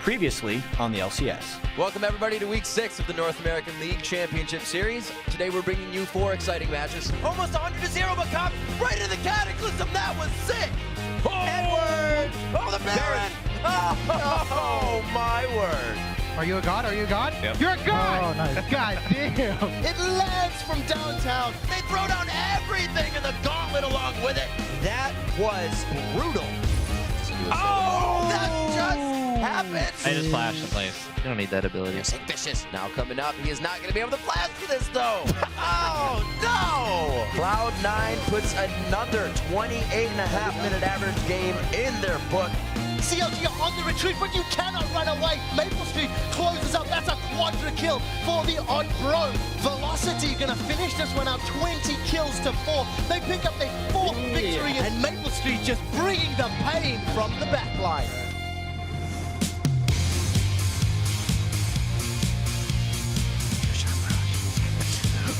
Previously on the LCS. Welcome everybody to Week 6 of the North American League Championship Series. Today we're bringing you 4 exciting matches. Almost 100-0, but Cobb right into the Cataclysm. That was sick. Oh, Edward! Oh, the Baron! Oh, my word. Are you a god? Are you a god? Yep. You're a god! Oh, nice. God damn! It lands from downtown. They throw down everything and the gauntlet along with it. That was brutal. Oh, that just happened. I just flashed in place. You don't need that ability. Sick Vicious now coming up. He is not going to be able to flash for this though. Oh no! Cloud9 puts another 28.5-minute average game in their book. CLG are on the retreat, but you cannot run away. Maple Street closes up. That's a quadra kill for the Odd Bro. Velocity gonna finish this one out 20 kills to 4. They pick up their 4th victory, and Maple Street just bringing the pain from the back line.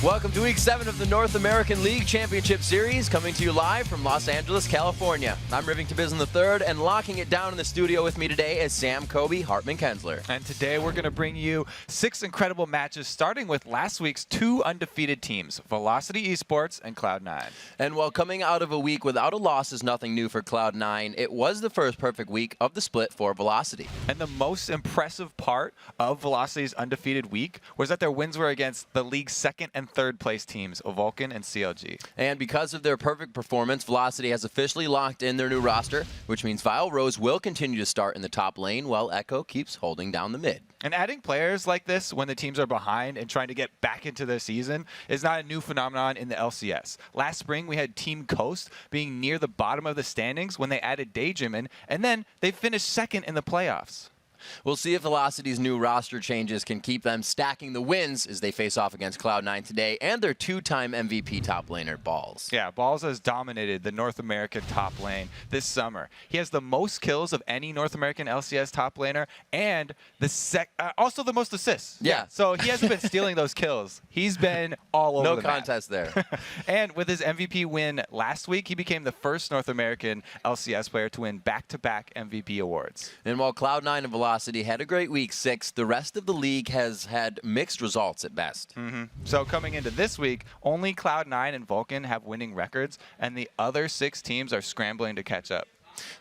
Welcome to Week 7 of the North American League Championship Series, coming to you live from Los Angeles, California. I'm Rivington Bisson III, and locking it down in the studio with me today is Sam Kobe Hartman-Kensler. And today we're going to bring you 6 incredible matches, starting with last week's 2 undefeated teams, Velocity Esports and Cloud9. And while coming out of a week without a loss is nothing new for Cloud9, it was the first perfect week of the split for Velocity. And the most impressive part of Velocity's undefeated week was that their wins were against the league's 2nd and 3rd place teams, Vulcan and CLG. And because of their perfect performance, Velocity has officially locked in their new roster, which means Vile Rose will continue to start in the top lane while Echo keeps holding down the mid. And adding players like this when the teams are behind and trying to get back into their season is not a new phenomenon in the LCS. Last spring, we had Team Coast being near the bottom of the standings when they added Daydreamin', and then they finished 2nd in the playoffs. We'll see if Velocity's new roster changes can keep them stacking the wins as they face off against Cloud9 today and their 2-time MVP top laner, Balls. Yeah, Balls has dominated the North American top lane this summer. He has the most kills of any North American LCS top laner and also the most assists. Yeah. So he hasn't been stealing those kills. He's been all over No the map. contest there. And with his MVP win last week, he became the first North American LCS player to win back-to-back MVP awards. And while Cloud9 and Velocity had a great week 6, the rest of the league has had mixed results at best. So coming into this week, only Cloud9 and Vulcan have winning records, and the other 6 teams are scrambling to catch up.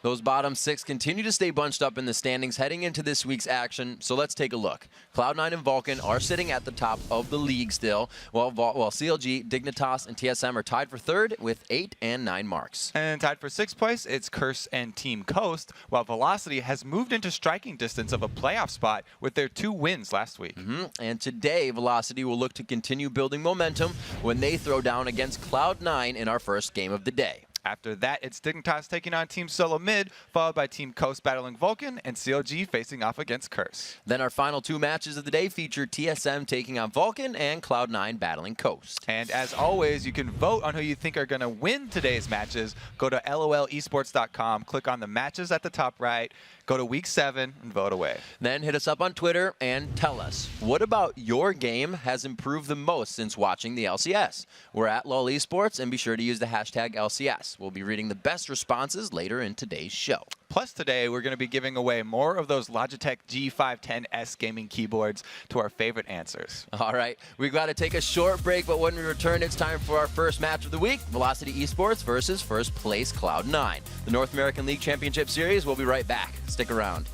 Those bottom 6 continue to stay bunched up in the standings heading into this week's action, so let's take a look. Cloud9 and Vulcan are sitting at the top of the league still, while CLG, Dignitas, and TSM are tied for 3rd with 8 and 9 marks. And tied for 6th place, it's Curse and Team Coast, while Velocity has moved into striking distance of a playoff spot with their 2 wins last week. And today, Velocity will look to continue building momentum when they throw down against Cloud9 in our first game of the day. After that, it's Dignitas taking on Team Solo Mid, followed by Team Coast battling Vulcan, and CLG facing off against Curse. Then our final 2 matches of the day feature TSM taking on Vulcan and Cloud9 battling Coast. And as always, you can vote on who you think are going to win today's matches. Go to lolesports.com, click on the matches at the top right, go to Week 7, and vote away. Then hit us up on Twitter and tell us, what about your game has improved the most since watching the LCS? We're at LOL Esports, and be sure to use the hashtag LCS. We'll be reading the best responses later in today's show. Plus today, we're going to be giving away more of those Logitech G510S gaming keyboards to our favorite answers. All right, we've got to take a short break, but when we return, it's time for our first match of the week, Velocity Esports versus first place Cloud9. The North American League Championship Series, we'll be right back. Stick around.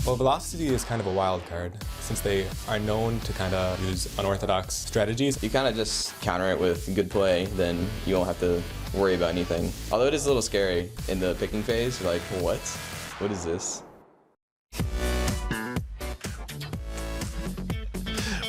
Well, Velocity is kind of a wild card since they are known to kind of use unorthodox strategies. You kind of just counter it with good play, then you won't have to worry about anything. Although it is a little scary in the picking phase, you're like, what? What is this?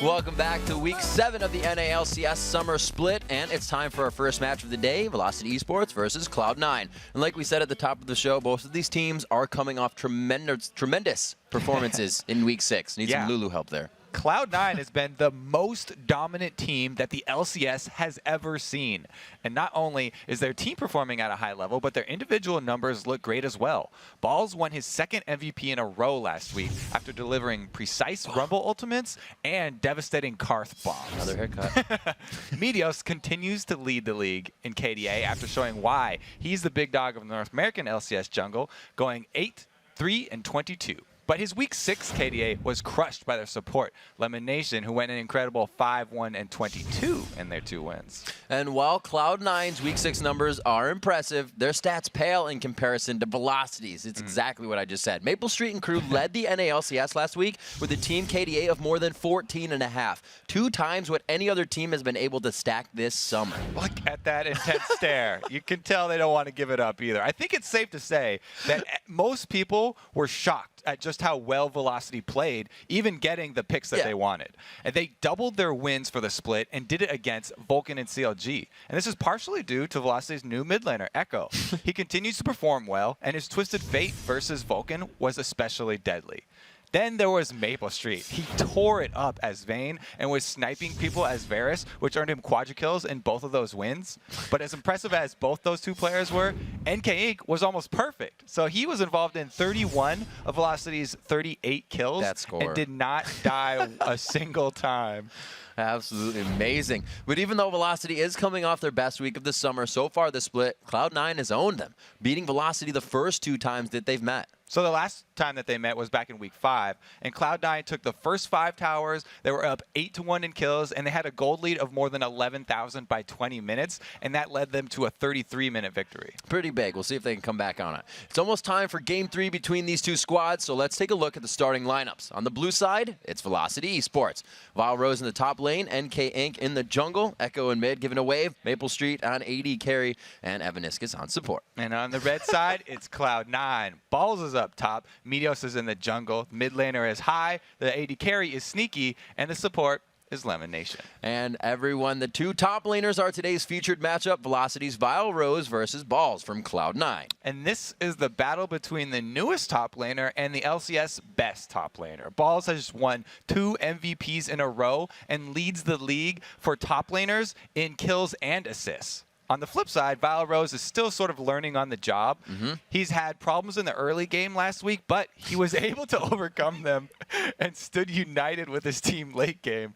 Welcome back to Week 7 of the NA LCS Summer Split, and it's time for our first match of the day, Velocity Esports versus Cloud9. And like we said at the top of the show, both of these teams are coming off tremendous performances in Week 6. Need some Lulu help there. Cloud9 has been the most dominant team that the LCS has ever seen. And not only is their team performing at a high level, but their individual numbers look great as well. Balls won his second MVP in a row last week after delivering precise Rumble ultimates and devastating Karth bombs. Another haircut. Medios continues to lead the league in KDA after showing why he's the big dog of the North American LCS jungle, going 8-3-22. But his Week 6 KDA was crushed by their support, Lemon Nation, who went an incredible 5-1-22 in their 2 wins. And while Cloud9's Week 6 numbers are impressive, their stats pale in comparison to Velocity's. It's exactly what I just said. Maple Street and crew led the NALCS last week with a team KDA of more than 14.5, 2 times what any other team has been able to stack this summer. Look at that intense stare. You can tell they don't want to give it up either. I think it's safe to say that most people were shocked at just how well Velocity played, even getting the picks that they wanted. And they doubled their wins for the split and did it against Vulcan and CLG. And this is partially due to Velocity's new mid laner, Echo. He continues to perform well, and his Twisted Fate versus Vulcan was especially deadly. Then there was Maple Street. He tore it up as Vayne and was sniping people as Varus, which earned him quadra-kills in both of those wins. But as impressive as both those 2 players were, NK Inc. was almost perfect. So he was involved in 31 of Velocity's 38 kills and did not die a single time. Absolutely amazing. But even though Velocity is coming off their best week of the summer, so far this split, Cloud9 has owned them, beating Velocity the first 2 times that they've met. So the last time that they met was back in Week 5, and Cloud9 took the first 5 towers. They were up 8-1 in kills, and they had a gold lead of more than 11,000 by 20 minutes, and that led them to a 33-minute victory. Pretty big. We'll see if they can come back on it. It's almost time for Game 3 between these 2 squads, so let's take a look at the starting lineups. On the blue side, it's Velocity Esports. Vile Rose in the top lane, NK Inc. in the jungle, Echo in mid giving a wave, Maple Street on AD carry, and Evaniscus on support. And on the red side, it's Cloud9. Balls is up top, Medios is in the jungle, mid laner is high, the AD carry is sneaky, and the support is Lemon Nation. And everyone, the 2 top laners are today's featured matchup, Velocity's Vile Rose versus Balls from Cloud9. And this is the battle between the newest top laner and the LCS best top laner. Balls has won 2 MVPs in a row and leads the league for top laners in kills and assists. On the flip side, Vile Rose is still sort of learning on the job. He's had problems in the early game last week, but he was able to overcome them and stood united with his team late game.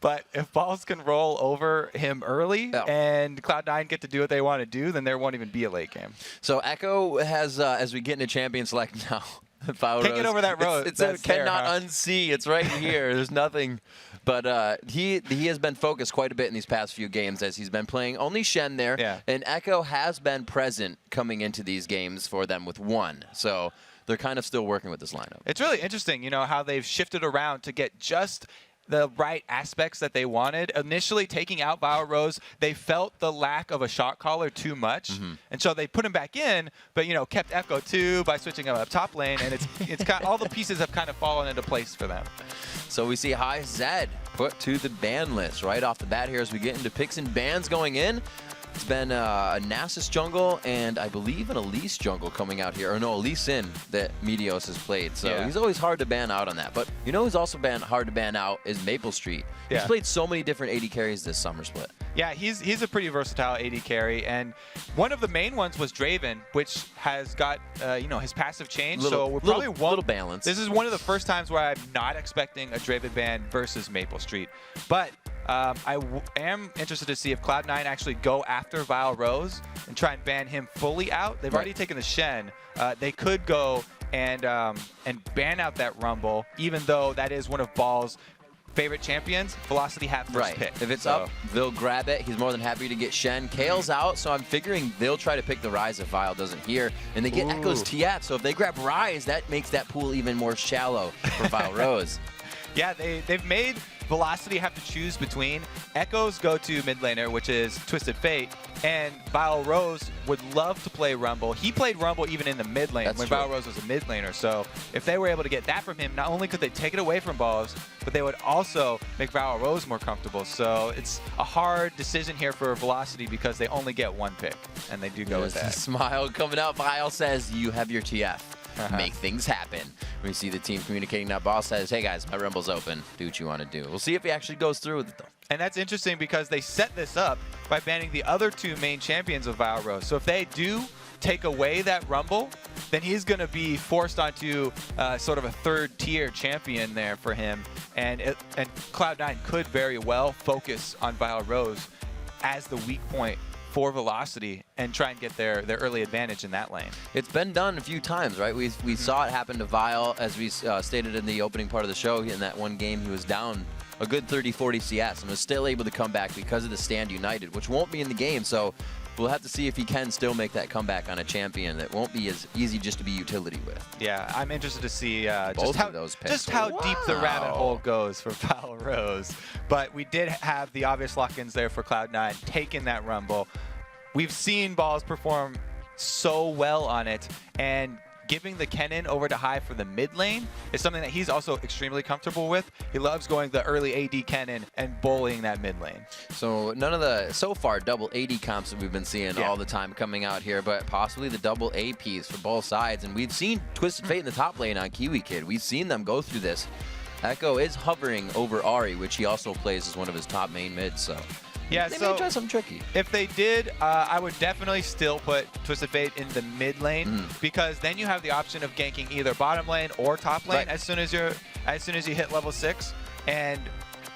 But if Balls can roll over him early and Cloud9 get to do what they want to do, then there won't even be a late game. So Echo has, as we get into Champion Select now, Can't get over that road. It's cannot unsee. It's right here. There's nothing. But he has been focused quite a bit in these past few games as he's been playing only Shen there. Yeah. And Echo has been present coming into these games for them with 1. So they're kind of still working with this lineup. It's really interesting, you know, how they've shifted around to get just the right aspects that they wanted. Initially taking out Vile Rose, they felt the lack of a shot caller too much, and so they put him back in, but you know, kept Echo too by switching him up top lane, and it's kind of, all the pieces have kind of fallen into place for them. So we see High Zed put to the ban list right off the bat here as we get into picks and bans going in. It's been a Nasus jungle and I believe an Elise jungle coming out here. Or no, Elise in that Medios has played. So he's always hard to ban out on that. But you know who's also been hard to ban out is Maple Street. He's played so many different AD carries this summer split. Yeah, he's a pretty versatile AD carry, and one of the main ones was Draven, which has got you know, his passive change. So we're probably little balance. This is one of the first times where I'm not expecting a Draven ban versus Maple Street, but I am interested to see if Cloud9 actually go after Vile Rose and try and ban him fully out. They've already taken the Shen. They could go and ban out that Rumble, even though that is one of Ball's favorite champions, Velocity have first pick. If it's So- up, they'll grab it. He's more than happy to get Shen. Kale's out, so I'm figuring they'll try to pick the Rise if Vile doesn't hear. And they get Echo's TF, so if they grab Rise, that makes that pool even more shallow for Vile Rose. Yeah, they've made Velocity have to choose between Echo's go-to mid laner, which is Twisted Fate, and Vile Rose would love to play Rumble. He played Rumble even in the mid lane when Vile Rose was a mid laner. So if they were able to get that from him, not only could they take it away from Balls, but they would also make Vile Rose more comfortable. So it's a hard decision here for Velocity because they only get one pick, and they do go with There's a that. smile coming out. Vile says, you have your TF. Make things happen. We see the team communicating that. Ball says, hey guys, my Rumble's open. Do what you want to do. We'll see if he actually goes through with it though. And that's interesting because they set this up by banning the other two main champions of Vile Rose. So if they do take away that Rumble, then he's going to be forced onto sort of a third-tier champion there for him. And Cloud9 could very well focus on Vile Rose as the weak point for Velocity and try and get their early advantage in that lane. It's been done a few times, right? We saw it happen to Vile, as we stated in the opening part of the show. In that one game, he was down a good 30-40 CS and was still able to come back because of the Stand United, which won't be in the game. So we'll have to see if he can still make that comeback on a champion that won't be as easy just to be utility with. Yeah, I'm interested to see Both of those picks. just how deep the rabbit hole goes for Vile Rose. But we did have the obvious lock-ins there for Cloud9, taking that Rumble. We've seen Balls perform so well on it, and giving the Kennen over to High for the mid lane is something that he's also extremely comfortable with. He loves going the early AD Kennen and bullying that mid lane. So none of the, so far, double AD comps that we've been seeing all the time coming out here, but possibly the double APs for both sides. And we've seen Twisted Fate in the top lane on Kiwi Kid. We've seen them go through this. Echo is hovering over Ari, which he also plays as one of his top main mids, so Yeah, they so may try something tricky. if they did, I would definitely still put Twisted Fate in the mid lane because then you have the option of ganking either bottom lane or top lane as soon as you hit level 6. And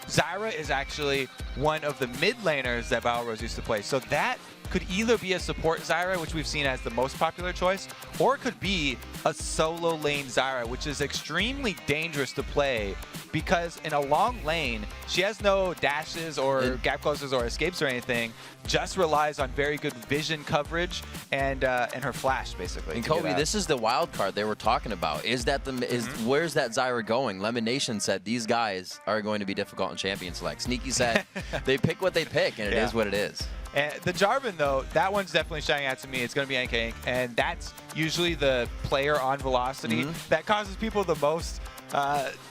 Zyra is actually one of the mid laners that Vile Rose used to play. So that could either be a support Zyra, which we've seen as the most popular choice, or it could be a solo lane Zyra, which is extremely dangerous to play because in a long lane, she has no dashes or gap closes or escapes or anything, just relies on very good vision coverage and her flash, basically. And Kobe, this is the wild card they were talking about. Is that where's that Zyra going? Lemon Nation said these guys are going to be difficult in Champion Select. Sneaky said they pick what they pick, and it is what it is. And the Jarvan, though, that one's definitely shining out to me. It's going to be NK, and that's usually the player on Velocity that causes people the most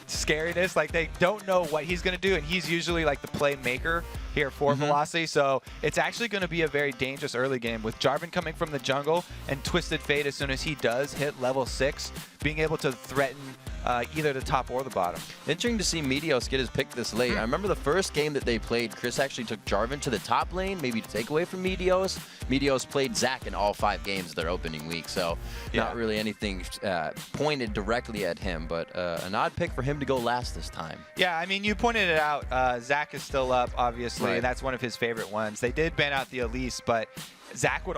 scariness. Like, they don't know what he's going to do, and he's usually like the playmaker here for Velocity. So it's actually going to be a very dangerous early game with Jarvan coming from the jungle and Twisted Fate as soon as he does hit level 6, being able to threaten either the top or the bottom. Interesting to see Medios get his pick this late. I remember the first game that they played, Chris actually took Jarvan to the top lane, maybe to take away from Medios. Medios played Zac in all 5 games of their opening week, so not really anything pointed directly at him, but an odd pick for him to go last this time. Yeah, I mean, you pointed it out. Zac is still up, obviously, and that's one of his favorite ones. They did ban out the Elise, but Zac would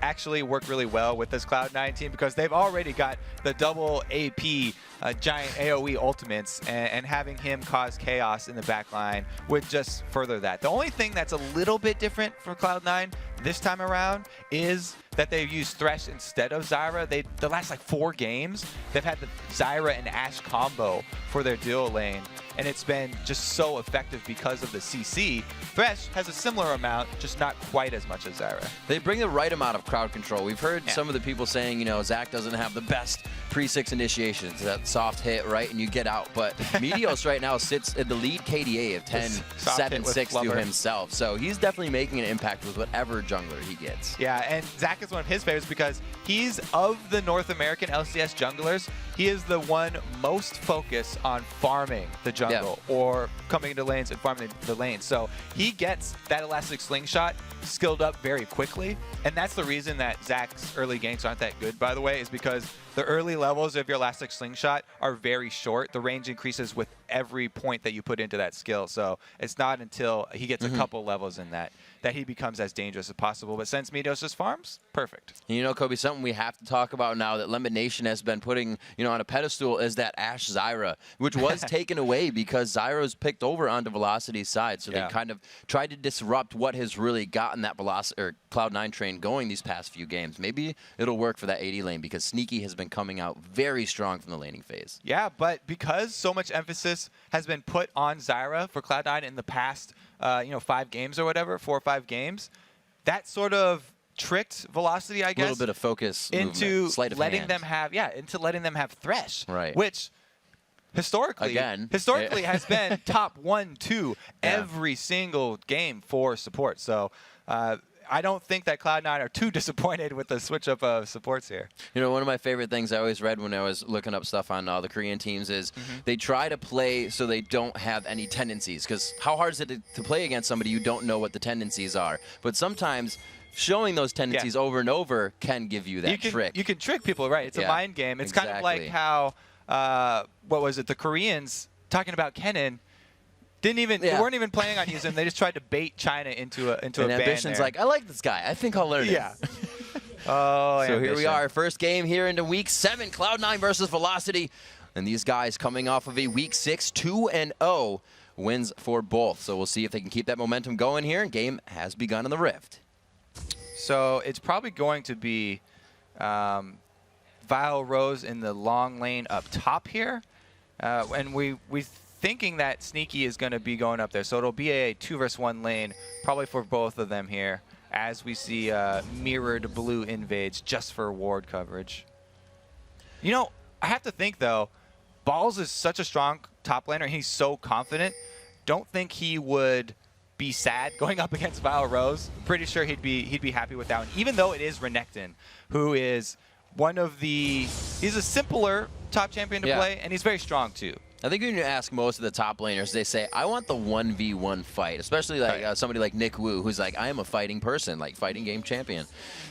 actually work really well with this Cloud9 team because they've already got the double AP giant AoE ultimates, and having him cause chaos in the back line would just further that. The only thing that's a little bit different for Cloud9 this time around is that they've used Thresh instead of Zyra. The last like 4 games, they've had the Zyra and Ashe combo for their duo lane, and it's been just so effective because of the CC. Thresh has a similar amount, just not quite as much as Zyra. They bring the right amount of crowd control. We've heard some of the people saying, you know, Zac doesn't have the best pre-6 initiations, that soft hit, right, and you get out. But Medios right now sits at the lead KDA of 10-7-6 to himself. So he's definitely making an impact with whatever jungler he gets. Yeah, and Zac is one of his favorites because he's, of the North American LCS junglers, he is the one most focused on farming the jungle or coming into lanes and farming the lanes. So he gets that elastic slingshot skilled up very quickly, and that's the reason that Zac's early ganks aren't that good, by the way, is because the early levels of your elastic slingshot are very short. The range increases with every point that you put into that skill. So it's not until he gets a couple levels in that he becomes as dangerous as possible. But since Medios just farms, perfect. And you know, Kobe, something we have to talk about now that Lemon Nation has been putting, you know, on a pedestal is that Ashe Zyra, which was taken away because Zyra's picked over onto Velocity's side. So they kind of tried to disrupt what has really gotten that Cloud9 train going these past few games. Maybe it'll work for that AD lane because Sneaky has been coming out very strong from the laning phase. Yeah, but because so much emphasis has been put on Zyra for Cloud9 in the past, 5 games or whatever, 4 or 5 games, that sort of tricked Velocity, I guess, A little bit of focus into movement, letting them have Thresh, right? Which historically has been top 1-2 every single game for support. So I don't think that Cloud9 are too disappointed with the switch up of supports here. You know, one of my favorite things I always read when I was looking up stuff on the Korean teams is they try to play so they don't have any tendencies. Because how hard is it to play against somebody you don't know what the tendencies are? But sometimes showing those tendencies over and over can give you that trick. You can trick people, right? It's a mind game. It's kind of like how, the Koreans talking about Kennen, they weren't even planning on using him. They just tried to bait China into a ban Ambition's there. like, I like this guy. I think I'll learn it. So here we are, first game here into Week 7, Cloud9 versus Velocity. And these guys coming off of a Week 6 2-0 wins for both. So we'll see if they can keep that momentum going here. Game has begun in the Rift. So it's probably going to be Vile Rose in the long lane up top here. And we're thinking that Sneaky is going to be going up there. So it'll be a 2-versus-1 lane probably for both of them here as we see mirrored blue invades just for ward coverage. You know, I have to think, though, Balls is such a strong top laner. He's so confident. Don't think he would be sad going up against Vile Rose. Pretty sure he'd be happy with that one, even though it is Renekton, who is he's a simpler top champion to play, and he's very strong too. I think when you ask most of the top laners, they say, I want the 1v1 fight, especially like somebody like Nick Wu, who's like, I am a fighting person, like fighting game champion.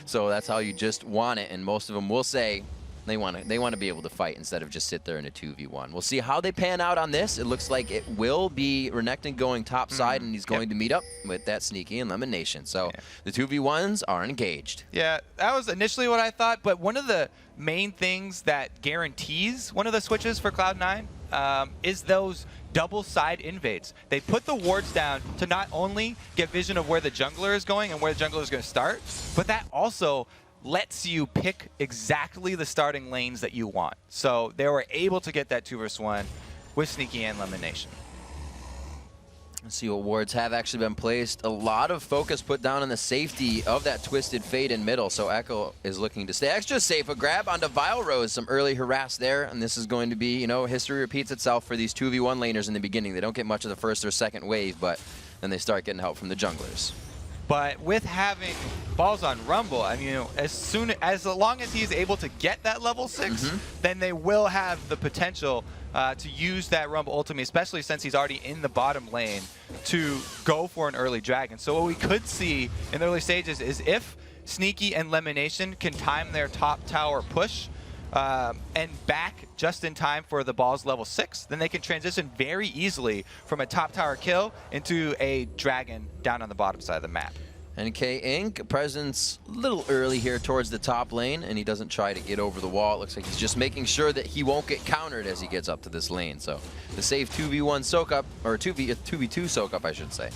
So that's how you just want it, and most of them will say they want to be able to fight instead of just sit there in a 2v1. We'll see how they pan out on this. It looks like it will be Renekton going top side, and he's going to meet up with that Sneaky and Lemon Nation. So the 2v1s are engaged. Yeah, that was initially what I thought, but one of the main things that guarantees one of the switches for Cloud9 is those double side invades. They put the wards down to not only get vision of where the jungler is going and where the jungler is going to start, but that also lets you pick exactly the starting lanes that you want. So they were able to get that 2-versus-1 with Sneaky and Lemon Nation. Let's see what wards have actually been placed. A lot of focus put down on the safety of that Twisted Fate in middle, so Echo is looking to stay extra safe. A grab onto Vile Rose, some early harass there, and this is going to be, history repeats itself for these 2v1 laners in the beginning. They don't get much of the first or second wave, but then they start getting help from the junglers. But with having Balls on Rumble, I mean, as long as he's able to get that level 6, then they will have the potential to use that Rumble ultimate, especially since he's already in the bottom lane, to go for an early dragon. So what we could see in the early stages is if Sneaky and Lemonation can time their top tower push and back just in time for the Balls level 6, then they can transition very easily from a top tower kill into a dragon down on the bottom side of the map. NK Inc. presence a little early here towards the top lane, and he doesn't try to get over the wall. It looks like he's just making sure that he won't get countered as he gets up to this lane. So the safe 2v1 soak up, or 2v2 soak up, I should say.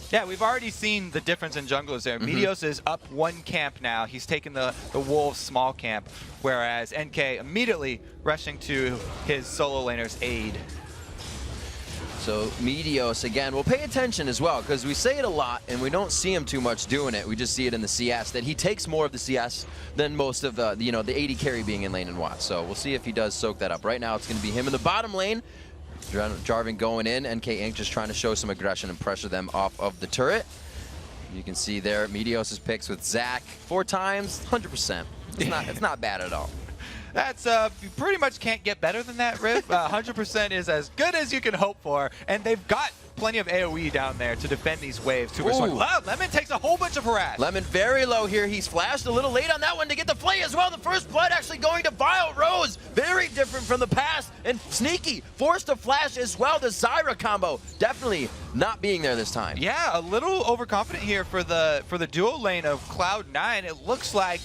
Yeah, we've already seen the difference in junglers there. Medios is up 1 camp now. He's taken the Wolves small camp, whereas NK immediately rushing to his solo laner's aid. So Medios, again, we'll pay attention as well, because we say it a lot, and we don't see him too much doing it. We just see it in the CS, that he takes more of the CS than most of the, the AD carry being in lane and watch. So we'll see if he does soak that up. Right now, it's going to be him in the bottom lane. Jarvan going in, NK Inc. just trying to show some aggression and pressure them off of the turret. You can see there, Medios' picks with Zac 4 times, 100%. It's not bad at all. That's, you pretty much can't get better than that, Riff. 100% is as good as you can hope for, and they've got plenty of AoE down there to defend these waves. 2-1. Wow, Lemon takes a whole bunch of harass. Lemon very low here. He's flashed a little late on that one to get the play as well. The first blood actually going to Vile Rose. Very different from the past. And Sneaky forced to flash as well. The Zyra combo definitely not being there this time. Yeah, a little overconfident here for the duo lane of Cloud9. It looks like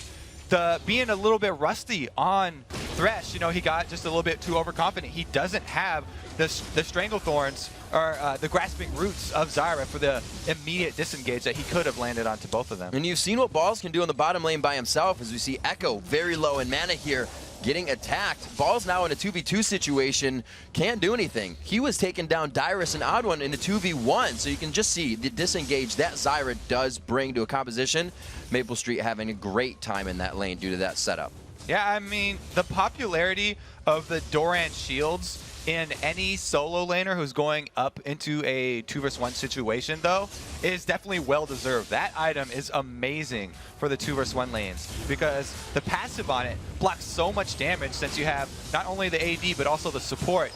being a little bit rusty on Thresh, you know, he got just a little bit too overconfident. He doesn't have the Stranglethorns or the grasping roots of Zyra for the immediate disengage that he could have landed onto both of them. And you've seen what Balls can do in the bottom lane by himself, as we see Echo very low in mana here, getting attacked. Balls now in a 2v2 situation, can't do anything. He was taking down Dyrus and OddOne in a 2v1, so you can just see the disengage that Zyra does bring to a composition. Maple Street having a great time in that lane due to that setup. Yeah, I mean, the popularity of the Doran shields in any solo laner who's going up into a 2v1 situation, though, is definitely well-deserved. That item is amazing for the 2v1 lanes because the passive on it blocks so much damage since you have not only the AD but also the support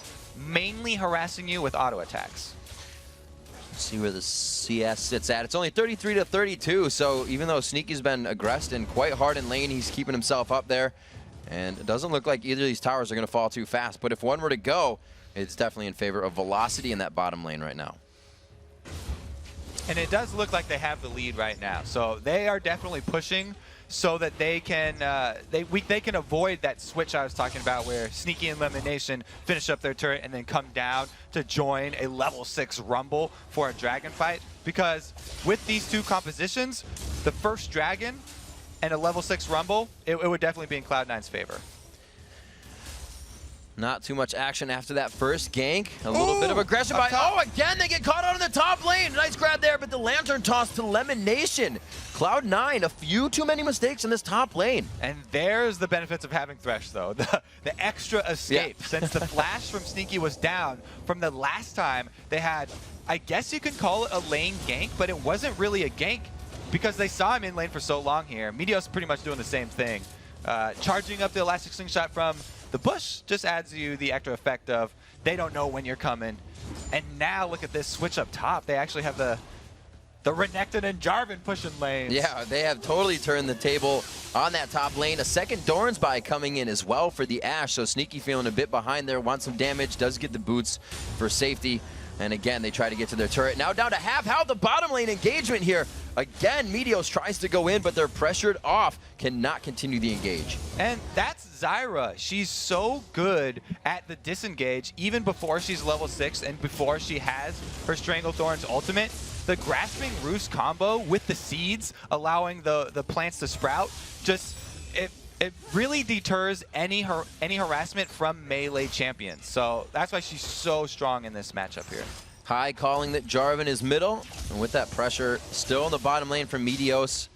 mainly harassing you with auto attacks. Let's see where the CS sits at. It's only 33-32, so even though Sneaky's been aggressed and quite hard in lane, he's keeping himself up there. And it doesn't look like either of these towers are going to fall too fast. But if one were to go, it's definitely in favor of Velocity in that bottom lane right now. And it does look like they have the lead right now. So they are definitely pushing so that they can they can avoid that switch I was talking about where Sneaky and Elimination finish up their turret and then come down to join a level 6 Rumble for a dragon fight. Because with these two compositions, the first dragon and a level 6 Rumble, it would definitely be in Cloud9's favor. Not too much action after that first gank. A little bit of aggression by... Oh, again, they get caught out in the top lane. Nice grab there, but the Lantern toss to Lemonation. Cloud9, a few too many mistakes in this top lane. And there's the benefits of having Thresh, though. The extra escape. Yeah. Since the flash from Sneaky was down from the last time they had, I guess you could call it a lane gank, but it wasn't really a gank because they saw him in lane for so long here. Medios pretty much doing the same thing. Charging up the Elastic Slingshot from the bush just adds you the extra effect of they don't know when you're coming. And now look at this switch up top. They actually have the Renekton and Jarvan pushing lanes. Yeah, they have totally turned the table on that top lane. A second Doran's buy coming in as well for the Ashe. So Sneaky feeling a bit behind there, wants some damage, does get the boots for safety. And again, they try to get to their turret. Now down to half health, the bottom lane engagement here. Again, Medios tries to go in, but they're pressured off. Cannot continue the engage. And that's Zyra. She's so good at the disengage, even before she's level 6 and before she has her Stranglethorn's ultimate. The Grasping Roost combo with the seeds, allowing the plants to sprout, just it really deters any harassment from melee champions. So that's why she's so strong in this matchup here. High calling that Jarvan is middle, and with that pressure still in the bottom lane from Medios,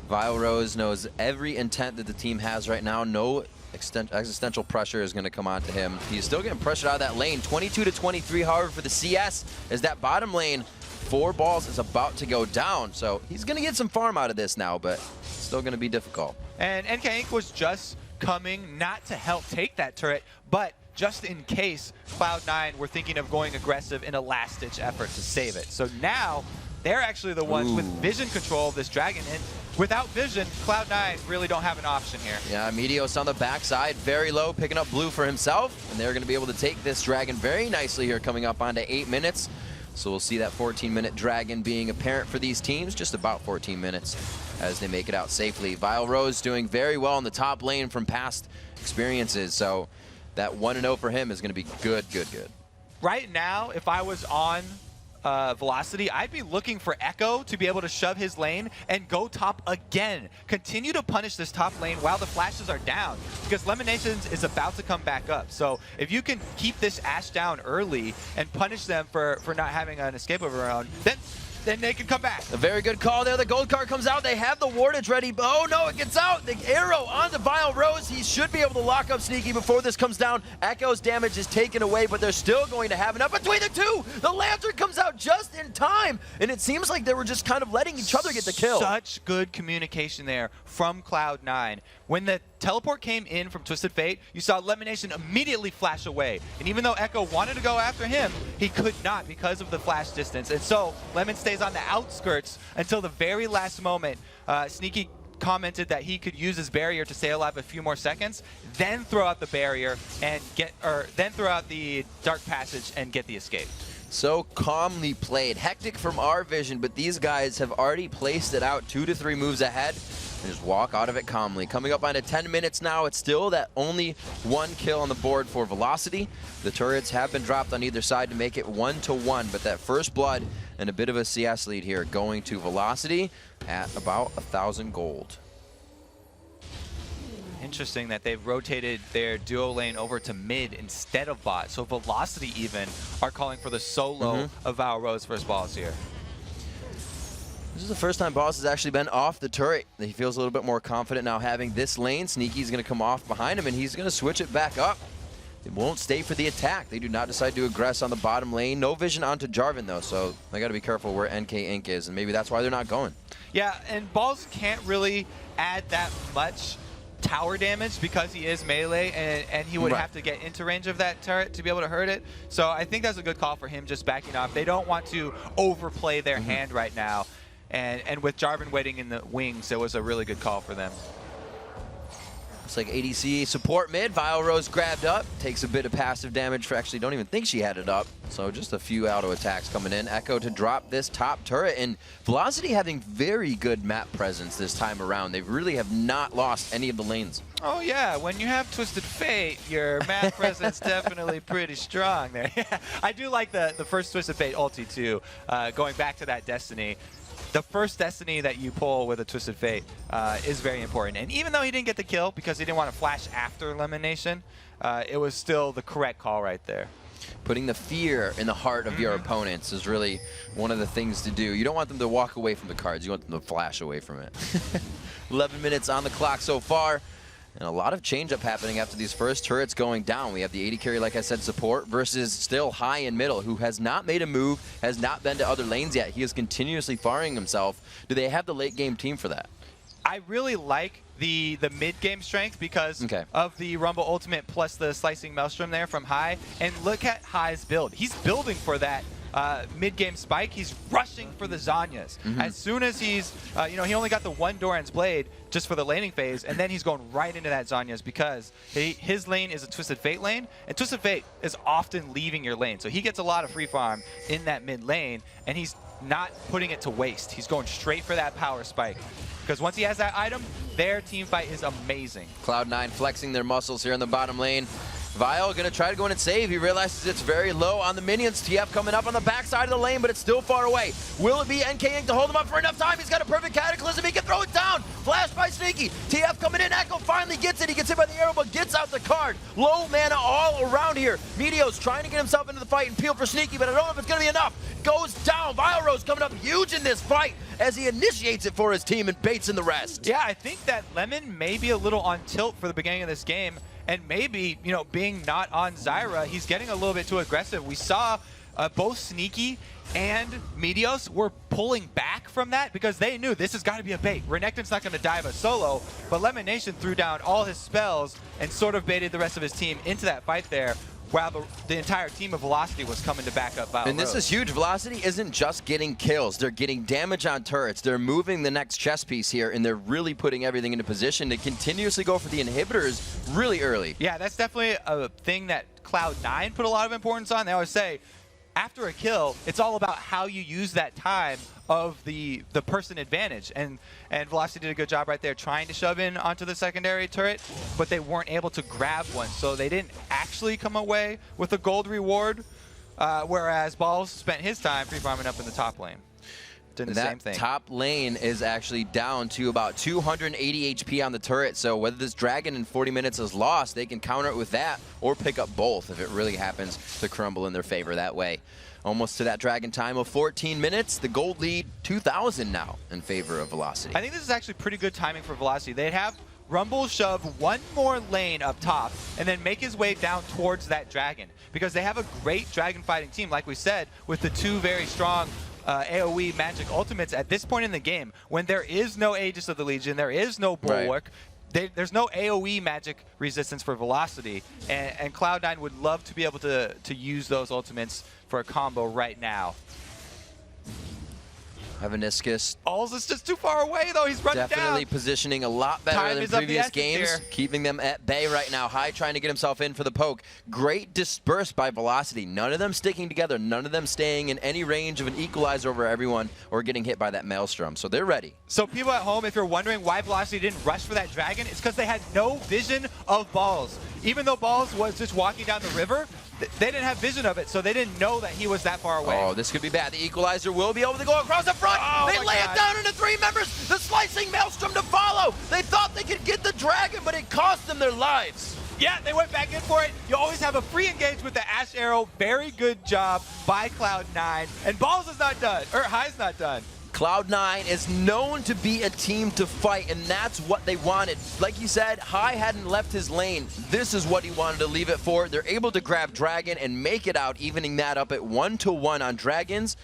Vile Rose knows every intent that the team has right now. No existential pressure is going to come onto him. He's still getting pressured out of that lane. 22-23, however, for the CS, as that bottom lane, 4 balls is about to go down. So he's going to get some farm out of this now, but still going to be difficult. And NK Inc. was just coming not to help take that turret, but just in case Cloud9 were thinking of going aggressive in a last-ditch effort to save it. So now they're actually the ones with vision control of this dragon, and without vision, Cloud9 really don't have an option here. Yeah, Medios on the backside, very low, picking up blue for himself, and they're going to be able to take this dragon very nicely here, coming up onto 8 minutes. So we'll see that 14-minute dragon being apparent for these teams, just about 14 minutes as they make it out safely. Vile Rose doing very well in the top lane from past experiences, so that 1-0 for him is going to be good, good, good. Right now, if I was on Velocity, I'd be looking for Echo to be able to shove his lane and go top again. Continue to punish this top lane while the flashes are down, because Lemonations is about to come back up. So if you can keep this Ashe down early and punish them for not having an escape of their own, then they can come back. A very good call there. The gold card comes out. They have the wardage ready. Oh no, it gets out. The arrow onto Vile Rose. He should be able to lock up Sneaky before this comes down. Echo's damage is taken away, but they're still going to have enough between the two. The Lantern comes out just in time, and it seems like they were just kind of letting each other get the kill. Such good communication there from Cloud9. When the teleport came in from Twisted Fate, you saw Lemonation immediately flash away. And even though Echo wanted to go after him, he could not because of the flash distance. And so Lemon stays on the outskirts until the very last moment. Sneaky commented that he could use his barrier to stay alive a few more seconds, then throw out the barrier and then throw out the dark passage and get the escape. So calmly played. Hectic from our vision, but these guys have already placed it out 2 to 3 moves ahead. and just walk out of it calmly. Coming up on 10 minutes now, it's still that only one kill on the board for Velocity. The turrets have been dropped on either side to make it 1-1, but that first blood and a bit of a CS lead here going to Velocity at about 1,000 gold. Interesting that they've rotated their duo lane over to mid instead of bot. So Velocity even are calling for the solo of Val Rose versus Balls here. This is the first time Boss has actually been off the turret. He feels a little bit more confident now having this lane. Sneaky's going to come off behind him, and he's going to switch it back up. It won't stay for the attack. They do not decide to aggress on the bottom lane. No vision onto Jarvan, though, so they got to be careful where NK Inc. is, and maybe that's why they're not going. Yeah, and Balls can't really add that much tower damage because he is melee, and he would have to get into range of that turret to be able to hurt it. So I think that's a good call for him, just backing off. They don't want to overplay their hand right now. And with Jarvan waiting in the wings, it was a really good call for them. Looks like ADC support mid. Vile Rose grabbed up. Takes a bit of passive damage. Actually, don't even think she had it up. So just a few auto attacks coming in. Echo to drop this top turret. And Velocity having very good map presence this time around. They really have not lost any of the lanes. Oh yeah, when you have Twisted Fate, your map presence definitely pretty strong there. I do like the first Twisted Fate ulti too. Going back to that Destiny. The first Destiny that you pull with a Twisted Fate is very important. And even though he didn't get the kill because he didn't want to flash after elimination, it was still the correct call right there. Putting the fear in the heart of your opponents is really one of the things to do. You don't want them to walk away from the cards. You want them to flash away from it. 11 minutes on the clock so far. And a lot of change-up happening after these first turrets going down. We have the AD carry, like I said, support versus still high in middle, who has not made a move, has not been to other lanes yet. He is continuously firing himself. Do they have the late-game team for that? I really like the mid-game strength because of the Rumble Ultimate plus the Slicing Maelstrom there from High. And look at High's build. He's building for that mid-game spike. He's rushing for the Zanyas. As soon as he's, he only got the one Doran's Blade just for the laning phase, and then he's going right into that Zanyas because his lane is a Twisted Fate lane, and Twisted Fate is often leaving your lane. So he gets a lot of free farm in that mid lane, and he's not putting it to waste. He's going straight for that power spike. Because once he has that item, their team fight is amazing. Cloud9 flexing their muscles here in the bottom lane. Vile gonna try to go in and save. He realizes it's very low on the minions. TF coming up on the backside of the lane, but it's still far away. Will it be NK Inc. to hold him up for enough time? He's got a perfect cataclysm. He can throw it down. Flash by Sneaky. TF coming in. Echo finally gets it. He gets hit by the arrow, but gets out the card. Low mana all around here. Medios trying to get himself into the fight and peel for Sneaky, but I don't know if it's gonna be enough. Goes down. Vile Rose coming up huge in this fight as he initiates it for his team and baits in the rest. Yeah, I think that Lemon may be a little on tilt for the beginning of this game. And maybe, being not on Zyra, he's getting a little bit too aggressive. We saw both Sneaky and Medios were pulling back from that because they knew this has got to be a bait. Renekton's not going to dive a solo, but Lemon Nation threw down all his spells and sort of baited the rest of his team into that fight there, while the entire team of Velocity was coming to back up Vile And this is huge. Velocity isn't just getting kills. They're getting damage on turrets. They're moving the next chess piece here, and they're really putting everything into position to continuously go for the inhibitors really early. Yeah, that's definitely a thing that Cloud9 put a lot of importance on. They always say, after a kill, it's all about how you use that time of the person advantage. And Velocity did a good job right there trying to shove in onto the secondary turret, but they weren't able to grab one. So they didn't actually come away with a gold reward, whereas Balls spent his time free farming up in the top lane. Doing the same thing. Top lane is actually down to about 280 HP on the turret, so whether this dragon in 40 minutes is lost, they can counter it with that or pick up both if it really happens to crumble in their favor that way. Almost to that dragon time of 14 minutes. The gold lead 2,000 now in favor of Velocity. I think this is actually pretty good timing for Velocity. They'd have Rumble shove one more lane up top and then make his way down towards that dragon because they have a great dragon fighting team, like we said, with the two very strong AoE magic ultimates at this point in the game. When there is no Aegis of the Legion, there is no Bulwark, there's no AoE magic resistance for Velocity, and Cloud9 would love to be able to use those ultimates for a combo right now. Evaniscus Balls is just too far away, though. He's running definitely down. positioning a lot better Time than is of the previous essence games, here. keeping them at bay right now. High trying to get himself in for the poke. Great dispersed by Velocity. None of them sticking together. None of them staying in any range of an equalizer over everyone or getting hit by that Maelstrom. So they're ready. So people at home, if you're wondering why Velocity didn't rush for that dragon, it's because they had no vision of Balls. Even though Balls was just walking down the river, they didn't have vision of it, so they didn't know that he was that far away. Oh, this could be bad. The equalizer will be able to go across the front. Oh, They my lay God. it down into 3 members. The slicing Maelstrom to follow. They thought they could get the dragon, but it cost them their lives. Yeah, they went back in for it. You always have a free engage with the Ash Arrow. Very good job by Cloud9. And Balls is not done, or High's not done. Cloud9 is known to be a team to fight, and that's what they wanted. Like you said, High hadn't left his lane. This is what he wanted to leave it for. They're able to grab Dragon and make it out, evening that up at 1-1 on Dragons.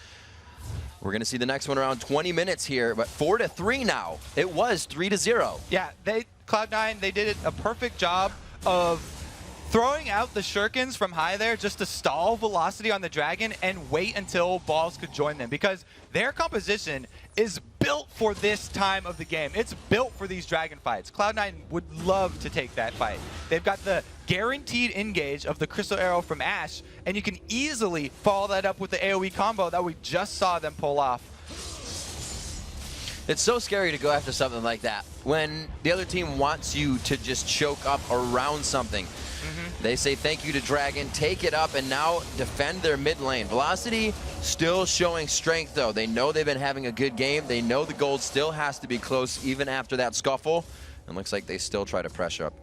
We're going to see the next one around 20 minutes here, but 4-3 now. It was 3-0. Yeah, Cloud9, they did a perfect job of throwing out the shurikens from High there just to stall Velocity on the Dragon and wait until Balls could join them, because their composition is built for this time of the game. It's built for these Dragon fights. Cloud9 would love to take that fight. They've got the guaranteed engage of the Crystal Arrow from Ash, and you can easily follow that up with the AoE combo that we just saw them pull off. It's so scary to go after something like that when the other team wants you to just choke up around something. They say thank you to Dragon, take it up, and now defend their mid lane. Velocity still showing strength, though. They know they've been having a good game. They know the gold still has to be close even after that scuffle. And looks like they still try to pressure up.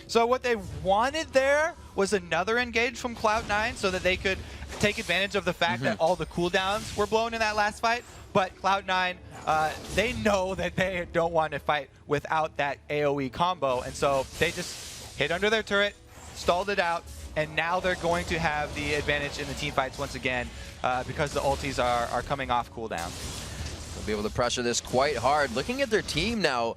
So what they wanted there was another engage from Cloud9 so that they could take advantage of the fact that all the cooldowns were blown in that last fight. But Cloud9, they know that they don't want to fight without that AoE combo. And so they just hit under their turret, stalled it out, and now they're going to have the advantage in the team fights once again because the ultis are coming off cooldown. They'll be able to pressure this quite hard. Looking at their team now,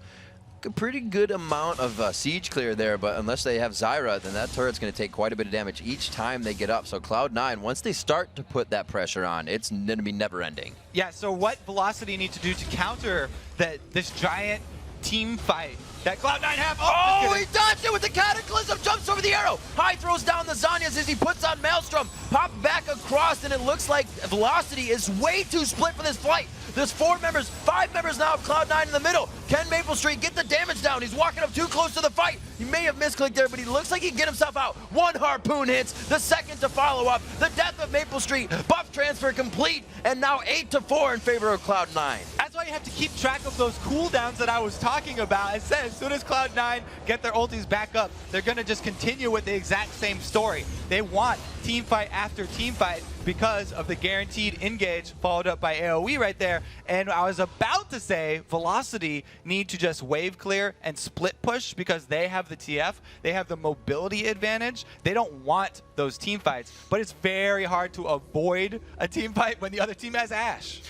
a pretty good amount of siege clear there, but unless they have Zyra, then that turret's going to take quite a bit of damage each time they get up. So Cloud9, once they start to put that pressure on, it's going to be never-ending. Yeah, so what Velocity need to do to counter this giant team fight that Cloud9 have? Oh, he dodged it with the Cataclysm, jumps over the arrow. High throws down the Zanyas as he puts on Maelstrom. Pop back across, and it looks like Velocity is way too split for this fight. There's 5 members now of Cloud9 in the middle. Can Maple Street get the damage down? He's walking up too close to the fight. He may have misclicked there, but he looks like he can get himself out. 1 harpoon hits, the second to follow up. The death of Maple Street, buff transfer complete, and now 8-4 in favor of Cloud9. That's why you have to keep track of those cooldowns that I was talking about. I said as soon as Cloud9 get their ultis back up, they're going to just continue with the exact same story. They want team fight after team fight because of the guaranteed engage followed up by AoE right there. And I was about to say Velocity need to just wave clear and split push because they have the TF. They have the mobility advantage. They don't want those team fights, but it's very hard to avoid a team fight when the other team has Ash.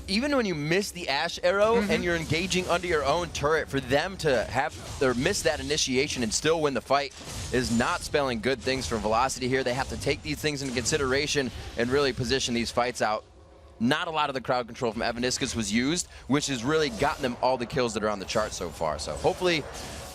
Even when you miss the Ash arrow and you're engaging under your own turret, for them to have or miss that initiation and still win the fight is not spelling good things for Velocity here. They have to take these things into consideration and really position these fights out. Not a lot of the crowd control from Evaniscus was used, which has really gotten them all the kills that are on the chart so far. So hopefully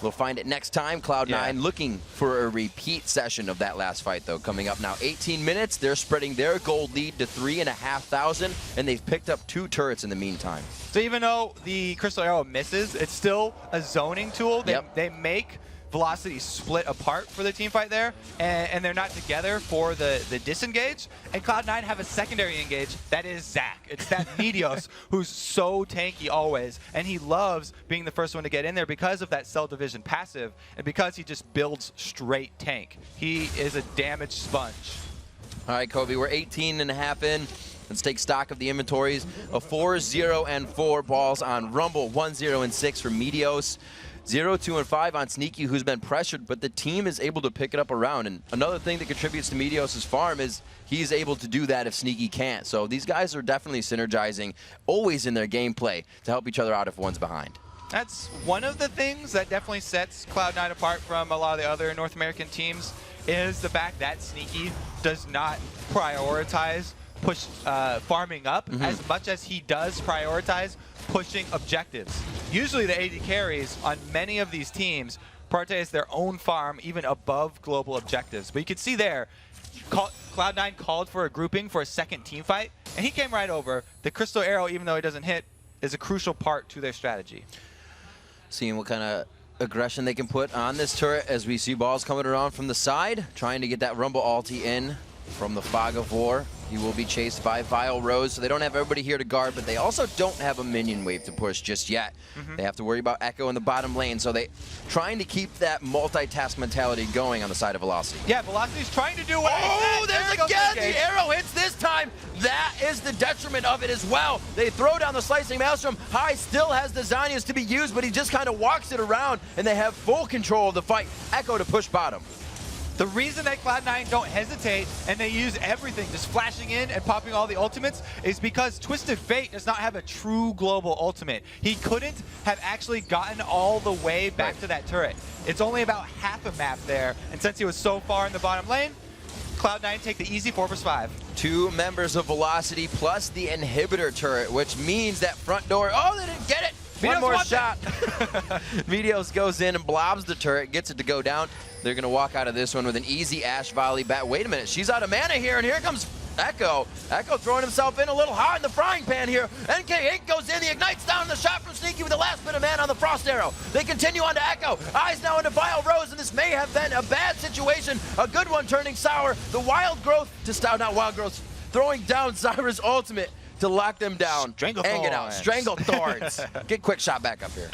we'll find it next time. Cloud9 looking for a repeat session of that last fight, though. Coming up now, 18 minutes. They're spreading their gold lead to 3,500, and they've picked up 2 turrets in the meantime. So even though the Crystal Arrow misses, it's still a zoning tool. They make Velocity split apart for the team fight there, and they're not together for the disengage. And Cloud9 have a secondary engage that is Zac. It's that Medios who's so tanky always, and he loves being the first one to get in there because of that cell division passive and because he just builds straight tank. He is a damage sponge. All right, Kobe, we're 18.5 in. Let's take stock of the inventories. A 4-0-4 balls on Rumble, 1-0-6 for Medios. 0-2-5 on Sneaky, who's been pressured, but the team is able to pick it up around. And another thing that contributes to Medios' farm is he's able to do that if Sneaky can't. So these guys are definitely synergizing, always in their gameplay, to help each other out if one's behind. That's one of the things that definitely sets Cloud9 apart from a lot of the other North American teams is the fact that Sneaky does not prioritize farming up as much as he does prioritize pushing objectives. Usually the AD carries on many of these teams prioritize their own farm even above global objectives. But you can see there, Cloud9 called for a grouping for a second team fight, and he came right over. The Crystal Arrow, even though he doesn't hit, is a crucial part to their strategy. Seeing what kind of aggression they can put on this turret as we see balls coming around from the side, trying to get that Rumble ulti in from the Fog of War. He will be chased by Vile Rose, so they don't have everybody here to guard, but they also don't have a minion wave to push just yet. They have to worry about Echo in the bottom lane, so they trying to keep that multitask mentality going on the side of Velocity. Yeah, Velocity's trying to do what he said. There's again the arrow hits this time. That is the detriment of it as well. They throw down the Slicing Maelstrom. High still has the Zhonya's to be used, but he just kind of walks it around, and they have full control of the fight. Echo to push bottom. The reason that Cloud9 don't hesitate and they use everything, just flashing in and popping all the ultimates, is because Twisted Fate does not have a true global ultimate. He couldn't have actually gotten all the way back to that turret. It's only about half a map there, and since he was so far in the bottom lane, Cloud9 take the easy 4 vs 5. 2 members of Velocity plus the inhibitor turret, which means that front door, oh, they didn't get it! One more shot. Medios goes in and blobs the turret, gets it to go down. They're going to walk out of this one with an easy Ash volley back. Wait a minute, she's out of mana here, and here comes Echo. Echo throwing himself in a little hot in the frying pan here. NK8 goes in, the Ignite's down, the shot from Sneaky with the last bit of mana on the Frost Arrow. They continue on to Echo. Eyes now into Vile Rose, and this may have been a bad situation. A good one turning sour. The Wild Growth to start, not Wild Growth, throwing down Zyra's ultimate to lock them down. And get out. Strangle Thorns. Get quick shot back up here.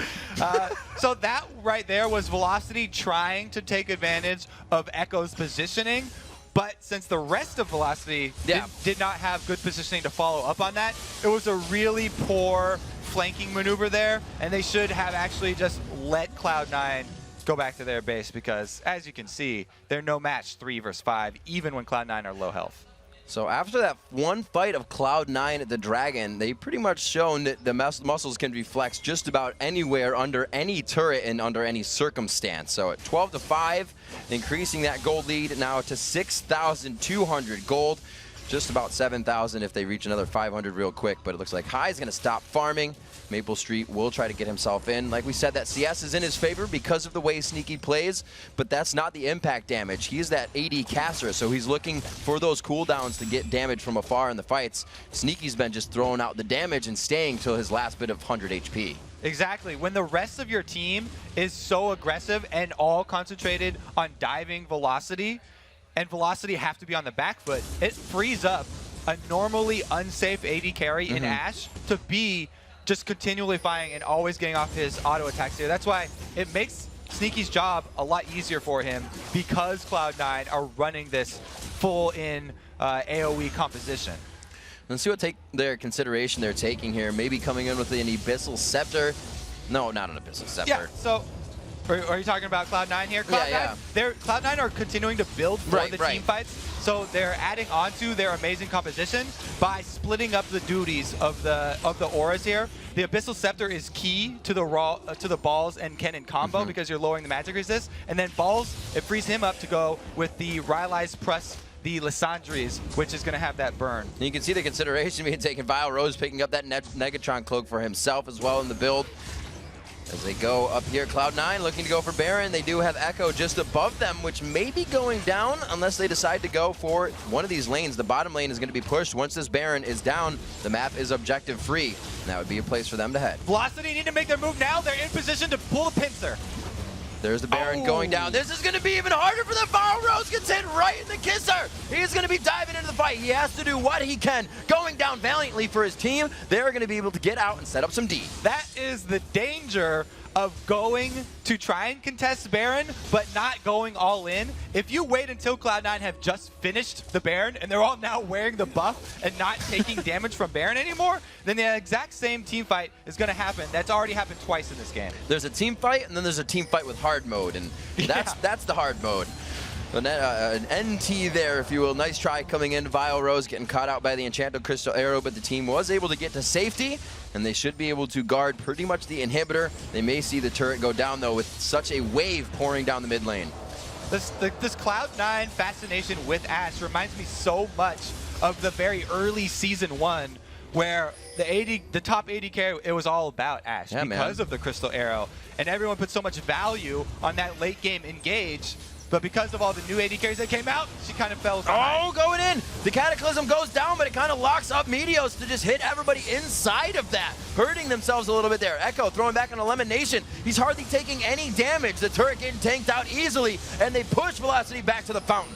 So that right there was Velocity trying to take advantage of Echo's positioning. But since the rest of Velocity did not have good positioning to follow up on that, it was a really poor flanking maneuver there. And they should have actually just let Cloud9 go back to their base because, as you can see, they're no match 3 vs 5, even when Cloud9 are low health. So after that one fight of Cloud9 at the Dragon, they pretty much shown that the muscles can be flexed just about anywhere under any turret and under any circumstance. So at 12-5, increasing that gold lead now to 6,200 gold. Just about 7,000 if they reach another 500 real quick, but it looks like High's going to stop farming. Maple Street will try to get himself in. Like we said, that CS is in his favor because of the way Sneaky plays, but that's not the impact damage. He's that AD caster, so he's looking for those cooldowns to get damage from afar in the fights. Sneaky's been just throwing out the damage and staying till his last bit of 100 HP. Exactly. When the rest of your team is so aggressive and all concentrated on diving Velocity, and Velocity have to be on the back foot, it frees up a normally unsafe AD carry in Ashe to be just continually firing and always getting off his auto attacks here. That's why it makes Sneaky's job a lot easier for him because Cloud9 are running this full-in AoE composition. Let's see what their consideration they're taking here. Maybe coming in with an Abyssal Scepter. No, not an Abyssal Scepter. Yeah, so are you talking about Cloud9 here? Cloud9 are continuing to build for the team fights, so they're adding onto their amazing composition by splitting up the duties of the auras here. The Abyssal Scepter is key to the balls and cannon combo because you're lowering the magic resist, and then balls, it frees him up to go with the Rylai's plus the Lissandries, which is going to have that burn. And you can see the consideration being taken. Vile Rose picking up that Negatron cloak for himself as well in the build. As they go up here, Cloud9 looking to go for Baron. They do have Echo just above them, which may be going down unless they decide to go for one of these lanes. The bottom lane is going to be pushed. Once this Baron is down, the map is objective free. And that would be a place for them to head. Velocity need to make their move now. They're in position to pull the pincer. There's the Baron going down. This is going to be even harder for them. Vile Rose gets hit right in the kisser. He's going to be diving into the fight. He has to do what he can. Going down valiantly for his team. They're going to be able to get out and set up some D. That is the danger of going to try and contest Baron, but not going all in. If you wait until Cloud9 have just finished the Baron and they're all now wearing the buff and not taking damage from Baron anymore, then the exact same team fight is going to happen. That's already happened twice in this game. There's a team fight, and then there's a team fight with hard mode, and that's the hard mode. An NT there, if you will. Nice try coming in. Vile Rose getting caught out by the Enchanted Crystal Arrow, but the team was able to get to safety, and they should be able to guard pretty much the inhibitor. They may see the turret go down, though, with such a wave pouring down the mid lane. This Cloud9 fascination with Ashe reminds me so much of the very early season 1 where the top AD carry, it was all about Ashe because of the Crystal Arrow. And everyone put so much value on that late game engage. But because of all the new AD carries that came out, she kind of fell behind. Oh, going in. The Cataclysm goes down, but it kind of locks up Medios to just hit everybody inside of that, hurting themselves a little bit there. Echo throwing back on Elimination. He's hardly taking any damage. The turret getting tanked out easily, and they push Velocity back to the fountain.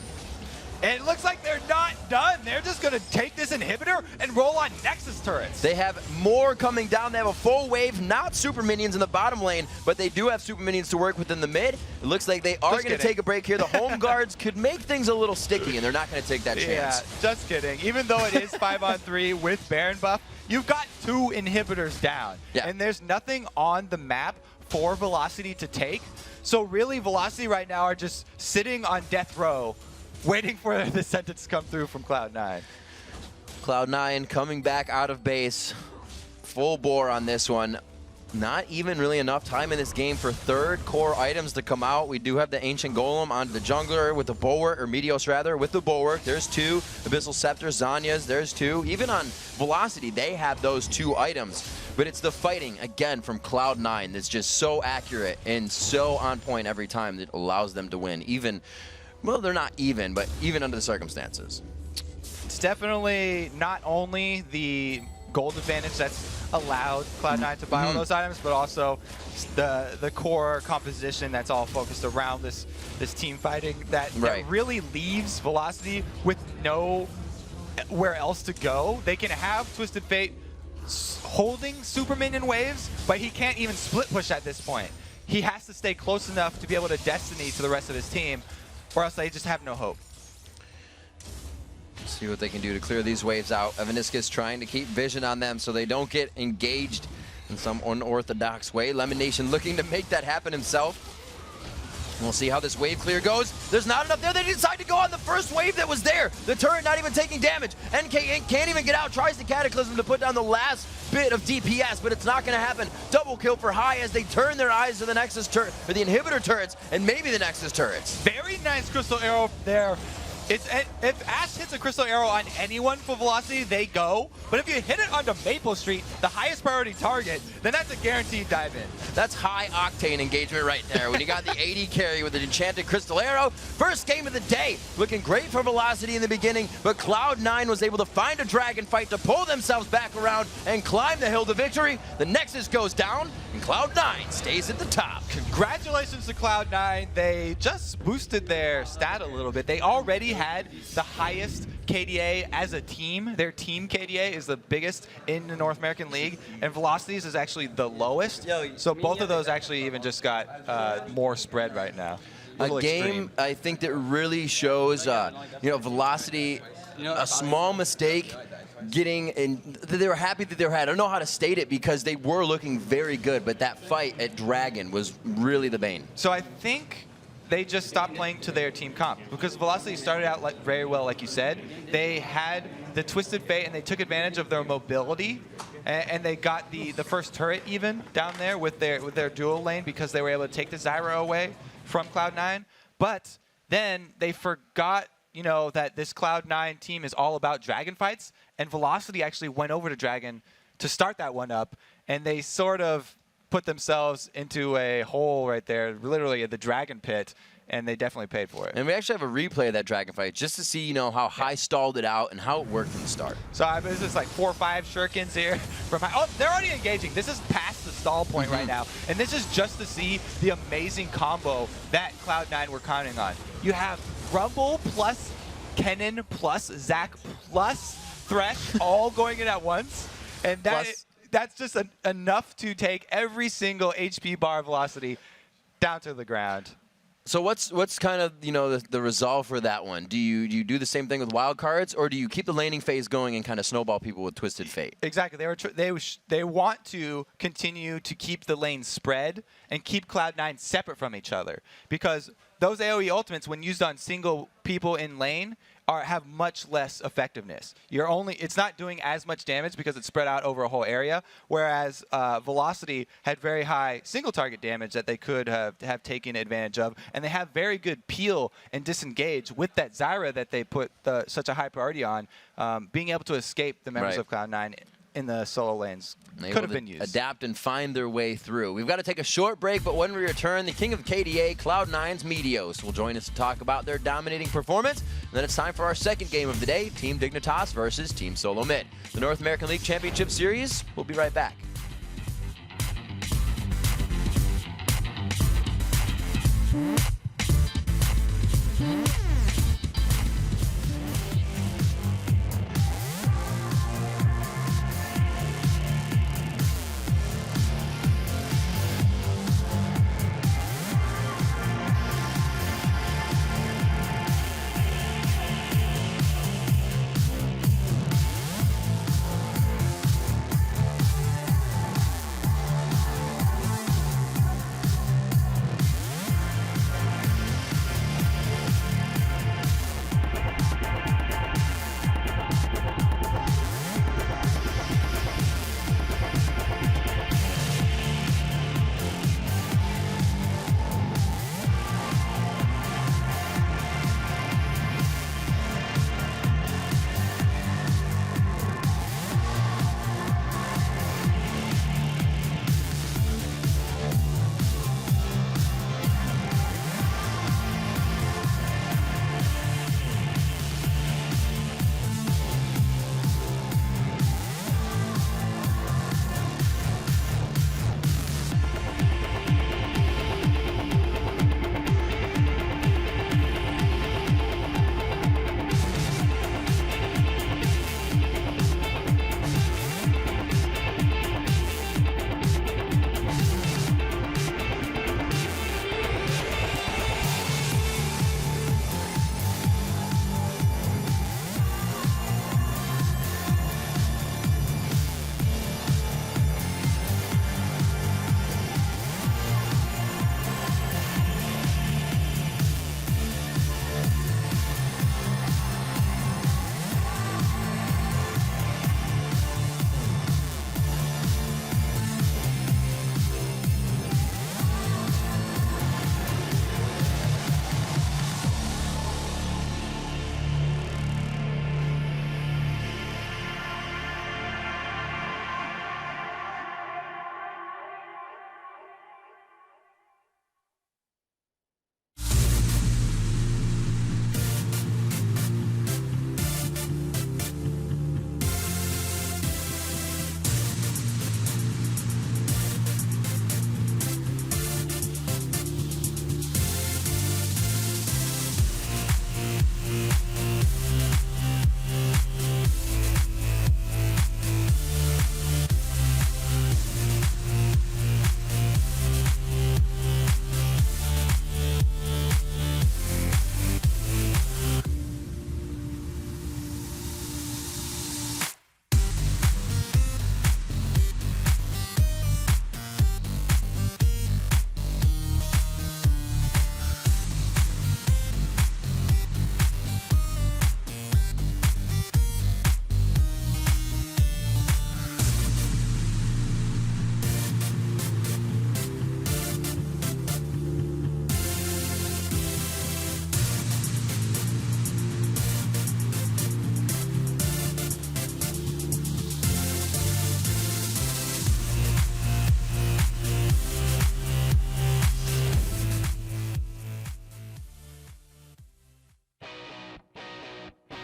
And it looks like they're not done. They're just going to take this inhibitor and roll on Nexus turrets. They have more coming down. They have a full wave, not super minions in the bottom lane, but they do have super minions to work with in the mid. It looks like they are going to take a break here. The home guards could make things a little sticky, and they're not going to take that chance. Yeah, just kidding. Even though it is 5-on-3 with Baron buff, you've got 2 inhibitors down. Yeah. And there's nothing on the map for Velocity to take. So really, Velocity right now are just sitting on death row, waiting for the sentence to come through from Cloud9. Cloud9 coming back out of base. Full bore on this one. Not even really enough time in this game for third core items to come out. We do have the Ancient Golem onto the jungler with the Bulwark, or Medios rather, with the Bulwark. There's 2. Abyssal Scepter, Zanya's, there's 2. Even on Velocity, they have those 2 items. But it's the fighting, again, from Cloud9 that's just so accurate and so on point every time that allows them to win. Even, well, they're not even, but even under the circumstances. It's definitely not only the gold advantage that's allowed Cloud9 to buy all those items, but also the core composition that's all focused around this team fighting that really leaves Velocity with nowhere else to go. They can have Twisted Fate holding super minion waves, but he can't even split push at this point. He has to stay close enough to be able to Destiny to the rest of his team, or else they just have no hope. See what they can do to clear these waves out. Evaniscus trying to keep vision on them so they don't get engaged in some unorthodox way. Lemonation looking to make that happen himself. We'll see how this wave clear goes. There's not enough there. They decide to go on the first wave that was there. The turret not even taking damage. NK Inc. can't even get out. Tries the Cataclysm to put down the last bit of DPS, but it's not going to happen. Double kill for High as they turn their eyes to the Nexus turret, or the inhibitor turrets, and maybe the Nexus turrets. Very nice Crystal Arrow there. If Ashe hits a Crystal Arrow on anyone for Velocity, they go. But if you hit it onto Maple Street, the highest priority target, then that's a guaranteed dive in. That's high octane engagement right there. When you got the AD carry with the enchanted Crystal Arrow, first game of the day, looking great for Velocity in the beginning, but Cloud9 was able to find a dragon fight to pull themselves back around and climb the hill to victory. The Nexus goes down, and Cloud9 stays at the top. Congratulations to Cloud9. They just boosted their stat a little bit. They already had the highest KDA as a team. Their team KDA is the biggest in the North American League, and Velocities is actually the lowest. So both of those actually even just got more spread right now. A game, I think, that really shows, Velocity, a small mistake, getting in. They were happy that they were had. I don't know how to state it because they were looking very good, but that fight at Dragon was really the bane. So I think they just stopped playing to their team comp because Velocity started out very well, like you said. They had the Twisted Fate and they took advantage of their mobility, and they got the first turret even down there with their dual lane because they were able to take the Zyra away from Cloud9. But then they forgot, that this Cloud9 team is all about Dragon fights, and Velocity actually went over to Dragon to start that one up, and they sort of put themselves into a hole right there, literally at the Dragon pit, and they definitely paid for it. And we actually have a replay of that Dragon fight just to see, how High stalled it out and how it worked from the start. So this is like 4 or 5 shurikens here from High. Oh, they're already engaging. This is past the stall point right now, and this is just to see the amazing combo that Cloud9 were counting on. You have Rumble plus Kennen plus Zac plus Thresh all going in at once, and that's just enough to take every single HP bar Velocity down to the ground. So what's kind of the resolve for that one? Do you do the same thing with wild cards, or do you keep the laning phase going and kind of snowball people with Twisted Fate? Exactly. They want to continue to keep the lane spread and keep Cloud9 separate from each other, because those AoE ultimates, when used on single people in lane, have much less effectiveness. It's not doing as much damage because it's spread out over a whole area, whereas Velocity had very high single target damage that they could have taken advantage of, and they have very good peel and disengage with that Zyra that they put such a high priority on, being able to escape the members of Cloud9 in the solo lanes. Could have been used. Adapt and find their way through. We've got to take a short break, but when we return, the king of the KDA, Cloud9's Medios, will join us to talk about their dominating performance. And then it's time for our second game of the day, Team Dignitas versus Team Solo Mid. The North American League Championship Series. We'll be right back.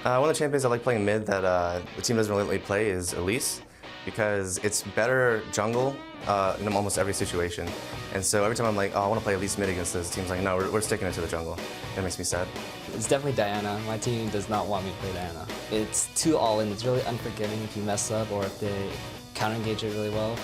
One of the champions I like playing mid that the team doesn't really play is Elise, because it's better jungle in almost every situation. And so every time I'm like, oh, I want to play Elise mid against this, the team's like, no, we're sticking it to the jungle. It makes me sad. It's definitely Diana. My team does not want me to play Diana. It's too all-in. It's really unforgiving if you mess up or if they counter-engage it really well.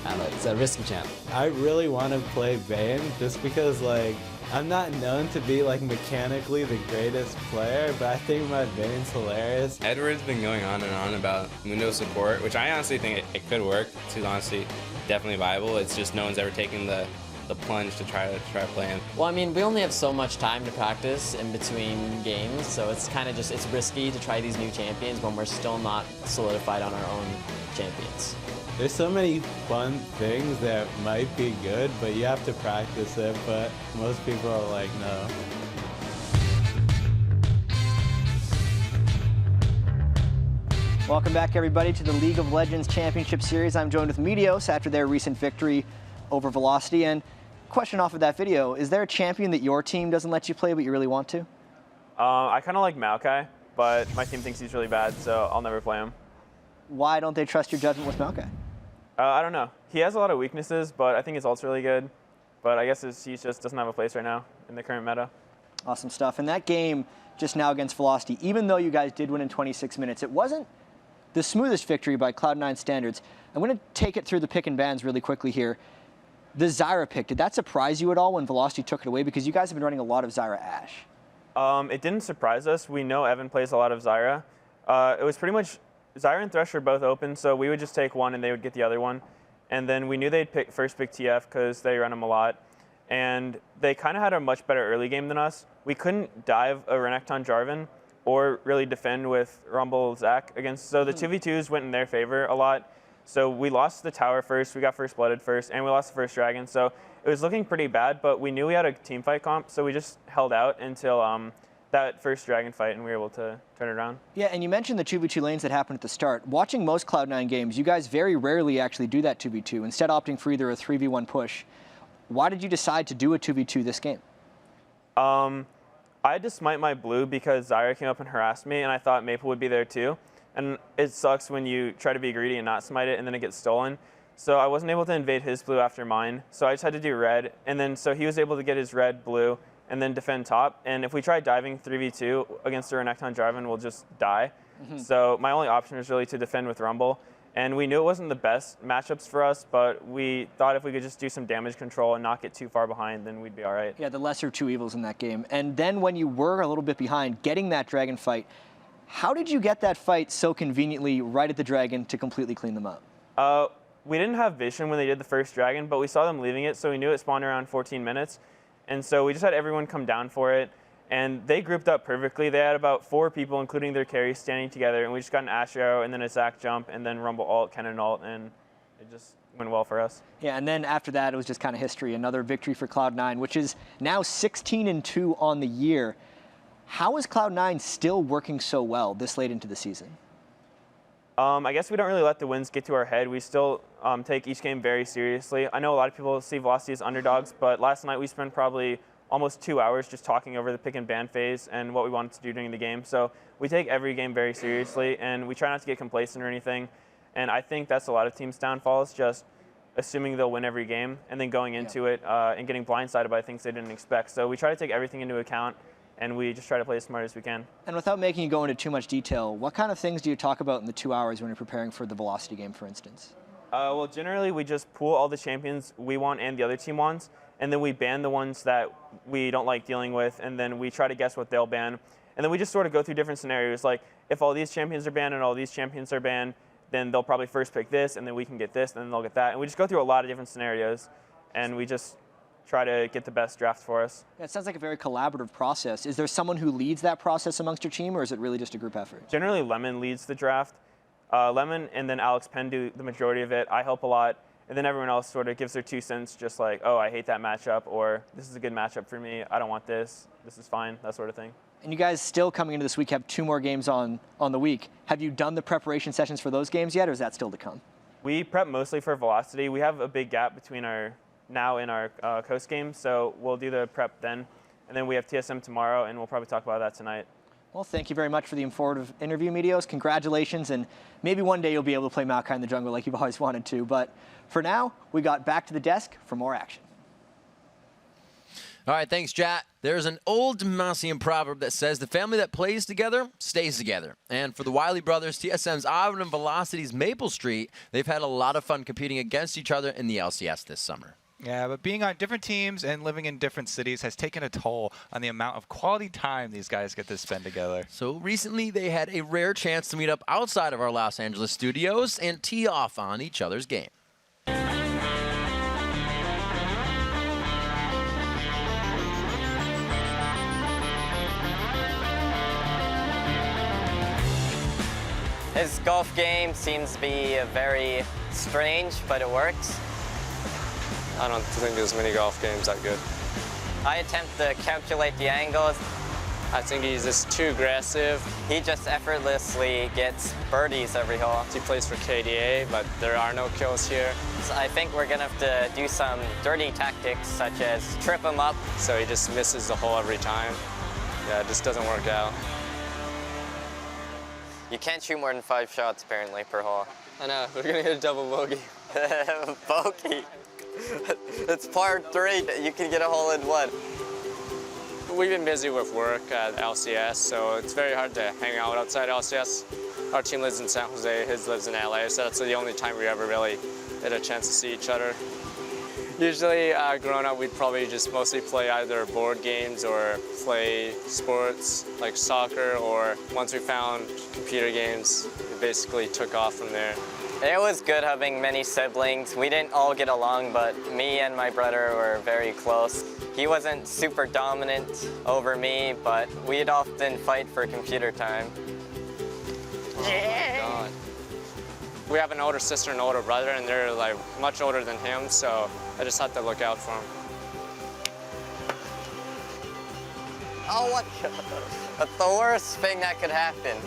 I don't know, it's a risky champ. I really want to play Vayne just because, like, I'm not known to be, like, mechanically the greatest player, but I think my Vayne's hilarious. Edward's been going on and on about Mundo support, which I honestly think it could work. It's honestly definitely viable. It's just no one's ever taken the the plunge to try playing. Well, I mean, we only have so much time to practice in between games, so it's kind of just, it's risky to try these new champions when we're still not solidified on our own champions. There's so many fun things that might be good, but you have to practice it, but most people are like, no. Welcome back, everybody, to the League of Legends Championship Series. I'm joined with Medios after their recent victory over Velocity. And question off of that video, is there a champion that your team doesn't let you play but you really want to? I kind of like Maokai, but my team thinks he's really bad, so I'll never play him. Why don't they trust your judgment with Maokai? I don't know. He has a lot of weaknesses, but I think his ult's really good. But I guess he just doesn't have a place right now in the current meta. Awesome stuff. And that game just now against Velocity, even though you guys did win in 26 minutes, it wasn't the smoothest victory by Cloud9 standards. I'm going to take it through the pick and bans really quickly here. The Zyra pick, did that surprise you at all when Velocity took it away? Because you guys have been running a lot of Zyra Ashe. It didn't surprise us. We know Evan plays a lot of Zyra. It was pretty much Zyra and Thresh were both open, so we would just take one and they would get the other one. And then we knew they'd first pick TF because they run him a lot. And they kind of had a much better early game than us. We couldn't dive a Renekton Jarvan or really defend with Rumble Zac against. So the 2v2s went in their favor a lot. So we lost the tower first, we got first blooded first, and we lost the first dragon. So it was looking pretty bad, but we knew we had a team fight comp, so we just held out until that first dragon fight, and we were able to turn it around. Yeah, and you mentioned the 2v2 lanes that happened at the start. Watching most Cloud9 games, you guys very rarely actually do that 2v2, instead opting for either a 3v1 push. Why did you decide to do a 2v2 this game? I had to smite my blue because Zyra came up and harassed me, and I thought Maple would be there too. And it sucks when you try to be greedy and not smite it, and then it gets stolen. So I wasn't able to invade his blue after mine, so I just had to do red. And then so he was able to get his red, blue, and then defend top. And if we try diving 3v2 against a Renekton Jarvan, we'll just die. So my only option was really to defend with Rumble. And we knew it wasn't the best matchups for us, but we thought if we could just do some damage control and not get too far behind, then we'd be all right. Yeah, the lesser two evils in that game. And then when you were a little bit behind, getting that dragon fight, how did you get that fight so conveniently right at the dragon to completely clean them up? We didn't have vision when they did the first dragon, but we saw them leaving it, so we knew it spawned around 14 minutes. And so we just had everyone come down for it. And they grouped up perfectly. They had about 4 people, including their carries, standing together. And we just got an Ashe arrow and then a Zac jump and then Rumble ult, Kennen ult, and it just went well for us. Yeah, and then after that, it was just kind of history. Another victory for Cloud9, which is now 16-2 on the year. How is Cloud9 still working so well this late into the season? I guess we don't really let the wins get to our head. We still take each game very seriously. I know a lot of people see Velocity as underdogs, but last night we spent probably almost 2 hours just talking over the pick and ban phase and what we wanted to do during the game. So we take every game very seriously, and we try not to get complacent or anything. And I think that's a lot of teams' downfalls, just assuming they'll win every game and then going into it and getting blindsided by things they didn't expect. So we try to take everything into account, and we just try to play as smart as we can. And without making you go into too much detail, what kind of things do you talk about in the 2 hours when you're preparing for the Velocity game, for instance? Well, generally, we just pool all the champions we want and the other team wants, and then we ban the ones that we don't like dealing with, and then we try to guess what they'll ban. And then we just sort of go through different scenarios, like if all these champions are banned and all these champions are banned, then they'll probably first pick this, and then we can get this, and then they'll get that. And we just go through a lot of different scenarios, and we just try to get the best draft for us. Yeah, it sounds like a very collaborative process. Is there someone who leads that process amongst your team, or is it really just a group effort? Generally, Lemon leads the draft. Lemon and then Alex Penn do the majority of it. I help a lot. And then everyone else sort of gives their 2 cents, just like, oh, I hate that matchup, or this is a good matchup for me. I don't want this. This is fine, that sort of thing. And you guys still coming into this week have 2 more games on the week. Have you done the preparation sessions for those games yet, or is that still to come? We prep mostly for Velocity. We have a big gap between our now and our Coast game, so we'll do the prep then. And then we have TSM tomorrow, and we'll probably talk about that tonight. Well, thank you very much for the informative interview, Medios. Congratulations, and maybe one day you'll be able to play Maokai in the jungle like you've always wanted to. But for now, we got back to the desk for more action. All right, thanks, chat. There's an old Demacian proverb that says the family that plays together stays together. And for the Wiley brothers, TSM's OddOne and Velocity's Maple Street, they've had a lot of fun competing against each other in the LCS this summer. Yeah, but being on different teams and living in different cities has taken a toll on the amount of quality time these guys get to spend together. So recently they had a rare chance to meet up outside of our Los Angeles studios and tee off on each other's game. His golf game seems to be very strange, but it works. I don't think his mini golf game's that good. I attempt to calculate the angles. I think he's just too aggressive. He just effortlessly gets birdies every hole. He plays for KDA, but there are no kills here. So I think we're gonna have to do some dirty tactics, such as trip him up. So he just misses the hole every time. Yeah, it just doesn't work out. You can't shoot more than 5 shots, apparently, per hole. I know, we're gonna hit a double bogey. Bogey. It's par 3. You can get a hole in 1. We've been busy with work at LCS, so it's very hard to hang out outside LCS. Our team lives in San Jose, his lives in LA, so that's the only time we ever really get a chance to see each other. Usually, growing up, we'd probably just mostly play either board games or play sports like soccer, or once we found computer games, we basically took off from there. It was good having many siblings. We didn't all get along, but me and my brother were very close. He wasn't super dominant over me, but we'd often fight for computer time. Oh my God. We have an older sister and an older brother, and they're like much older than him, so I just have to look out for him. Oh, what? That's the worst thing that could happen.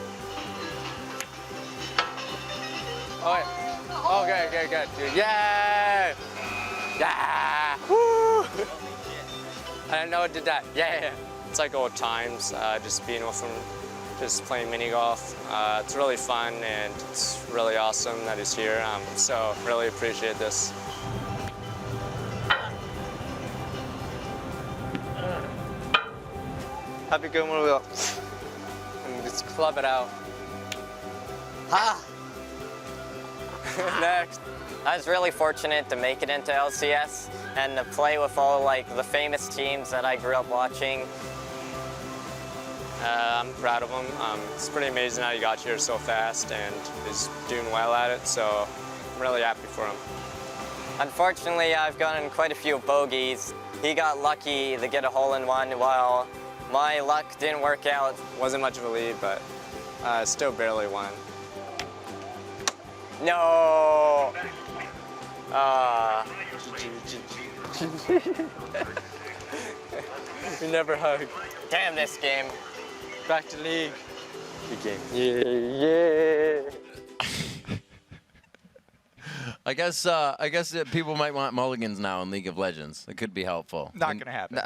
Oh, yeah. Okay, good. Dude. Yeah! Yeah! Woo! I didn't know it did that. Yeah. It's like old times, just being with him, just playing mini golf. It's really fun, and it's really awesome that he's here. So really appreciate this. Happy good one, Will. Just club it out. Ha! Next. I was really fortunate to make it into LCS and to play with all like the famous teams that I grew up watching. I'm proud of him. It's pretty amazing how he got here so fast, and he's doing well at it, so I'm really happy for him. Unfortunately, I've gotten quite a few bogeys. He got lucky to get a hole-in-one, while my luck didn't work out. Wasn't much of a lead, but still barely won. No! We never hug. Damn this game. Back to league. Good game. Yeah. I guess that people might want mulligans now in League of Legends. It could be helpful. Not gonna happen.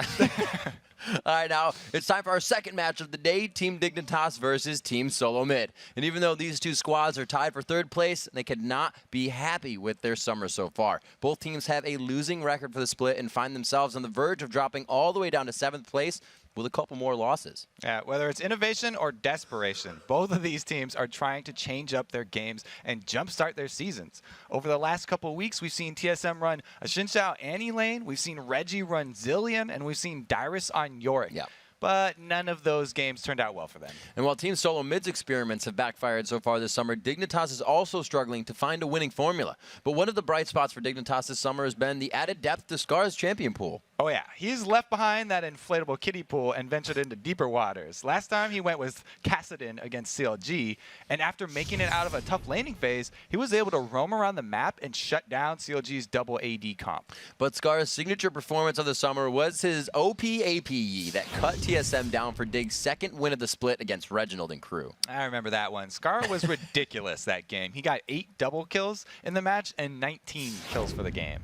All right, now it's time for our second match of the day, Team Dignitas versus Team Solo Mid. And even though these two squads are tied for third place, they could not be happy with their summer so far. Both teams have a losing record for the split and find themselves on the verge of dropping all the way down to 7th place with a couple more losses. Yeah, whether it's innovation or desperation, both of these teams are trying to change up their games and jumpstart their seasons. Over the last couple of weeks, we've seen TSM run a Shinshao Annie lane, we've seen Reggie run Zillion, and we've seen Dyrus on Yorick. Yeah. But none of those games turned out well for them. And while Team Solo Mid's experiments have backfired so far this summer, Dignitas is also struggling to find a winning formula. But one of the bright spots for Dignitas this summer has been the added depth to Scar's champion pool. Oh yeah, he's left behind that inflatable kiddie pool and ventured into deeper waters. Last time he went with Kassadin against CLG, and after making it out of a tough laning phase, he was able to roam around the map and shut down CLG's double AD comp. But Scar's signature performance of the summer was his OP APE that cut TSM down for Dig's second win of the split against Reginald and crew. I remember that one. Scar was ridiculous that game. He got 8 double kills in the match and 19 kills for the game.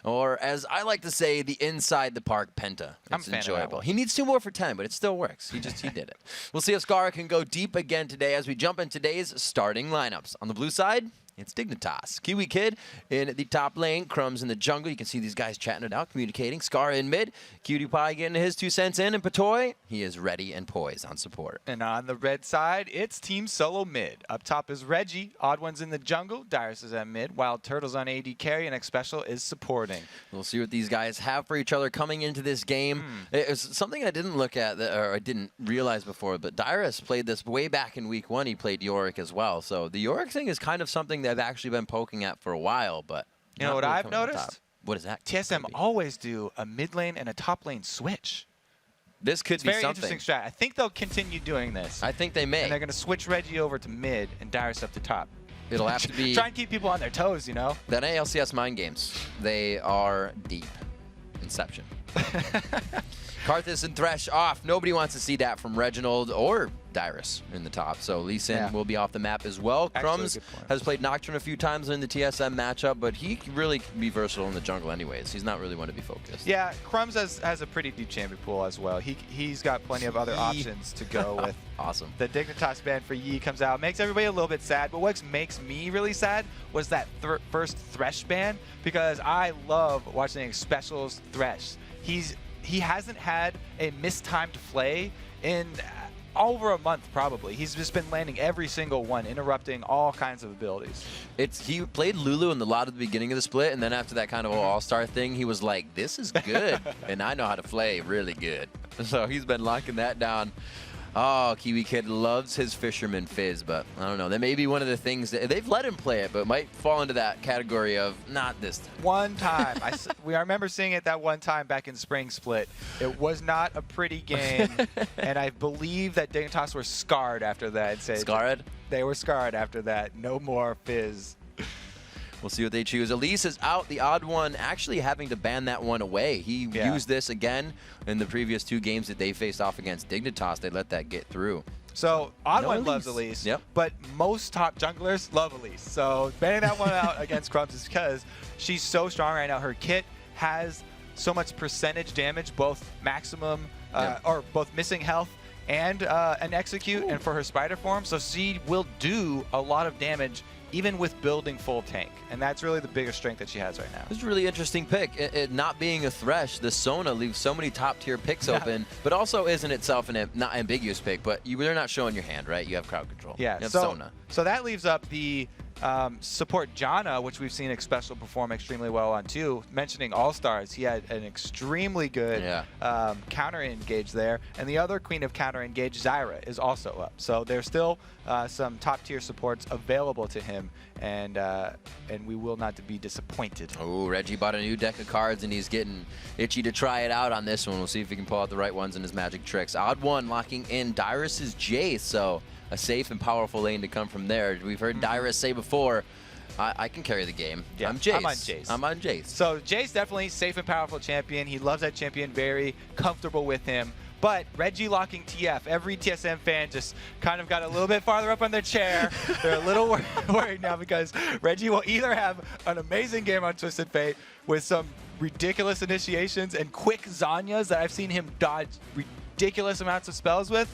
Or, as I like to say, the inside the park penta. It's enjoyable. He needs 2 more for 10, but it still works. He did it. We'll see if Scar can go deep again today as we jump in today's starting lineups. On the blue side, it's Dignitas. Kiwi Kid in the top lane, Crumbs in the jungle. You can see these guys chatting it out, communicating. Scar in mid, Cutie Pie getting his 2 cents in, and Patoy, he is ready and poised on support. And on the red side, it's Team Solo Mid. Up top is Reggie, OddOne's in the jungle, Dyrus is at mid, Wild Turtle's on AD carry, and X Special is supporting. We'll see what these guys have for each other coming into this game. It was something I didn't look at, or I didn't realize before, but Dyrus played this way back in week 1. He played Yorick as well. So the Yorick thing is kind of something that I've actually been poking at for a while, but you know what I've noticed? What is that? TSM always do a mid lane and a top lane switch. This could It's be very something. interesting strat. I think they'll continue doing this. I think they may. And they're going to switch Reggie over to mid and Dyrus up to top. It'll have to be... Try and keep people on their toes, you know? The NALCS mind games, they are deep. Inception. Karthus and Thresh off. Nobody wants to see that from Reginald or Dyrus in the top. So Lee Sin will be off the map as well. Crumbs has played Nocturne a few times in the TSM matchup, but he can really be versatile in the jungle anyways. He's not really one to be focused. Yeah, Crumbs has a pretty deep champion pool as well. He's got plenty of other options to go with. Awesome. The Dignitas ban for Yi comes out. Makes everybody a little bit sad, but what makes me really sad was that first Thresh ban, because I love watching Specials Thresh. He hasn't had a mistimed play in over a month probably. He's just been landing every single one, interrupting all kinds of abilities. He played Lulu in the lot at the beginning of the split, and then after that kind of all-star thing, he was like, this is good, and I know how to play really good. So he's been locking that down. Oh, Kiwi Kid loves his Fisherman Fizz, but I don't know. That may be one of the things that they've let him play it, but might fall into that category of not this time. One time. I remember seeing it that one time back in Spring Split. It was not a pretty game, and I believe that Dignitas were scarred after that. Scarred? They were scarred after that. No more Fizz. We'll see what they choose. Elise is out. The OddOne actually having to ban that one away. He used this again in the previous 2 games that they faced off against Dignitas. They let that get through. So OddOne loves Elise, but most top junglers love Elise. So banning that one out against Crumbs is because she's so strong right now. Her kit has so much percentage damage, both maximum or both missing health and an execute, and for her spider form. So she will do a lot of damage even with building full tank. And that's really the biggest strength that she has right now. This is a really interesting pick. It not being a Thresh, the Sona leaves so many top tier picks open, but also isn't itself an not ambiguous pick, but they're not showing your hand, right? You have crowd control. Yeah, you have so, Sona. So that leaves up the support Janna, which we've seen Special perform extremely well on too. Mentioning All-Stars, he had an extremely good counter-engage there. And the other queen of counter-engage, Zyra, is also up. So there's still some top-tier supports available to him, and we will not be disappointed. Oh, Reggie bought a new deck of cards, and he's getting itchy to try it out on this one. We'll see if he can pull out the right ones in his magic tricks. OddOne locking in Dyrus's Jace, so a safe and powerful lane to come from there. We've heard Dyrus say before, I can carry the game. Yeah, I'm Jace. I'm on Jace. I'm on Jace. So Jace definitely safe and powerful champion. He loves that champion, very comfortable with him. But Reggie locking TF, every TSM fan just kind of got a little bit farther up on their chair. They're a little worried now because Reggie will either have an amazing game on Twisted Fate with some ridiculous initiations and quick Zanyas that I've seen him dodge ridiculous amounts of spells with,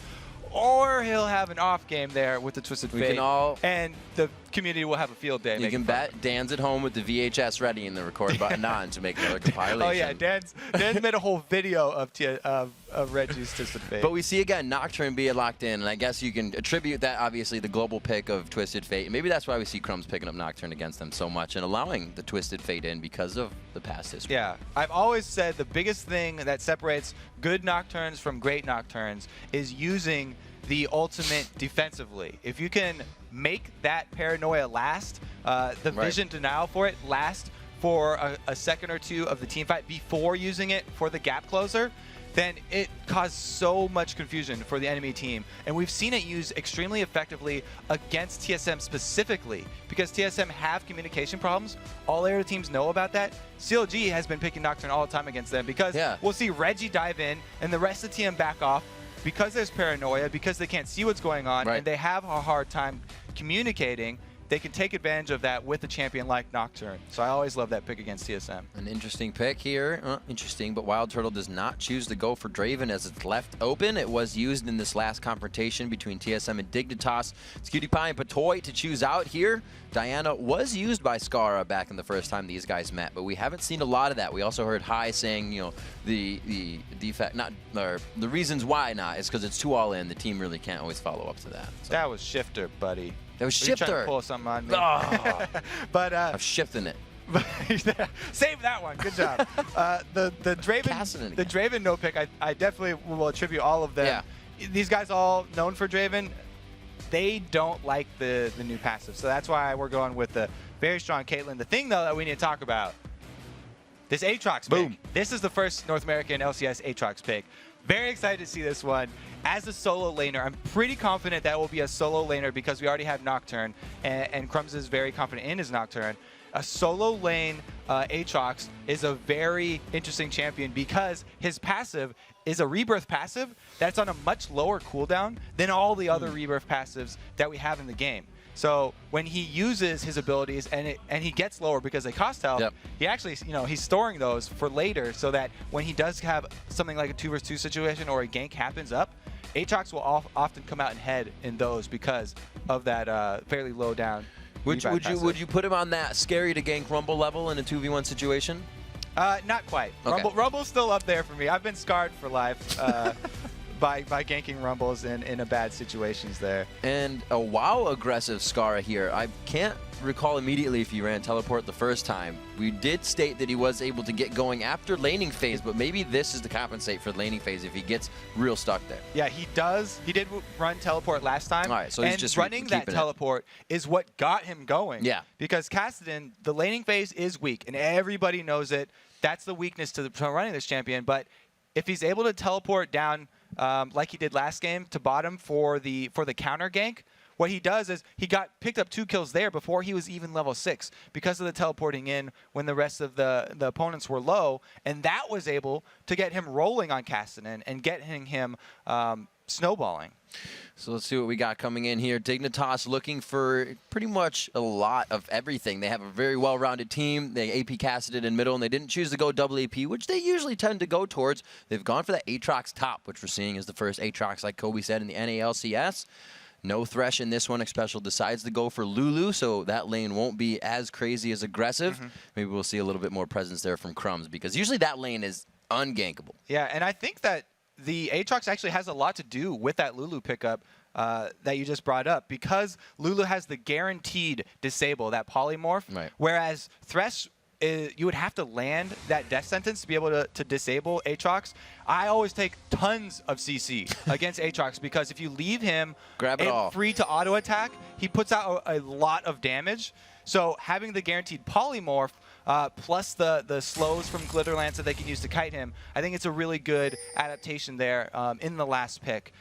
or he'll have an off game there with the Twisted Fate, and the community will have a field day. You can bet Dan's at home with the VHS ready and the record button on to make another compilation. Oh yeah, Dan's made a whole video of Reggie's Twisted Fate. But we see again Nocturne be locked in, and I guess you can attribute that obviously the global pick of Twisted Fate. And maybe that's why we see Crumbs picking up Nocturne against them so much and allowing the Twisted Fate in because of the past history. Yeah, I've always said the biggest thing that separates good Nocturnes from great Nocturnes is using the ultimate defensively. If you can make that paranoia last, the vision denial for it last for a second or two of the team fight before using it for the gap closer, then it caused so much confusion for the enemy team. And we've seen it used extremely effectively against TSM specifically because TSM have communication problems. All area teams know about that. CLG has been picking Nocturne all the time against them because we'll see Reggie dive in and the rest of the team back off because there's paranoia, because they can't see what's going on, and they have a hard time communicating. They can take advantage of that with a champion like Nocturne. So I always love that pick against TSM. An interesting pick here. Interesting, but Wild Turtle does not choose to go for Draven as it's left open. It was used in this last confrontation between TSM and Dignitas. It's QtPie and Patoy to choose out here. Diana was used by Skara back in the first time these guys met, but we haven't seen a lot of that. We also heard Hai saying, you know, the defect, the reasons why not is because it's too all in. The team really can't always follow up to that. So. That was Shifter, buddy. That was Shifter. Shifter. Trying to pull something on me. Oh. But I'm shifting it. Save that one. Good job. The Draven no pick, I definitely will attribute all of them. Yeah. These guys all known for Draven. They don't like the new passive, so that's why we're going with the very strong Caitlyn. The thing though that we need to talk about, this Aatrox pick. This is the first North American LCS Aatrox pick. Very excited to see this one. As a solo laner, I'm pretty confident that will be a solo laner because we already have Nocturne, and Crumbs is very confident in his Nocturne. A solo lane Aatrox is a very interesting champion because his passive is a Rebirth passive that's on a much lower cooldown than all the other Rebirth passives that we have in the game. So when he uses his abilities and he gets lower because they cost health, he actually, he's storing those for later so that when he does have something like a 2v2 situation or a gank happens up, Aatrox will often come out ahead in those because of that fairly low down. Would you put him on that scary to gank Rumble level in a 2v1 situation? Not quite. Okay. Rumble's still up there for me. I've been scarred for life by ganking Rumbles in bad situations there. And a WoW aggressive Scarra here. I can't recall immediately if he ran teleport the first time. We did state that he was able to get going after laning phase, but maybe this is to compensate for laning phase if he gets real stuck there. Yeah, he does. He did run teleport last time. All right, so he's just running that teleport is what got him going. Yeah. Because Kassadin, the laning phase is weak, and everybody knows it. That's the weakness to running this champion. But if he's able to teleport down like he did last game to bottom for the counter gank, what he does is he picked up 2 kills there before he was even level 6 because of the teleporting in when the rest of the opponents were low, and that was able to get him rolling on Kassadin and getting him snowballing. So let's see what we got coming in here. Dignitas looking for pretty much a lot of everything. They have a very well-rounded team. They AP Kassadin in middle, and they didn't choose to go double AP, which they usually tend to go towards. They've gone for that Aatrox top, which we're seeing is the first Aatrox, like Kobe said, in the NA LCS. No Thresh in this one. Xpecial decides to go for Lulu, so that lane won't be as crazy as aggressive. Maybe we'll see a little bit more presence there from Crumbs, because usually that lane is ungankable. Yeah, and I think that the Aatrox actually has a lot to do with that Lulu pickup that you just brought up, because Lulu has the guaranteed disable, that polymorph, whereas Thresh, you would have to land that death sentence to be able to disable Aatrox. I always take tons of CC against Aatrox because if you leave him free to auto attack, he puts out a lot of damage. So having the guaranteed polymorph plus the slows from Glitterlance that they can use to kite him, I think it's a really good adaptation there in the last pick.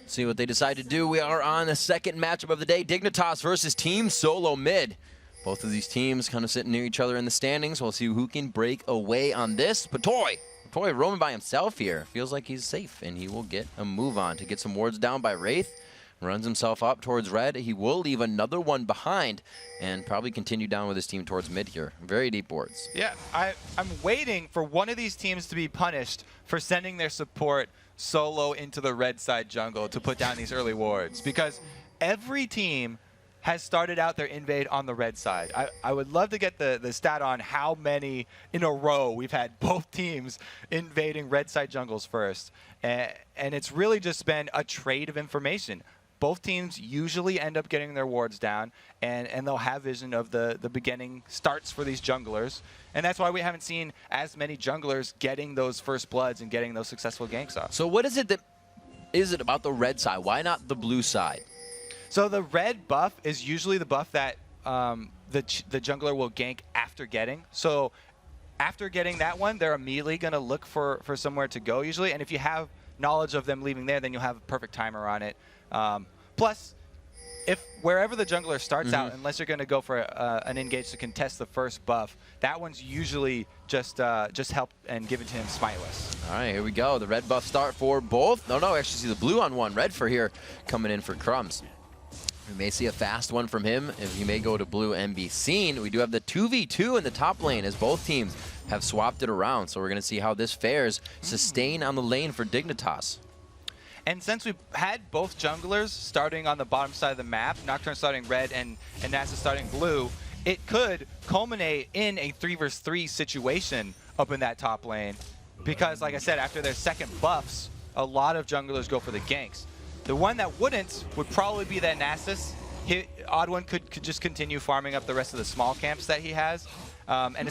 See what they decide to do. We are on the second matchup of the day. Dignitas versus Team Solo Mid. Both of these teams kind of sitting near each other in the standings. We'll see who can break away on this. But Toy roaming by himself here. Feels like he's safe, and he will get a move on to get some wards down by Wraith. Runs himself up towards red. He will leave another one behind and probably continue down with his team towards mid here. Very deep wards. Yeah, I'm waiting for one of these teams to be punished for sending their support solo into the red side jungle to put down these early wards, because every team has started out their invade on the red side. I would love to get the stat on how many in a row we've had both teams invading red side jungles first. And it's really just been a trade of information. Both teams usually end up getting their wards down, and they'll have vision of the beginning starts for these junglers. And that's why we haven't seen as many junglers getting those first bloods and getting those successful ganks off. So what is it about the red side? Why not the blue side? So the red buff is usually the buff that the jungler will gank after getting. So after getting that one, they're immediately going to look for somewhere to go usually. And if you have knowledge of them leaving there, then you'll have a perfect timer on it. Plus, if wherever the jungler starts out, unless you're going to go for an engage to contest the first buff, that one's usually just help and give it to him smiteless. All right, here we go. The red buff start for both. No, actually see the blue on one. Red for here coming in for Crumbs. We may see a fast one from him if he may go to blue and be seen. We do have the 2v2 in the top lane as both teams have swapped it around. So we're going to see how this fares. Sustain on the lane for Dignitas. And since we've had both junglers starting on the bottom side of the map, Nocturne starting red and NASA starting blue, it could culminate in a 3 versus 3 situation up in that top lane. Because, like I said, after their second buffs, a lot of junglers go for the ganks. The one that wouldn't would probably be that Nasus. OddOne could just continue farming up the rest of the small camps that he has. And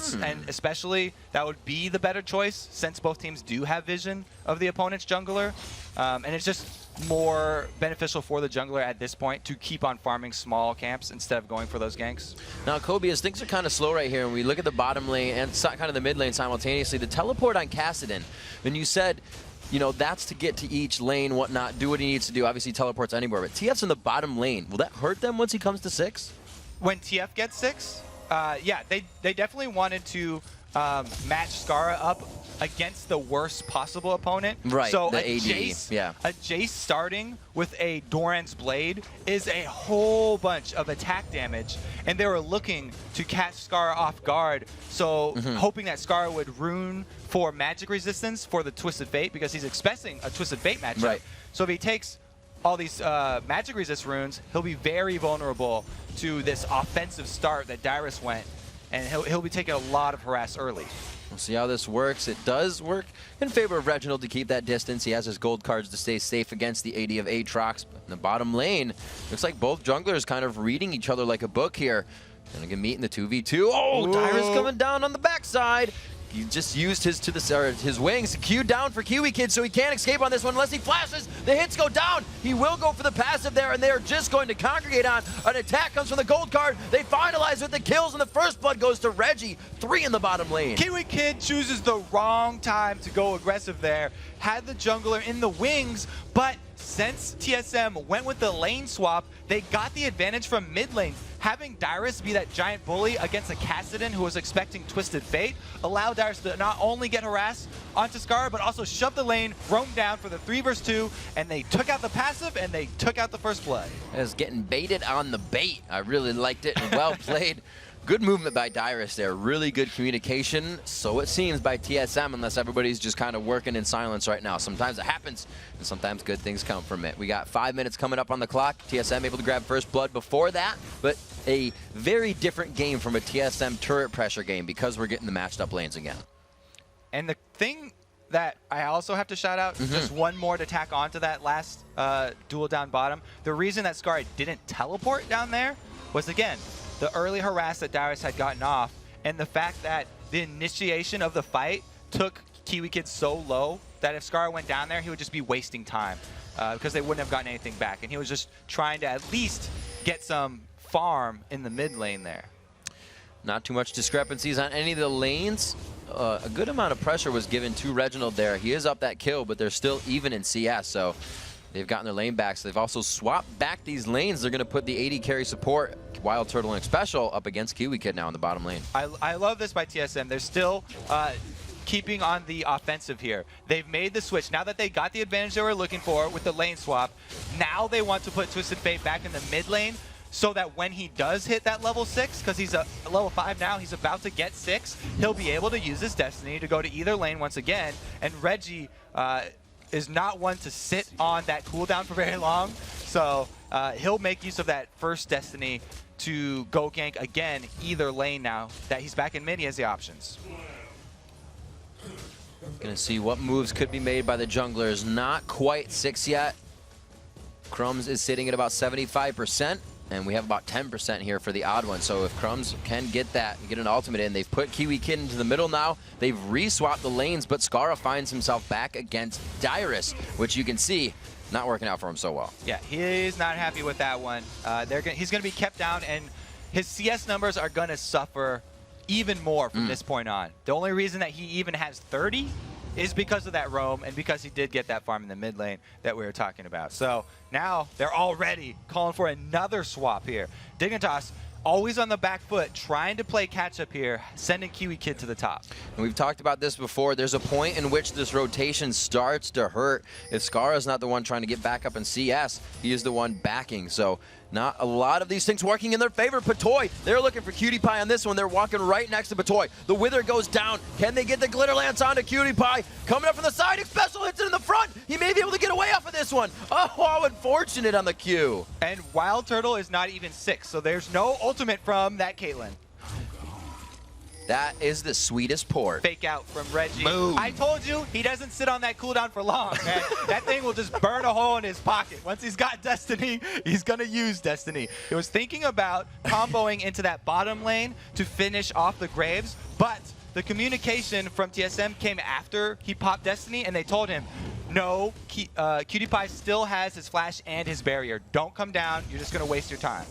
especially, that would be the better choice since both teams do have vision of the opponent's jungler. And it's just more beneficial for the jungler at this point to keep on farming small camps instead of going for those ganks. Now, Kobe, as things are kind of slow right here, and we look at the bottom lane and kind of the mid lane simultaneously, the teleport on Kassadin, and you said, you know, that's to get to each lane, whatnot, do what he needs to do. Obviously, he teleports anywhere, but TF's in the bottom lane. Will that hurt them once he comes to 6? When TF gets 6, yeah, they definitely wanted to match Skara up against the worst possible opponent. Right, so the a AD, Jace, yeah. A Jace starting with a Doran's Blade is a whole bunch of attack damage, and they were looking to catch Skara off guard, so hoping that Skara would rune for magic resistance for the Twisted Fate, because he's expecting a Twisted Fate matchup. Right. So if he takes all these magic resist runes, he'll be very vulnerable to this offensive start that Dyrus went, and he'll be taking a lot of harass early. We'll see how this works. It does work in favor of Reginald to keep that distance. He has his gold cards to stay safe against the AD of Aatrox. But in the bottom lane, looks like both junglers kind of reading each other like a book here. Gonna get meet in the 2v2. Oh, Dyrus coming down on the backside. He just used his wings, Q down for Kiwi Kid, so he can't escape on this one unless he flashes. The hits go down. He will go for the passive there, and they are just going to congregate on. An attack comes from the gold card. They finalize with the kills, and the first blood goes to Reggie. 3 in the bottom lane. Kiwi Kid chooses the wrong time to go aggressive there. Had the jungler in the wings, but since TSM went with the lane swap, they got the advantage from mid lane. Having Dyrus be that giant bully against a Kassadin who was expecting Twisted Fate allowed Dyrus to not only get harassed onto Skara, but also shove the lane, roam down for the 3 versus 2, and they took out the passive and they took out the first blood. It was getting baited on the bait. I really liked it, and well played. Good movement by Dyrus there. Really good communication, so it seems, by TSM, unless everybody's just kind of working in silence right now. Sometimes it happens, and sometimes good things come from it. We got 5 minutes coming up on the clock. TSM able to grab first blood before that, but a very different game from a TSM turret pressure game because we're getting the matched up lanes again. And the thing that I also have to shout out, just one more to tack onto that last duel down bottom. The reason that Skara didn't teleport down there was, again, the early harass that Dyrus had gotten off, and the fact that the initiation of the fight took Kiwi Kid so low that if Skara went down there, he would just be wasting time because they wouldn't have gotten anything back. And he was just trying to at least get some farm in the mid lane there. Not too much discrepancies on any of the lanes. A good amount of pressure was given to Reginald there. He is up that kill, but they're still even in CS, so they've gotten their lane back. So they've also swapped back these lanes. They're going to put the AD carry support, Wild Turtle and Special, up against Kiwi Kid now in the bottom lane. I love this by TSM. They're still keeping on the offensive here. They've made the switch. Now that they got the advantage they were looking for with the lane swap, now they want to put Twisted Fate back in the mid lane so that when he does hit that level 6, because he's a level 5 now, he's about to get 6, he'll be able to use his Destiny to go to either lane once again. And Reggie is not one to sit on that cooldown for very long, so he'll make use of that first Destiny to go gank again either lane now that he's back in mid. He has the options. Gonna see what moves could be made by the junglers. Not quite 6 yet. Crumbs is sitting at about 75%, and we have about 10% here for the OddOne. So if Crumbs can get that, get an ultimate in, they've put Kiwi Kid into the middle now. They've re-swapped the lanes, but Skara finds himself back against Dyrus, which you can see not working out for him so well. Yeah, he's not happy with that one. He's going to be kept down, and his CS numbers are going to suffer even more from this point on. The only reason that he even has 30 is because of that roam and because he did get that farm in the mid lane that we were talking about. So now they're already calling for another swap here. Dignitas always on the back foot, trying to play catch up here, sending Kiwi Kid to the top. And we've talked about this before. There's a point in which this rotation starts to hurt. If Skara's not the one trying to get back up in CS, he is the one backing. So not a lot of these things working in their favor. Patoy, they're looking for Cutie Pie on this one. They're walking right next to Patoy. The Wither goes down. Can they get the Glitter Lance onto Cutie Pie? Coming up from the side, Special hits it in the front. He may be able to get away off of this one. Oh, how unfortunate on the Q. And Wild Turtle is not even 6, so there's no ultimate from that Caitlyn. That is the sweetest port. Fake out from Reggie. Boom. I told you, he doesn't sit on that cooldown for long, man. That thing will just burn a hole in his pocket. Once he's got Destiny, he's going to use Destiny. He was thinking about comboing into that bottom lane to finish off the Graves, but the communication from TSM came after he popped Destiny, and they told him, no, Cutie Pie still has his flash and his barrier. Don't come down. You're just going to waste your time.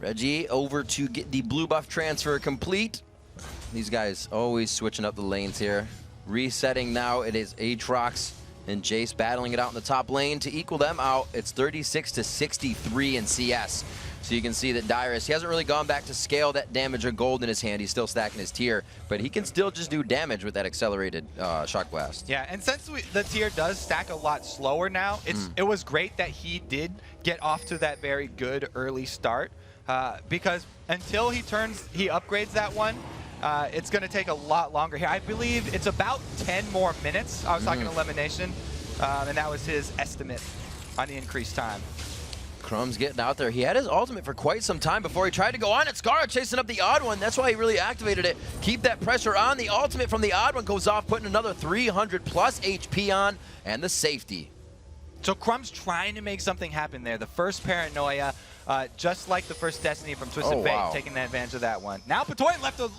Reggie over to get the blue buff transfer complete. These guys always switching up the lanes here. Resetting now, it is Aatrox and Jace battling it out in the top lane to equal them out. It's 36-63 in CS. So you can see that Dyrus, he hasn't really gone back to scale that damage or gold in his hand. He's still stacking his tier, but he can still just do damage with that accelerated Shock Blast. Yeah, and since the tier does stack a lot slower now, it was great that he did get off to that very good early start because until he upgrades that one, it's going to take a lot longer here. I believe it's about 10 more minutes. I was talking elimination, and that was his estimate on the increased time. Crumb's getting out there. He had his ultimate for quite some time before he tried to go on it. Scarra chasing up the OddOne. That's why he really activated it. Keep that pressure on. The ultimate from the OddOne goes off, putting another 300 plus HP on, and the safety. So Crumb's trying to make something happen there. The first Paranoia, just like the first Destiny from Twisted Fate, taking advantage of that one. Now Patoy left a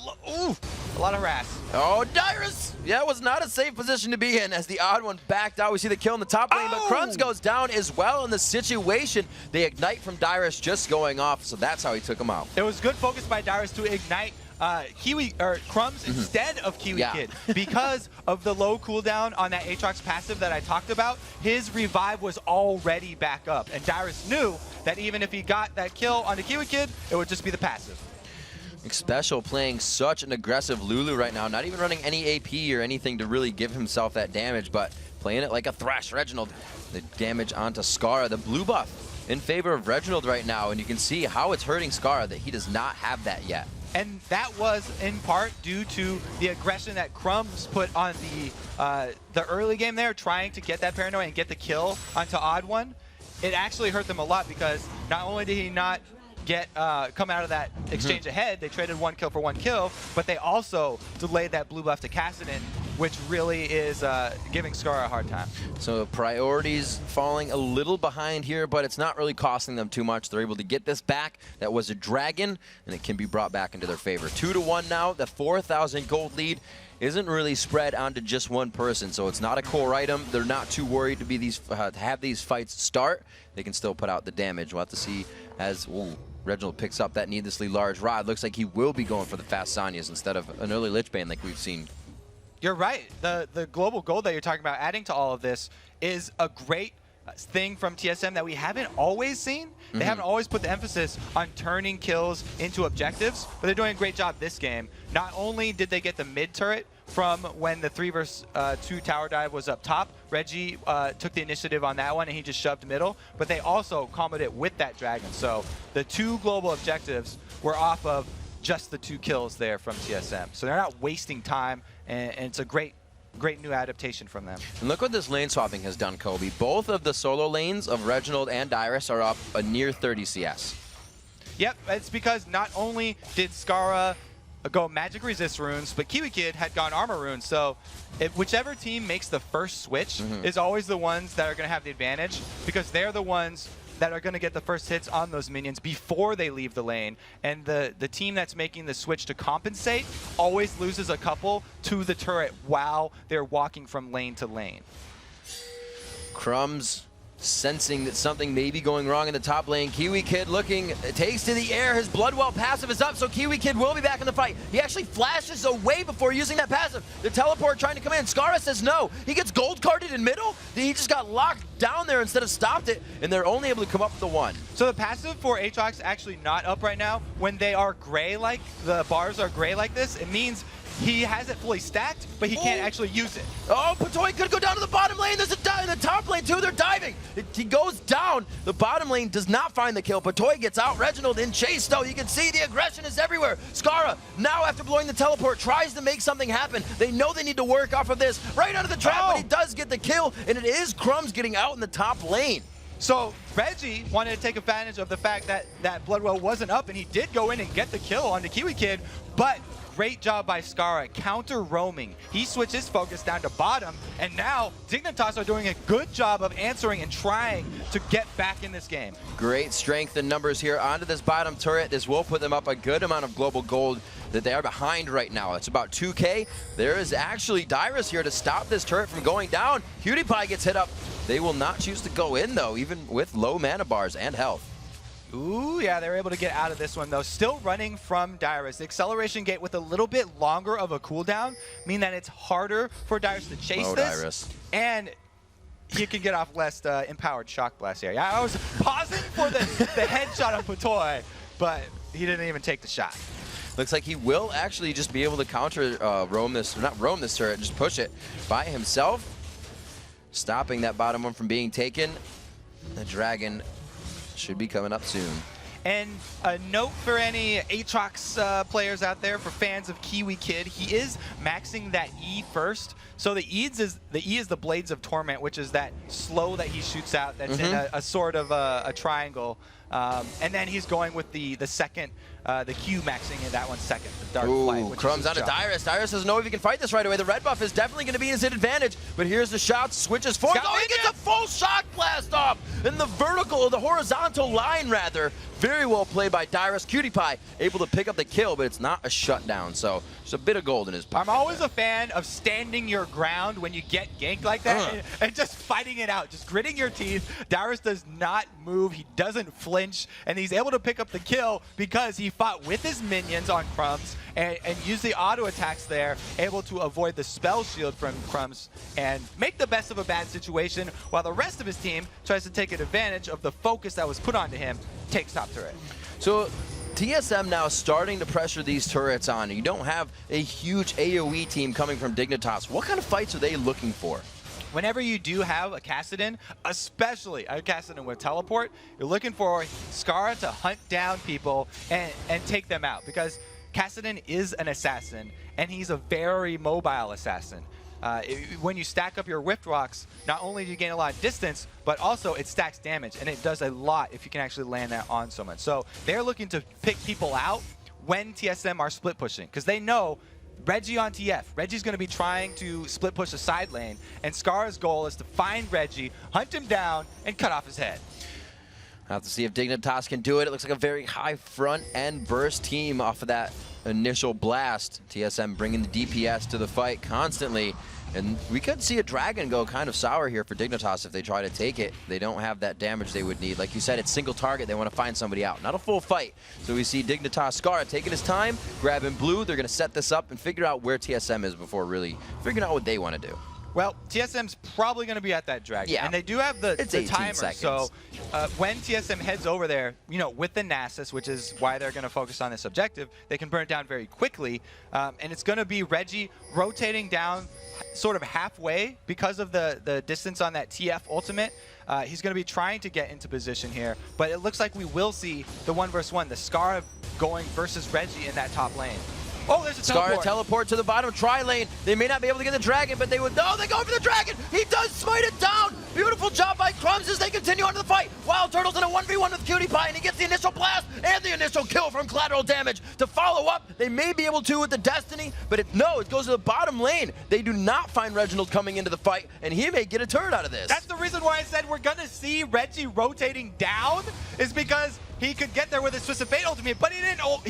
lot of harass. Oh, Dyrus! Yeah, it was not a safe position to be in as the OddOne backed out. We see the kill in the top lane, but Crumbs goes down as well in the situation. The ignite from Dyrus just going off, so that's how he took him out. It was good focus by Dyrus to ignite Crumbs instead of Kiwi Kid. Because of the low cooldown on that Aatrox passive that I talked about, his revive was already back up. And Dyrus knew that even if he got that kill on the Kiwi Kid, it would just be the passive. Special playing such an aggressive Lulu right now, not even running any AP or anything to really give himself that damage, but playing it like a Thresh. Reginald, the damage onto Scarra, the blue buff in favor of Reginald right now, and you can see how it's hurting Scarra that he does not have that yet. And that was in part due to the aggression that Crumbs put on the early game there, trying to get that Paranoia and get the kill onto OddOne. It actually hurt them a lot because not only did he not come out of that exchange ahead, they traded 1 kill for 1 kill, but they also delayed that blue buff to Kassadin, which really is giving Scarra a hard time. So priorities falling a little behind here, but it's not really costing them too much. They're able to get this back. That was a dragon, and it can be brought back into their favor. 2-1 now. The 4,000 gold lead isn't really spread onto just one person, so it's not a core item. They're not too worried to have these fights start. They can still put out the damage. We'll have to see as Reginald picks up that needlessly large rod. Looks like he will be going for the fast Sanyas instead of an early Lich Bane like we've seen. You're right. The global gold that you're talking about adding to all of this is a great thing from TSM that we haven't always seen. They haven't always put the emphasis on turning kills into objectives, but they're doing a great job this game. Not only did they get the mid turret from when the 3 vs 2 tower dive was up top, Reggie took the initiative on that one and he just shoved middle, but they also comboed it with that dragon. So the 2 global objectives were off of just the 2 kills there from TSM. So they're not wasting time, and it's a great new adaptation from them. And look what this lane swapping has done, Kobe. Both of the solo lanes of Reginald and Dyrus are up a near 30 CS. Yep, it's because not only did Scarra go magic resist runes, but Kiwi Kid had gone armor runes. So whichever team makes the first switch is always the ones that are going to have the advantage, because they're the ones that are going to get the first hits on those minions before they leave the lane. And the team that's making the switch to compensate always loses a couple to the turret while they're walking from lane to lane. Crumbs sensing that something may be going wrong in the top lane. Kiwi Kid looking, takes to the air. His Bloodwell passive is up, so Kiwi Kid will be back in the fight. He actually flashes away before using that passive. The teleport trying to come in. Scarra says no. He gets gold carded in middle. He just got locked down there instead of stopped it, and they're only able to come up with the 1. So the passive for Aatrox actually not up right now. When they are gray, like the bars are gray like this, it means he has it fully stacked, but he can't actually use it. Oh, Patoy could go down to the bottom lane. There's a dive in the top lane too. They're diving. He goes down. The bottom lane does not find the kill. Patoy gets out. Reginald in chase though. You can see the aggression is everywhere. Scarra, now after blowing the teleport, tries to make something happen. They know they need to work off of this. Right under the trap, but he does get the kill, and it is Crumbs getting out in the top lane. So Reggie wanted to take advantage of the fact that that Bloodwell wasn't up, and he did go in and get the kill on the Kiwi Kid, but great job by Scarra, counter roaming. He switched his focus down to bottom, and now Dignitas are doing a good job of answering and trying to get back in this game. Great strength and numbers here onto this bottom turret. This will put them up a good amount of global gold. that they are behind right now. It's about 2K. There is actually Dyrus here to stop this turret from going down. Cutie Pie gets hit up. They will not choose to go in, though, even with low mana bars and health. Ooh, yeah, they were able to get out of this one, though. Still running from Dyrus. The acceleration gate with a little bit longer of a cooldown mean that it's harder for Dyrus to chase this. Dyrus. And he can get off less empowered shock blast here. Yeah, I was pausing for the headshot on Patoy, but he didn't even take the shot. Looks like he will actually just be able to counter roam this turret, just push it by himself, stopping that bottom one from being taken. The Dragon should be coming up soon. And a note for any Aatrox players out there, for fans of Kiwi Kid, he is maxing that E first. So the E is the Blades of Torment, which is that slow that he shoots out that's in a sort of a triangle. And then he's going with the second, the Q maxing in that one second, the Dark Flight. Ooh, Crumbs onto Dyrus. Dyrus doesn't know if he can fight this right away. The red buff is definitely going to be his advantage, but here's the shot, switches forward. Oh, he gets a full shock blast off in the vertical, or the horizontal line, rather. Very well played by Dyrus. Cutie Pie able to pick up the kill, but it's not a shutdown, so there's a bit of gold in his pocket. I'm always a fan of standing your ground when you get ganked like that and just fighting it out, just gritting your teeth. Dyrus does not move, he doesn't flinch, and he's able to pick up the kill because he fought with his minions on Crumbs and used the auto attacks there, able to avoid the spell shield from Crumbs and make the best of a bad situation, while the rest of his team tries to take advantage of the focus that was put onto him. Takes top turret. So TSM now starting to pressure these turrets on. You don't have a huge AoE team coming from Dignitas. What kind of fights are they looking for? Whenever you do have a Kassadin, especially a Kassadin with teleport, you're looking for Skara to hunt down people and take them out, because Kassadin is an assassin and he's a very mobile assassin. When you stack up your Whipped Rocks, not only do you gain a lot of distance, but also it stacks damage, and it does a lot if you can actually land that on someone. So they're looking to pick people out when TSM are split pushing, because they know Reggie on TF. Reggie's going to be trying to split push a side lane, and Skara's goal is to find Reggie, hunt him down, and cut off his head. I'll have to see if Dignitas can do it. It looks like a very high front end burst team off of that initial blast. TSM bringing the DPS to the fight constantly. And we could see a Dragon go kind of sour here for Dignitas if they try to take it. They don't have that damage they would need. Like you said, it's single target. They want to find somebody out, not a full fight. So we see Dignitas Skara taking his time, grabbing blue. They're going to set this up and figure out where TSM is before really figuring out what they want to do. Well, TSM's probably going to be at that Dragon, and they do have the timer. Seconds. So when TSM heads over there, you know, with the Nasus, which is why they're going to focus on this objective, they can burn it down very quickly. And it's going to be Reggie rotating down sort of halfway because of the distance on that TF ultimate. He's going to be trying to get into position here, but it looks like we will see the 1v1, the Skara going versus Reggie in that top lane. Oh, there's a teleport. Skara teleport to the bottom tri lane. They may not be able to get the Dragon, but they would. No, they go for the Dragon. He does smite it down. Beautiful job by Crumbs as they continue on to the fight. Wild Turtle's in a 1v1 with Cutie Pie, and he gets the initial blast and the initial kill from collateral damage. To follow up, they may be able to with the Destiny, but it goes to the bottom lane. They do not find Reginald coming into the fight, and he may get a turret out of this. That's the reason why I said we're going to see Reggie rotating down, is because he could get there with his Twisted Fate ultimate, but he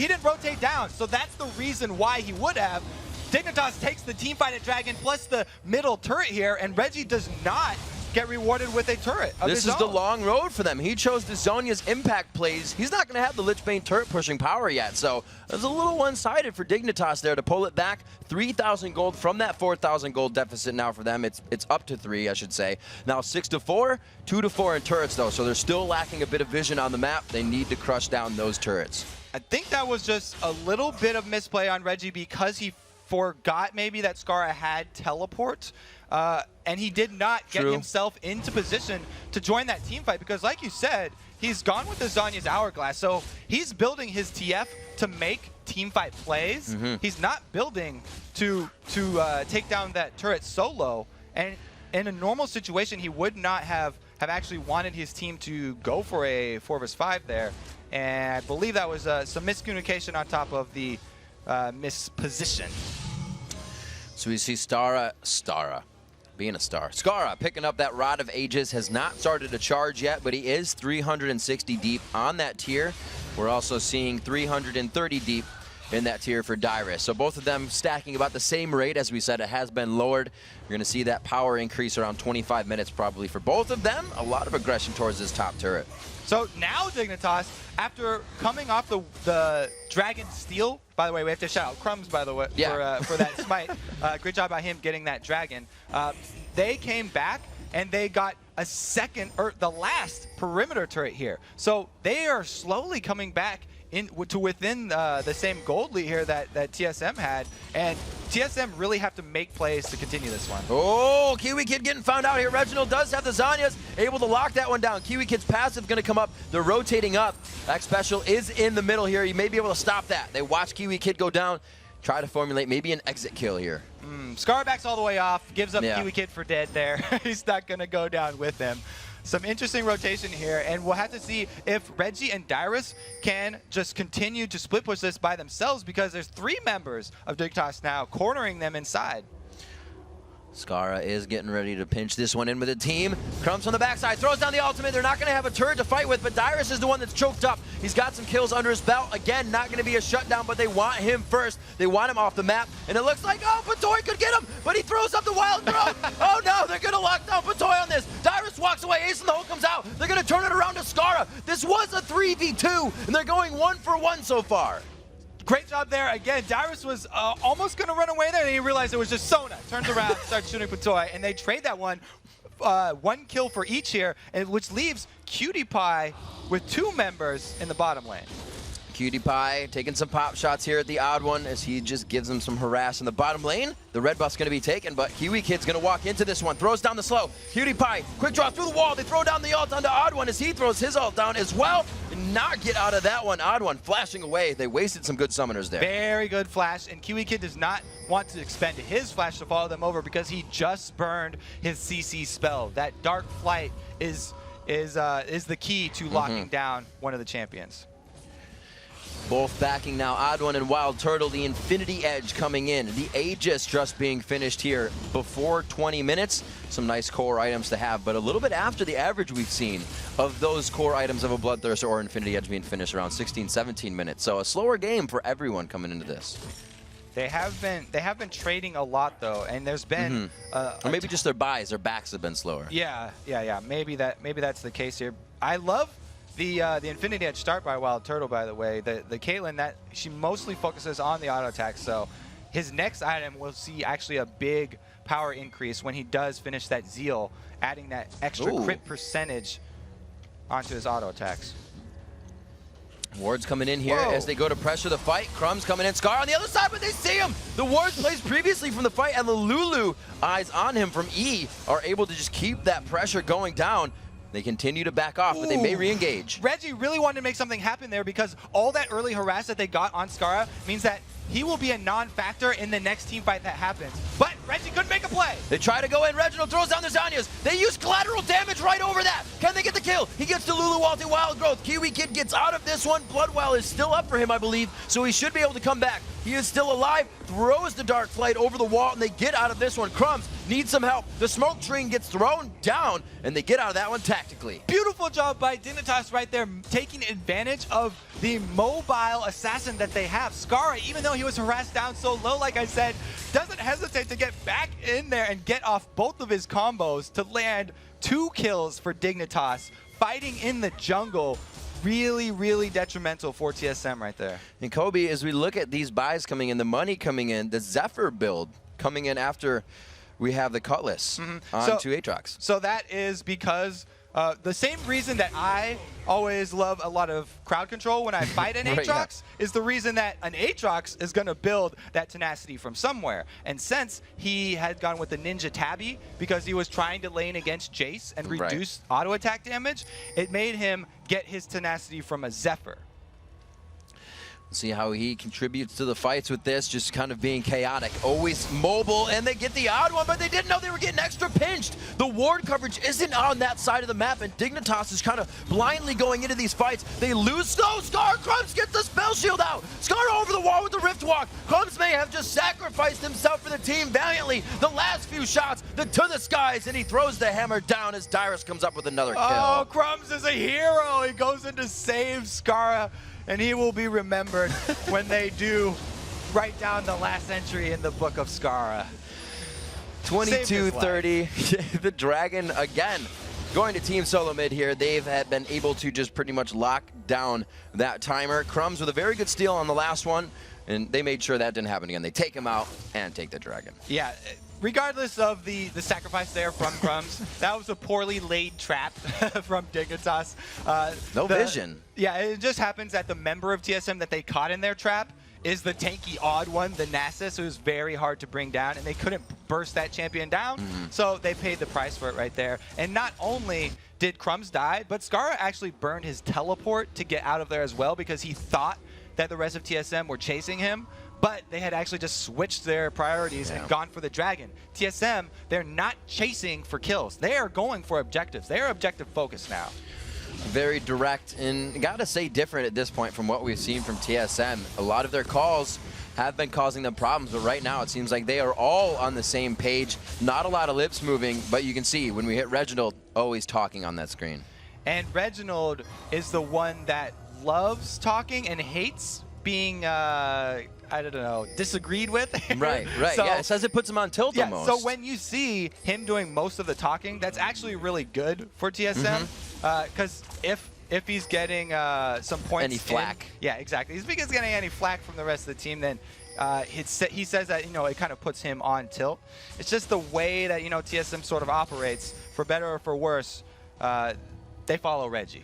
didn't rotate down. So that's the reason why he would have. Dignitas takes the team fight at Dragon plus the middle turret here, and Reggie does not get rewarded with a turret of This his is the own. long road for them. He chose the Zhonya's impact plays. He's not going to have the Lich Bane turret pushing power yet, so it's a little one-sided for Dignitas there to pull it back. 3,000 gold from that 4,000 gold deficit now for them. It's up to 3, I should say. Now 6-4, 2-4 in turrets though, so they're still lacking a bit of vision on the map. They need to crush down those turrets. I think that was just a little bit of misplay on Reggie because he forgot maybe that Skara had teleport. And he did not get himself into position to join that team fight because, like you said, he's gone with the Zhonya's Hourglass. So he's building his TF to make team fight plays. He's not building to take down that turret solo. And in a normal situation, he would not have actually wanted his team to go for a 4v5 there. And I believe that was some miscommunication on top of the misposition. So we see Skara picking up that Rod of Ages, has not started to charge yet, but he is 360 deep on that tier. We're also seeing 330 deep in that tier for Dyrus. So both of them stacking about the same rate. As we said, it has been lowered. You're going to see that power increase around 25 minutes probably for both of them. A lot of aggression towards this top turret. So now Dignitas, after coming off the Dragon Steel, by the way, we have to shout out Crumbs, by the way, for that smite. Great job by him getting that Dragon. They came back and they got a second, or the last perimeter turret here. So they are slowly coming back to within the same gold lead here that TSM had, and TSM really have to make plays to continue this one. Oh, Kiwi Kid getting found out here. Reginald does have the Zanyas, able to lock that one down. Kiwi Kid's passive going to come up. They're rotating up. X Special is in the middle here. You may be able to stop that. They watch Kiwi Kid go down, try to formulate maybe an exit kill here. Scar backs all the way off, gives up Kiwi Kid for dead there. He's not going to go down with him. Some interesting rotation here, and we'll have to see if Reggie and Dyrus can just continue to split push this by themselves, because there's 3 members of Dignitas now cornering them inside. Skara is getting ready to pinch this one in with a team. Crumbs on the backside, throws down the ultimate. They're not going to have a turret to fight with, but Dyrus is the one that's choked up. He's got some kills under his belt. Again, not going to be a shutdown, but they want him first. They want him off the map, and it looks like, oh, Patoy could get him, but he throws up the wild throw. Oh no, they're going to lock down Patoy on this. Dyrus walks away, Ace in the hole comes out. They're going to turn it around to Skara. This was a 3v2, and they're going 1-for-1 so far. Great job there. Again, Dyrus was almost going to run away there, and he realized it was just Sona. Turns around, starts shooting Patoy, and they trade that one. 1 kill for each here, and which leaves Cutie Pie with 2 members in the bottom lane. Cutie Pie taking some pop shots here at the OddOne as he just gives them some harass in the bottom lane. The red buff's going to be taken, but Kiwi Kid's going to walk into this one. Throws down the slow. Cutie Pie, quick draw through the wall. They throw down the ult onto OddOne as he throws his ult down as well. And not get out of that one. OddOne flashing away. They wasted some good summoners there. Very good flash, and Kiwi Kid does not want to expend his flash to follow them over because he just burned his CC spell. That Dark Flight is the key to locking down one of the champions. Both backing now, OddOne and Wild Turtle, the Infinity Edge coming in. The Aegis just being finished here before 20 minutes. Some nice core items to have, but a little bit after the average we've seen of those core items of a Bloodthirster or Infinity Edge being finished around 16, 17 minutes. So a slower game for everyone coming into this. They have been trading a lot though, and there's been or maybe just their buys, their backs have been slower. Yeah. Maybe that's the case here. I love the Infinity Edge start by Wild Turtle, by the way. The Caitlyn, that she mostly focuses on the auto attack, so his next item will see actually a big power increase when he does finish that Zeal, adding that extra crit percentage onto his auto attacks. Wards coming in here as they go to pressure the fight. Crumbs coming in. Scar on the other side, but they see him. The Wards placed previously from the fight, and the Lulu eyes on him from E are able to just keep that pressure going down. They continue to back off, but they may re-engage. Reggie really wanted to make something happen there because all that early harass that they got on Skara means that he will be a non-factor in the next team fight that happens. But Reggie couldn't make a play. They try to go in. Reginald throws down the Zanyas. They use collateral damage right over that. Can they get the kill? He gets to Lulu Walty Wild Growth. Kiwi Kid gets out of this one. Bloodwell is still up for him, I believe, so he should be able to come back. He is still alive, throws the Dark Flight over the wall, and they get out of this one. Crumbs needs some help. The smoke train gets thrown down, and they get out of that one tactically. Beautiful job by Dignitas right there, taking advantage of the mobile assassin that they have. Skara, even though he was harassed down so low, like I said, doesn't hesitate to get back in there and get off both of his combos to land 2 kills for Dignitas, fighting in the jungle. Really, really detrimental for TSM right there. And Kobe, as we look at these buys coming in, the money coming in, the Zephyr build coming in after we have the Cutlass on 2 Aatrox. So that is because the same reason that I always love a lot of crowd control when I fight an Aatrox is the reason that an Aatrox is going to build that tenacity from somewhere. And since he had gone with the Ninja Tabby because he was trying to lane against Jace and reduce auto attack damage, it made him get his tenacity from a Zephyr. See how he contributes to the fights with this, just kind of being chaotic, always mobile, and they get the odd one, but they didn't know they were getting extra pinched. The ward coverage isn't on that side of the map, and Dignitas is kind of blindly going into these fights. They lose Scar. Crumbs gets the spell shield out. Scar over the wall with the Rift Walk. Crumbs may have just sacrificed himself for the team valiantly. The last few shots, to the skies, and he throws the hammer down as Dyrus comes up with another kill. Oh, Crumbs is a hero. He goes in to save Skara. and he will be remembered when they do write down the last entry in the book of Skara. 22-30. The Dragon again going to Team Solo Mid here. They've been able to just pretty much lock down that timer. Crumbs with a very good steal on the last one, and they made sure that didn't happen again. They take him out and take the Dragon. Yeah. Regardless of the sacrifice there from Crumbs, that was a poorly laid trap from Dignitas. No vision. Yeah, it just happens that the member of TSM that they caught in their trap is the tanky OddOne, the Nasus, who's very hard to bring down, and they couldn't burst that champion down, so they paid the price for it right there. And not only did Crumbs die, but Skara actually burned his teleport to get out of there as well because he thought that the rest of TSM were chasing him, but they had actually just switched their priorities and gone for the Dragon. TSM, they're not chasing for kills. They are going for objectives. They are objective focused now. Very direct and gotta say different at this point from what we've seen from TSM. A lot of their calls have been causing them problems, but right now it seems like they are all on the same page. Not a lot of lips moving, but you can see when we hit Reginald, always talking on that screen. And Reginald is the one that loves talking and hates being, I don't know, disagreed with. Right. So, yeah, it says it puts him on tilt almost. So when you see him doing most of the talking, that's actually really good for TSM. Because if he's getting some points, any flack, yeah, exactly. If he's getting any flack from the rest of the team, then he says that it kind of puts him on tilt. It's just the way that TSM sort of operates, for better or for worse. They follow Reggie.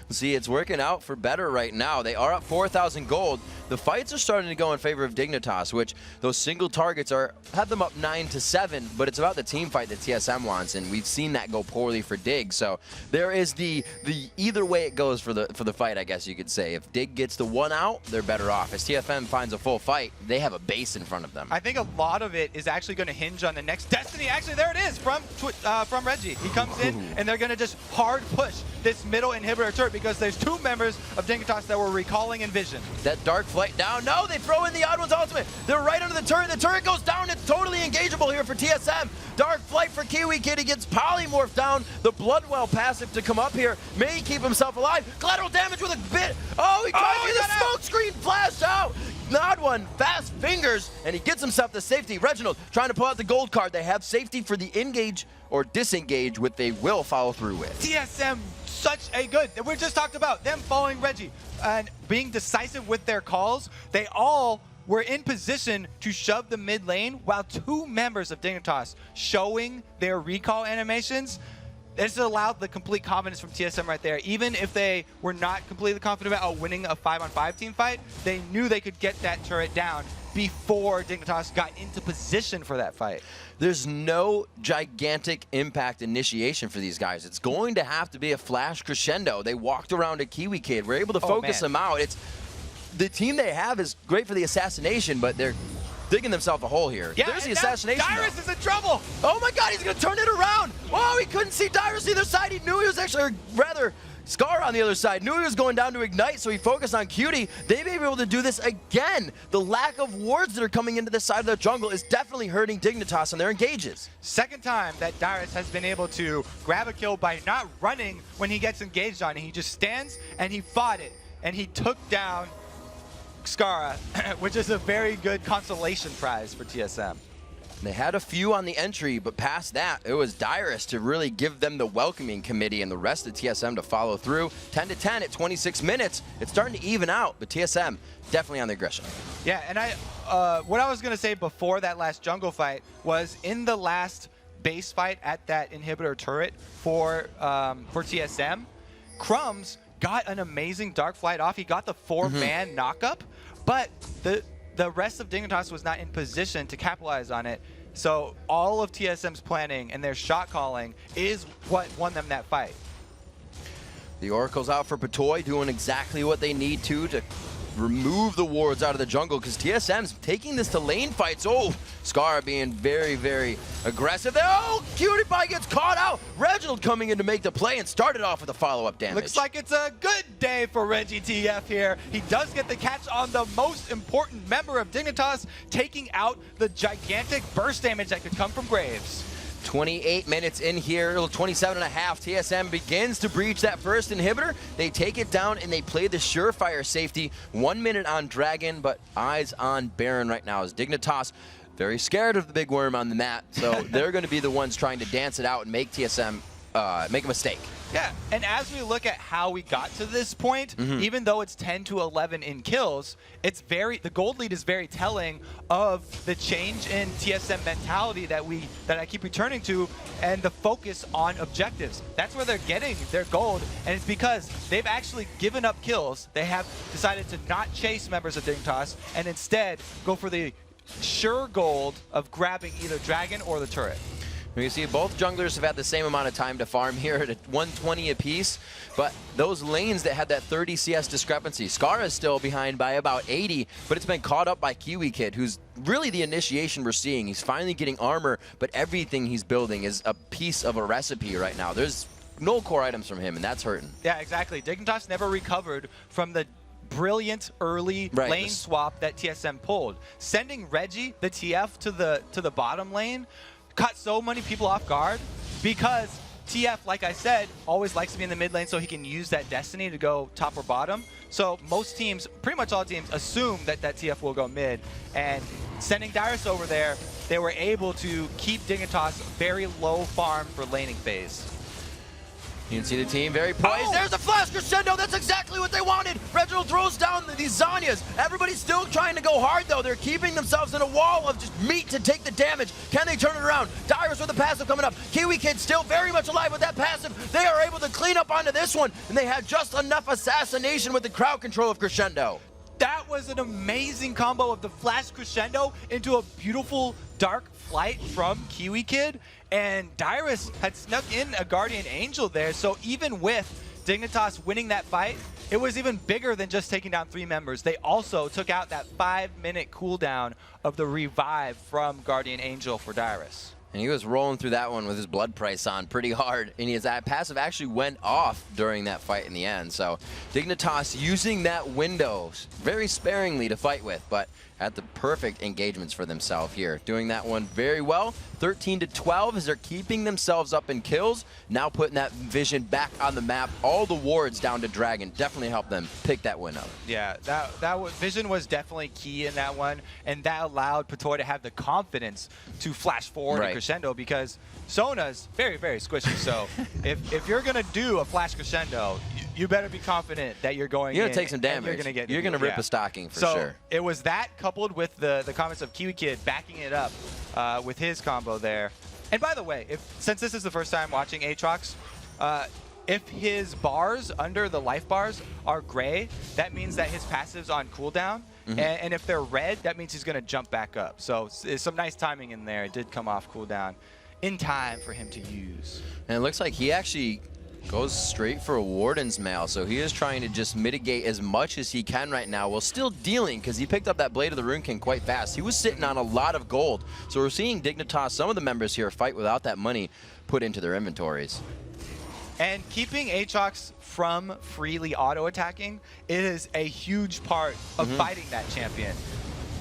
See, it's working out for better right now. They are up 4,000 gold. The fights are starting to go in favor of Dignitas, which those single targets have them up 9-7, but it's about the team fight that TSM wants, and we've seen that go poorly for Dig. So there is the either way it goes for the fight, I guess you could say. If Dig gets the one out, they're better off. As TSM finds a full fight, they have a base in front of them. I think a lot of it is actually going to hinge on the next Destiny. Actually, there it is from Reggie. He comes in, and they're going to just hard push this middle inhibitor turret because there's two members of Dignitas that were recalling Envision. That dark flight down. No, they throw in the OddOne's ultimate. They're right under the turret. The turret goes down. It's totally engageable here for TSM. Dark flight for Kiwi Kid. He gets polymorphed down. The Bloodwell passive to come up here. May keep himself alive. Collateral damage with a bit. Oh, he tries to get a smoke screen flash out. OddOne, fast fingers, and he gets himself the safety. Reginald trying to pull out the gold card. They have safety for the engage or disengage, which they will follow through with. TSM, such a good, we just talked about them following Reggie and being decisive with their calls. They all were in position to shove the mid lane while two members of Dignitas showing their recall animations. This allowed the complete confidence from TSM right there. Even if they were not completely confident about winning a 5-on-5 team fight, they knew they could get that turret down before Dignitas got into position for that fight. There's no gigantic impact initiation for these guys. It's going to have to be a flash crescendo. They walked around a Kiwi Kid. We're able to focus them out. The team they have is great for the assassination, but they're digging themselves a hole here. Yeah, there's the assassination. Dyrus is in trouble. Oh my God, he's gonna turn it around. Oh, he couldn't see Dyrus either side. He knew he was actually, or rather, Scar on the other side. Knew he was going down to Ignite, so he focused on Cutie. They may be able to do this again. The lack of wards that are coming into this side of the jungle is definitely hurting Dignitas on their engages. Second time that Dyrus has been able to grab a kill by not running when he gets engaged on. He just stands and he fought it, and he took down Skara, which is a very good consolation prize for TSM. They had a few on the entry, but past that, it was Dyrus to really give them the welcoming committee and the rest of TSM to follow through. 10-10 at 26 minutes. It's starting to even out, but TSM definitely on the aggression. Yeah, and what I was going to say before that last jungle fight was in the last base fight at that inhibitor turret for TSM, Crumbs got an amazing dark flight off. He got the 4-man knockup, but the rest of Dignitas was not in position to capitalize on it. So all of TSM's planning and their shot calling is what won them that fight. The Oracle's out for Patoy, doing exactly what they need to remove the wards out of the jungle, because TSM's taking this to lane fights. Oh, Scar being very, very aggressive there. Oh, Cutie Pie gets caught out. Reginald coming in to make the play and started off with a follow-up damage. Looks like it's a good day for Reggie TF here. He does get the catch on the most important member of Dignitas, taking out the gigantic burst damage that could come from Graves. 28 minutes in here, 27 and a half. TSM begins to breach that first inhibitor. They take it down and they play the surefire safety. 1 minute on Dragon, but eyes on Baron right now as Dignitas very scared of the big worm on the mat. So they're going to be the ones trying to dance it out and make TSM make a mistake. Yeah, and as we look at how we got to this point, even though it's 10 to 11 in kills, it's the gold lead is very telling of the change in TSM mentality that I keep returning to, and the focus on objectives. That's where they're getting their gold, and it's because they've actually given up kills. They have decided to not chase members of Dignitas and instead go for the sure gold of grabbing either Dragon or the turret. You see both junglers have had the same amount of time to farm here at 120 apiece, but those lanes that had that 30 CS discrepancy, Scarra is still behind by about 80, but it's been caught up by Kiwi Kid, who's really the initiation we're seeing. He's finally getting armor, but everything he's building is a piece of a recipe right now. There's no core items from him, and that's hurting. Yeah, exactly. Dignitas never recovered from the brilliant early lane swap that TSM pulled. Sending Reggie, the TF, to the bottom lane caught so many people off guard because TF, like I said, always likes to be in the mid lane so he can use that destiny to go top or bottom. So most teams, pretty much all teams, assume that TF will go mid. And sending Dyrus over there, they were able to keep Dignitas very low farm for laning phase. You can see the team very poised. There's a flash crescendo. That's exactly what they wanted. Reginald throws down these Zanyas. Everybody's still trying to go hard, though. They're keeping themselves in a wall of just meat to take the damage. Can they turn it around? Dyrus with the passive coming up. Kiwi Kid still very much alive with that passive. They are able to clean up onto this one, and they had just enough assassination with the crowd control of crescendo. That was an amazing combo of the flash crescendo into a beautiful dark flight from Kiwi Kid, and Dyrus had snuck in a Guardian Angel there, so even with Dignitas winning that fight, it was even bigger than just taking down 3 members. They also took out that 5-minute cooldown of the revive from Guardian Angel for Dyrus. And he was rolling through that one with his blood price on pretty hard. And his passive actually went off during that fight in the end. So Dignitas using that window very sparingly to fight with, but had the perfect engagements for themselves here. Doing that one very well. 13 to 12 as they're keeping themselves up in kills. Now putting that vision back on the map. All the wards down to Dragon definitely helped them pick that win up. Yeah, vision was definitely key in that one, and that allowed Patoy to have the confidence to flash forward and crescendo, because Sona's very, very squishy. So if you're gonna do a flash crescendo, you better be confident that you're going. You're gonna take some damage. You're gonna rip a stocking for sure. So it was that coupled with the comments of Kiwi Kid backing it up with his combo there. And by the way, since this is the first time watching Aatrox, if his bars under the life bars are gray, that means that his passive's on cooldown. And if they're red, that means he's going to jump back up. So it's some nice timing in there. It did come off cooldown in time for him to use. And it looks like he actually goes straight for a Warden's Mail, so he is trying to just mitigate as much as he can right now while still dealing, because he picked up that Blade of the Rune King quite fast. He was sitting on a lot of gold, so we're seeing Dignitas, some of the members here, fight without that money put into their inventories. And keeping Aatrox from freely auto-attacking is a huge part of fighting that champion.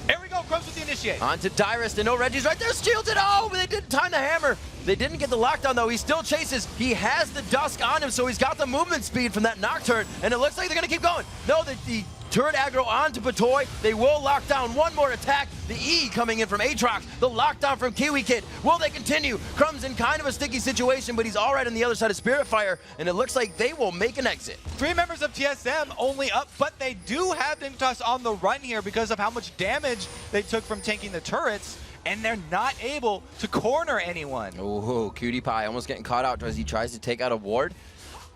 Here we go, Crumbs with the initiate. On to Dyrus, and no, Reggie's right there, shielded. Oh, but they didn't time the hammer. They didn't get the lockdown, though. He still chases. He has the Dusk on him, so he's got the movement speed from that Nocturne, and it looks like they're going to keep going. No, the turret aggro onto Patoy. They will lock down one more attack. The E coming in from Aatrox. The lockdown from Kiwi Kid. Will they continue? Crumbs in kind of a sticky situation, but he's all right on the other side of Spirit Fire, and it looks like they will make an exit. 3 members of TSM only up, but they do have Dignitas on the run here because of how much damage they took from tanking the turrets, and they're not able to corner anyone. Oh, Cutie Pie almost getting caught out as he tries to take out a ward.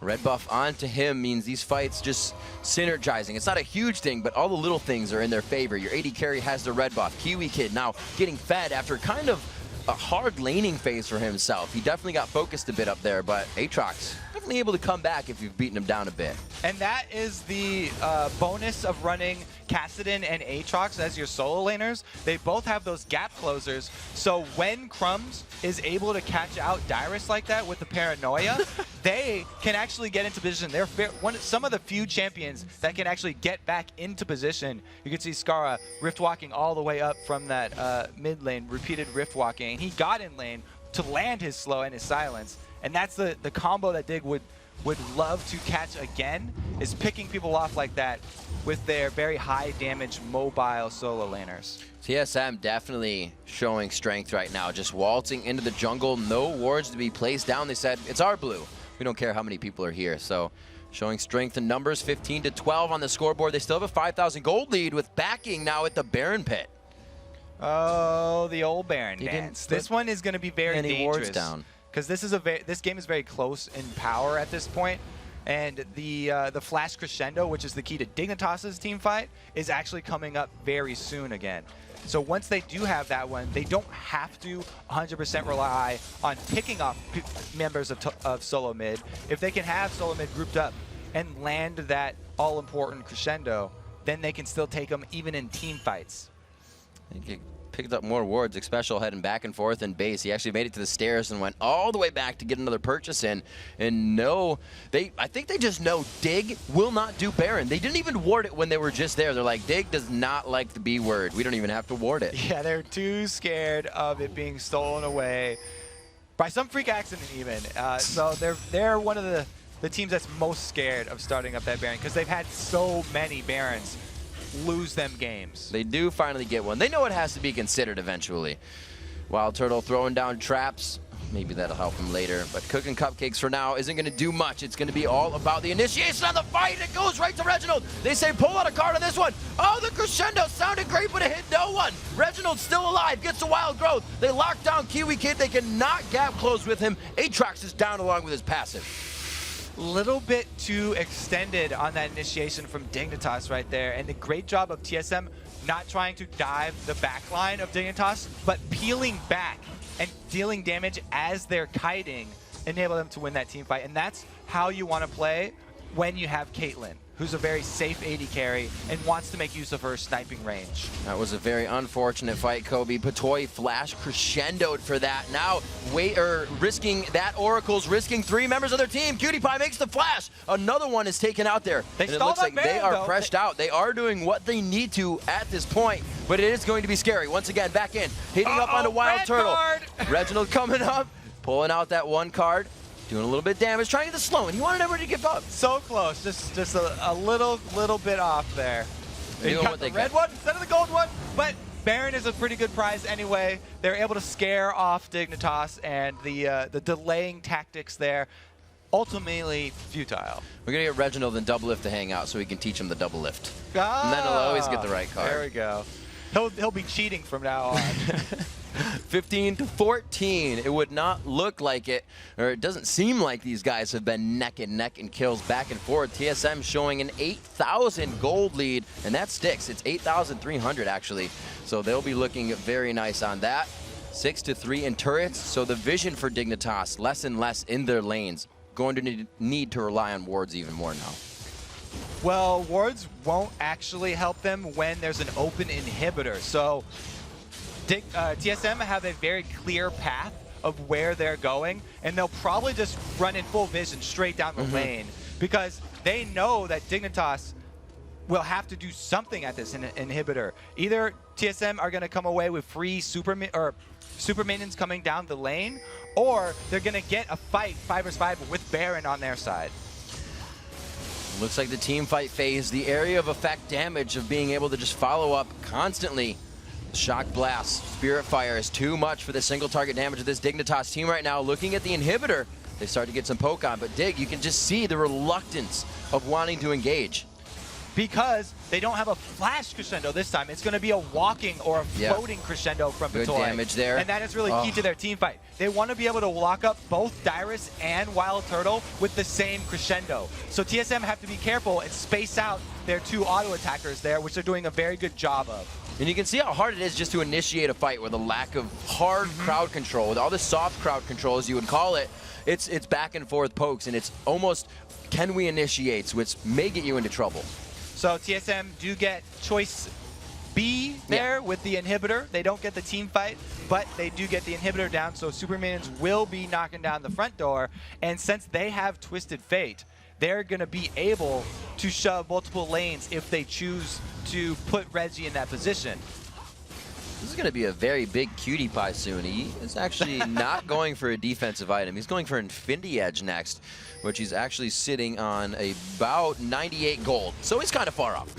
Red buff onto him means these fights just synergizing. It's not a huge thing, but all the little things are in their favor. Your AD carry has the red buff. Kiwi Kid now getting fed after kind of a hard laning phase for himself. He definitely got focused a bit up there, but Aatrox definitely able to come back if you've beaten him down a bit. And that is the bonus of running Kassadin and Aatrox as your solo laners. They both have those gap closers, so when Crumbs is able to catch out Dyrus like that with the paranoia, they can actually get into position. They're some of the few champions that can actually get back into position. You can see Scarra rift walking all the way up from that mid lane, repeated rift walking. He got in lane, to land his slow and his silence. And that's the combo that Dig would love to catch again, is picking people off like that with their very high damage mobile solo laners. TSM definitely showing strength right now, just waltzing into the jungle, no wards to be placed down. They said, it's our blue. We don't care how many people are here. So showing strength in numbers, 15-12 on the scoreboard. They still have a 5,000 gold lead with backing now at the Baron pit. Oh, the old Baron dance. This one is going to be very dangerous. Down. Because this game is very close in power at this point, and the flash crescendo, which is the key to Dignitas' team fight, is actually coming up very soon again. So once they do have that one, they don't have to 100% rely on picking off members of solo mid. If they can have solo mid grouped up and land that all-important crescendo, then they can still take them even in team fights. He picked up more wards, Special heading back and forth in base. He actually made it to the stairs and went all the way back to get another purchase in. And no, I think they just know Dig will not do Baron. They didn't even ward it when they were just there. They're like, Dig does not like the B word. We don't even have to ward it. Yeah, they're too scared of it being stolen away by some freak accident even. So they're one of the teams that's most scared of starting up that Baron, because they've had so many Barons lose them games. They do finally get one. They know it has to be considered eventually. Wild Turtle throwing down traps. Maybe that'll help him later. But cooking cupcakes for now isn't going to do much. It's going to be all about the initiation of the fight. It goes right to Reginald. They say pull out a card on this one. Oh, the crescendo sounded great, but it hit no one. Reginald still alive. Gets the wild growth. They lock down Kiwi Kid. They cannot gap close with him. Aatrox is down along with his passive. Little bit too extended on that initiation from Dignitas right there, and a great job of TSM not trying to dive the backline of Dignitas, but peeling back and dealing damage as they're kiting, enable them to win that team fight. And that's how you want to play when you have Caitlyn, who's a very safe AD carry and wants to make use of her sniping range. That was a very unfortunate fight, Kobe. Patoy flash crescendoed for that. Now, risking that Oracle's risking 3 members of their team. Cutie Pie makes the flash. Another one is taken out there. And it looks like they are preshed out. They are doing what they need to at this point, but it is going to be scary. Once again, back in, hitting up on the Wild Turtle. Reginald coming up, pulling out that one card. Doing a little bit of damage, trying to get the slow, and he wanted everybody to give up. So close, just a little bit off there. They got the red one instead of the gold one, but Baron is a pretty good prize anyway. They're able to scare off Dignitas, and the delaying tactics there, ultimately futile. We're gonna get Reginald and double lift to hang out so we can teach him the double lift. And then he'll always get the right card. There we go. He'll be cheating from now on. 15-14. It would not look like it, or it doesn't seem like these guys have been neck and neck in kills back and forth. TSM showing an 8,000 gold lead, and that sticks. It's 8,300 actually. So they'll be looking very nice on that. 6-3 in turrets. So the vision for Dignitas, less and less in their lanes. Going to need to rely on wards even more now. Well, wards won't actually help them when there's an open inhibitor. So TSM have a very clear path of where they're going, and they'll probably just run in full vision straight down the lane, because they know that Dignitas will have to do something at this inhibitor. Either TSM are going to come away with free super minions coming down the lane, or they're going to get a fight 5 vs 5 with Baron on their side. Looks like the team fight phase, the area of effect damage of being able to just follow up constantly. Shock Blast, Spirit Fire is too much for the single target damage of this Dignitas team right now. Looking at the inhibitor, they start to get some poke on, but Dig, you can just see the reluctance of wanting to engage. Because they don't have a flash crescendo this time. It's going to be a walking or a floating crescendo from Patoy. Good damage there. And that is really key to their team fight. They want to be able to lock up both Dyrus and Wild Turtle with the same crescendo. So TSM have to be careful and space out their 2 auto attackers there, which they're doing a very good job of. And you can see how hard it is just to initiate a fight with a lack of hard crowd control. With all the soft crowd control, as you would call it, it's back and forth pokes, and it's almost can we initiate, which may get you into trouble. So TSM do get choice B there with the inhibitor. They don't get the team fight, but they do get the inhibitor down, so Super Minions will be knocking down the front door. And since they have Twisted Fate, they're going to be able to shove multiple lanes if they choose to put Reggie in that position. This is going to be a very big cutie pie soon. He is actually not going for a defensive item. He's going for Infinity Edge next, which he's actually sitting on about 98 gold. So he's kind of far off.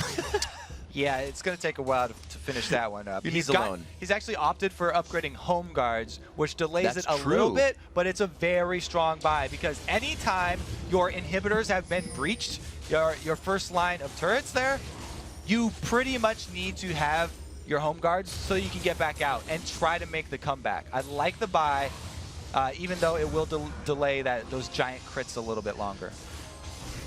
Yeah, it's going to take a while to finish that one up. He's alone. He's actually opted for upgrading home guards, which delays That's it a true. little bit, but it's a very strong buy because anytime your inhibitors have been breached, your first line of turrets there, you pretty much need to have your home guards so you can get back out and try to make the comeback. I like the buy, even though it will delay those giant crits a little bit longer.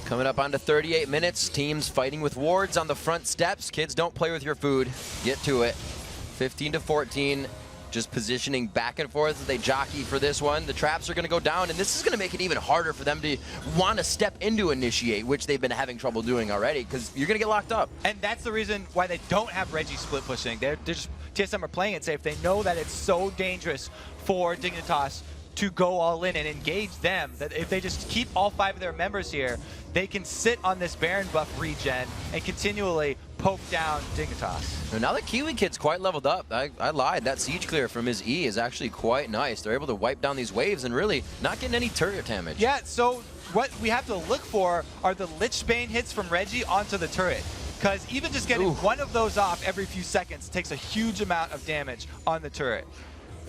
Coming up on to 38 minutes, teams fighting with wards on the front steps. Kids, don't play with your food. Get to it. 15 to 14, just positioning back and forth as they jockey for this one. The traps are going to go down, and this is going to make it even harder for them to want to step into initiate, which they've been having trouble doing already, because you're going to get locked up. And that's the reason why they don't have Reggie split pushing. They're just, TSM are playing it safe. They know that it's so dangerous for Dignitas to go all in and engage them, that if they just keep all 5 of their members here, they can sit on this Baron buff regen and continually poke down Dignitas. Now that Kiwi Kid's quite leveled up, I lied. That siege clear from his E is actually quite nice. They're able to wipe down these waves and really not getting any turret damage. Yeah, so what we have to look for are the Lichbane hits from Reggie onto the turret. Because even just getting one of those off every few seconds takes a huge amount of damage on the turret.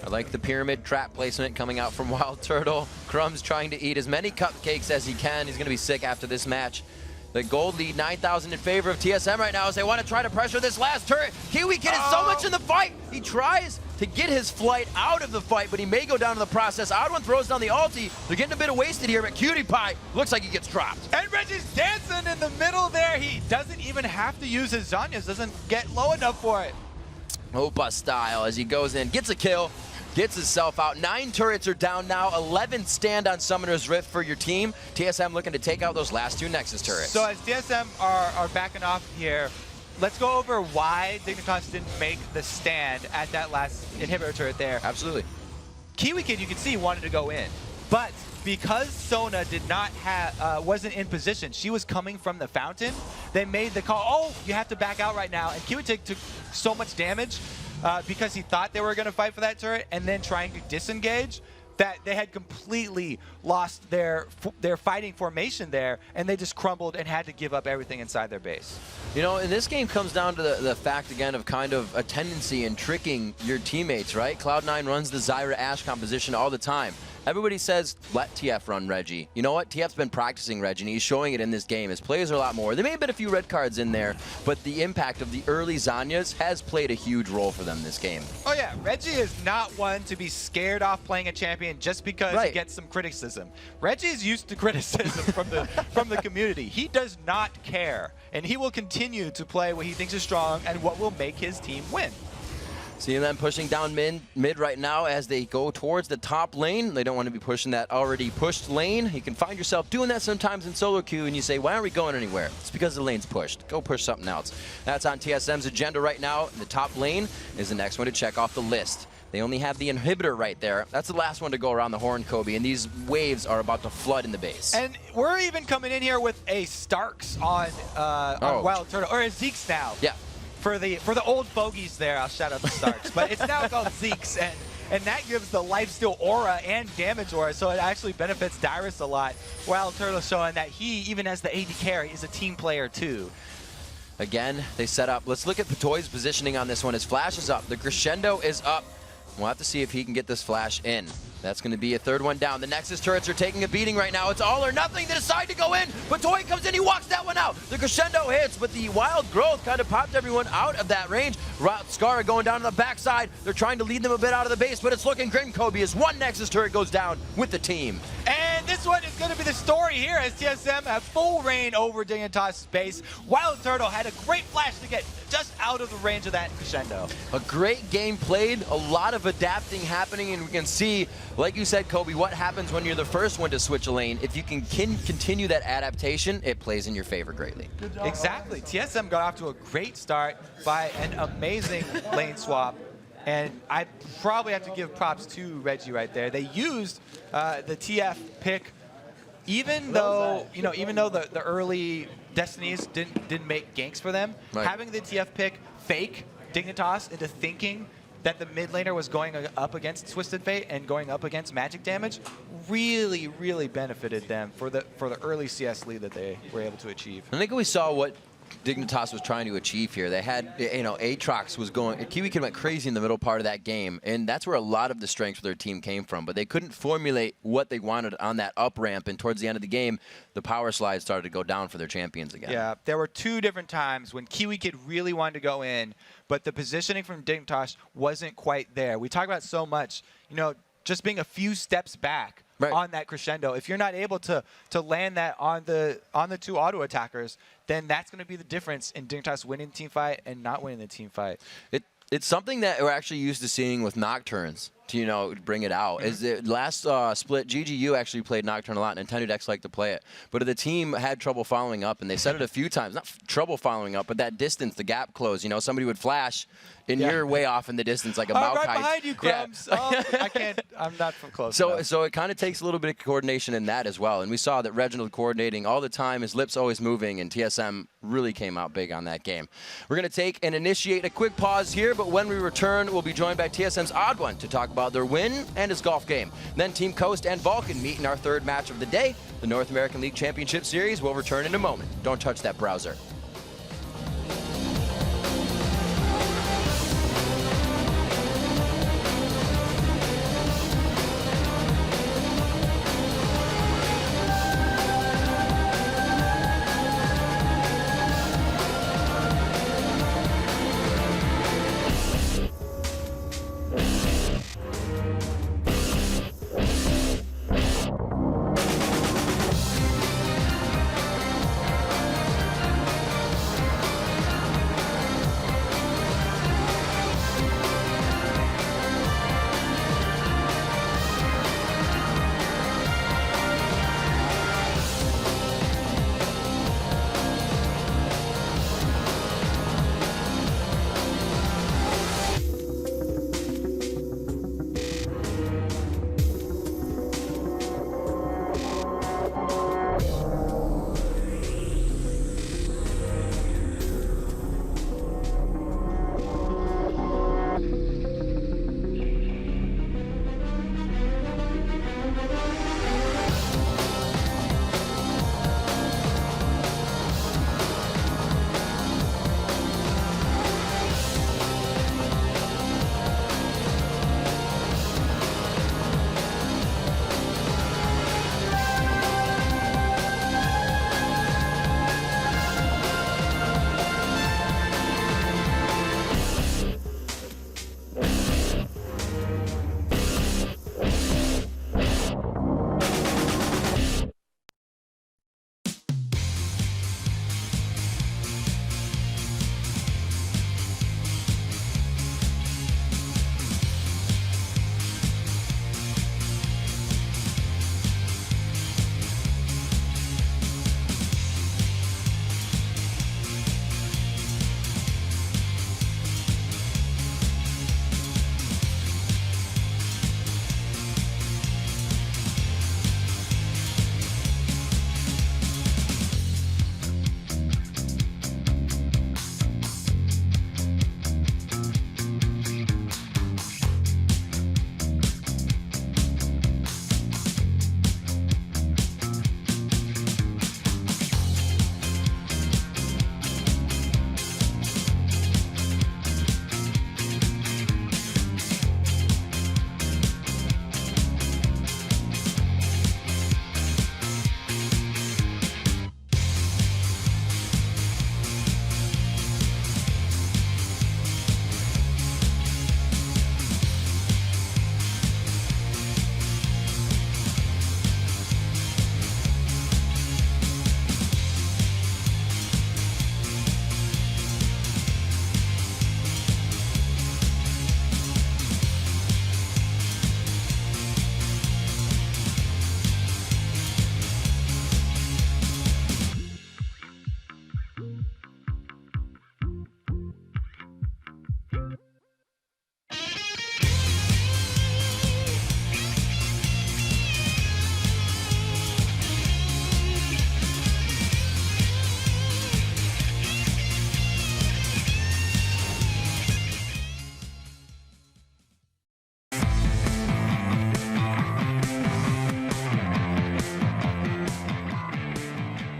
I like the pyramid trap placement coming out from Wild Turtle. Crumbs trying to eat as many cupcakes as he can. He's going to be sick after this match. The gold lead, 9,000 in favor of TSM right now as they want to try to pressure this last turret. Kiwi Kid is so much in the fight. He tries to get his flight out of the fight, but he may go down in the process. OddOne throws down the ulti. They're getting a bit of wasted here, but Cutie Pie looks like he gets dropped. And Reggie's dancing in the middle there. He doesn't even have to use his Zhonya's, doesn't get low enough for it. Opa style as he goes in, gets a kill. Gets himself out. 9 turrets are down now. 11 stand on Summoner's Rift for your team. TSM looking to take out those last 2 Nexus turrets. So as TSM are backing off here, let's go over why Dignitas didn't make the stand at that last inhibitor turret there. Absolutely. Kiwi Kid, you can see, wanted to go in. But because Sona did not have, wasn't in position, she was coming from the fountain, they made the call, oh, you have to back out right now. And Kiwi Kid took so much damage because he thought they were going to fight for that turret and then trying to disengage, that they had completely lost their fighting formation there, and they just crumbled and had to give up everything inside their base. You know, and this game comes down to the fact, again, of kind of a tendency in tricking your teammates, right? Cloud9 runs the Zyra Ashe composition all the time. Everybody says, let TF run Reggie. You know what? TF's been practicing Reggie, and he's showing it in this game. His plays are a lot more. There may have been a few red cards in there, but the impact of the early Zhonya's has played a huge role for them this game. Oh yeah, Reggie is not one to be scared off playing a champion just because he gets some criticism. Reggie is used to criticism from the community. He does not care, and he will continue to play what he thinks is strong and what will make his team win. Seeing them pushing down mid right now as they go towards the top lane. They don't want to be pushing that already pushed lane. You can find yourself doing that sometimes in solo queue and you say, why aren't we going anywhere? It's because the lane's pushed. Go push something else. That's on TSM's agenda right now. The top lane is the next one to check off the list. They only have the inhibitor right there. That's the last one to go around the horn, Kobe, and these waves are about to flood in the base. And we're even coming in here with a Starks on Wild Turtle, or a Zeke's now. Yeah. For the old fogies there, I'll shout out the Starks. But it's now called Zeke's, and that gives the lifesteal aura and damage aura, so it actually benefits Dyrus a lot. Wild Turtle showing that he, even as the AD carry, is a team player too. Again, they set up. Let's look at Patoy's positioning on this one. His flash is up. The crescendo is up. We'll have to see if he can get this flash in. That's going to be a 3rd one down. The Nexus turrets are taking a beating right now. It's all or nothing. They decide to go in. Patoy comes in. He walks that one out. The crescendo hits, but the wild growth kind of popped everyone out of that range. Scara going down to the backside. They're trying to lead them a bit out of the base, but it's looking grim, Kobe, as one Nexus turret goes down with the team. And this one is going to be the story here as TSM have full reign over Dignitas' base. Wild Turtle had a great flash to get just out of the range of that crescendo. A great game played, a lot of adapting happening, and we can see, like you said, Kobe, what happens when you're the first one to switch a lane. If you can continue that adaptation, it plays in your favor greatly. Exactly. TSM got off to a great start by an amazing lane swap. And I probably have to give props to Reggie right there. They used the TF pick, even though the early Destinies didn't make ganks for them. Right. Having the TF pick fake Dignitas into thinking that the mid laner was going up against Twisted Fate and going up against magic damage really, really benefited them for the early CS lead that they were able to achieve. I think we saw what Dignitas was trying to achieve here. They had, Aatrox was going, Kiwi Kid went crazy in the middle part of that game, and that's where a lot of the strengths of their team came from, but they couldn't formulate what they wanted on that up ramp, and towards the end of the game, the power slide started to go down for their champions again. Yeah, there were 2 different times when Kiwi Kid really wanted to go in, but the positioning from Dignitas wasn't quite there. We talk about so much, just being a few steps back on that crescendo. If you're not able to land that on the 2 auto attackers, then that's going to be the difference in Dignitas winning the team fight and not winning the team fight. It's something that we're actually used to seeing with Nocturnes, to bring it out. Is the last split, GGU actually played Nocturne a lot, and Nintendo decks like to play it. But the team had trouble following up, and they said it a few times. Not trouble following up, but that distance, the gap close. Somebody would flash, and you're way off in the distance, like a Maokai. Right behind you, Crumbs. Yeah. Oh, I can't. I'm not from close enough. So it kind of takes a little bit of coordination in that as well. And we saw that Reginald coordinating all the time, his lips always moving, and TSM really came out big on that game. We're going to take and initiate a quick pause here, but when we return, we'll be joined by TSM's OddOne to talk about their win and his golf game. Then Team Coast and Vulcan meet in our 3rd match of the day. The North American League Championship Series will return in a moment. Don't touch that browser.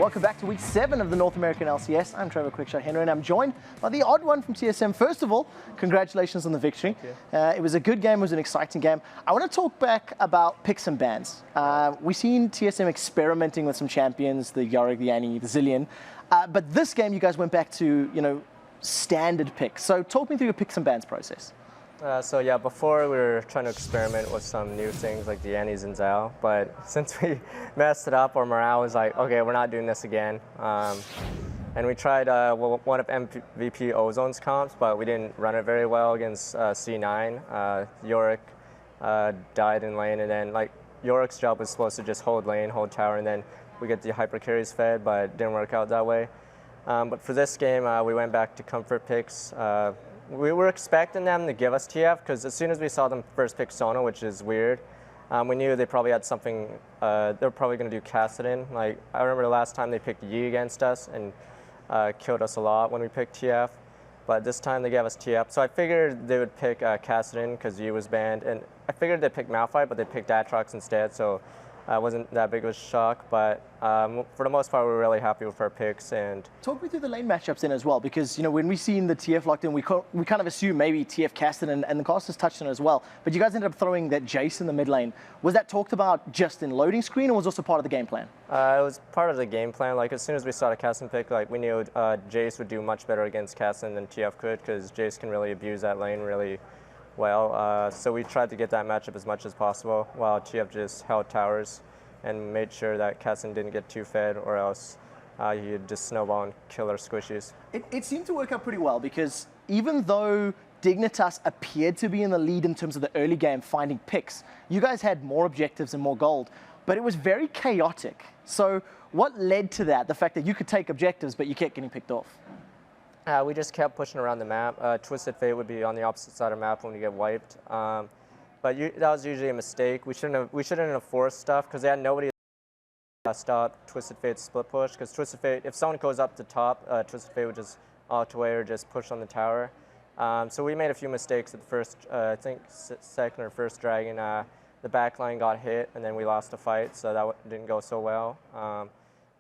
Welcome back to week 7 of the North American LCS. I'm Trevor Quickshot Henry, and I'm joined by the odd one from TSM. First of all, congratulations on the victory. It was a good game, it was an exciting game. I want to talk back about picks and bans. We've seen TSM experimenting with some champions, the Yorick, the Annie, the Zillion. But this game, you guys went back to, standard picks. So talk me through your picks and bans process. Before we were trying to experiment with some new things like the Annies and Zao, but since we messed it up, our morale was like, okay, we're not doing this again. And we tried one of MVP OddOne's comps, but we didn't run it very well against C9. Yorick died in lane, and then Yorick's job was supposed to just hold lane, hold tower, and then we get the hyper carries fed, but it didn't work out that way. But for this game, we went back to comfort picks. We were expecting them to give us TF because as soon as we saw them first pick Sona, which is weird, we knew they probably had something, they were probably going to do Kassadin. I remember the last time they picked Yi against us and killed us a lot when we picked TF, but this time they gave us TF. So I figured they would pick Kassadin because Yi was banned, and I figured they'd pick Malphite, but they picked Aatrox instead, so it wasn't that big of a shock, but for the most part, we were really happy with our picks. And talk me through the lane matchups then as well, because when we seen the TF locked in, we kind of assumed maybe TF Kassadin, and the casters touched on it as well. But you guys ended up throwing that Jace in the mid lane. Was that talked about just in loading screen, or was it also part of the game plan? It was part of the game plan. As soon as we saw the Kassadin pick, we knew Jace would do much better against Kassadin than TF could, because Jace can really abuse that lane really well. So we tried to get that matchup as much as possible, while TF just held towers and made sure that Kassadin didn't get too fed, or else he'd just snowball and kill our squishies. It seemed to work out pretty well, because even though Dignitas appeared to be in the lead in terms of the early game finding picks, you guys had more objectives and more gold, but it was very chaotic. So what led to that, the fact that you could take objectives, but you kept getting picked off? We just kept pushing around the map. Twisted Fate would be on the opposite side of the map when we get wiped. But that was usually a mistake. We shouldn't have forced stuff because they had nobody to stop Twisted Fate's split push. Because Twisted Fate, if someone goes up to top, Twisted Fate would just ult away or just push on the tower. So we made a few mistakes at the first, I think second or first dragon. The backline got hit and then we lost the fight, so that didn't go so well.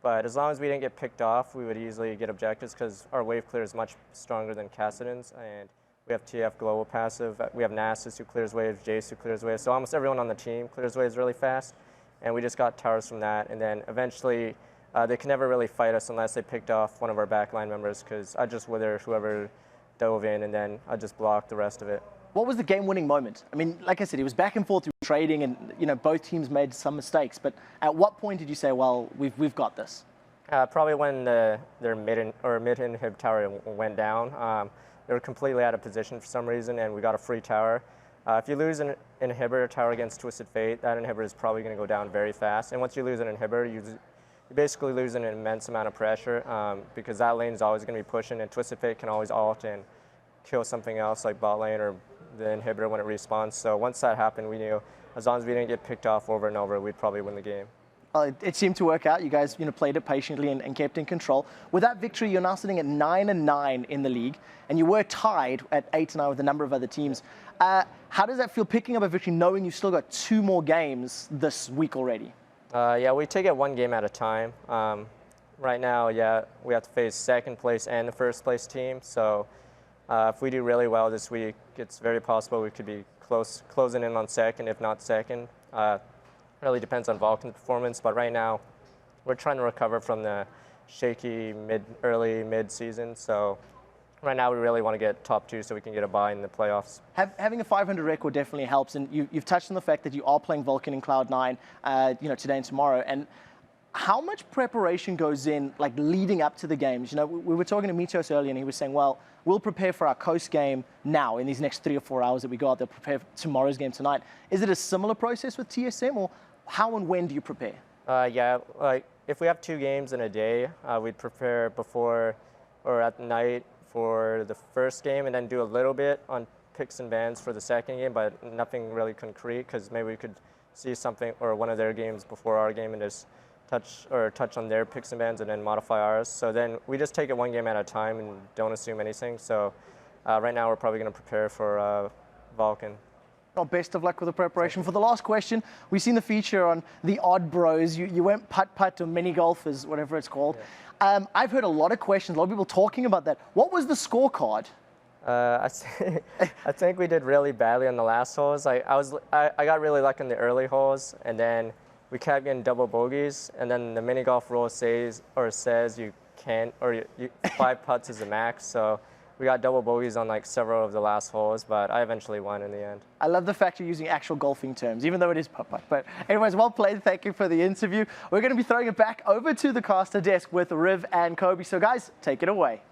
But as long as we didn't get picked off, we would easily get objectives because our wave clear is much stronger than Kassadin's. And we have TF global passive. We have Nasus who clears waves, Jace who clears waves. So almost everyone on the team clears waves really fast. And we just got towers from that. And then eventually, they can never really fight us unless they picked off one of our backline members, because I just wither whoever dove in, and then I just blocked the rest of it. What was the game-winning moment? I mean, like I said, it was back and forth through trading, and both teams made some mistakes. But at what point did you say, well, we've got this? Probably when their mid-inhib tower went down. They were completely out of position for some reason, and we got a free tower. If you lose an inhibitor tower against Twisted Fate, that inhibitor is probably going to go down very fast. And once you lose an inhibitor, you basically lose an immense amount of pressure because that lane is always going to be pushing, and Twisted Fate can always ult and kill something else like bot lane or the inhibitor when it respawns. So once that happened, we knew as long as we didn't get picked off over and over, we'd probably win the game. It seemed to work out. You guys played it patiently and kept in control. With that victory, you're now sitting at 9-9 in the league, and you were tied at 8-9 with a number of other teams. How does that feel, picking up a victory, knowing you've still got 2 more games this week already? Yeah, we take it one game at a time. Right now, yeah, we have to face second place and the first place team. So if we do really well this week, it's very possible we could be closing in on second, if not second. Really depends on Vulcan performance, but right now we're trying to recover from the shaky early mid-season. So right now we really want to get top 2 so we can get a bye in the playoffs. Having a 500 record definitely helps, and you've touched on the fact that you are playing Vulcan in Cloud9, today and tomorrow. And how much preparation goes in, leading up to the games? We were talking to Medios earlier, and he was saying, well, we'll prepare for our coast game now in these next 3 or 4 hours that we go out there, prepare for tomorrow's game tonight. Is it a similar process with TSM, or how and when do you prepare? Yeah, if we have 2 games in a day, we'd prepare before or at night for the first game, and then do a little bit on picks and bans for the second game, but nothing really concrete, because maybe we could see something or one of their games before our game and just touch on their picks and bans and then modify ours. So then we just take it one game at a time and don't assume anything. So right now we're probably going to prepare for Vulcan. Oh, best of luck with the preparation. For the last question, we've seen the feature on the Odd Bros. You went putt-putt or mini golfers, whatever it's called. Yeah. I've heard a lot of questions, a lot of people talking about that. What was the scorecard? I think we did really badly on the last holes. I got really lucky in the early holes, and then we kept getting double bogeys, and then the mini golf rule says you can't, or 5 putts is the max. So we got double bogeys on like several of the last holes, but I eventually won in the end. I love the fact you're using actual golfing terms, even though it is putt-putt. But anyways, well played. Thank you for the interview. We're going to be throwing it back over to the caster desk with Riv and Kobe. So guys, take it away.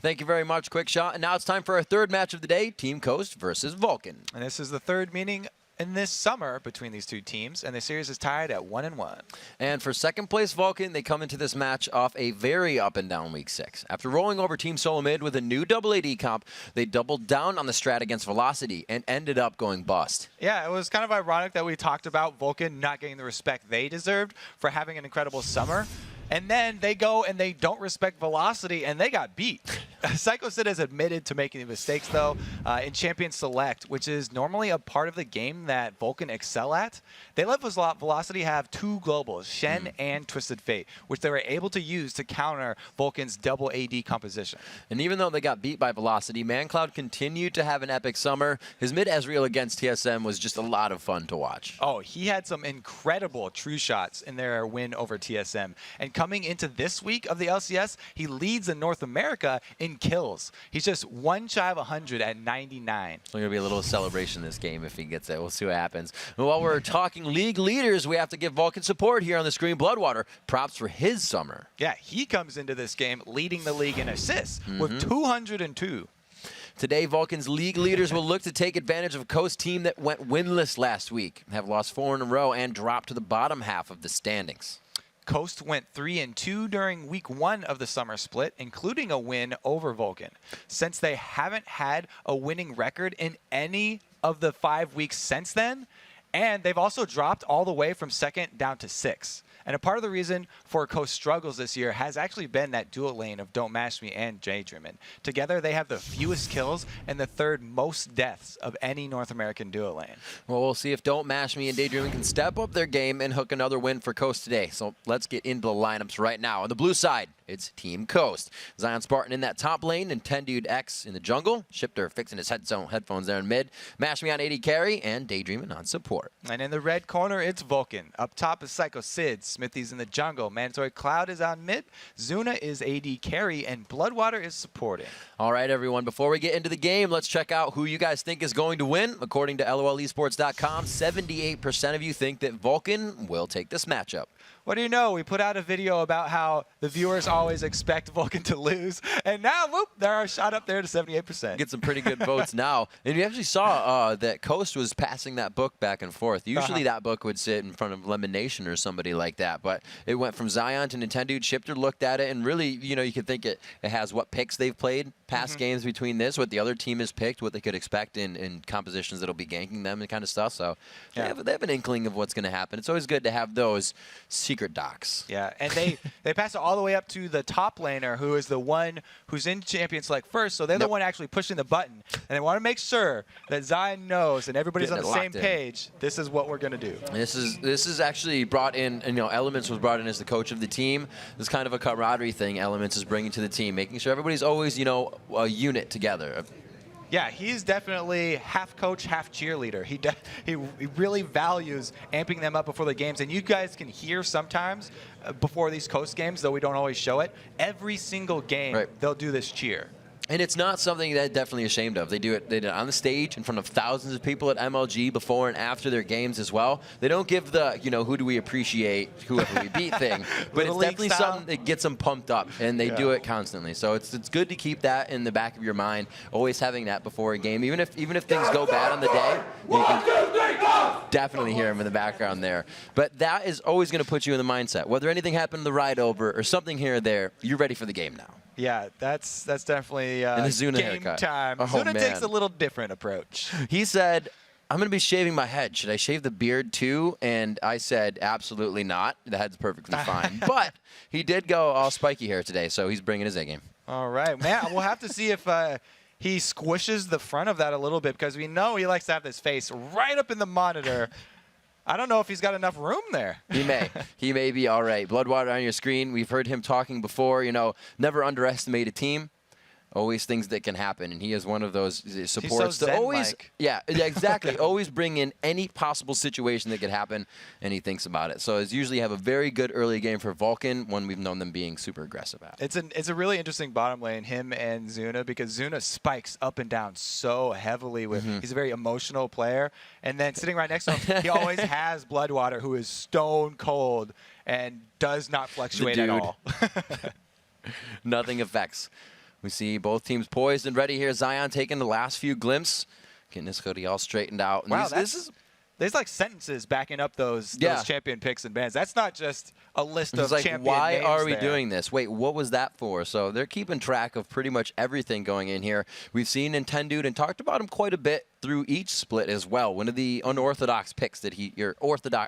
Thank you very much, Quick Shot. And now it's time for our third match of the day, Team Coast versus Vulcan. And this is the third meeting in this summer between these two teams, and the series is tied at 1-1. And for second place Vulcan, they come into this match off a very up and down week 6. After rolling over Team Solo Mid with a new double AD comp, they doubled down on the strat against Velocity and ended up going bust. Yeah, it was kind of ironic that we talked about Vulcan not getting the respect they deserved for having an incredible summer. And then they go and they don't respect Velocity, and they got beat. Psycho Sid has admitted to making the mistakes, though, in Champion Select, which is normally a part of the game that Vulcan excel at. They let Velocity have 2 globals, Shen and Twisted Fate, which they were able to use to counter Vulcan's double AD composition. And even though they got beat by Velocity, ManCloud continued to have an epic summer. His mid Ezreal against TSM was just a lot of fun to watch. Oh, he had some incredible true shots in their win over TSM. And coming into this week of the LCS, he leads in North America in kills. He's just 1 shy of 100 at 99. So going to be a little celebration this game if he gets it. We'll see what happens. And while we're talking league leaders, we have to give Vulcan support here on the screen. Bloodwater, props for his summer. Yeah, he comes into this game leading the league in assists with 202. Today, Vulcan's league leaders will look to take advantage of a Coast team that went winless last week, have lost 4 in a row, and dropped to the bottom half of the standings. Coast went 3-2 during week 1 of the summer split, including a win over Vulcan. Since they haven't had a winning record in any of the 5 weeks since then, and they've also dropped all the way from 2nd down to 6th. And a part of the reason for Coast struggles this year has actually been that dual lane of Don't Mash Me and Daydreamin'. Together, they have the fewest kills and the 3rd most deaths of any North American dual lane. Well, we'll see if Don't Mash Me and Daydreamin' can step up their game and hook another win for Coast today. So let's get into the lineups right now. On the blue side, it's Team Coast. Zion Spartan in that top lane, and Tendude X in the jungle. Shifter fixing his headphones there in mid. Mash Me on AD carry, and Daydreamin' on support. And in the red corner, it's Vulcan. Up top is Psycho Sid. Smithy's in the jungle. Mandatory Cloud is on mid. Zuna is AD carry, and Bloodwater is supporting. All right, everyone. Before we get into the game, let's check out who you guys think is going to win. According to LOLesports.com, 78% of you think that Vulcan will take this matchup. What do you know? We put out a video about how the viewers always expect Vulcan to lose, and now, whoop, they're shot up there to 78%. Get some pretty good votes now. And you actually saw that Coast was passing that book back and forth. Usually that book would sit in front of Lemon Nation or somebody like that, but it went from Zion to Nintendo. Shifter looked at it, and really, you know, you could think it has what picks they've played, past games between this, what the other team has picked, what they could expect in compositions that'll be ganking them and kind of stuff. So they have an inkling of what's going to happen. It's always good to have those secret docs. Yeah, and they pass it all the way up to the top laner, who is the one who's in Champion Select first, so they're the one actually pushing the button. And they want to make sure that Zion knows and everybody's on the same page. This is what we're going to do. This is actually brought in, and, you know, Elements was brought in as the coach of the team. This kind of a camaraderie thing Elements is bringing to the team, making sure everybody's always, you know, a unit together. Yeah, he's definitely half coach, half cheerleader. He really values amping them up before the games. And you guys can hear sometimes before these Coast games, though we don't always show it, every single game they'll do this cheer. And it's not something that definitely ashamed of. They do it on the stage in front of thousands of people at MLG before and after their games as well. They don't give the, you know, who do we appreciate, whoever we beat thing. But it's definitely something that gets them pumped up, and they do it constantly. So it's good to keep that in the back of your mind, always having that before a game. Even if things go bad on the day, you can definitely hear them in the background there. But that is always going to put you in the mindset. Whether anything happened the ride over or something here or there, you're ready for the game now. Yeah, that's definitely and the Zuna game haircut. Time. Oh, Zuna man. takes a little different approach. He said, I'm going to be shaving my head. Should I shave the beard too? And I said, absolutely not. The head's perfectly fine. But he did go all spiky hair today, so he's bringing his A game. All right, man. We'll have to see if he squishes the front of that a little bit because we know he likes to have his face right up in the monitor. I don't know if he's got enough room there. He may. He may be all right. Bloodwater on your screen. We've heard him talking before, you know, never underestimate a team. Always things that can happen, and he is one of those supports so to always, zen-like. yeah, exactly, always bring in any possible situation that could happen, and he thinks about it. So it's usually have a very good early game for Vulcan, one we've known them being super aggressive at. It's a really interesting bottom lane, him and Zuna, because Zuna spikes up and down so heavily. With he's a very emotional player, and then sitting right next to him, he always has Bloodwater, who is stone cold and does not fluctuate at all. Nothing affects. We see both teams poised and ready here. Zion taking the last few glimpses, getting his hoodie all straightened out. And Wow, there's like sentences backing up those champion picks and bans. That's not just a list of like, champion why names are we there. doing this? Wait, what was that for? So they're keeping track of pretty much everything going in here. We've seen Nintendude and talked about him quite a bit through each split as well. One of the unorthodox picks that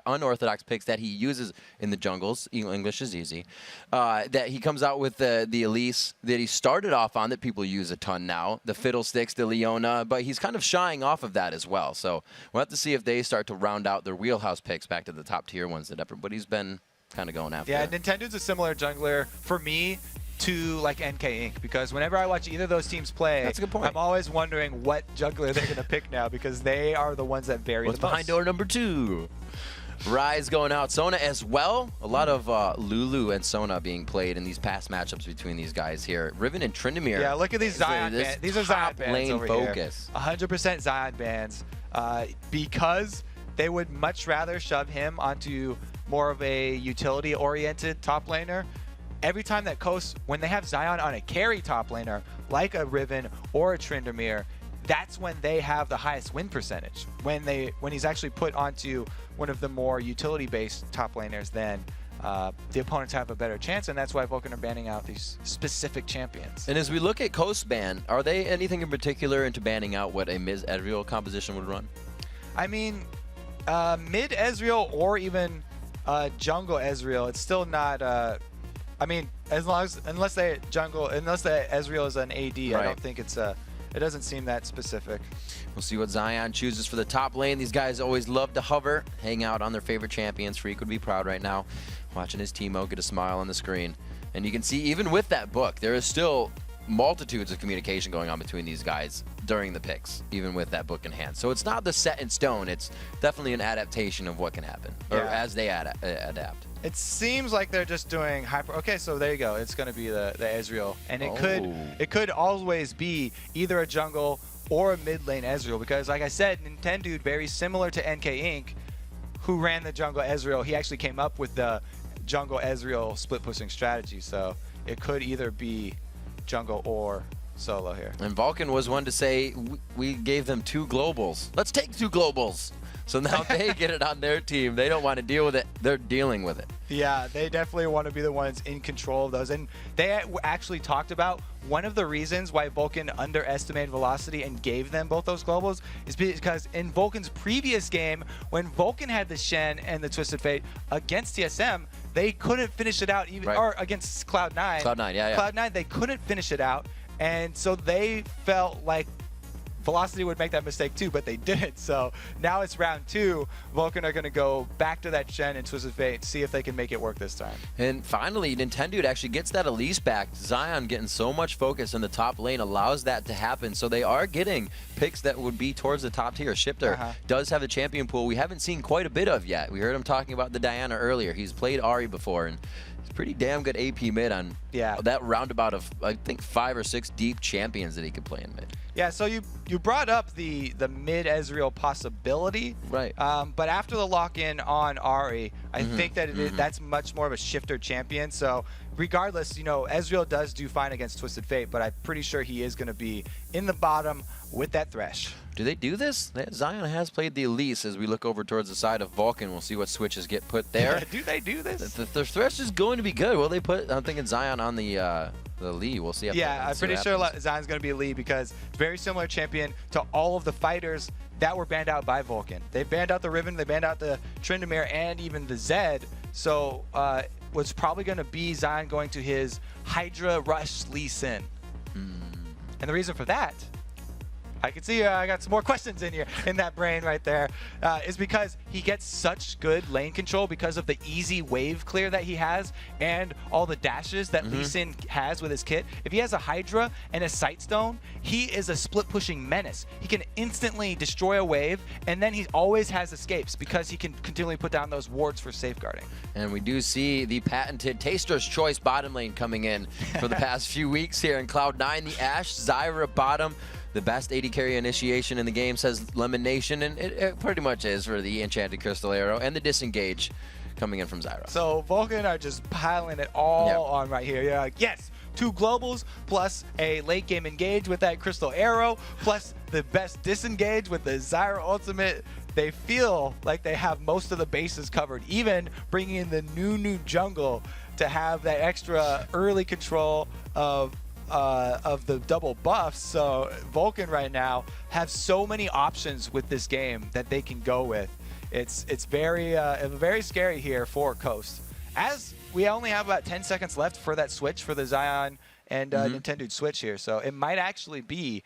unorthodox picks that he uses in the jungles, English is easy, that he comes out with the Elise that he started off on that people use a ton now, the Fiddlesticks, the Leona, but he's kind of shying off of that as well. So we'll have to see if they start to round out their wheelhouse picks back to the top tier ones that everybody's been kind of going after. Yeah, Nintendo's a similar jungler for me to like NK Inc. because whenever I watch either of those teams play, that's a good point. I'm always wondering what jungler they're going to pick now because they are the ones that vary What's the most. behind door number 2? Rise going out. Sona as well. A lot of Lulu and Sona being played in these past matchups between these guys here. Riven and Tryndamere. Yeah, look at these Zion bans. These are Zion bans lane over focus. here. 100% Zion bans because they would much rather shove him onto more of a utility-oriented top laner. Every time that Coast, when they have Zion on a carry top laner, like a Riven or a Tryndamere, that's when they have the highest win percentage. When he's actually put onto one of the more utility-based top laners, then the opponents have a better chance, and that's why Vulcan are banning out these specific champions. And as we look at Coast ban, are they anything in particular into banning out what a Ms. Ezreal composition would run? I mean, mid Ezreal or even jungle Ezreal, it's still not. I mean, unless the Ezreal is an AD, right. I don't think it's a. It doesn't seem that specific. We'll see what Zion chooses for the top lane. These guys always love to hover, hang out on their favorite champions. Freak would be proud right now, watching his teamo get a smile on the screen. And you can see, even with that book, there is still multitudes of communication going on between these guys during the picks, even with that book in hand. So it's not the set in stone. It's definitely an adaptation of what can happen, or as they adapt. It seems like they're just doing hyper. Okay, so there you go. It's going to be the Ezreal, and it could always be either a jungle or a mid lane Ezreal, because like I said, Nintendude, very similar to NK Inc., who ran the jungle Ezreal. He actually came up with the jungle Ezreal split pushing strategy. So it could either be jungle or solo here. And Vulcan was one to say, we gave them 2 globals. Let's take 2 globals. So now they get it on their team. They don't want to deal with it. They're dealing with it. Yeah, they definitely want to be the ones in control of those. And they actually talked about one of the reasons why Vulcan underestimated Velocity and gave them both those globals is because in Vulcan's previous game, when Vulcan had the Shen and the Twisted Fate against TSM, they couldn't finish it out, even or against Cloud9. Cloud9, yeah. Cloud9, they couldn't finish it out. And so they felt like Velocity would make that mistake too, but they didn't. So now it's round 2. Vulcan are going to go back to that Shen and Twisted Fate and see if they can make it work this time. And finally, Nintendude actually gets that Elise back. Zion getting so much focus in the top lane allows that to happen. So they are getting picks that would be towards the top tier. Shifter does have the champion pool we haven't seen quite a bit of yet. We heard him talking about the Diana earlier. He's played Ahri before, and pretty damn good AP mid on that roundabout of, I think, 5 or 6 deep champions that he could play in mid. Yeah, so you brought up the mid Ezreal possibility, right? But after the lock-in on Ahri, I think that that's much more of a shifter champion. So regardless, you know, Ezreal does do fine against Twisted Fate, but I'm pretty sure he is going to be in the bottom with that Thresh. Do they do this? Zion has played the Elise. As we look over towards the side of Vulcan, we'll see what switches get put there. Do they do this? The Thresh is going to be good. Will they put? I'm thinking Zion on the Lee. We'll see. I'm pretty sure Zion's going to be Lee because it's very similar champion to all of the fighters that were banned out by Vulcan. They banned out the Riven, they banned out the Tryndamere, and even the Zed. So was probably going to be Zion going to his Hydra Rush Lee Sin. And the reason for that I can see I got some more questions in that brain right there, is because he gets such good lane control because of the easy wave clear that he has and all the dashes that Lee Sin has with his kit. If he has a Hydra and a Sightstone, he is a split pushing menace. He can instantly destroy a wave, and then he always has escapes because he can continually put down those wards for safeguarding. And we do see the patented Taster's Choice bottom lane coming in for the past few weeks here in Cloud9. The Ashe, Zyra bottom. The best AD carry initiation in the game, says Lemon Nation, and it pretty much is for the Enchanted Crystal Arrow and the Disengage coming in from Zyra. So Vulcan are just piling it all on right here. You're like, yes, 2 globals plus a late game engage with that Crystal Arrow plus the best disengage with the Zyra ultimate. They feel like they have most of the bases covered, even bringing in the new jungle to have that extra early control of the double buffs. So Vulcan right now have so many options with this game that they can go with. It's very scary here for Coast. As we only have about 10 seconds left for that switch for the Zion and Nintendo switch here, so it might actually be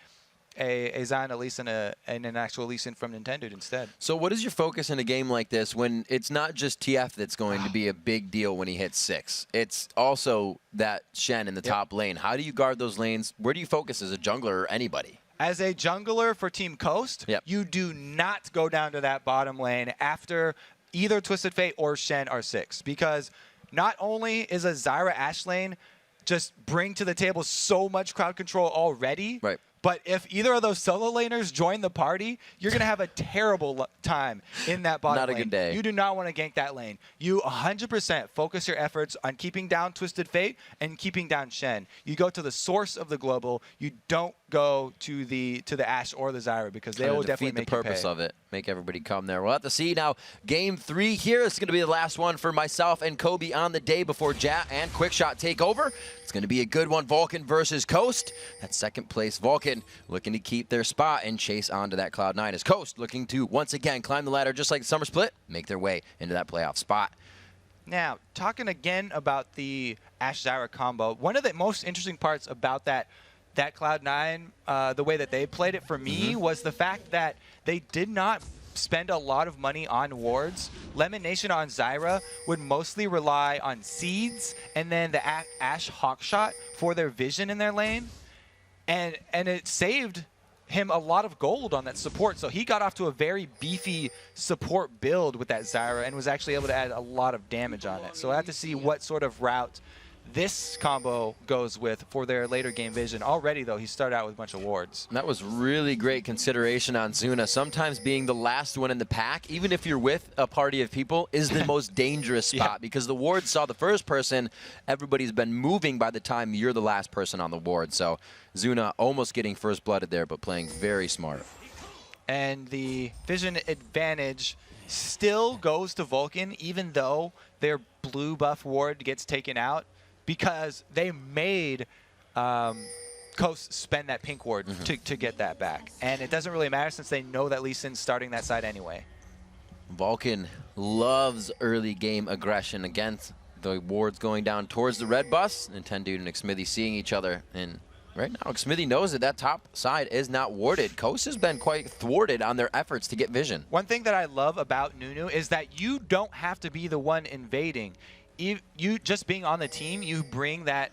a Zion Elise and an actual Elise from Nintendo instead. So what is your focus in a game like this when it's not just TF that's going to be a big deal when he hits 6? It's also that Shen in the top lane. How do you guard those lanes? Where do you focus as a jungler or anybody? As a jungler for Team Coast, you do not go down to that bottom lane after either Twisted Fate or Shen are 6, because not only is a Zyra Ashe lane just bring to the table so much crowd control already, but if either of those solo laners join the party, you're going to have a terrible time in that bottom lane. Not a good day. You do not want to gank that lane. You 100% focus your efforts on keeping down Twisted Fate and keeping down Shen. You go to the source of the global. You don't go to the Ashe or the Zyra, because they will definitely make the purpose you pay. of it. Make everybody come there. We'll have to see now. Game 3 here. It's going to be the last one for myself and Kobe on the day before Jat and Quickshot take over. It's going to be a good one. Vulcan versus Coast. That second place Vulcan looking to keep their spot and chase onto that Cloud9, as Coast looking to once again climb the ladder just like the Summer Split, make their way into that playoff spot. Now, talking again about the Ashe-Zyra combo, one of the most interesting parts about that Cloud9, the way that they played it for me, was the fact that they did not spend a lot of money on wards. Lemon Nation on Zyra would mostly rely on seeds and then the Ashe Hawkshot for their vision in their lane. And it saved him a lot of gold on that support. So he got off to a very beefy support build with that Zyra and was actually able to add a lot of damage on it. So I have to see what sort of route this combo goes with for their later game vision. Already, though, he started out with a bunch of wards. That was really great consideration on Zuna. Sometimes being the last one in the pack, even if you're with a party of people, is the most dangerous spot, because the wards saw the first person. Everybody's been moving by the time you're the last person on the ward. So Zuna almost getting first blooded there, but playing very smart. And the vision advantage still goes to Vulcan, even though their blue buff ward gets taken out, because they made Coast spend that pink ward to get that back. And it doesn't really matter since they know that Lee Sin's starting that side anyway. Vulcan loves early game aggression against the wards going down towards the red bus. Nintendo and Xmithy seeing each other. And right now, Xmithy knows that that top side is not warded. Coast has been quite thwarted on their efforts to get vision. One thing that I love about Nunu is that you don't have to be the one invading. You just being on the team, you bring that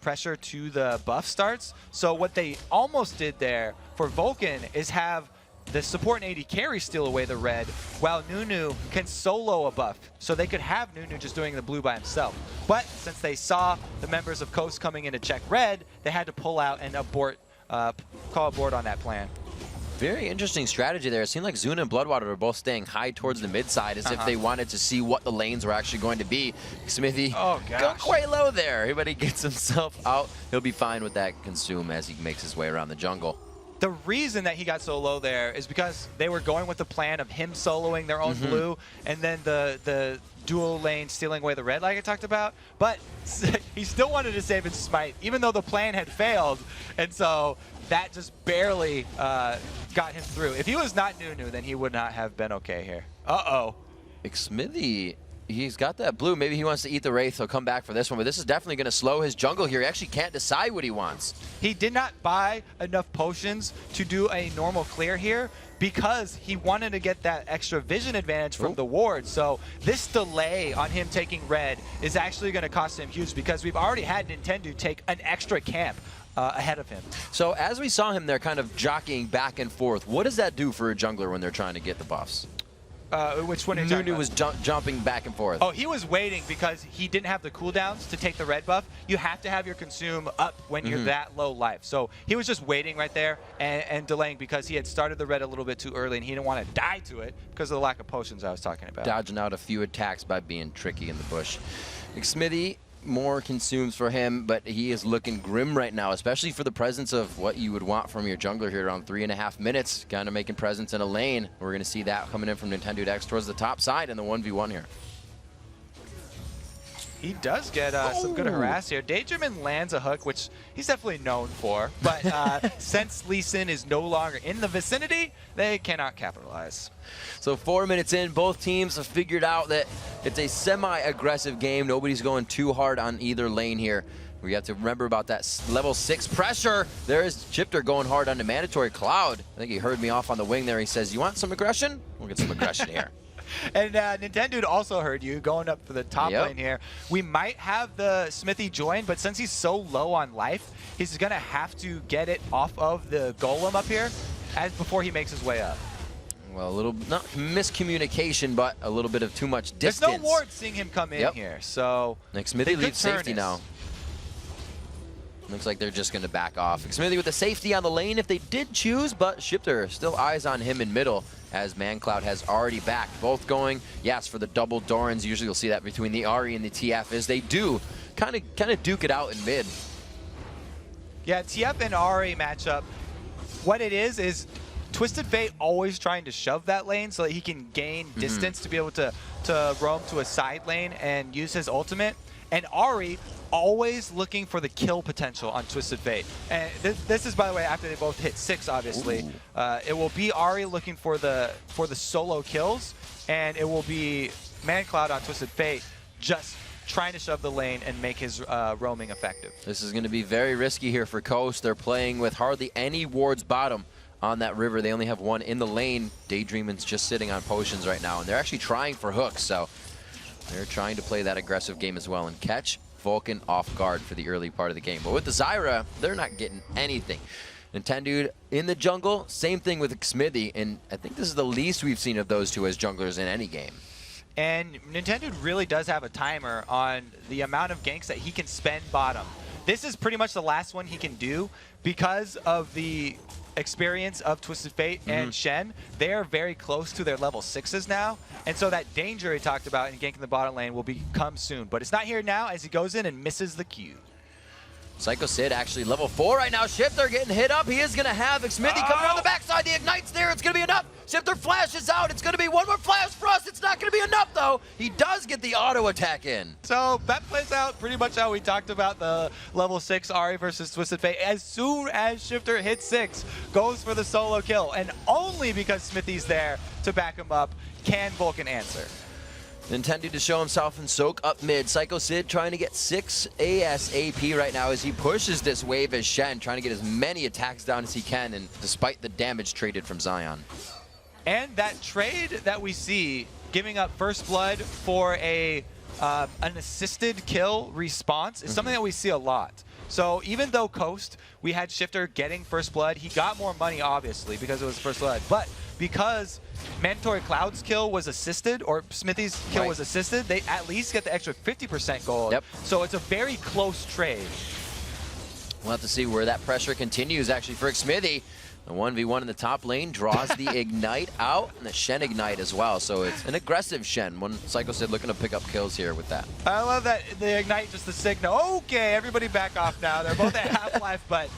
pressure to the buff starts. So what they almost did there for Vulcan is have the support and AD carry steal away the red, while Nunu can solo a buff. So they could have Nunu just doing the blue by himself. But since they saw the members of Coast coming in to check red, they had to pull out and abort, call abort on that plan. Very interesting strategy there. It seemed like Zuna and Bloodwater were both staying high towards the mid side, as if they wanted to see what the lanes were actually going to be. Xmithy go quite low there. But he gets himself out. He'll be fine with that consume as he makes his way around the jungle. The reason that he got so low there is because they were going with the plan of him soloing their own blue and then the dual lane stealing away the red like I talked about. But he still wanted to save his smite, even though the plan had failed. And so that just barely got him through. If he was not Nunu, then he would not have been okay here. Uh-oh. Xmithy he's got that blue. Maybe he wants to eat the Wraith. He'll come back for this one, but this is definitely going to slow his jungle here. He actually can't decide what he wants. He did not buy enough potions to do a normal clear here because he wanted to get that extra vision advantage from the ward. So this delay on him taking red is actually going to cost him huge because we've already had Nintendo take an extra camp ahead of him. So as we saw him there kind of jockeying back and forth, what does that do for a jungler when they're trying to get the buffs? Which one? Nunu was jumping back and forth. Oh, he was waiting because he didn't have the cooldowns to take the red buff. You have to have your consume up when you're that low life. So he was just waiting right there and delaying because he had started the red a little bit too early and he didn't want to die to it because of the lack of potions I was talking about. Dodging out a few attacks by being tricky in the bush. Smithy, more consumes for him, but he is looking grim right now, especially for the presence of what you would want from your jungler here around 3.5 minutes, kind of making presence in a lane. We're going to see that coming in from Nintendo X towards the top side in the 1v1 here. He does get some good harass here. Daedream lands a hook, which he's definitely known for, but since Lee Sin is no longer in the vicinity, they cannot capitalize. So 4 minutes in, both teams have figured out that it's a semi-aggressive game. Nobody's going too hard on either lane here. We have to remember about that level 6 pressure. There is Chipter going hard on the mandatory Cloud. I think he heard me off on the wing there. He says, you want some aggression? We'll get some aggression here. And Nintendo also heard you going up for the top lane here. We might have the Smithy join, but since he's so low on life, he's going to have to get it off of the golem up here before he makes his way up. Well, a little, not miscommunication, but a little bit of too much distance. There's no ward seeing him come in here, so... Smithy leaves safety now. Looks like they're just going to back off. Smithy with the safety on the lane if they did choose, but Shifter still eyes on him in middle as ManCloud has already backed. Both going, yes, for the double Dorans. Usually you'll see that between the Ahri and the TF as they do kind of duke it out in mid. Yeah, TF and Ahri matchup. What it is Twisted Fate always trying to shove that lane so that he can gain distance to be able to roam to a side lane and use his ultimate. And Ahri always looking for the kill potential on Twisted Fate. And this is, by the way, after they both hit 6, obviously. It will be Ahri looking for the solo kills, and it will be ManCloud on Twisted Fate just trying to shove the lane and make his roaming effective. This is going to be very risky here for Coast. They're playing with hardly any wards bottom on that river. They only have one in the lane. Daydreamin's just sitting on potions right now, and they're actually trying for hooks, so they're trying to play that aggressive game as well and catch Vulcan off guard for the early part of the game. But with the Zyra, they're not getting anything. Nintendo in the jungle, same thing with Smithy, and I think this is the least we've seen of those two as junglers in any game. And Nintendo really does have a timer on the amount of ganks that he can spend bottom. This is pretty much the last one he can do because of the experience of Twisted Fate and Shen. They are very close to their level 6s now, and so that danger he talked about in ganking the bottom lane will come soon. But it's not here now as he goes in and misses the Q. Psycho Sid actually level 4 right now. Shifter getting hit up. He is going to have Smithy coming around the backside. The Ignite's there. It's going to be enough. Shifter flashes out. It's going to be one more flash for us. It's not going to be enough, though. He does get the auto attack in. So that plays out pretty much how we talked about the level 6 Ahri versus Twisted Fate. As soon as Shifter hits 6, goes for the solo kill. And only because Smithy's there to back him up can Vulcan answer. Nintendo to show himself and soak up mid. Psycho Sid trying to get 6 ASAP right now as he pushes this wave as Shen, trying to get as many attacks down as he can, and despite the damage traded from Zion. And that trade that we see, giving up first blood for an assisted kill response, is something that we see a lot. So even though Coast, we had Shifter getting first blood, he got more money obviously because it was first blood, but because Mandatory Cloud's kill was assisted, or Smithy's kill was assisted, they at least get the extra 50% gold. So it's a very close trade. We'll have to see where that pressure continues actually for Smithy. The 1v1 in the top lane draws the Ignite out, and the Shen Ignite as well. So it's an aggressive Shen. One Psycho Sid looking to pick up kills here with that. I love that the Ignite, just the signal. Okay, everybody back off now. They're both at half-life, but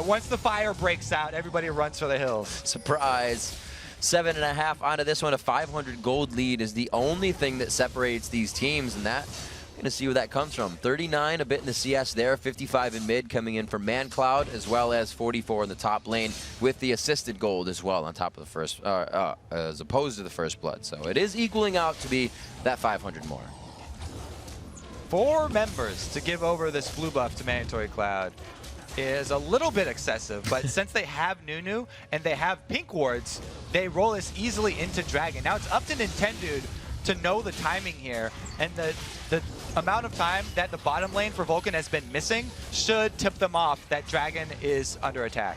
once the fire breaks out, everybody runs for the hills. Surprise. 7.5 onto this one. A 500 gold lead is the only thing that separates these teams, and that Gonna see where that comes from. 39 a bit in the CS there, 55 in mid coming in from ManCloud, as well as 44 in the top lane with the assisted gold as well on top of the first, as opposed to the first blood. So it is equaling out to be that 500 more. 4 members to give over this blue buff to Mandatory Cloud is a little bit excessive, but since they have Nunu and they have pink wards, they roll this easily into Dragon. Now it's up to Nintendo to know the timing here, and the amount of time that the bottom lane for Vulcan has been missing should tip them off that Dragon is under attack.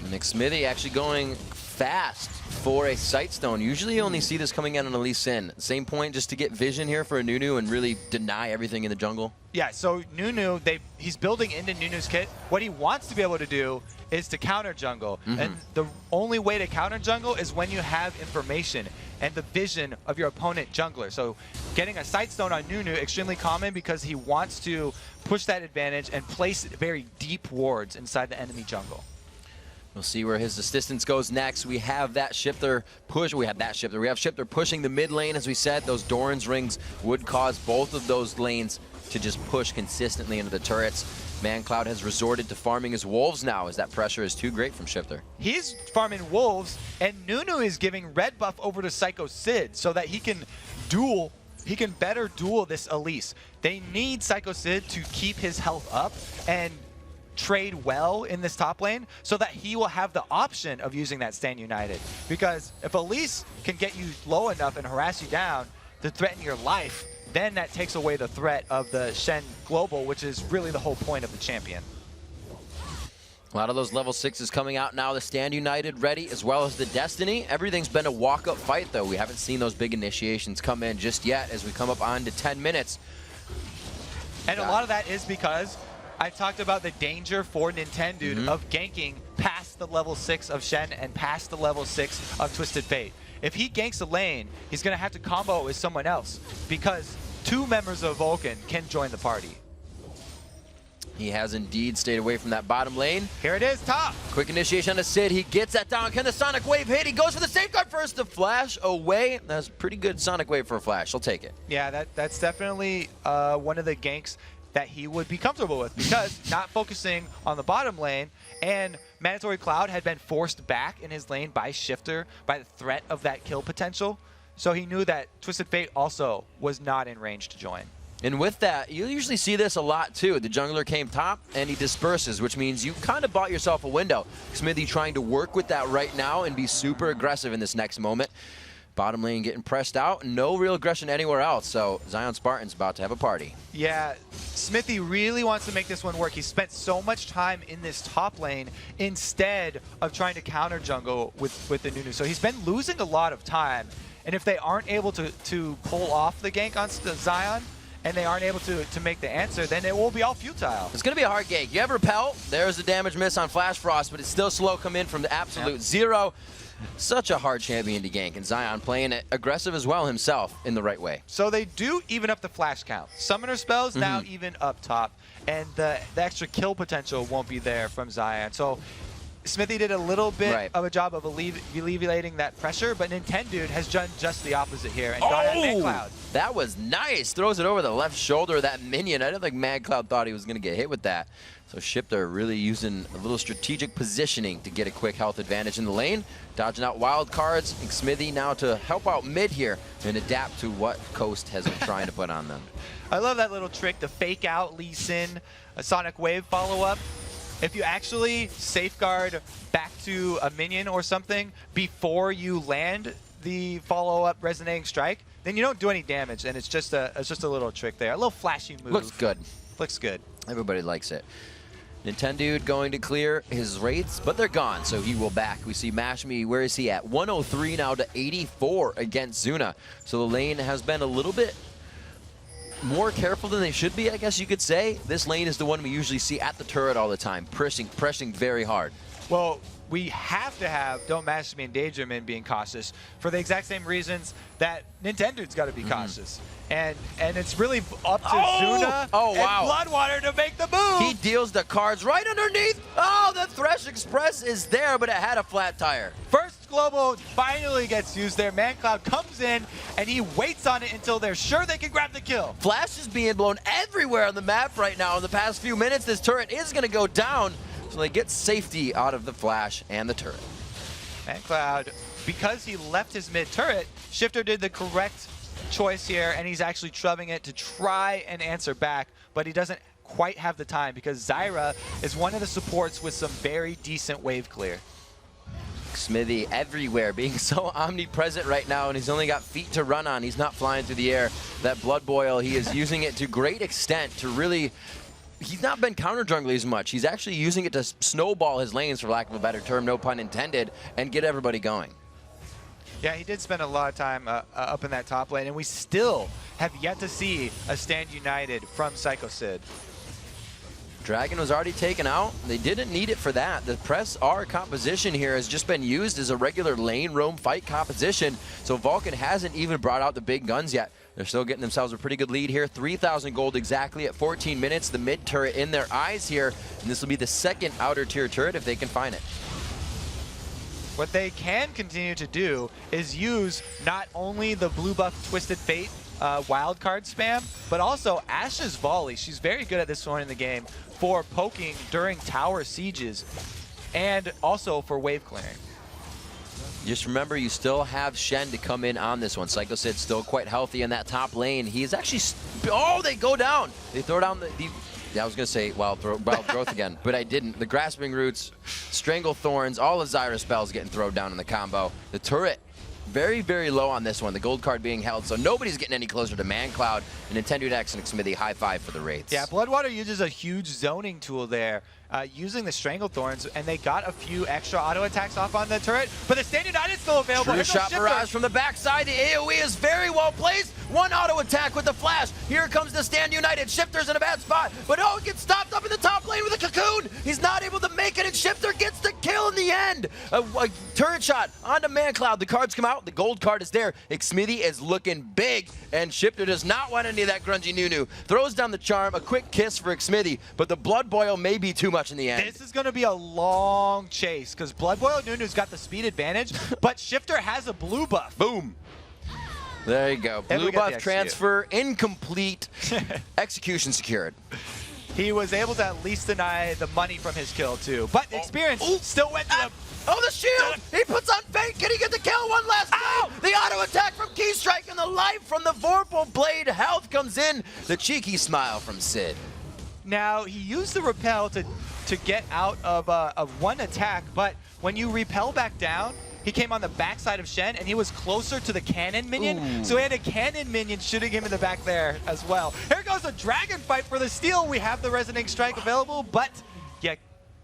Nick Smithy actually going fast for a Sightstone. Usually you only see this coming out on a Lee Sin. Same point, just to get vision here for a Nunu and really deny everything in the jungle. Yeah, so Nunu, he's building into Nunu's kit. What he wants to be able to do is to counter jungle. And the only way to counter jungle is when you have information and the vision of your opponent jungler. So getting a Sightstone on Nunu, extremely common because he wants to push that advantage and place very deep wards inside the enemy jungle. We'll see where his assistance goes next. We have that Shifter push. We have Shifter pushing the mid lane, as we said. Those Doran's rings would cause both of those lanes to just push consistently into the turrets. ManCloud has resorted to farming his wolves now, as that pressure is too great from Shifter. He's farming wolves, and Nunu is giving red buff over to Psycho Sid so that he can better duel this Elise. They need Psycho Sid to keep his health up and trade well in this top lane so that he will have the option of using that Stand United. Because if Elise can get you low enough and harass you down to threaten your life, then that takes away the threat of the Shen Global, which is really the whole point of the champion. A lot of those level 6s coming out now. The Stand United ready, as well as the Destiny. Everything's been a walk-up fight, though. We haven't seen those big initiations come in just yet as we come up on to 10 minutes. And a lot of that is because I talked about the danger for Nintendo of ganking past the level 6 of Shen and past the level 6 of Twisted Fate. If he ganks a lane, he's going to have to combo it with someone else because 2 members of Vulcan can join the party. He has indeed stayed away from that bottom lane. Here it is, top. Quick initiation on the Sid. He gets that down. Can the Sonic Wave hit? He goes for the safeguard first. The flash away. That's pretty good Sonic Wave for a flash. I'll take it. Yeah, that's definitely one of the ganks that he would be comfortable with because not focusing on the bottom lane, and Mandatory Cloud had been forced back in his lane by Shifter, by the threat of that kill potential. So he knew that Twisted Fate also was not in range to join. And with that, you usually see this a lot too. The jungler came top and he disperses, which means you kind of bought yourself a window. Smithy trying to work with that right now and be super aggressive in this next moment. Bottom lane getting pressed out, no real aggression anywhere else, so Zion Spartan's about to have a party. Yeah, Smithy really wants to make this one work. He spent so much time in this top lane instead of trying to counter jungle with the Nunu. So he's been losing a lot of time, and if they aren't able to pull off the gank on Zion, and they aren't able to make the answer, then it will be all futile. It's going to be a hard gank. You have Repel, there's the damage miss on Flash Frost, but it's still slow come in from the absolute zero. Such a hard champion to gank, and Zion playing it aggressive as well himself in the right way. So they do even up the flash count. Summoner spells now even up top, and the extra kill potential won't be there from Zion. So Smithy did a little bit of a job of alleviating that pressure, but Nintendo has done just the opposite here and got at ManCloud. That was nice. Throws it over the left shoulder of that minion. I don't think ManCloud thought he was going to get hit with that. So Shifter really using a little strategic positioning to get a quick health advantage in the lane. Dodging out wild cards. And Smithy now to help out mid here and adapt to what Coast has been trying to put on them. I love that little trick, the fake out Lee Sin, a Sonic Wave follow-up. If you actually safeguard back to a minion or something before you land the follow-up resonating strike, then you don't do any damage, and it's just a little trick there. A little flashy move. Looks good. Looks good. Everybody likes it. Nintendo going to clear his wraiths, but they're gone, so he will back. We see Mashmi, where is he at? 103 now to 84 against Zuna. So the lane has been a little bit more careful than they should be, I guess you could say. This lane is the one we usually see at the turret all the time, pressing very hard. Well, we have to have Don't Mash Me and Daydream being cautious for the exact same reasons that Nintendo's got to be cautious. And it's really up to Zuna and Bloodwater to make the move. He deals the cards right underneath. Oh, the Thresh Express is there, but it had a flat tire. First Global finally gets used there. ManCloud comes in, and he waits on it until they're sure they can grab the kill. Flash is being blown everywhere on the map right now. In the past few minutes, this turret is going to go down, so they get safety out of the Flash and the turret. ManCloud, because he left his mid turret, Shifter did the correct choice here, and he's actually shoving it to try and answer back, but he doesn't quite have the time because Zyra is one of the supports with some very decent wave clear. Smithy everywhere, being so omnipresent right now, and he's only got feet to run on. He's not flying through the air. That Blood Boil, he is using it to great extent to really... He's not been counter jungling as much. He's actually using it to snowball his lanes, for lack of a better term, no pun intended, and get everybody going. Yeah, he did spend a lot of time up in that top lane, and we still have yet to see a stand united from Psycho Sid. Dragon was already taken out. They didn't need it for that. The press R composition here has just been used as a regular lane roam fight composition, so Vulcan hasn't even brought out the big guns yet. They're still getting themselves a pretty good lead here. 3,000 gold exactly at 14 minutes. The mid turret in their eyes here, and this will be the second outer tier turret if they can find it. What they can continue to do is use not only the blue buff Twisted Fate wildcard spam, but also Ashe's volley. She's very good at this point in the game for poking during tower sieges and also for wave clearing. Just remember, you still have Shen to come in on this one. Psycho Sid's still quite healthy in that top lane. He is actually... Oh, they go down! They throw down the I was going to say wild growth again, but I didn't. The Grasping Roots, Strangle Thorns, all of Zyra's spells getting thrown down in the combo. The turret, very, very low on this one. The gold card being held, so nobody's getting any closer to ManCloud. And Nintendo Dex and Smithy, high five for the Wraiths. Yeah, Bloodwater uses a huge zoning tool there, using the Strangle Thorns, and they got a few extra auto attacks off on the turret, but the Stand United is still available. True shot barrage from the backside. The AoE is very well placed. One auto attack with the flash. Here comes the Stand United. Shifter's in a bad spot, but oh, it gets stopped up in the top lane with a cocoon. He's not able to make it, and Shifter gets the kill in the end. A turret shot onto ManCloud. The cards come out. The gold card is there. Xmithy is looking big, and Shifter does not want any of that grungy Nunu. Throws down the charm. A quick kiss for Xmithy, but the Blood Boil may be too much in the end. This is going to be a long chase because Blood Boil Nunu's got the speed advantage, but Shifter has a blue buff. Boom. There you go. Blue buff transfer incomplete. Execution secured. He was able to at least deny the money from his kill too, but the experience still went to him. Oh, the shield! He puts on fake. Can he get the kill? One last time. The auto attack from Keystrike, and the life from the Vorpal Blade health comes in. The cheeky smile from Sid. Now, he used the repel to get out of one attack, but when you repel back down, he came on the backside of Shen, and he was closer to the cannon minion, so he had a cannon minion shooting him in the back there as well. Here goes a dragon fight for the steal. We have the Resonating Strike available, but yeah,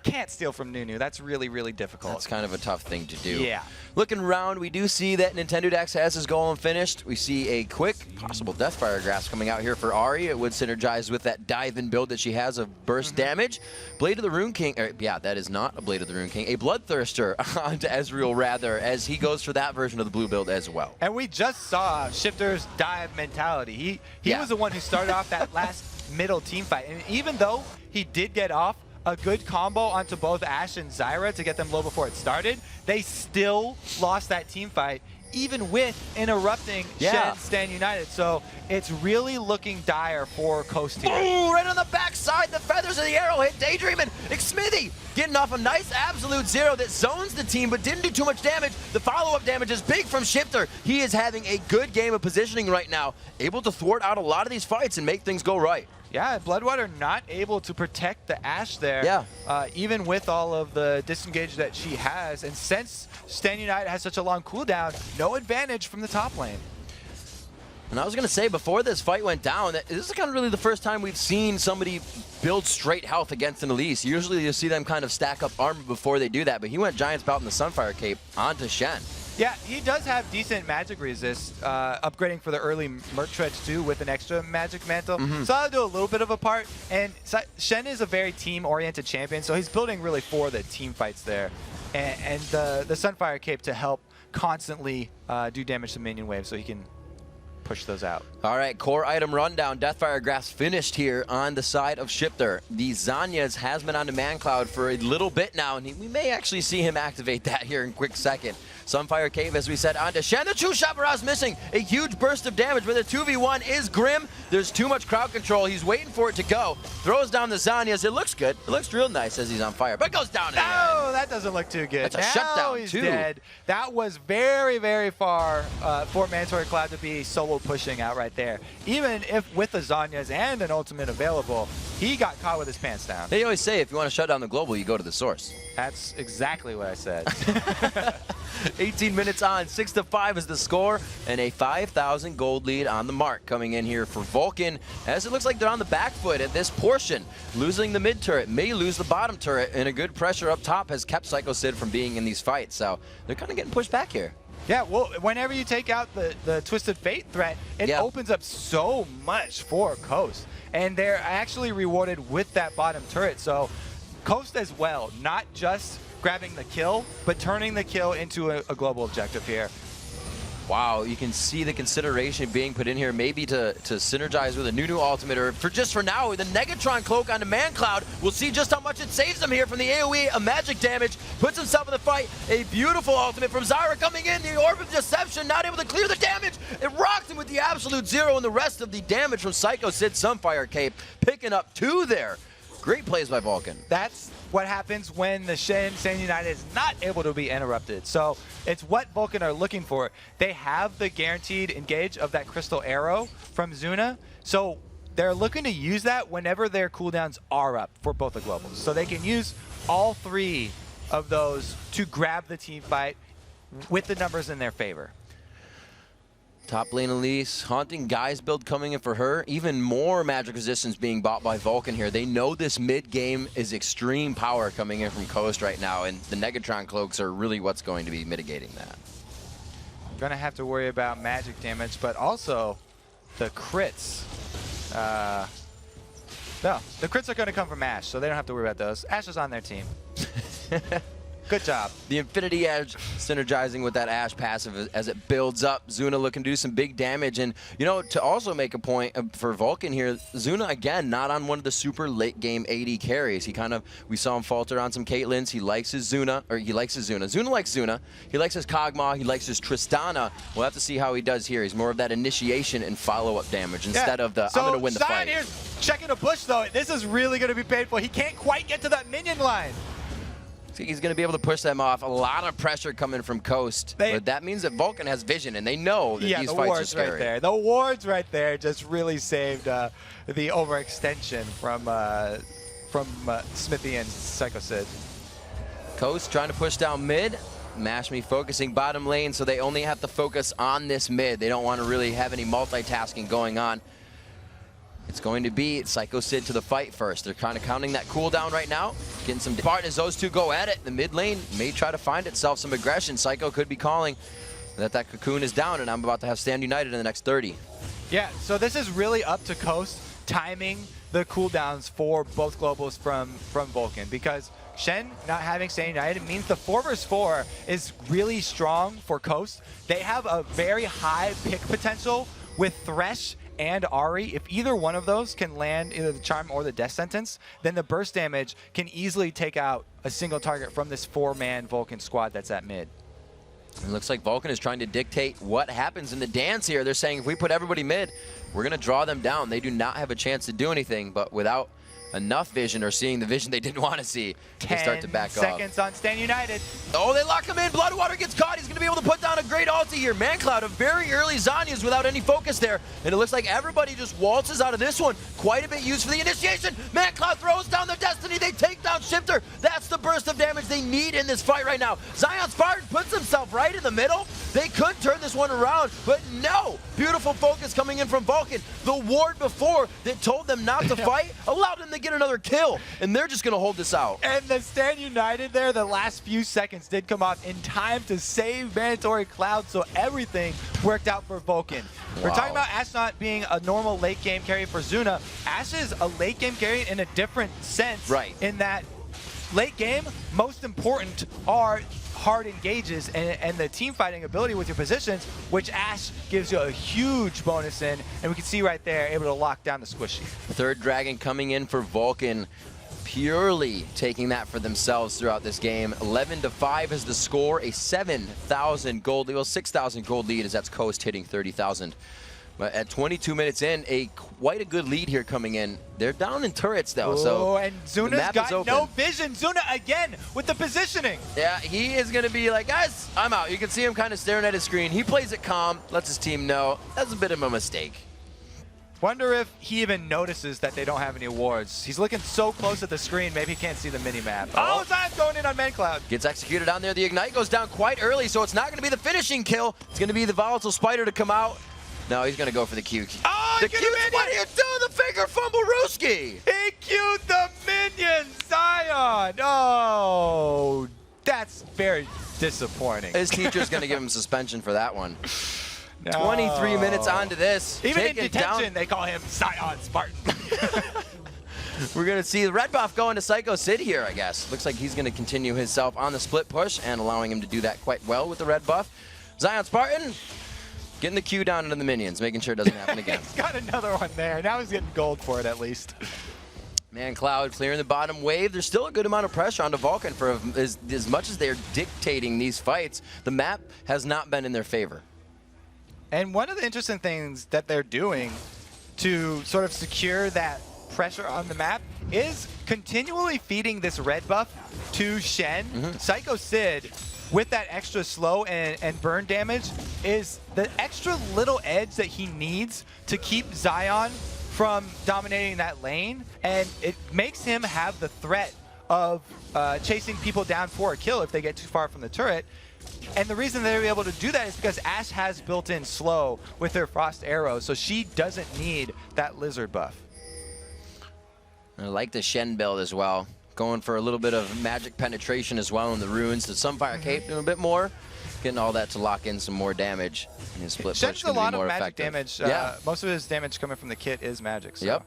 can't steal from Nunu. That's really, really difficult. That's kind of a tough thing to do. Yeah. Looking around, we do see that Nintendo Dex has his goal unfinished. We see a quick possible Deathfire Grasp coming out here for Ahri. It would synergize with that dive-in build that she has of burst damage. Blade of the Rune King, yeah, that is not a Blade of the Rune King, a Bloodthirster onto Ezreal rather, as he goes for that version of the blue build as well. And we just saw Shifter's dive mentality. He was the one who started off that last middle team fight. And even though he did get off a good combo onto both Ashe and Zyra to get them low before it started, they still lost that team fight, even with interrupting Shen Stand United. So it's really looking dire for Coast here. Ooh, right on the backside, the feathers of the arrow hit Daydreamin'. Xmithy getting off a nice absolute zero that zones the team, but didn't do too much damage. The follow-up damage is big from Shifter. He is having a good game of positioning right now, able to thwart out a lot of these fights and make things go right. Yeah, Bloodwater not able to protect the Ashe there, even with all of the disengage that she has. And since Stand United has such a long cooldown, no advantage from the top lane. And I was going to say, before this fight went down, that this is kind of really the first time we've seen somebody build straight health against an Elise. Usually you see them kind of stack up armor before they do that, but he went Giant Spout in the Sunfire Cape onto Shen. Yeah, he does have decent magic resist, upgrading for the early Merc Treads too with an extra magic mantle. So I'll do a little bit of a part. And Shen is a very team-oriented champion, so he's building really for the team fights there. And the Sunfire Cape to help constantly do damage to minion waves so he can push those out. All right, core item rundown. Deathfire Grasp finished here on the side of Shifter. The Zanyas has been onto ManCloud for a little bit now, and we may actually see him activate that here in a quick second. Sunfire Cave, as we said, onto Shen. The True Chaparral missing a huge burst of damage, but the 2v1 is grim. There's too much crowd control. He's waiting for it to go. Throws down the Zanyas. It looks good. It looks real nice as he's on fire, but goes down in the end. No, that doesn't look too good. That's a now shutdown, he's too. dead. That was very, very far for Mandatory Cloud to be solo pushing out right there. Even if with the Zanyas and an ultimate available, he got caught with his pants down. They always say if you want to shut down the global, you go to the source. That's exactly what I said. 18 minutes on, 6-5 is the score, and a 5,000 gold lead on the mark coming in here for Vulcan, as it looks like they're on the back foot at this portion. Losing the mid turret, may lose the bottom turret, and a good pressure up top has kept Psycho Sid from being in these fights, so they're kind of getting pushed back here. Yeah, well, whenever you take out the Twisted Fate threat, it opens up so much for Coast. And they're actually rewarded with that bottom turret. So Coast as well, not just grabbing the kill, but turning the kill into a global objective here. Wow, you can see the consideration being put in here, maybe to synergize with a new ultimate, or for now, the Negatron cloak onto ManCloud. We'll see just how much it saves him here from the AoE, a magic damage, puts himself in the fight. A beautiful ultimate from Zyra coming in, the Orb of Deception, not able to clear the damage. It rocks him with the absolute zero, and the rest of the damage from Psycho Sid Sunfire Cape, picking up 2 there. Great plays by Vulcan. That's what happens when the Shen United is not able to be interrupted. So it's what Vulcan are looking for. They have the guaranteed engage of that Crystal Arrow from Zuna. So they're looking to use that whenever their cooldowns are up for both the globals. So they can use all 3 of those to grab the team fight with the numbers in their favor. Top lane Elise, Haunting Guise build coming in for her. Even more magic resistance being bought by Vulcan here. They know this mid game is extreme power coming in from Coast right now, and the Negatron cloaks are really what's going to be mitigating that. Gonna have to worry about magic damage, but also the crits. No, the crits are gonna come from Ashe, so they don't have to worry about those. Ashe is on their team. Good job. The Infinity Edge synergizing with that Ashe passive as it builds up. Zuna looking to do some big damage. And, you know, to also make a point for Vulcan here, Zuna, again, not on one of the super late game AD carries. He kind of, we saw him falter on some Caitlyn's. He likes his Zuna, or he likes his Zuna. Zuna likes Zuna. He likes his Kog'Maw. He likes his Tristana. We'll have to see how he does here. He's more of that initiation and follow-up damage instead of the, I'm going to win the fight. Here's checking a push, though. This is really going to be painful. He can't quite get to that minion line. He's going to be able to push them off. A lot of pressure coming from Coast. But that means that Vulcan has vision, and they know that these fights are scary. Right there. The wards right there just really saved the overextension from Smithy and Psycho Sid. Coast trying to push down mid. Mashme focusing bottom lane, so they only have to focus on this mid. They don't want to really have any multitasking going on. It's going to be Psycho Sid to the fight first. They're kind of counting that cooldown right now. Getting some part as those two go at it. The mid lane may try to find itself some aggression. Psycho could be calling that cocoon is down, and I'm about to have Stand United in the next 30. Yeah, so this is really up to Coast timing the cooldowns for both globals from Vulcan, because Shen not having Stand United means the 4 vs 4 is really strong for Coast. They have a very high pick potential with Thresh and Ahri. If either one of those can land either the Charm or the Death Sentence, then the burst damage can easily take out a single target from this 4-man Vulcan squad that's at mid. It looks like Vulcan is trying to dictate what happens in the dance here. They're saying if we put everybody mid, we're going to draw them down. They do not have a chance to do anything, but without enough vision or seeing the vision they didn't want to see, they start to back off. 10 seconds on Stand United. Oh, they lock him in. Bloodwater gets caught. He's going to be able to put down a great ulti here. ManCloud, a very early Zanyas without any focus there. And it looks like everybody just waltzes out of this one. Quite a bit used for the initiation. ManCloud throws down their destiny. They take down Shifter. That's the burst of damage they need in this fight right now. Zion Spartan puts himself right in the middle. They could turn this one around, but no. Beautiful focus coming in from Vulcan. The ward before that told them not to fight allowed them to get another kill, and they're just going to hold this out. And the Stand United there, the last few seconds did come off in time to save Mandatory Cloud, so everything worked out for Vulcan. Wow. We're talking about Ashe not being a normal late game carry for Zuna. Ashe is a late game carry in a different sense. Right. In that late game, most important are hard engages and the team fighting ability with your positions, which Ashe gives you a huge bonus in, and we can see right there, able to lock down the squishy. Third dragon coming in for Vulcan. purely taking that for themselves throughout this game. 11-5 is the score, a 7,000 gold lead, well, 6,000 gold lead as that's Coast hitting 30,000. But at 22 minutes in, quite a good lead here coming in. They're down in turrets though, so and Zuna's got no vision. Zuna again with the positioning. Yeah, he is gonna be like, guys, I'm out. You can see him kind of staring at his screen. He plays it calm, lets his team know. That's a bit of a mistake. Wonder if he even notices that they don't have any awards. He's looking so close at the screen, maybe he can't see the mini-map. Oh, Zion's going in on ManCloud. Gets executed on there. The Ignite goes down quite early, so it's not going to be the finishing kill. It's going to be the Volatile Spider to come out. No, he's going to go for the Q. Oh, the Q, what are you doing? The finger fumble, Rooski. He queued the minion, Zion. Oh, that's very disappointing. His teacher's going to give him suspension for that one. No. 23 minutes onto this. Even in detention, they call him Zion Spartan. We're going to see the red buff going to Psycho Sid here, I guess. Looks like he's going to continue himself on the split push and allowing him to do that quite well with the red buff. Zion Spartan getting the Q down into the minions, making sure it doesn't happen again. He's got another one there. Now he's getting gold for it at least. ManCloud clearing the bottom wave. There's still a good amount of pressure onto Vulcan for as much as they're dictating these fights. The map has not been in their favor. And one of the interesting things that they're doing to sort of secure that pressure on the map is continually feeding this red buff to Shen. Psycho Sid, with that extra slow and burn damage, is the extra little edge that he needs to keep Zion from dominating that lane, and it makes him have the threat of chasing people down for a kill if they get too far from the turret. And the reason they're able to do that is because Ashe has built-in slow with her Frost Arrow, so she doesn't need that Lizard buff. I like the Shen build as well. Going for a little bit of magic penetration as well in the runes. The Sunfire Cape doing a bit more. Getting all that to lock in some more damage. And his split Shen's push a lot be more of magic effective. damage. Yeah. Most of his damage coming from the kit is magic. So. Yep.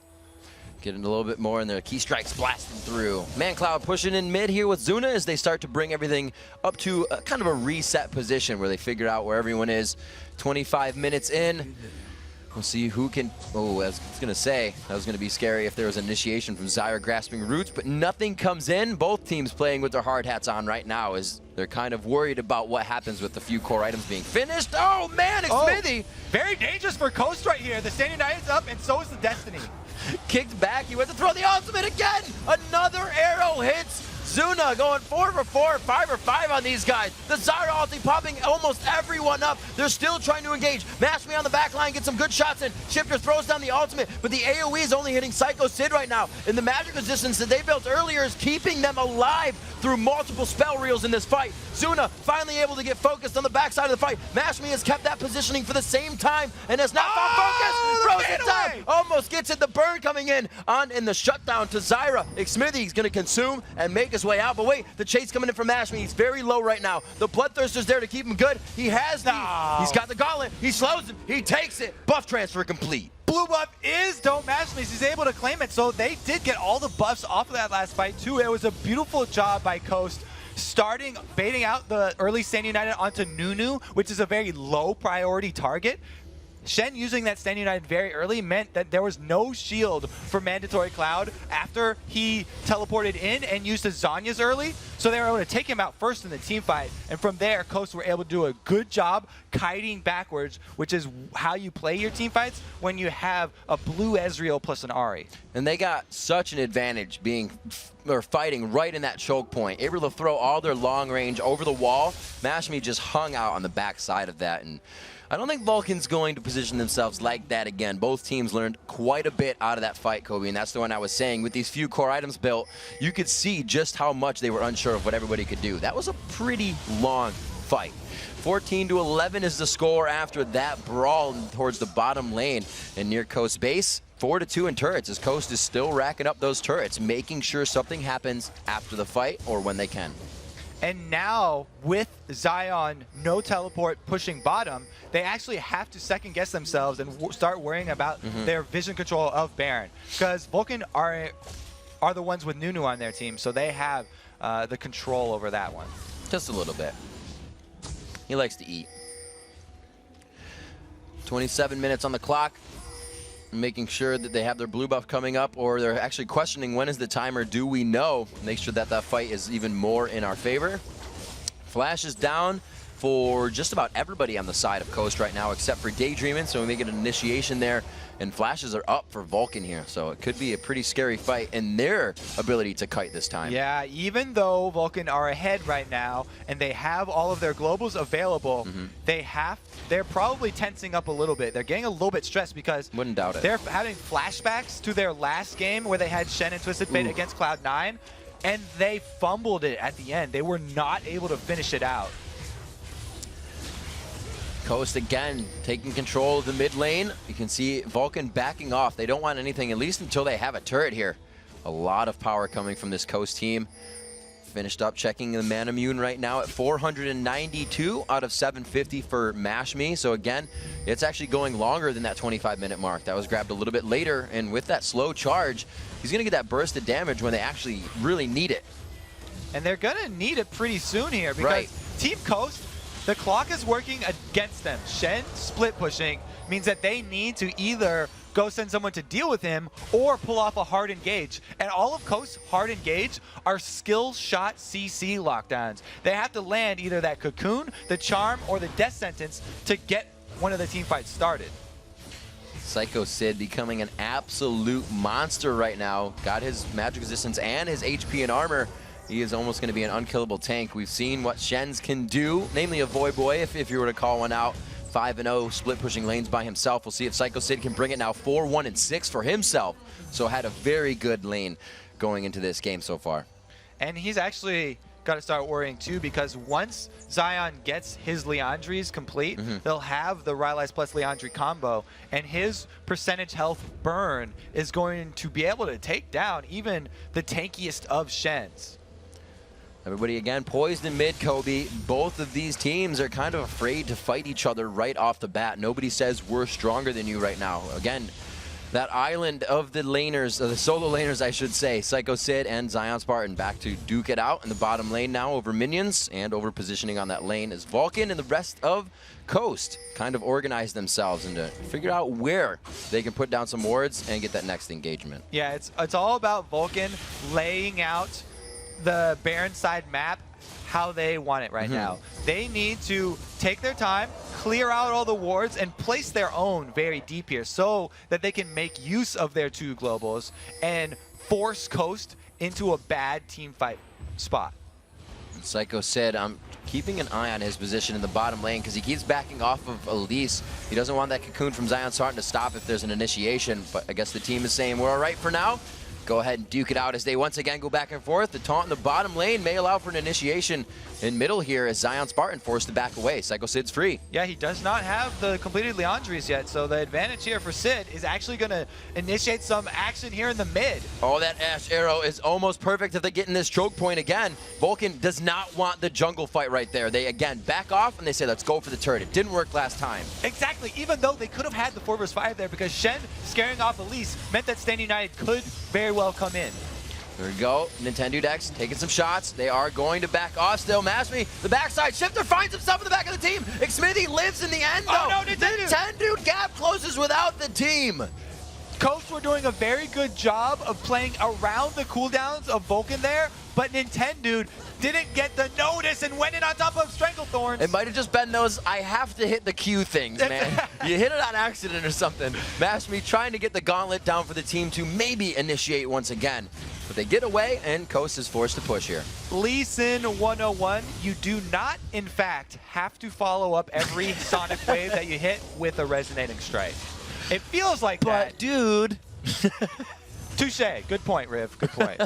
Getting a little bit more, and their key strikes blasting through. ManCloud pushing in mid here with Zuna as they start to bring everything up to kind of a reset position where they figure out where everyone is. 25 minutes in. We'll see who can... Oh, I was going to say, that was going to be scary if there was initiation from Zyra grasping roots, but nothing comes in. Both teams playing with their hard hats on right now as they're kind of worried about what happens with the few core items being finished. Oh, man, it's Smithy. Very dangerous for Coast right here. The Standing Knight's up, and so is the Destiny. Kicked back. He went to throw the ultimate again. Another arrow hits. Zuna going 4 for 4, 5 for 5 on these guys. The Zyra ulti popping almost everyone up. They're still trying to engage. Mash Me on the back line, get some good shots in. Shifter throws down the ultimate, but the AoE is only hitting Psycho Sid right now. And the magic resistance that they built earlier is keeping them alive through multiple spell reels in this fight. Zuna finally able to get focused on the backside of the fight. Mash Me has kept that positioning for the same time and has not found focus. Throws it down. Almost gets it. The burn coming in the shutdown to Zyra. Smithy's going to consume and make his way out. But wait, the chase coming in from Mash Me. He's very low right now. The Bloodthirster's there to keep him good. He has the... He's got the gauntlet. He slows him. He takes it. Buff transfer complete. Blue buff is Don't Mash Me. He's able to claim it. So they did get all the buffs off of that last fight too. It was a beautiful job by Coast starting baiting out the early Stand United onto Nunu, which is a very low priority target. Shen using that Stand United very early meant that there was no shield for Mandatory Cloud after he teleported in and used his Zhonya's early. So they were able to take him out first in the team fight. And from there, Coast were able to do a good job kiting backwards, which is how you play your team fights when you have a blue Ezreal plus an Ahri. And they got such an advantage fighting right in that choke point, able to throw all their long range over the wall. Mash Me just hung out on the back side of that, and I don't think Vulcan's going to position themselves like that again. Both teams learned quite a bit out of that fight, Kobe, and that's the one I was saying. With these few core items built, you could see just how much they were unsure of what everybody could do. That was a pretty long fight. 14-11 is the score after that brawl towards the bottom lane and near Coast base. 4-2 in turrets as Coast is still racking up those turrets, making sure something happens after the fight or when they can. And now, with Zion no teleport pushing bottom, they actually have to second guess themselves and start worrying about their vision control of Baron. Because Vulcan are the ones with Nunu on their team, so they have the control over that one. Just a little bit. He likes to eat. 27 minutes on the clock. making sure that they have their blue buff coming up, or they're actually questioning when is the timer, do we know? Make sure that that fight is even more in our favor. Flash is down for just about everybody on the side of Coast right now, except for Daydreamin', so we make an initiation there, and flashes are up for Vulcan here, so it could be a pretty scary fight in their ability to kite this time. Yeah, even though Vulcan are ahead right now, and they have all of their globals available, they're probably tensing up a little bit. They're getting a little bit stressed because wouldn't doubt it. They're having flashbacks to their last game where they had Shen and Twisted Fate against Cloud9, and they fumbled it at the end. They were not able to finish it out. Coast again taking control of the mid lane. You can see Vulcan backing off. They don't want anything, at least until they have a turret here. A lot of power coming from this Coast team. Finished up checking the man immune right now at 492 out of 750 for Mash Me. So again, it's actually going longer than that 25-minute mark. That was grabbed a little bit later, and with that slow charge, he's gonna get that burst of damage when they actually really need it. And they're gonna need it pretty soon here because Team Coast, the clock is working against them. Shen split pushing means that they need to either go send someone to deal with him or pull off a hard engage. And all of Coast's hard engage are skill shot CC lockdowns. They have to land either that cocoon, the charm, or the death sentence to get one of the team fights started. Psycho Sid becoming an absolute monster right now. Got his magic resistance and his HP and armor. He is almost going to be an unkillable tank. We've seen what Shen's can do, namely a Voyboy, if you were to call one out. 5-0, split pushing lanes by himself. We'll see if Psycho Sid can bring it now 4-1-6 for himself. So had a very good lane going into this game so far. And he's actually got to start worrying too, because once Zion gets his Leandries complete, they'll have the Rylai's plus Leandry combo, and his percentage health burn is going to be able to take down even the tankiest of Shens. Everybody again poised in mid, Kobe. Both of these teams are kind of afraid to fight each other right off the bat. Nobody says we're stronger than you right now. Again, that island of the laners, the solo laners I should say, Psycho Sid and Zion Spartan back to duke it out in the bottom lane now over minions, and over positioning on that lane is Vulcan and the rest of Coast kind of organize themselves and to figure out where they can put down some wards and get that next engagement. Yeah, it's all about Vulcan laying out the Baron side map how they want it right now. They need to take their time, clear out all the wards, and place their own very deep here so that they can make use of their two globals and force Coast into a bad team fight spot. Psycho Sid, I'm keeping an eye on his position in the bottom lane because he keeps backing off of Elise. He doesn't want that cocoon from Zion Spartan to stop if there's an initiation, but I guess the team is saying we're all right for now. Go ahead and duke it out as they once again go back and forth. The taunt in the bottom lane may allow for an initiation in middle here as Zion Spartan forced to back away. Psycho Sid's free. Yeah, he does not have the completed Leandries yet, so the advantage here for Sid is actually going to initiate some action here in the mid. Oh, that Ash Arrow is almost perfect if they get in this choke point again. Vulcan does not want the jungle fight right there. They, again, back off and they say, let's go for the turret. It didn't work last time. Exactly, even though they could have had the 4 vs 5 there because Shen scaring off Elise meant that Stand United could very well come in. There we go. Nintendo Dex taking some shots. They are going to back off still. Mash Me, the backside. Shifter finds himself in the back of the team. Xmithy lives in the end, though. Oh, no, Nintendo gap closes without the team. Coast were doing a very good job of playing around the cooldowns of Vulcan there, but Nintendo didn't get the notice and went in on top of Stranglethorns. It might have just been those I have to hit the Q things, man. You hit it on accident or something. Mash Me trying to get the gauntlet down for the team to maybe initiate once again. But they get away, and Coast is forced to push here. Lee Sin 101, you do not, in fact, have to follow up every Sonic Wave that you hit with a Resonating Strike. It feels like that. But, dude. Touche. Good point, Riv. Good point.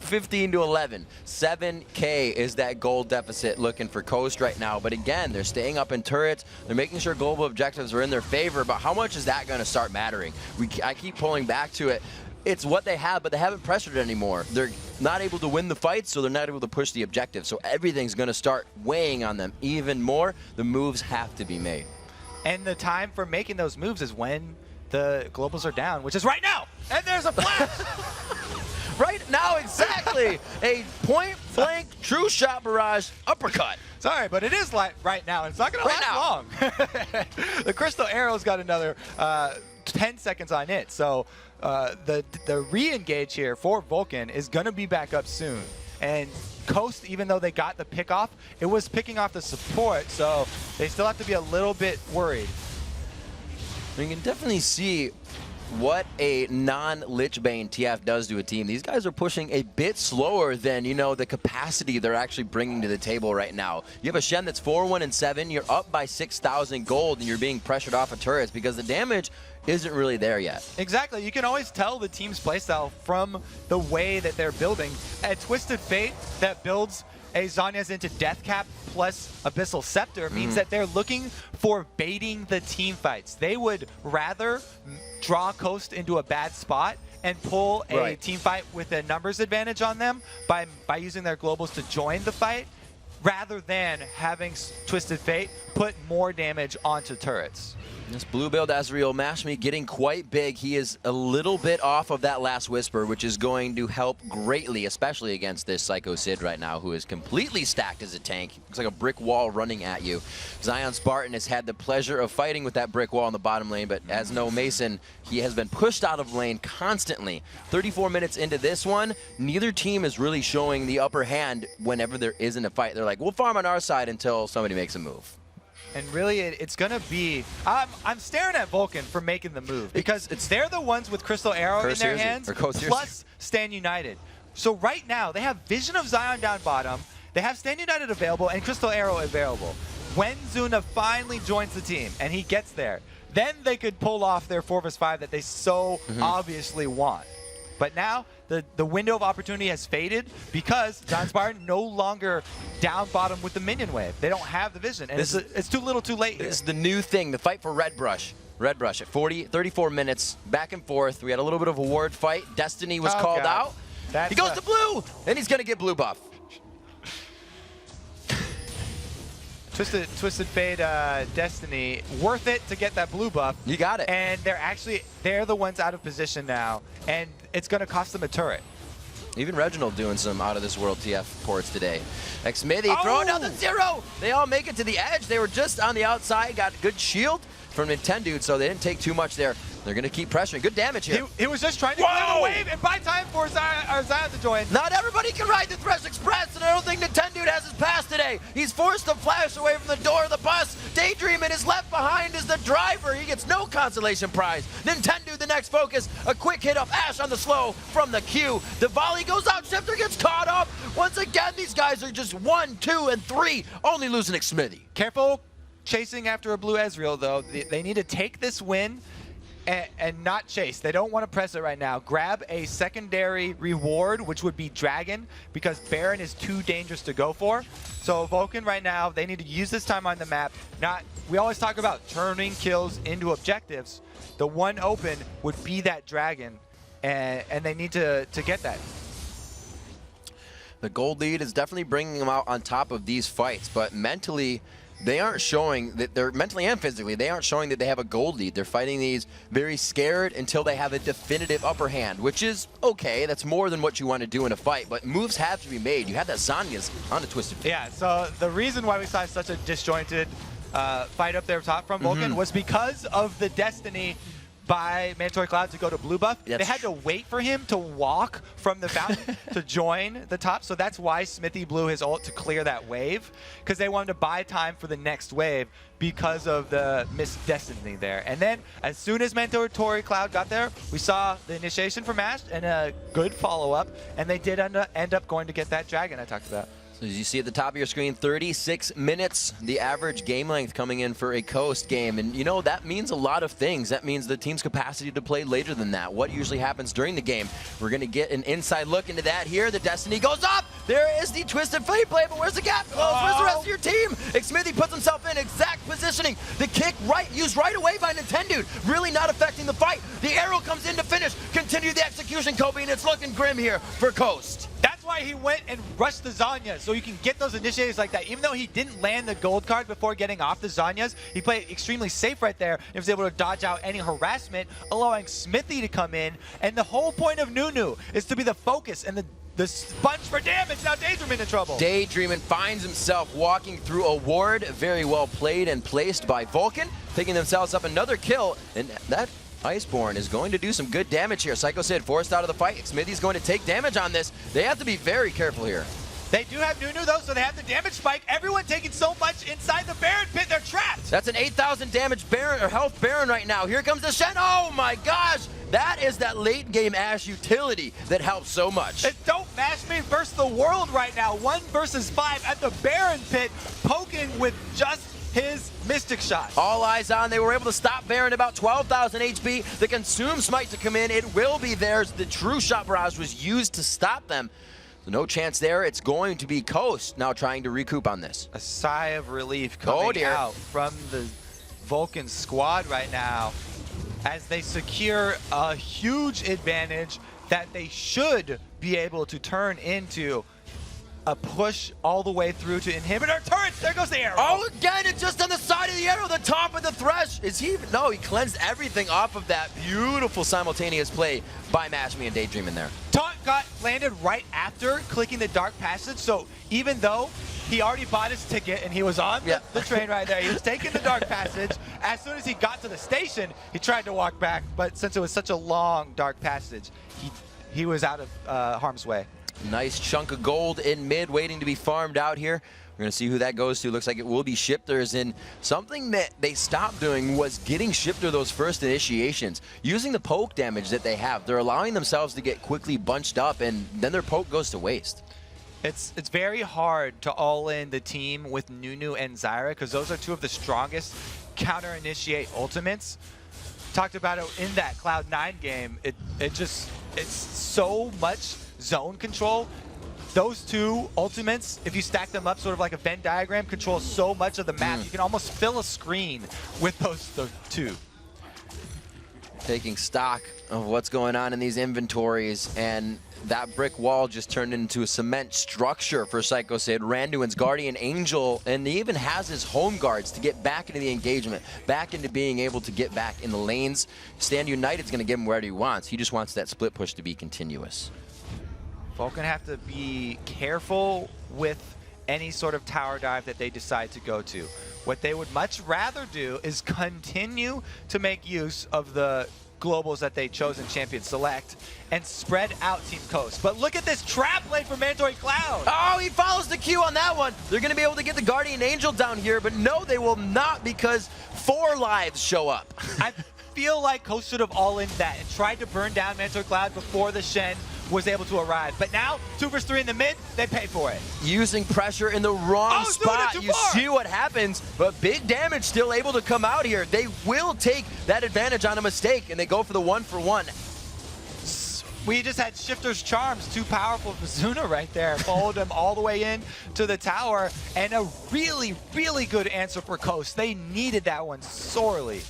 15-11. 7K is that goal deficit looking for Coast right now. But again, they're staying up in turrets. They're making sure global objectives are in their favor. But how much is that going to start mattering? I keep pulling back to it. It's what they have, but they haven't pressured it anymore. They're not able to win the fights, so they're not able to push the objective. So everything's going to start weighing on them even more. The moves have to be made. And the time for making those moves is when the globals are down, which is right now. And there's a flash. Right now, exactly. A point-blank true shot barrage uppercut. Sorry, but it is like right now, and it's not going to last long. The Crystal Arrow's got another 10 seconds on it. So the re-engage here for Vulcan is going to be back up soon. And Coast, even though they got the pick off, it was picking off the support, so they still have to be a little bit worried. You can definitely see what a non-Lich Bane TF does to a team. These guys are pushing a bit slower than, you know, the capacity they're actually bringing to the table right now. You have a Shen that's 4-1-7. You're up by 6,000 gold, and you're being pressured off of turrets because the damage isn't really there yet. Exactly. You can always tell the team's playstyle from the way that they're building. A Twisted Fate that builds a Zhonya's into Death Cap plus Abyssal Scepter means that they're looking for baiting the team fights. They would rather draw Coast into a bad spot and pull a team fight with a numbers advantage on them by using their globals to join the fight, rather than having Twisted Fate put more damage onto turrets. This blue build, Azrael Mashmi, getting quite big. He is a little bit off of that last Whisper, which is going to help greatly, especially against this Psycho Sid right now, who is completely stacked as a tank. Looks like a brick wall running at you. Zion Spartan has had the pleasure of fighting with that brick wall in the bottom lane, but as no Mason, he has been pushed out of lane constantly. 34 minutes into this one, neither team is really showing the upper hand whenever there isn't a fight. They're like, we'll farm on our side until somebody makes a move. And really, it's going to be... I'm staring at Vulcan for making the move because they're the ones with Crystal Arrow in their hands, plus Stand United. So right now, they have Vision of Zion down bottom, they have Stand United available, and Crystal Arrow available. When Zuna finally joins the team, and he gets there, then they could pull off their 4vs5 that they so obviously want. But now, the window of opportunity has faded because Zion Spartan no longer down bottom with the minion wave. They don't have the vision, and it's too little too late here. This is the new thing, the fight for Red Brush. Red Brush at 34 minutes, back and forth. We had a little bit of a ward fight. Destiny was called out. He goes to blue, and he's going to get blue buff. Twisted Fate Destiny, worth it to get that blue buff. You got it. And they're the ones out of position now, and it's going to cost them a turret. Even Reginald doing some out-of-this-world TF ports today. Smithy throwing down the 0. They all make it to the edge. They were just on the outside, got good shield from Nintendo, so they didn't take too much there. They're going to keep pressuring. Good damage here. He was just trying to clear the wave and buy time for Zion to join. Not everybody can ride the Thresh Express, and I don't think Nintendo has his pass today. He's forced to flash away from the door of the bus. Daydreamin is left behind as the driver. He gets no consolation prize. Nintendo, the next focus. A quick hit of Ash on the slow from the Q. The volley goes out. Shifter gets caught up. Once again, these guys are just 1, 2, and 3. Only losing Smithy. Careful chasing after a blue Ezreal, though. They need to take this win and not chase. They don't want to press it right now. Grab a secondary reward, which would be Dragon, because Baron is too dangerous to go for. So Vulcan right now, they need to use this time on the map. We always talk about turning kills into objectives. The one open would be that Dragon, and they need to get that. The gold lead is definitely bringing them out on top of these fights, but mentally, they aren't showing that they're mentally and physically, they aren't showing that they have a gold lead. They're fighting these very scared until they have a definitive upper hand, which is okay. That's more than what you want to do in a fight, but moves have to be made. You had that Zanya's on the Twisted Fate. Yeah, so the reason why we saw such a disjointed fight up there top from Vulcan was because of the Destiny by Mandatory Cloud to go to blue buff. They had to wait for him to walk from the fountain to join the top, so that's why Smithy blew his ult to clear that wave, because they wanted to buy time for the next wave because of the missed Destiny there. And then as soon as Mandatory Cloud got there, we saw the initiation from Ash and a good follow-up, and they did end up going to get that Dragon I talked about. So as you see at the top of your screen, 36 minutes, the average game length coming in for a Coast game. And you know, that means a lot of things. That means the team's capacity to play later than that. What usually happens during the game. We're going to get an inside look into that here. The Destiny goes up. There is the Twisted Fate play, but where's the gap? Where's the rest of your team? Smithy puts himself in exact positioning. The kick used right away by Nintendo. Really not affecting the fight. The arrow comes in to finish. Continue the execution, Kobe, and it's looking grim here for Coast. That's why he went and rushed the Zanya, so you can get those initiators like that. Even though he didn't land the gold card before getting off the Zanyas, he played extremely safe right there and was able to dodge out any harassment, allowing Smithy to come in. And the whole point of Nunu is to be the focus and the sponge for damage. Now Daydreamin in trouble. Daydreamin finds himself walking through a ward. Very well played and placed by Vulcan, picking themselves up another kill. And that Iceborne is going to do some good damage here. Psycho Sid forced out of the fight. Smithy's going to take damage on this. They have to be very careful here. They do have Nunu, though, so they have the damage spike. Everyone taking so much inside the Baron pit, they're trapped. That's an 8,000 damage Baron, or health Baron right now. Here comes the Shen. Oh my gosh! That is that late game Ashe utility that helps so much. And don't Mash Me versus the world right now. 1 versus 5 at the Baron pit, poking with just his Mystic Shot. All eyes on. They were able to stop Baron about 12,000 HP. The Consume Smite to come in. It will be theirs. The True Shot Barrage was used to stop them. So no chance there. It's going to be Coast now trying to recoup on this. A sigh of relief coming out from the Vulcan squad right now as they secure a huge advantage that they should be able to turn into a push all the way through to inhibitor turrets. There goes the arrow. Oh, again, it's just on the side of the arrow, the top of the thresh. Is he? No, he cleansed everything off of that beautiful simultaneous play by Mash Me and Daydream in there. Taunt got landed right after clicking the Dark Passage, so even though he already bought his ticket and he was on the train right there, he was taking the Dark Passage. As soon as he got to the station, he tried to walk back, but since it was such a long Dark Passage, he was out of harm's way. Nice chunk of gold in mid waiting to be farmed out here. We're going to see who that goes to. Looks like it will be Shifter's. And something that they stopped doing was getting Shifter those first initiations. Using the poke damage that they have, they're allowing themselves to get quickly bunched up, and then their poke goes to waste. It's very hard to all in the team with Nunu and Zyra because those are two of the strongest counter-initiate ultimates. Talked about it in that Cloud9 game. It's so much zone control. Those two ultimates, if you stack them up sort of like a Venn diagram, control so much of the map. You can almost fill a screen with those two. Taking stock of what's going on in these inventories, and that brick wall just turned into a cement structure for Psycho Sid. Randuin's Guardian Angel, and he even has his home guards to get back into the engagement, back into being able to get back in the lanes. Stand United's going to give him wherever he wants. He just wants that split push to be continuous. Vulcan have to be careful with any sort of tower dive that they decide to go to. What they would much rather do is continue to make use of the globals that they chose in Champion Select and spread out Team Coast. But look at this trap play for Mandatory Cloud. Oh, he follows the cue on that one. They're going to be able to get the Guardian Angel down here, but no, they will not because 4 lives show up. I feel like Coast should have all in that and tried to burn down Mandatory Cloud before the Shen was able to arrive. But now, 2 versus 3 in the mid, they pay for it. Using pressure in the wrong spot. You see what happens, but big damage still able to come out here. They will take that advantage on a mistake, and they go for the 1-for-1. We just had Shifter's Charms, too powerful for Zuna right there. Followed him all the way in to the tower, and a really, really good answer for Coast. They needed that one sorely.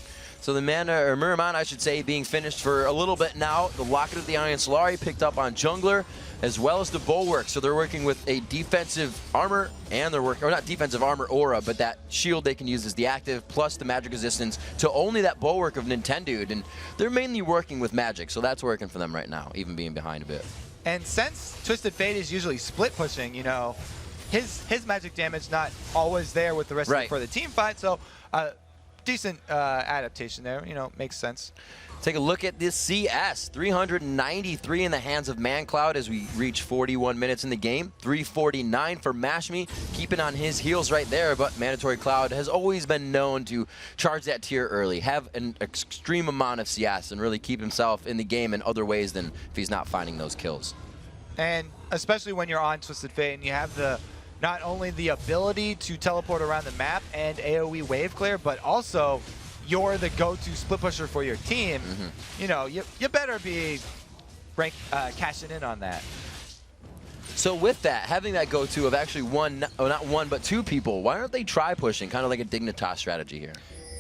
So the mana, or Muramana, I should say, being finished for a little bit now. The Locket of the Iron Solari picked up on Jungler, as well as the Bulwark. So they're working with a defensive armor, and they're working, or not defensive armor aura, but that shield they can use as the active, plus the magic resistance to only that Bulwark of Nintendude. And they're mainly working with magic, so that's working for them right now, even being behind a bit. And since Twisted Fate is usually split pushing, you know, his magic damage not always there with the rest of it for the team fight. So decent adaptation there, you know, makes sense. Take a look at this CS. 393 in the hands of ManCloud as we reach 41 minutes in the game. 349 for Mashme, keeping on his heels right there, but Mandatory Cloud has always been known to charge that tier early, have an extreme amount of CS, and really keep himself in the game in other ways than if he's not finding those kills. And especially when you're on Twisted Fate and you have the not only the ability to teleport around the map and AoE wave clear, but also you're the go-to split pusher for your team. You know, you better be cashing in on that. So with that, having that go-to of actually not one, but 2 people, why aren't they try pushing, kind of like a Dignitas strategy here?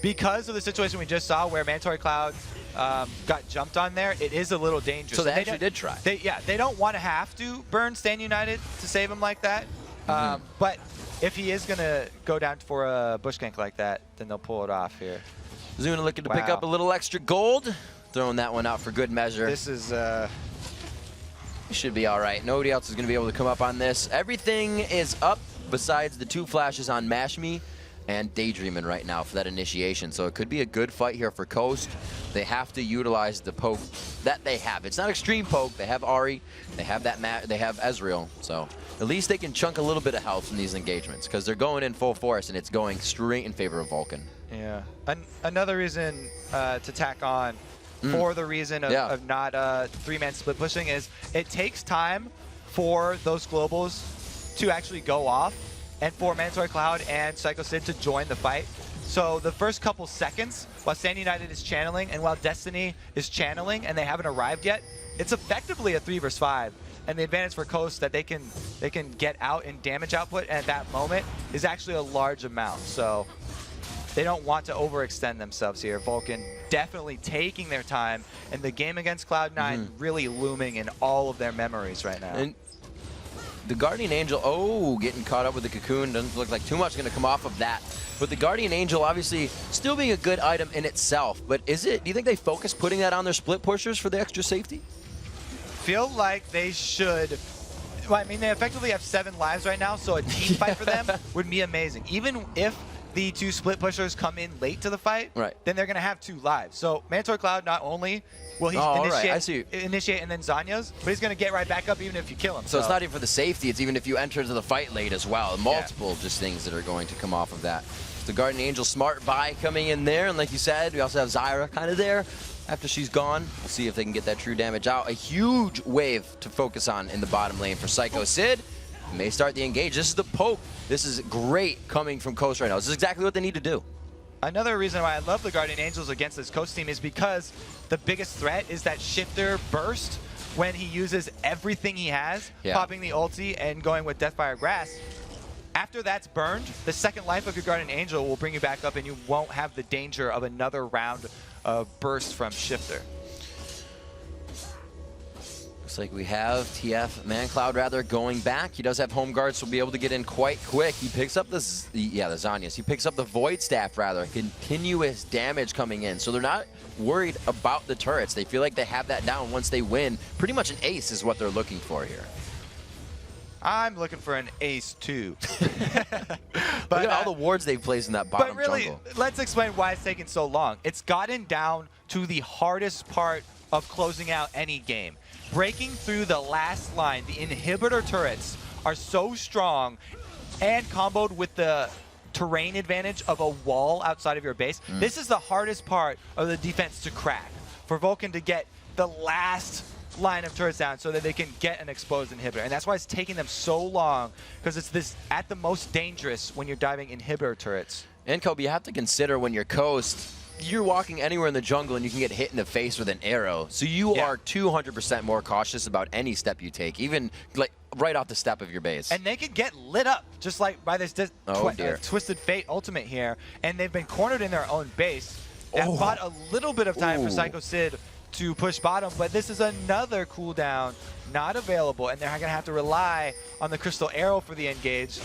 Because of the situation we just saw where Mandatory Cloud got jumped on there, it is a little dangerous. So they actually did try. They don't want to have to burn Stand United to save him like that. But if he is going to go down for a bush gank like that, then they'll pull it off here. Zuna looking to pick up a little extra gold. Throwing that one out for good measure. This is... should be all right. Nobody else is going to be able to come up on this. Everything is up besides the 2 flashes on Mashme. and Daydreamin' right now for that initiation. So it could be a good fight here for Coast. They have to utilize the poke that they have. It's not extreme poke. They have Ari. They have that they have Ezreal. So at least they can chunk a little bit of health in these engagements because they're going in full force and it's going straight in favor of Vulcan. Yeah. Another reason to tack on for the reason of not three-man split pushing is it takes time for those globals to actually go off and for Mandatory Cloud and Psycho Sid to join the fight. So the first couple seconds, while Stand United is channeling and while Destiny is channeling and they haven't arrived yet, it's effectively a 3 versus 5. And the advantage for Coast that they can get out in damage output at that moment is actually a large amount. So they don't want to overextend themselves here. Vulcan definitely taking their time, and the game against Cloud9 really looming in all of their memories right now. And the Guardian Angel, getting caught up with the Cocoon. Doesn't look like too much going to come off of that. But the Guardian Angel obviously still being a good item in itself. But do you think they focus putting that on their split pushers for the extra safety? Feel like they should. Well, I mean, they effectively have 7 lives right now, so a team fight for them would be amazing. Even if the 2 split pushers come in late to the fight, then they're going to have 2 lives. So Mandatory Cloud, not only will he initiate and then Zanya's, but he's going to get right back up even if you kill him. So it's not even for the safety, it's even if you enter into the fight late as well. Multiple just things that are going to come off of that. The Guardian Angel smart buy coming in there, and like you said, we also have Zyra kind of there. After she's gone, we'll see if they can get that true damage out. A huge wave to focus on in the bottom lane for Psycho Sid. May start the engage. This is the poke. This is great coming from Coast right now. This is exactly what they need to do. Another reason why I love the Guardian Angels against this Coast team is because the biggest threat is that shifter burst when he uses everything he has, popping the ulti and going with Deathfire Grass. After that's burned, the second life of your Guardian Angel will bring you back up and you won't have the danger of another round of burst from shifter. Looks like we have ManCloud rather going back. He does have home guards, so we'll be able to get in quite quick. He picks up the Zanyas. He picks up the Void Staff rather. Continuous damage coming in. So they're not worried about the turrets. They feel like they have that down once they win. Pretty much an ace is what they're looking for here. I'm looking for an ace too. Look at all the wards they've placed in that bottom jungle. Let's explain why it's taking so long. It's gotten down to the hardest part of closing out any game. Breaking through the last line, the inhibitor turrets are so strong and comboed with the terrain advantage of a wall outside of your base. This is the hardest part of the defense to crack. For Vulcan to get the last line of turrets down so that they can get an exposed inhibitor. And that's why it's taking them so long, because it's this at the most dangerous when you're diving inhibitor turrets. And Kobe, you have to consider when you're Coast, you're walking anywhere in the jungle and you can get hit in the face with an arrow. So you are 200% more cautious about any step you take, even like right off the step of your base. And they could get lit up just like by this Twisted Fate ultimate here. And they've been cornered in their own base. That bought a little bit of time for Psycho Sid to push bottom, but this is another cooldown not available, and they're going to have to rely on the Crystal Arrow for the engage.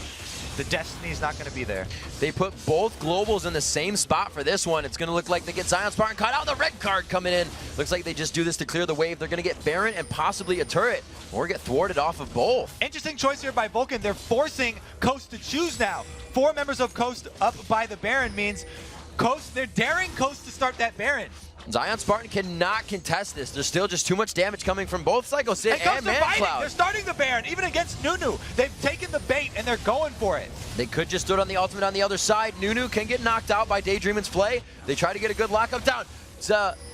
The Destiny's not going to be there. They put both globals in the same spot for this one. It's going to look like they get Zion Spartan caught out. The red card coming in. Looks like they just do this to clear the wave. They're going to get Baron and possibly a turret, or get thwarted off of both. Interesting choice here by Vulcan. They're forcing Coast to choose now. 4 members of Coast up by the Baron means Coast, they're daring Coast to start that Baron. Zion Spartan cannot contest this. There's still just too much damage coming from both Psycho Sid and ManCloud. They're starting the Baron, even against Nunu. They've taken the bait, and they're going for it. They could just do it on the ultimate on the other side. Nunu can get knocked out by Daydreamin's play. They try to get a good lockup down. It's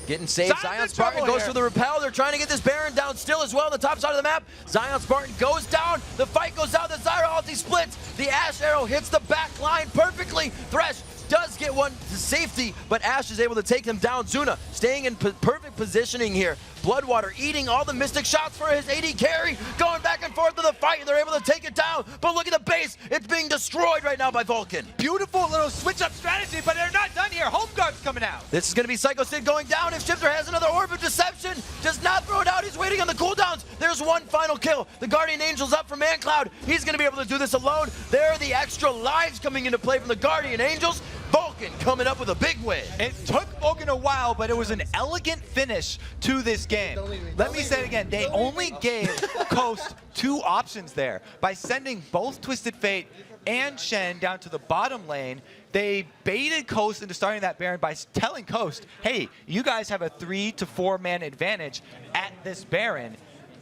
getting saved. Zion Spartan goes for the repel. They're trying to get this Baron down still as well on the top side of the map. Zion Spartan goes down. The fight goes down. The Zyra ulti splits. The Ashe arrow hits the back line perfectly. Thresh does get one to safety, but Ashe is able to take him down. Zuna staying in perfect positioning here. Bloodwater eating all the Mystic shots for his AD carry, going back and forth to the fight, and they're able to take it down. But look at the base. It's being destroyed right now by Vulcan. Beautiful little switch-up strategy, but they're not done here. Home guard's coming out. This is going to be Psycho Sid going down. If Shifter has another Orb of Deception, does not throw it out. He's waiting on the cooldowns. There's one final kill. The Guardian Angel's up from ManCloud. He's going to be able to do this alone. There are the extra lives coming into play from the Guardian Angels. Vulcan coming up with a big win. It took Vulcan a while, but it was an elegant finish to this game. Let me say it again. They only gave Coast 2 options there by sending both Twisted Fate and Shen down to the bottom lane. They baited Coast into starting that Baron by telling Coast, hey, you guys have a 3 to 4 man advantage at this Baron.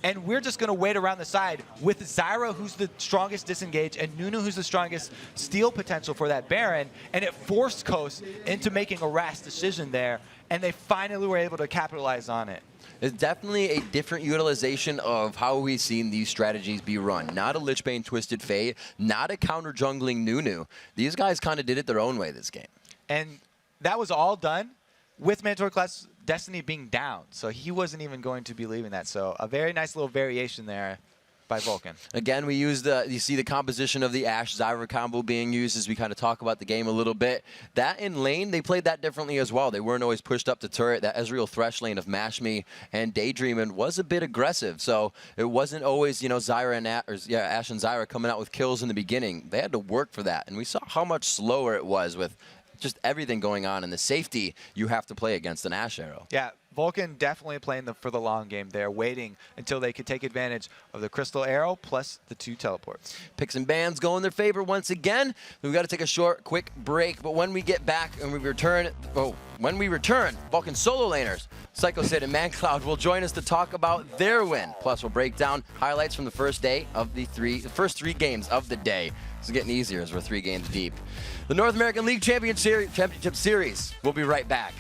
And we're just going to wait around the side with Zyra, who's the strongest disengage, and Nunu, who's the strongest steal potential for that Baron. And it forced Coast into making a rash decision there, and they finally were able to capitalize on it. It's definitely a different utilization of how we've seen these strategies be run. Not a Lich Bane Twisted Fate, not a counter jungling Nunu. These guys kind of did it their own way this game. And that was all done with Mandatory Class Destiny being down. So he wasn't even going to be leaving that. So a very nice little variation there by Vulcan. Again, we used you see the composition of the Ashe Zyra combo being used as we kind of talk about the game a little bit. That in lane, they played that differently as well. They weren't always pushed up to turret. That Ezreal Thresh lane of Mash Me and Daydreamin' was a bit aggressive. So it wasn't always, you know, Zyra and Ashe and Zyra coming out with kills in the beginning. They had to work for that. And we saw how much slower it was with just everything going on and the safety you have to play against an Ashe arrow. Yeah, Vulcan definitely playing for the long game there, waiting until they could take advantage of the Crystal Arrow plus the 2 teleports. Picks and bans go in their favor once again. We've got to take a short, quick break, but when we get back and we return, Vulcan solo laners, Psycho Sid and ManCloud will join us to talk about their win. Plus, we'll break down highlights from the first day of the first three games of the day. It's getting easier as we're 3 games deep. The North American League Championship Series. We'll be right back.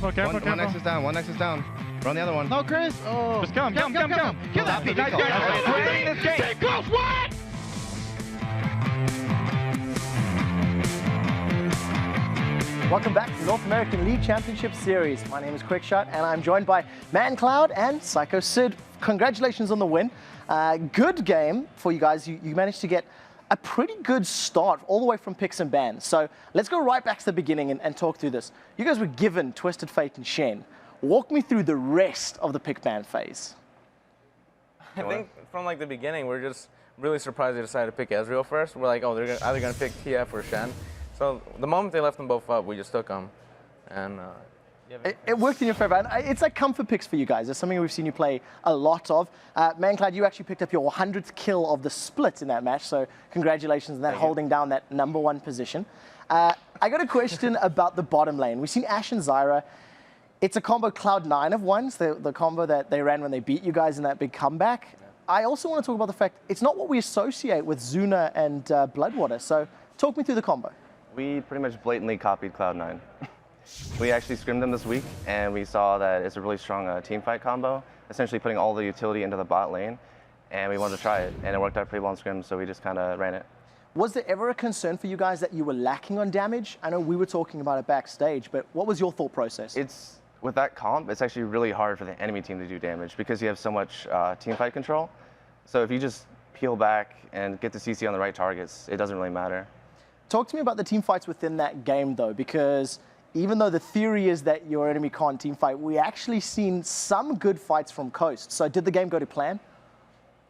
Careful, careful, One careful. X is down, one X is down. Run the other one. No, Chris. Oh. Just come. Kill that. Nice guys. We're winning this game. Stay close, what? Welcome back to the North American League Championship Series. My name is Quickshot, and I'm joined by ManCloud and Psycho Sid. Congratulations on the win. Good game for you guys. You managed to get a pretty good start all the way from picks and bans. So let's go right back to the beginning and talk through this. You guys were given Twisted Fate and Shen. Walk me through the rest of the pick ban phase. I think from like the beginning, we're just really surprised they decided to pick Ezreal first. We're like, oh, they're either going to pick TF or Shen. So the moment they left them both up, we just took them. And it worked in your favor. And it's like comfort picks for you guys. It's something we've seen you play a lot of. ManCloud, you actually picked up your 100th kill of the split in that match. So congratulations on that, holding down that #1 position. I got a question about the bottom lane. We've seen Ashe and Zyra. It's a combo Cloud9 of ones, the combo that they ran when they beat you guys in that big comeback. Yeah. I also want to talk about the fact it's not what we associate with Zuna and Bloodwater. So talk me through the combo. We pretty much blatantly copied Cloud9. We actually scrimmed them this week, and we saw that it's a really strong team fight combo, essentially putting all the utility into the bot lane, and we wanted to try it, and it worked out pretty well in scrim, so we just kind of ran it. Was there ever a concern for you guys that you were lacking on damage? I know we were talking about it backstage, but what was your thought process? With that comp, it's actually really hard for the enemy team to do damage because you have so much team fight control. So if you just peel back and get the CC on the right targets, it doesn't really matter. Talk to me about the team fights within that game, though, because even though the theory is that your enemy can't team fight, we actually seen some good fights from Coast. So did the game go to plan?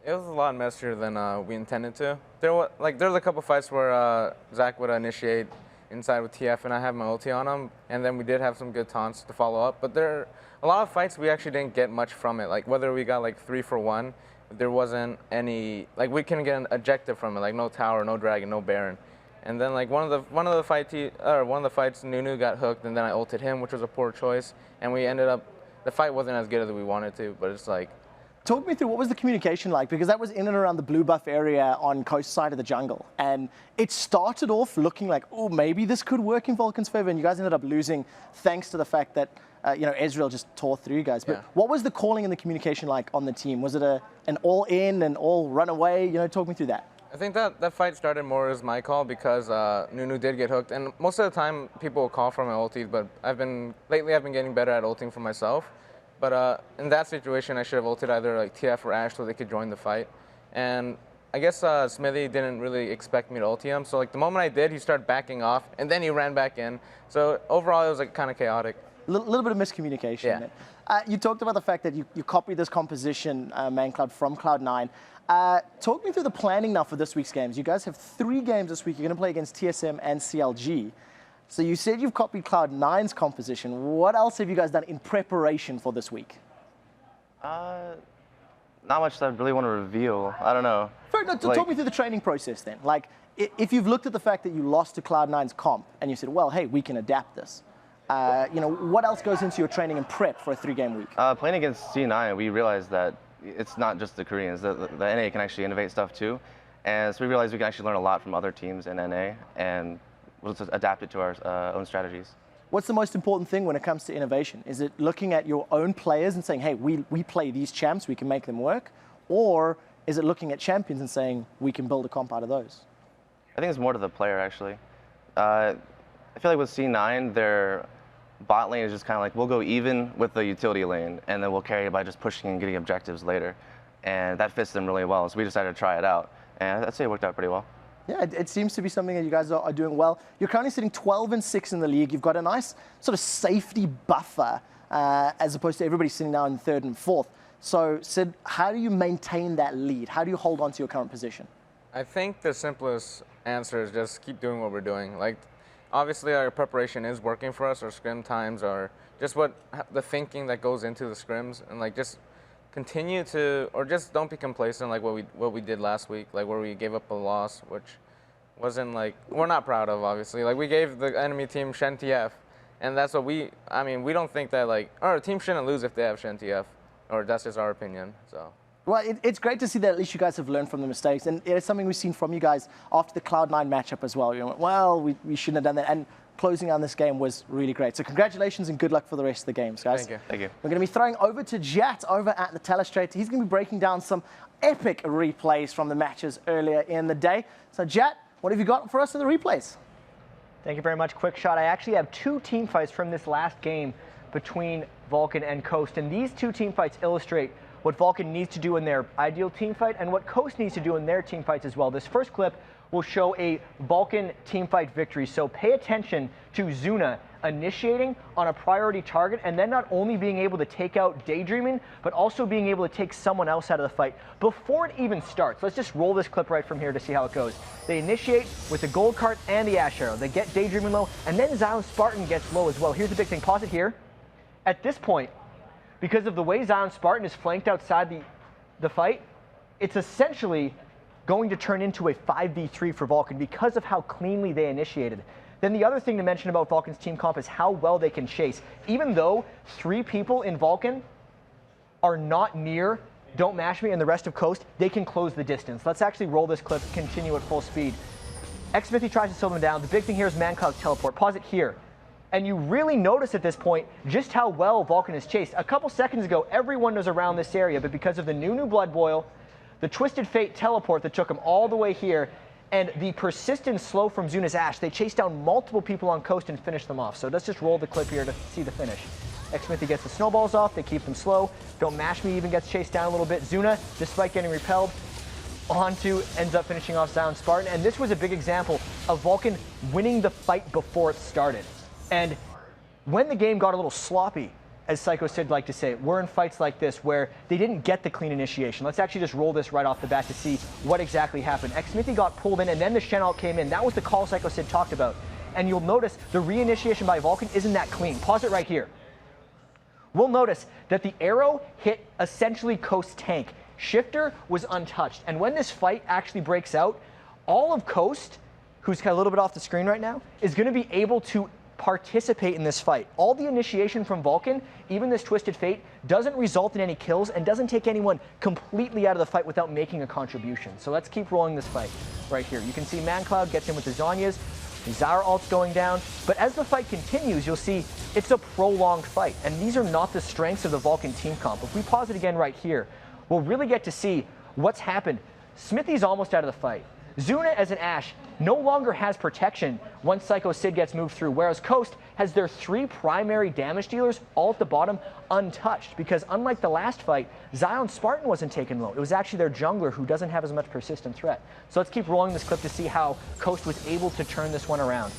it was a lot messier than we intended to. There's a couple fights where Zach would initiate inside with TF, and I have my ulti on him, and then we did have some good taunts to follow up. But there are a lot of fights we actually didn't get much from it. Like whether we got like 3 for 1, there wasn't any we couldn't get an objective from it, like no tower, no dragon, no baron. And then like one of the fights, Nunu got hooked, and then I ulted him, which was a poor choice. And we ended up, the fight wasn't as good as we wanted to, but it's like. Talk me through, what was the communication like? Because that was in and around the blue buff area on coast side of the jungle. And it started off looking like, oh, maybe this could work in Vulcan's favor. And you guys ended up losing thanks to the fact that, Ezreal just tore through you guys. But yeah. What was the calling and the communication like on the team? Was it an all in and all run away? Talk me through that. I think that fight started more as my call because Nunu did get hooked. And most of the time, people will call for my ultis, but lately I've been getting better at ulting for myself. But in that situation, I should have ulted either like TF or Ashe so they could join the fight. And I guess Smithy didn't really expect me to ulti him. So like the moment I did, he started backing off, and then he ran back in. So overall, it was like kind of chaotic. A little bit of miscommunication. Yeah. You talked about the fact that you copied this composition, ManCloud, from Cloud9. Talk me through the planning now for this week's games. You guys have 3 games this week. You're going to play against TSM and CLG. So you said you've copied Cloud9's composition. What else have you guys done in preparation for this week? Not much that I really want to reveal. I don't know. Talk me through the training process then. Like, if you've looked at the fact that you lost to Cloud9's comp and you said, well, hey, we can adapt this. What else goes into your training and prep for a 3-game week? Playing against C9, we realized that it's not just the Koreans. The NA can actually innovate stuff too. And so we realized we can actually learn a lot from other teams in NA, and we'll just adapt it to our own strategies. What's the most important thing when it comes to innovation? Is it looking at your own players and saying, hey, we play these champs, we can make them work? Or is it looking at champions and saying, we can build a comp out of those? I think it's more to the player, actually. I feel like with C9, their bot lane is just kind of like, we'll go even with the utility lane, and then we'll carry it by just pushing and getting objectives later. And that fits them really well, so we decided to try it out. And I'd say it worked out pretty well. Yeah, it seems to be something that you guys are doing well. You're currently sitting 12-6 in the league. You've got a nice sort of safety buffer as opposed to everybody sitting now in 3rd and 4th. So, Sid, how do you maintain that lead? How do you hold on to your current position? I think the simplest answer is just keep doing what we're doing. Like, obviously, our preparation is working for us. Our scrim times are just the thinking that goes into the scrims, and like just continue to, or just don't be complacent like what we did last week, like where we gave up a loss, which wasn't like, we're not proud of, obviously. Like we gave the enemy team Shen TF, and that's what we don't think that like, our team shouldn't lose if they have Shen TF, or that's just our opinion, so. Well, it's great to see that at least you guys have learned from the mistakes, and it's something we've seen from you guys after the Cloud9 matchup as well. You went, well, we shouldn't have done that, and closing on this game was really great. So congratulations and good luck for the rest of the games, guys. Thank you. Thank you. We're going to be throwing over to Jat over at the Telestrate. He's going to be breaking down some epic replays from the matches earlier in the day. So Jat, what have you got for us in the replays? Thank you very much. Quick shot. I actually have 2 team fights from this last game between Vulcan and Coast, and these 2 team fights illustrate what Vulcan needs to do in their ideal team fight and what Coast needs to do in their team fights as well. This first clip will show a Vulcan team fight victory, so pay attention to Zuna initiating on a priority target and then not only being able to take out Daydreaming, but also being able to take someone else out of the fight before it even starts. Let's just roll this clip right from here to see how it goes. They initiate with the gold cart and the ash arrow. They get Daydreaming low, and then Zion Spartan gets low as well. Here's the big thing. Pause it here. At this point, because of the way Zion Spartan is flanked outside the fight, it's essentially going to turn into a 5v3 for Vulcan because of how cleanly they initiated. Then the other thing to mention about Vulcan's team comp is how well they can chase. Even though 3 people in Vulcan are not near Don't Mash Me and the rest of Coast, they can close the distance. Let's actually roll this clip, continue at full speed. X-Smithy tries to slow them down. The big thing here is Man-Cloud teleport. Pause it here. And you really notice at this point just how well Vulcan is chased. A couple seconds ago, everyone was around this area, but because of the new Blood Boil, the Twisted Fate teleport that took him all the way here, and the persistent slow from Zuna's Ash, they chased down multiple people on Coast and finished them off. So let's just roll the clip here to see the finish. X-Smithy gets the snowballs off, they keep them slow. Don't Mash Me even gets chased down a little bit. Zuna, despite getting repelled, ends up finishing off Zion Spartan. And this was a big example of Vulcan winning the fight before it started. And when the game got a little sloppy, as Psycho Sid liked to say, we're in fights like this where they didn't get the clean initiation. Let's actually just roll this right off the bat to see what exactly happened. X-Smithy got pulled in, and then the Shen ult came in. That was the call Psycho Sid talked about. And you'll notice the reinitiation by Vulcan isn't that clean. Pause it right here. We'll notice that the arrow hit essentially Coast's tank. Shifter was untouched. And when this fight actually breaks out, all of Coast, who's kind of a little bit off the screen right now, is going to be able to participate in this fight. All the initiation from Vulcan, even this Twisted Fate, doesn't result in any kills and doesn't take anyone completely out of the fight without making a contribution. So let's keep rolling this fight right here. You can see Man-Cloud gets in with the Zhonya's, the Zara ult's going down, but as the fight continues, you'll see it's a prolonged fight, and these are not the strengths of the Vulcan team comp. If we pause it again right here, we'll really get to see what's happened. Smithy's almost out of the fight. Zuna as an Ashe no longer has protection once Psycho Sid gets moved through, whereas Coast has their 3 primary damage dealers all at the bottom untouched, because unlike the last fight, Zion Spartan wasn't taken low. It was actually their jungler who doesn't have as much persistent threat. So let's keep rolling this clip to see how Coast was able to turn this one around.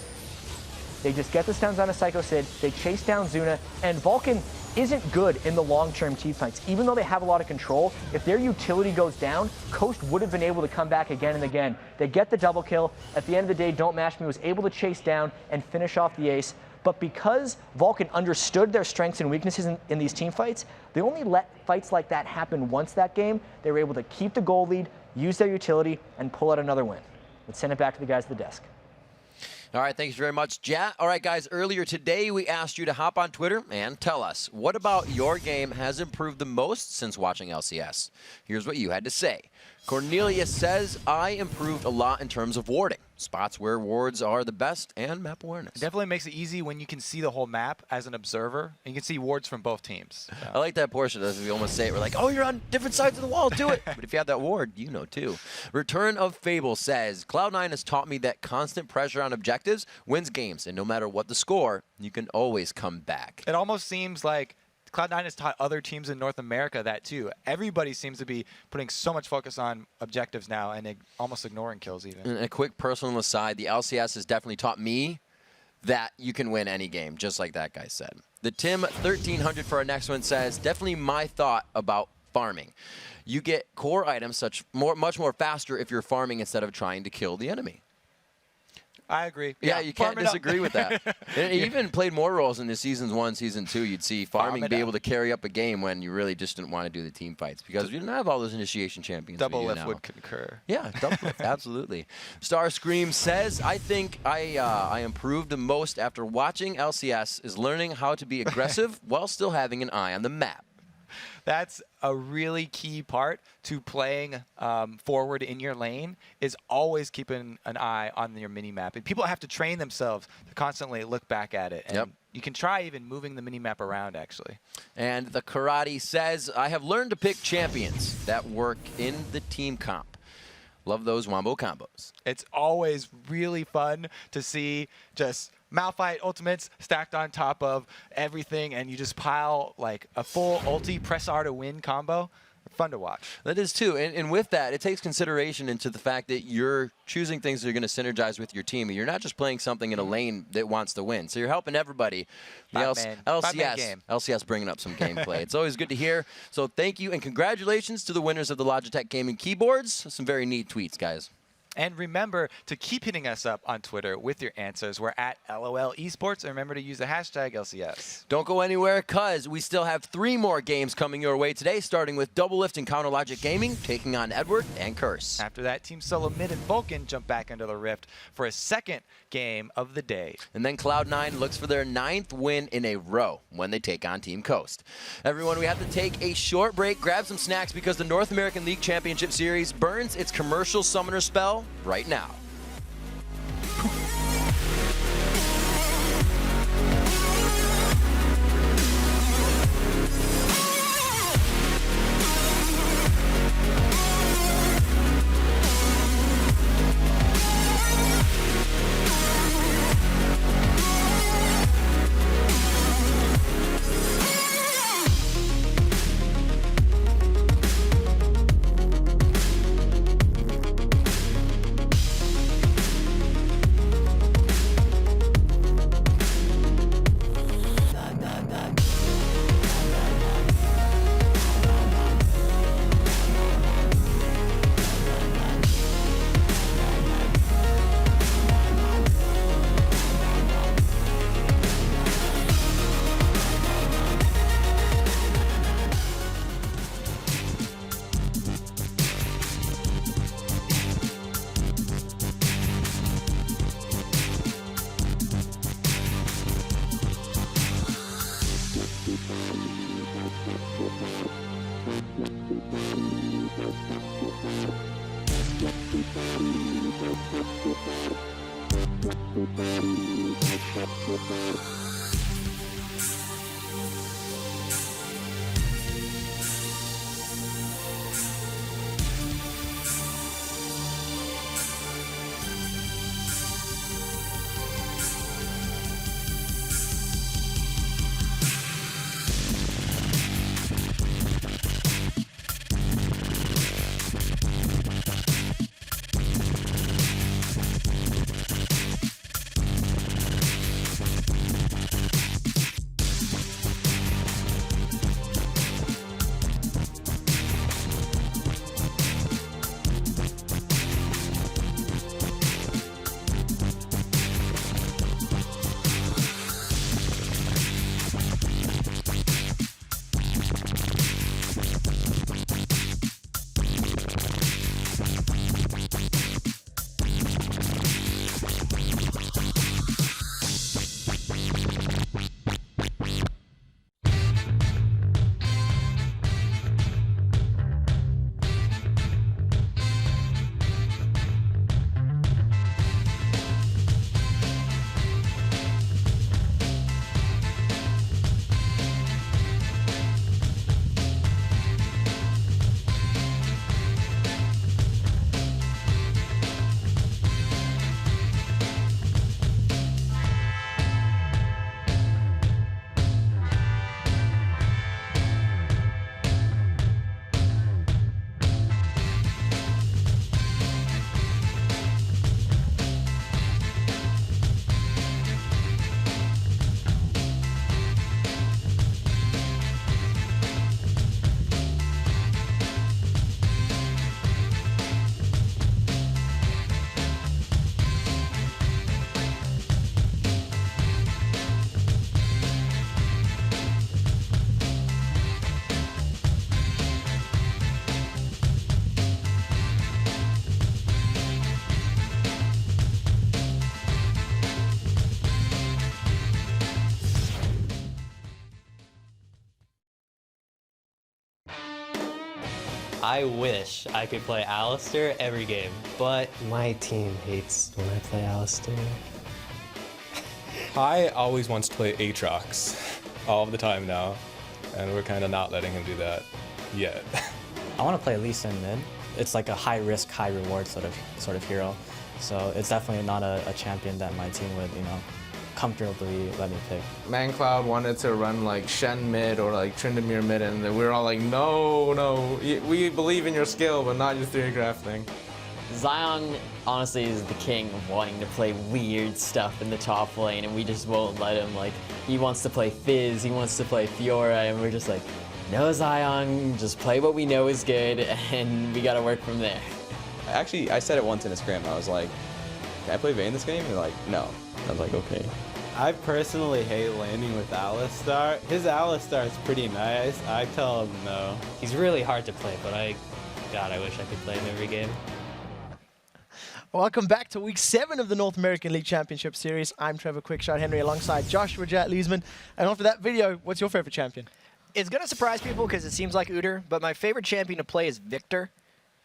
They just get the stuns on a Psycho Sid, they chase down Zuna, and Vulcan isn't good in the long-term team fights. Even though they have a lot of control, if their utility goes down, Coast would have been able to come back again and again. They get the double kill. At the end of the day, Don't Mash Me was able to chase down and finish off the ace. But because Vulcan understood their strengths and weaknesses in these team fights, they only let fights like that happen once that game. They were able to keep the goal lead, use their utility, and pull out another win. Let's send it back to the guys at the desk. All right, thanks very much, Jat. All right, guys, earlier today we asked you to hop on Twitter and tell us, what about your game has improved the most since watching LCS? Here's what you had to say. Cornelius says, I improved a lot in terms of warding. Spots where wards are the best and map awareness. It definitely makes it easy when you can see the whole map as an observer. And you can see wards from both teams. So. I like that portion as we almost say it. We're like, oh, you're on different sides of the wall. Do it. But if you have that ward, you know too. Return of Fable says, Cloud9 has taught me that constant pressure on objectives wins games. And no matter what the score, you can always come back. It almost seems like Cloud9 has taught other teams in North America that too. Everybody seems to be putting so much focus on objectives now and almost ignoring kills even. And a quick personal aside, the LCS has definitely taught me that you can win any game, just like that guy said. The Tim 1300 for our next one says, definitely my thought about farming. You get core items much more faster if you're farming instead of trying to kill the enemy. I agree. Yeah, you can't disagree with that. And it even played more roles in the Seasons 1, Season 2. You'd see farming be able to carry up a game when you really just didn't want to do the team fights because we didn't have all those initiation champions. Double Lift would concur. Yeah, Double Lift, absolutely. Starscream says, I think I improved the most after watching LCS is learning how to be aggressive while still having an eye on the map. That's a really key part to playing forward in your lane, is always keeping an eye on your mini-map. And people have to train themselves to constantly look back at it. And you can try even moving the mini-map around, actually. And the Karate says, I have learned to pick champions that work in the team comp. Love those wombo combos. It's always really fun to see just Malphite ultimates stacked on top of everything, and you just pile like a full ulti press R to win combo. Fun to watch. That is too. And with that, it takes consideration into the fact that you're choosing things that are going to synergize with your team. You're not just playing something in a lane that wants to win. So you're helping everybody. The LCS bringing up some gameplay. It's always good to hear. So thank you and congratulations to the winners of the Logitech gaming keyboards. Some very neat tweets, guys. And remember to keep hitting us up on Twitter with your answers. We're at LOL Esports, and remember to use the hashtag LCS. Don't go anywhere, because we still have 3 more games coming your way today, starting with Double Lift and Counter Logic Gaming, taking on Edward and Curse. After that, Team Solo Mid and Vulcan jump back into the Rift for a second game of the day. And then Cloud9 looks for their 9th win in a row when they take on Team Coast. Everyone, we have to take a short break, grab some snacks, because the North American League Championship Series burns its commercial summoner spell right now. I wish I could play Alistair every game, but my team hates when I play Alistair. I always wants to play Aatrox all the time now, and we're kind of not letting him do that yet. I want to play Lee Sin mid. It's like a high risk, high reward sort of hero. So it's definitely not a champion that my team would, comfortably let me pick. ManCloud wanted to run like Shen mid or like Tryndamere mid, and we were all like, no, we believe in your skill, but not your theory graph thing. Zion honestly is the king of wanting to play weird stuff in the top lane, and we just won't let him. Like, he wants to play Fizz, he wants to play Fiora, and we're just like, no, Zion, just play what we know is good, and we gotta work from there. Actually, I said it once in a scrim. I was like, can I play Vayne this game? And they're like, no. I was like, okay. I personally hate laning with Alistar. His Alistar is pretty nice. I tell him no. he's really hard to play, but God, I wish I could play him every game. Welcome back to week 7 of the North American League Championship Series. I'm Trevor Quickshot Henry alongside Joshua Jatt Leesman. And after that video, what's your favorite champion? It's going to surprise people because it seems like Udyr, but my favorite champion to play is Victor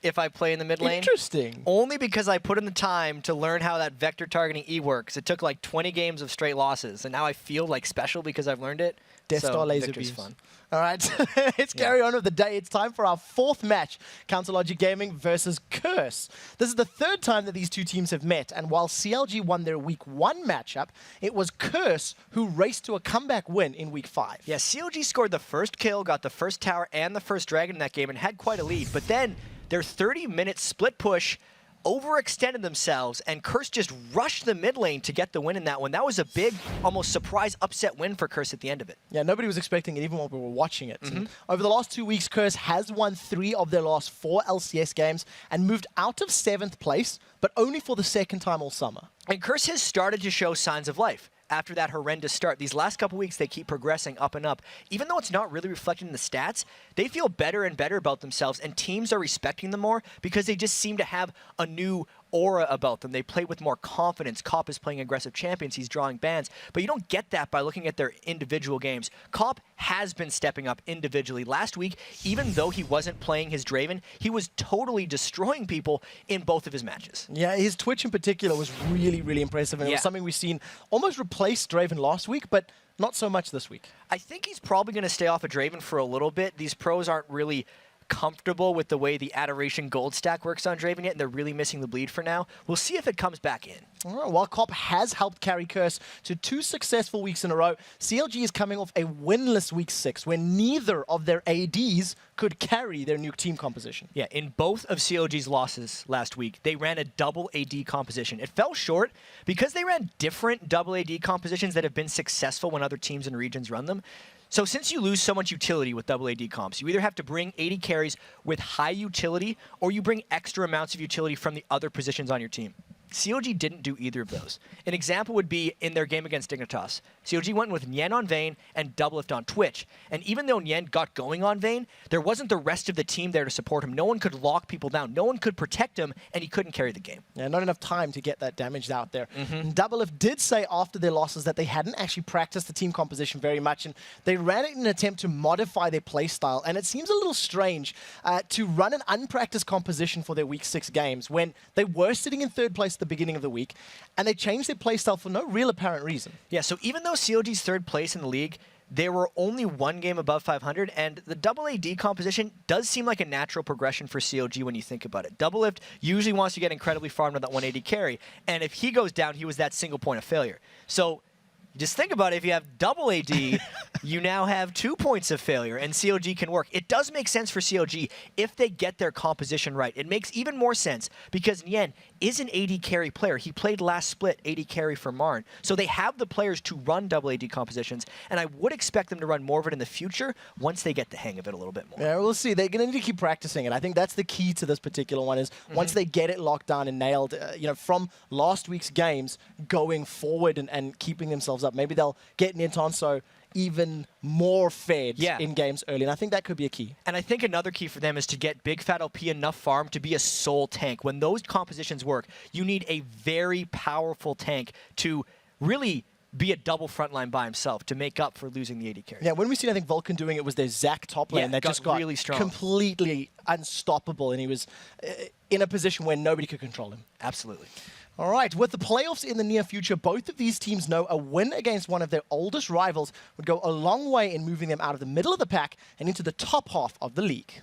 if I play in the mid lane. Interesting. Only because I put in the time to learn how that vector targeting E works. It took like 20 games of straight losses, and now I feel like special because I've learned it. Death so Star laser Victor's beams. fun. All right, let's carry on with the day. It's time for our 4th match, CounterLogic Gaming versus Curse. This is the 3rd time that these two teams have met, and while CLG won their week 1 matchup, it was Curse who raced to a comeback win in week 5. Yeah, CLG scored the first kill, got the first tower and the first dragon in that game, and had quite a lead, but then their 30-minute split push overextended themselves, and Curse just rushed the mid lane to get the win in that one. That was a big, almost surprise upset win for Curse at the end of it. Yeah, nobody was expecting it, even while we were watching it. Over the last 2 weeks, Curse has won 3 of their last 4 LCS games and moved out of 7th place, but only for the 2nd time all summer. And Curse has started to show signs of life. After that horrendous start, these last couple weeks, they keep progressing up and up. Even though it's not really reflected in the stats, they feel better and better about themselves, and teams are respecting them more because they just seem to have a new aura about them. They play with more confidence. Cop is playing aggressive champions. He's drawing bans. But you don't get that by looking at their individual games. Cop has been stepping up individually. Last week, even though he wasn't playing his Draven, he was totally destroying people in both of his matches. Yeah, his Twitch in particular was really, really impressive, and it was something we've seen almost replace Draven last week, but not so much this week. I think he's probably going to stay off of Draven for a little bit. These pros aren't really comfortable with the way the Adoration Gold stack works on Draven yet, and they're really missing the bleed for now. We'll see if it comes back in. All right, while Cop has helped carry Curse to 2 successful weeks in a row, CLG is coming off a winless week 6 where neither of their ADs could carry their new team composition. Yeah, in both of CLG's losses last week, they ran a double AD composition. It fell short because they ran different double AD compositions that have been successful when other teams and regions run them. So since you lose so much utility with double AD comps, you either have to bring AD carries with high utility or you bring extra amounts of utility from the other positions on your team. CLG didn't do either of those. An example would be in their game against Dignitas. CLG went with Nyen on Vayne and Doublelift on Twitch. And even though Nyen got going on Vayne, there wasn't the rest of the team there to support him. No one could lock people down. No one could protect him, and he couldn't carry the game. Yeah, not enough time to get that damage out there. And Doublelift did say after their losses that they hadn't actually practiced the team composition very much, and they ran it in an attempt to modify their playstyle. And it seems a little strange to run an unpracticed composition for their week 6 games when they were sitting in 3rd place at the beginning of the week, and they changed their playstyle for no real apparent reason. Yeah, so even though CLG's 3rd place in the league, they were only 1 game above 500, and the double AD composition does seem like a natural progression for CLG when you think about it. Doublelift usually wants to get incredibly far into that 180 carry, and if he goes down, he was that single point of failure. So just think about it, if you have double AD, you now have 2 points of failure, and CLG can work. It does make sense for CLG if they get their composition right. It makes even more sense because Nyen is an AD carry player. He played last split AD carry for Marn. So they have the players to run double AD compositions, and I would expect them to run more of it in the future once they get the hang of it a little bit more. Yeah, we'll see. They're going to need to keep practicing it. I think that's the key to this particular one is once they get it locked down and nailed, from last week's games going forward and keeping themselves up. Maybe they'll get Nintanso even more fed in games early, and I think that could be a key. And I think another key for them is to get Big Fat LP enough farm to be a sole tank. When those compositions work, you need a very powerful tank to really be a double frontline by himself to make up for losing the AD carry. Yeah, when we seen, I think, Vulcan doing it was their Zac top lane that just got really strong, completely unstoppable, and he was in a position where nobody could control him. Absolutely. All right, with the playoffs in the near future, both of these teams know a win against one of their oldest rivals would go a long way in moving them out of the middle of the pack and into the top half of the league.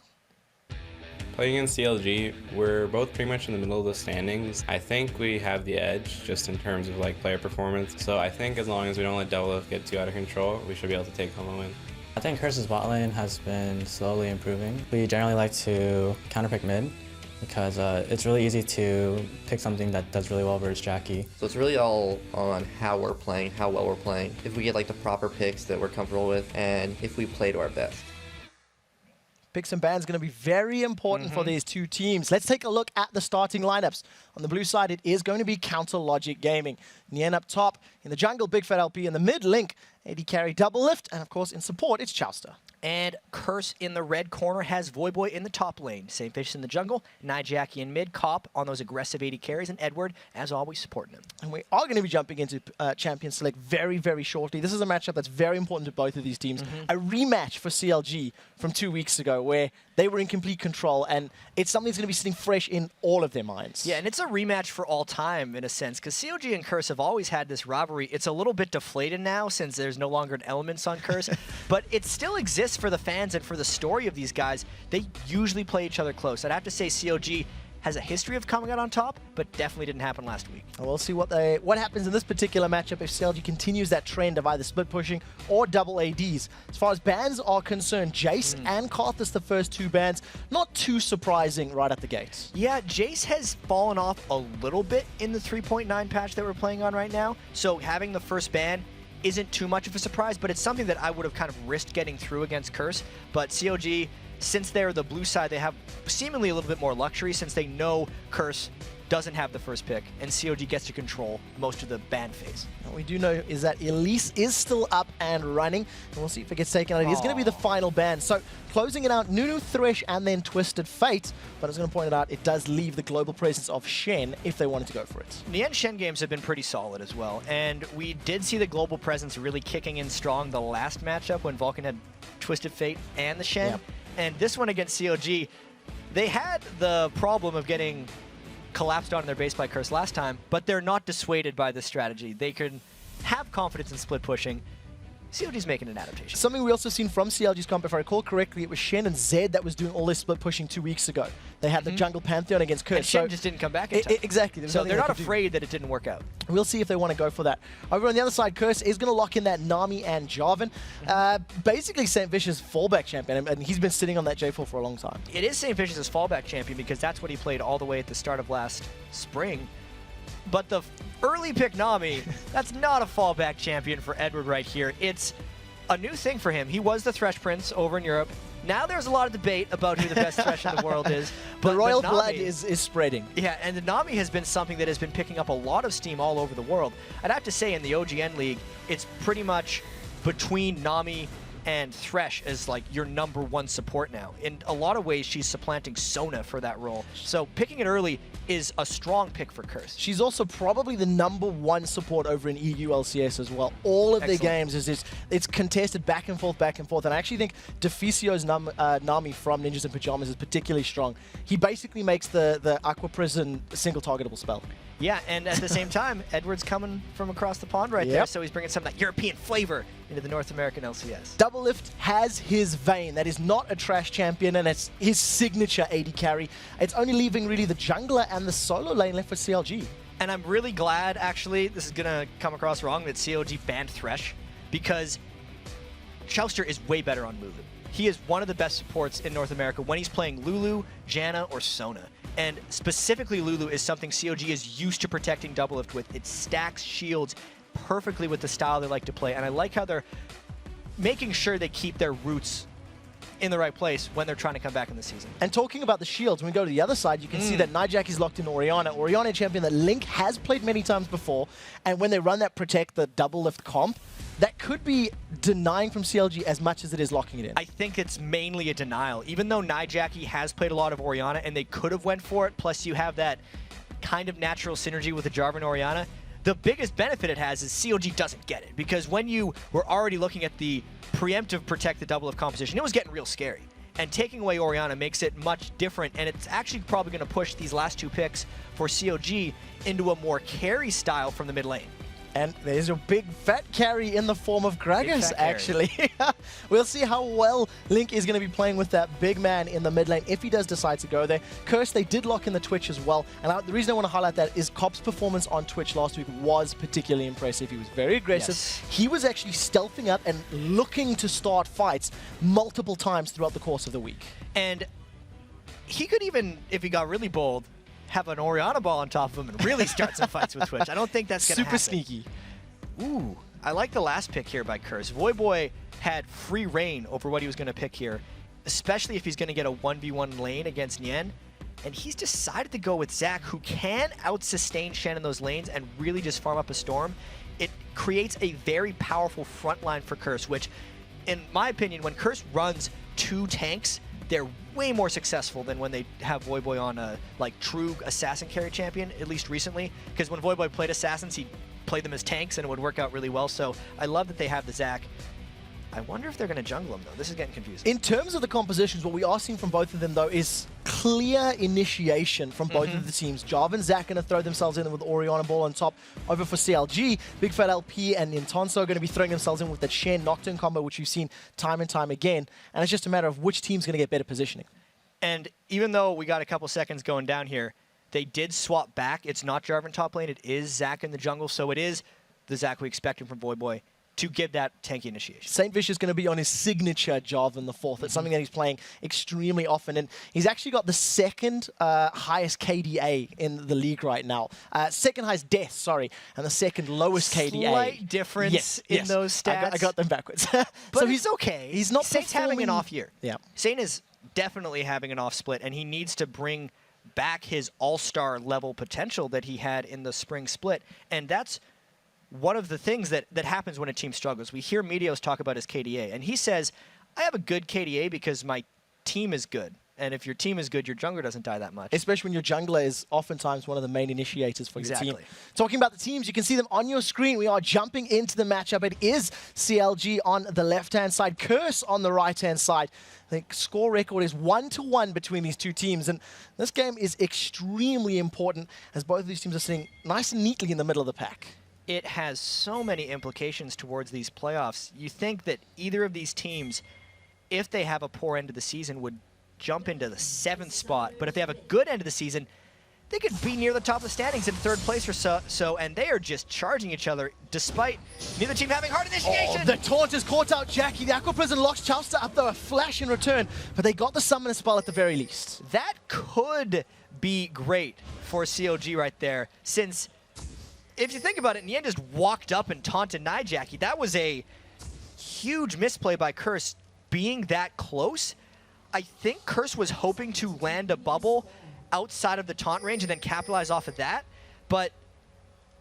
Playing in CLG, we're both pretty much in the middle of the standings. I think we have the edge just in terms of like player performance. So I think as long as we don't let Doublelift get too out of control, we should be able to take home a win. I think Curse's bot lane has been slowly improving. We generally like to counterpick mid because it's really easy to pick something that does really well versus Jackie. So it's really all on how we're playing, how well we're playing. If we get like the proper picks that we're comfortable with, and if we play to our best. Picks and bans going to be very important for these two teams. Let's take a look at the starting lineups. On the blue side, it is going to be Counter Logic Gaming. Nien up top, in the jungle, Big Fat LP, in the mid, Link, AD carry, Doublelift, and of course in support, it's Chowster. And Curse in the red corner has Voyboy in the top lane. Same fish in the jungle, Jackie in mid, Cop on those aggressive AD carries, and Edward, as always, supporting him. And we are going to be jumping into Champion Select very, very shortly. This is a matchup that's very important to both of these teams. A rematch for CLG from 2 weeks ago where they were in complete control, and it's something that's going to be sitting fresh in all of their minds. Yeah, and it's a rematch for all time, in a sense, because CLG and Curse have always had this rivalry. It's a little bit deflated now since there's no longer an Elements on Curse, but it still exists for the fans and for the story of these guys. They usually play each other close. I'd have to say CLG has a history of coming out on top, but definitely didn't happen last week. We'll see what happens in this particular matchup if CLG continues that trend of either split pushing or double ADs. As far as bans are concerned, Jace and Karthus, the first two bans, not too surprising right at the gates. Yeah, Jace has fallen off a little bit in the 3.9 patch that we're playing on right now, so having the first ban isn't too much of a surprise, but it's something that I would have kind of risked getting through against Curse. But CLG, since they're the blue side, they have seemingly a little bit more luxury since they know Curse doesn't have the first pick, and CLG gets to control most of the ban phase. What we do know is that Elise is still up and running, and we'll see if it gets taken out. It is going to be the final ban. So closing it out, Nunu, Thresh, and then Twisted Fate. But I was going to point it out, it does leave the global presence of Shen if they wanted to go for it. The Shen games have been pretty solid as well, and we did see the global presence really kicking in strong the last matchup when Vulcan had Twisted Fate and the Shen. Yep. And this one against CLG, they had the problem of getting collapsed on their base by Curse last time, but they're not dissuaded by this strategy. They can have confidence in split pushing. CLG's making an adaptation. Something we also seen from CLG's comp, if I recall correctly, it was Shen and Zed that was doing all this split pushing 2 weeks ago. They had the jungle Pantheon against Curse. And Shen just didn't come back in time. Exactly. So they're not afraid that it didn't work out. We'll see if they want to go for that. Over on the other side, Curse is going to lock in that Nami and Jarvan. Basically St. Vicious' fallback champion, and he's been sitting on that J4 for a long time. It is St. Vicious' fallback champion because that's what he played all the way at the start of last spring. But the early pick Nami, that's not a fallback champion for Edward right here. It's a new thing for him. He was the Thresh Prince over in Europe. Now there's a lot of debate about who the best Thresh in the world is. But the royal Nami, blood is spreading. Yeah, and the Nami has been something that has been picking up a lot of steam all over the world. I'd have to say in the OGN League, it's pretty much between Nami and Thresh as like your #1 support now. In a lot of ways, she's supplanting Sona for that role. So picking it early is a strong pick for Curse. She's also probably the #1 support over in EU LCS as well. All of their games it's contested back and forth, and I actually think Deficio's Nami from Ninjas in Pajamas is particularly strong. He basically makes the Aqua Prison a single targetable spell. Yeah, and at the same time, Edward's coming from across the pond right there, so he's bringing some of that European flavor into the North American LCS. Doublelift has his vein. That is not a trash champion, and it's his signature AD carry. It's only leaving really the jungler and the solo lane left for CLG. And I'm really glad, actually, this is going to come across wrong, that CLG banned Thresh, because Chowster is way better on Lulu. He is one of the best supports in North America when he's playing Lulu, Janna, or Sona. And specifically Lulu is something CLG is used to protecting Doublelift with. It stacks shields perfectly with the style they like to play. And I like how they're making sure they keep their roots in the right place when they're trying to come back in the season. And talking about the shields, when we go to the other side, you can see that Nijak is locked in Orianna. Orianna, a champion that Link has played many times before. And when they run that protect the Doublelift comp, that could be denying from CLG as much as it is locking it in. I think it's mainly a denial. Even though Nijaki has played a lot of Orianna and they could have went for it, plus you have that kind of natural synergy with the Jarvan Orianna, the biggest benefit it has is COG doesn't get it, because when you were already looking at the preemptive protect the double of composition, it was getting real scary. And taking away Orianna makes it much different, and it's actually probably going to push these last 2 picks for COG into a more carry style from the mid lane. And there's a big fat carry in the form of Gragas, actually. We'll see how well Link is going to be playing with that big man in the mid lane if he does decide to go there. Curse, they did lock in the Twitch as well. And the reason I want to highlight that is Cop's performance on Twitch last week was particularly impressive. He was very aggressive. Yes. He was actually stealthing up and looking to start fights multiple times throughout the course of the week. And he could even, if he got really bold, have an Orianna ball on top of him and really start some fights with Twitch. I don't think that's going to happen. Super sneaky. Ooh, I like the last pick here by Curse. Voyboy had free reign over what he was going to pick here, especially if he's going to get a 1v1 lane against Nien. And he's decided to go with Zac, who can out-sustain Shen in those lanes and really just farm up a Storm. It creates a very powerful front line for Curse, which, in my opinion, when Curse runs 2 tanks, they're way more successful than when they have Voyboy on a true assassin carry champion, at least recently. Because when Voyboy played assassins, he played them as tanks and it would work out really well. So I love that they have the Zac. I wonder if they're going to jungle him, though. This is getting confusing. In terms of the compositions, what we are seeing from both of them, though, is clear initiation from both of the teams. Jarvan and Zac going to throw themselves in with Orianna ball on top. Over for CLG, Big Fat LP and Nintonso are going to be throwing themselves in with that Shen Nocturne combo, which we've seen time and time again. And it's just a matter of which team's going to get better positioning. And even though we got a couple seconds going down here, they did swap back. It's not Jarvan top lane. It is Zac in the jungle. So it is the Zac we expected from Voyboy to give that tanky initiation. Saint Vish is going to be on his signature Jarvan the 4th. It's something that he's playing extremely often, and he's actually got the second highest KDA in the league right now. Second highest death, sorry, and the second lowest KDA. Slight difference in those stats. I got them backwards. But so he's okay. He's not Saint's having an off year. Yeah. Saint is definitely having an off split, and he needs to bring back his all-star level potential that he had in the spring split, and that's one of the things that happens when a team struggles. We hear Medios talk about his KDA, and he says, I have a good KDA because my team is good. And if your team is good, your jungler doesn't die that much. Especially when your jungler is oftentimes one of the main initiators for your team. Talking about the teams, you can see them on your screen. We are jumping into the matchup. It is CLG on the left-hand side, Curse on the right-hand side. The score record is 1-1 between these 2 teams. And this game is extremely important as both of these teams are sitting nice and neatly in the middle of the pack. It has so many implications towards these playoffs. You think that either of these teams, if they have a poor end of the season, would jump into the 7th spot. But if they have a good end of the season, they could be near the top of the standings in 3rd place or so, and they are just charging each other despite neither team having hard initiation. Oh, the taunt has caught out Jackie. The Aqua Prison locks Chauster up, though, a flash in return, but they got the summoner spell at the very least. That could be great for COG right there, since if you think about it, Nien just walked up and taunted Jackie. That was a huge misplay by Curse being that close. I think Curse was hoping to land a bubble outside of the taunt range and then capitalize off of that. But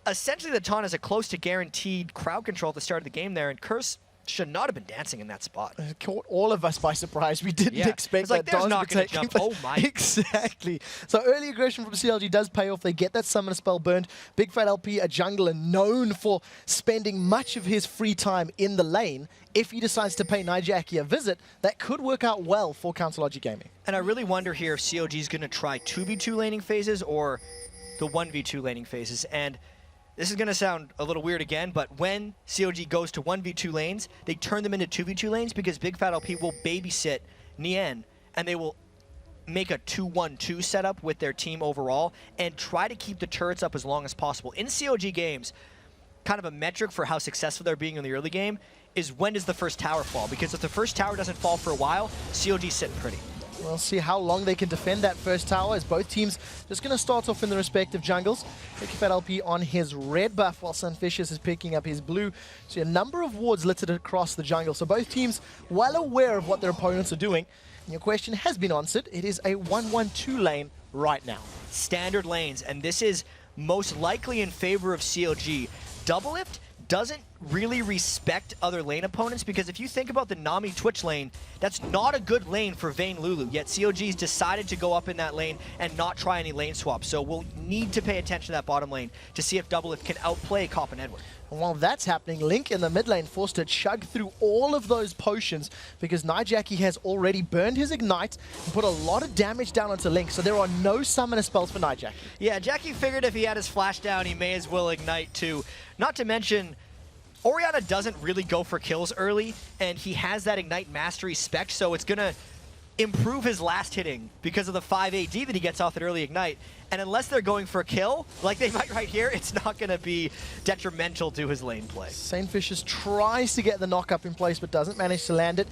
essentially the taunt is a close to guaranteed crowd control at the start of the game there, and Curse should not have been dancing in that spot. It caught all of us by surprise. We didn't expect that. Don's Not going to jump. Oh my. Exactly. So early aggression from CLG does pay off. They get that summoner spell burned. Big Fat LP, a jungler known for spending much of his free time in the lane. If he decides to pay Jackie a visit, that could work out well for Council Logic Gaming. And I really wonder here if COG is going to try 2v2 laning phases or the 1v2 laning phases. And this is going to sound a little weird again, but when COG goes to 1v2 lanes, they turn them into 2v2 lanes because Big Fat LP will babysit Nien, and they will make a 2-1-2 setup with their team overall and try to keep the turrets up as long as possible. In COG games, kind of a metric for how successful they're being in the early game is when does the first tower fall, because if the first tower doesn't fall for a while, COG's sitting pretty. We'll see how long they can defend that first tower as both teams just going to start off in the respective jungles. Big Fat LP on his red buff while Sunfishes is picking up his blue. So a number of wards littered across the jungle. So both teams well aware of what their opponents are doing. And your question has been answered. It is a 1-1-2 lane right now. Standard lanes, and this is most likely in favor of COG. Doublelift doesn't really respect other lane opponents, because if you think about the Nami Twitch lane, that's not a good lane for Vayne Lulu, yet COG's decided to go up in that lane and not try any lane swaps. So we'll need to pay attention to that bottom lane to see if Doublelift can outplay Cop and Edward. And while that's happening, Link in the mid lane forced to chug through all of those potions because Nijaki has already burned his Ignite and put a lot of damage down onto Link, so there are no summoner spells for Nijaki. Yeah, Jackie figured if he had his flash down, he may as well Ignite too. Not to mention, Orianna doesn't really go for kills early, and he has that Ignite Mastery spec, so it's going to improve his last hitting because of the 5 AD that he gets off that early Ignite. And unless they're going for a kill, like they might right here, it's not going to be detrimental to his lane play. St. Vicious tries to get the knock-up in place, but doesn't manage to land it.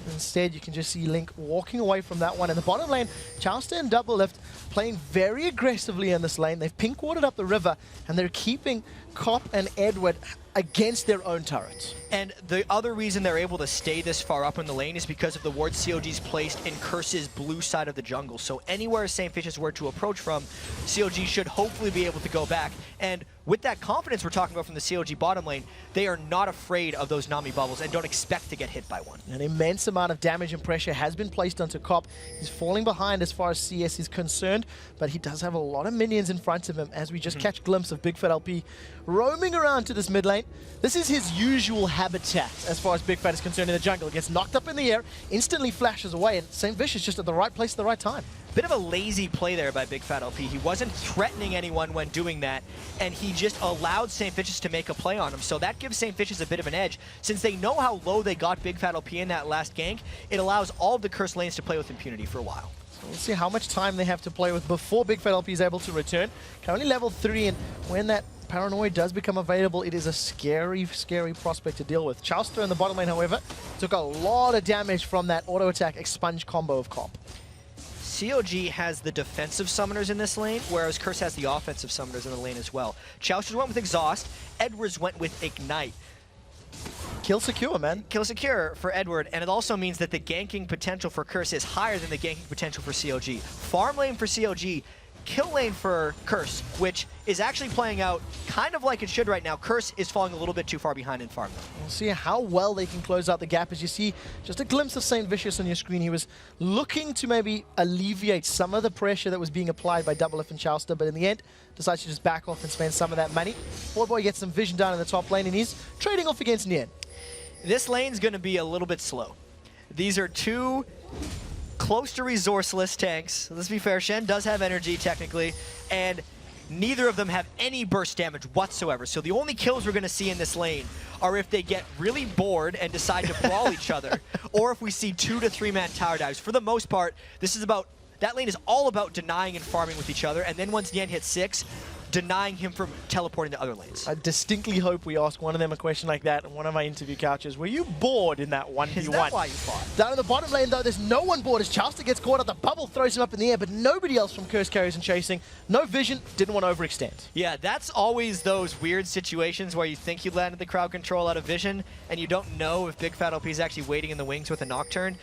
Instead, you can just see Link walking away from that one. In the bottom lane, Chowster and Doublelift playing very aggressively in this lane. They've pink-warded up the river, and they're keeping Cop and Edward against their own turrets. And the other reason they're able to stay this far up in the lane is because of the wards COG's placed in Curse's blue side of the jungle. So anywhere St. Vicious were to approach from, COG should hopefully be able to go back. And with that confidence we're talking about from the COG bottom lane, they are not afraid of those Nami bubbles and don't expect to get hit by one. An immense amount of damage and pressure has been placed onto Cop. He's falling behind as far as CS is concerned, but he does have a lot of minions in front of him as we just catch a glimpse of Big Fat LP roaming around to this mid lane. This is his usual habitat as far as Big Fat is concerned in the jungle. He gets knocked up in the air, instantly flashes away, and St. Vicious just at the right place at the right time. Bit of a lazy play there by Big Fat LP. He wasn't threatening anyone when doing that, and he just allowed St. Vicious to make a play on him. So that gives St. Vicious a bit of an edge. Since they know how low they got Big Fat LP in that last gank, it allows all of the Curse lanes to play with impunity for a while. So we'll see how much time they have to play with before Big Fat LP is able to return. Currently level 3, and when that Paranoid does become available, it is a scary, scary prospect to deal with. Chowster in the bottom lane, however, took a lot of damage from that auto attack expunge combo of Cop. COG has the defensive summoners in this lane, whereas Curse has the offensive summoners in the lane as well. Chowsters went with Exhaust, Edwards went with Ignite. Kill secure, man. Kill secure for Edward, and it also means that the ganking potential for Curse is higher than the ganking potential for COG. Farm lane for COG, kill lane for Curse, which is actually playing out kind of like it should right now. Curse is falling a little bit too far behind in farm lane. We'll see how well they can close out the gap. As you see just a glimpse of St. Vicious on your screen, he was looking to maybe alleviate some of the pressure that was being applied by Doublelift and Chowster, but in the end, decides to just back off and spend some of that money. Voyboy gets some vision down in the top lane, and he's trading off against Nien. This lane's going to be a little bit slow. These are two close to resourceless tanks. Let's be fair, Shen does have energy technically, and neither of them have any burst damage whatsoever. So the only kills we're going to see in this lane are if they get really bored and decide to brawl each other, or if we see 2 to 3-man tower dives. For the most part, this is about, that lane is all about denying and farming with each other, and then once Nien hits 6, denying him from teleporting to other lanes. I distinctly hope we ask one of them a question like that on one of my interview couches. Were you bored in that 1v1? Is that why you fought? Down in the bottom lane, though, there's no one bored as Chowster gets caught up. The bubble throws him up in the air, but nobody else from Curse carries and chasing. No vision, didn't want to overextend. Yeah, that's always those weird situations where you think you landed the crowd control out of vision, and you don't know if Big Fat LP is actually waiting in the wings with a Nocturne.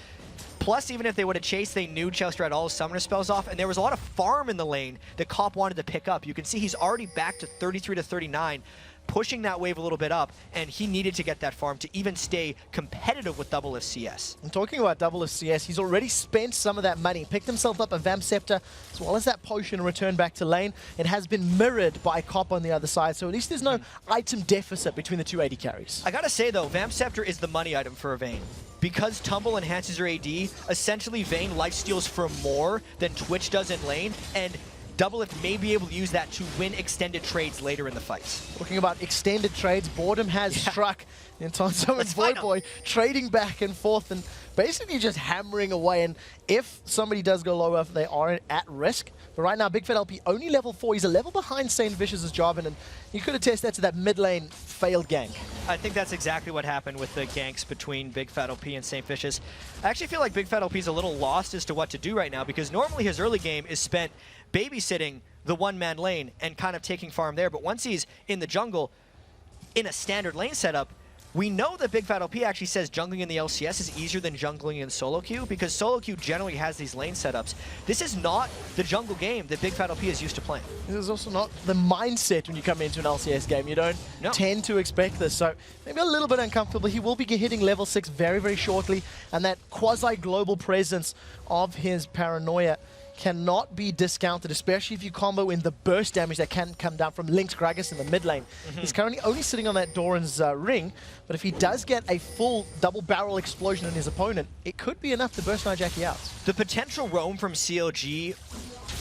Plus, even if they would have chased, they knew Chowster had all his summoner spells off, and there was a lot of farm in the lane that Cop wanted to pick up. You can see he's already back to 33 to 39, pushing that wave a little bit up, and he needed to get that farm to even stay competitive with Doublelift CS. And talking about Doublelift CS, he's already spent some of that money, picked himself up a Vamp Scepter, as well as that potion, and returned back to lane. It has been mirrored by Cop on the other side, so at least there's no item deficit between the two AD carries. I gotta say though, Vamp Scepter is the money item for a Vayne. Because Tumble enhances your AD, essentially Vayne lifesteals for more than Twitch does in lane, and Doublelift may be able to use that to win extended trades later in the fights. Talking about extended trades, boredom has struck in Tonso and Voyboy, trading back and forth and basically just hammering away. And if somebody does go lower, they are at risk. But right now, Big Fat LP only level 4. He's a level behind St. Vicious' Jarvan, and you could attest that to that mid lane failed gank. I think that's exactly what happened with the ganks between Big Fat LP and St. Vicious. I actually feel like Big Fat LP is a little lost as to what to do right now, because normally his early game is spent babysitting the one-man lane and kind of taking farm there. But once he's in the jungle, in a standard lane setup, We know that Big Fat LP actually says jungling in the LCS is easier than jungling in solo queue because solo queue generally has these lane setups. This is not the jungle game that Big Fat LP is used to playing. This is also not the mindset when you come into an LCS game. You don't tend to expect this, so maybe a little bit uncomfortable. He will be hitting level 6 very, very shortly, and that quasi-global presence of his paranoia cannot be discounted, especially if you combo in the burst damage that can come down from Lynx Gragas in the mid lane. He's currently only sitting on that Doran's ring, but if he does get a full double barrel explosion on his opponent, it could be enough to burst Nijaki out. The potential roam from CLG,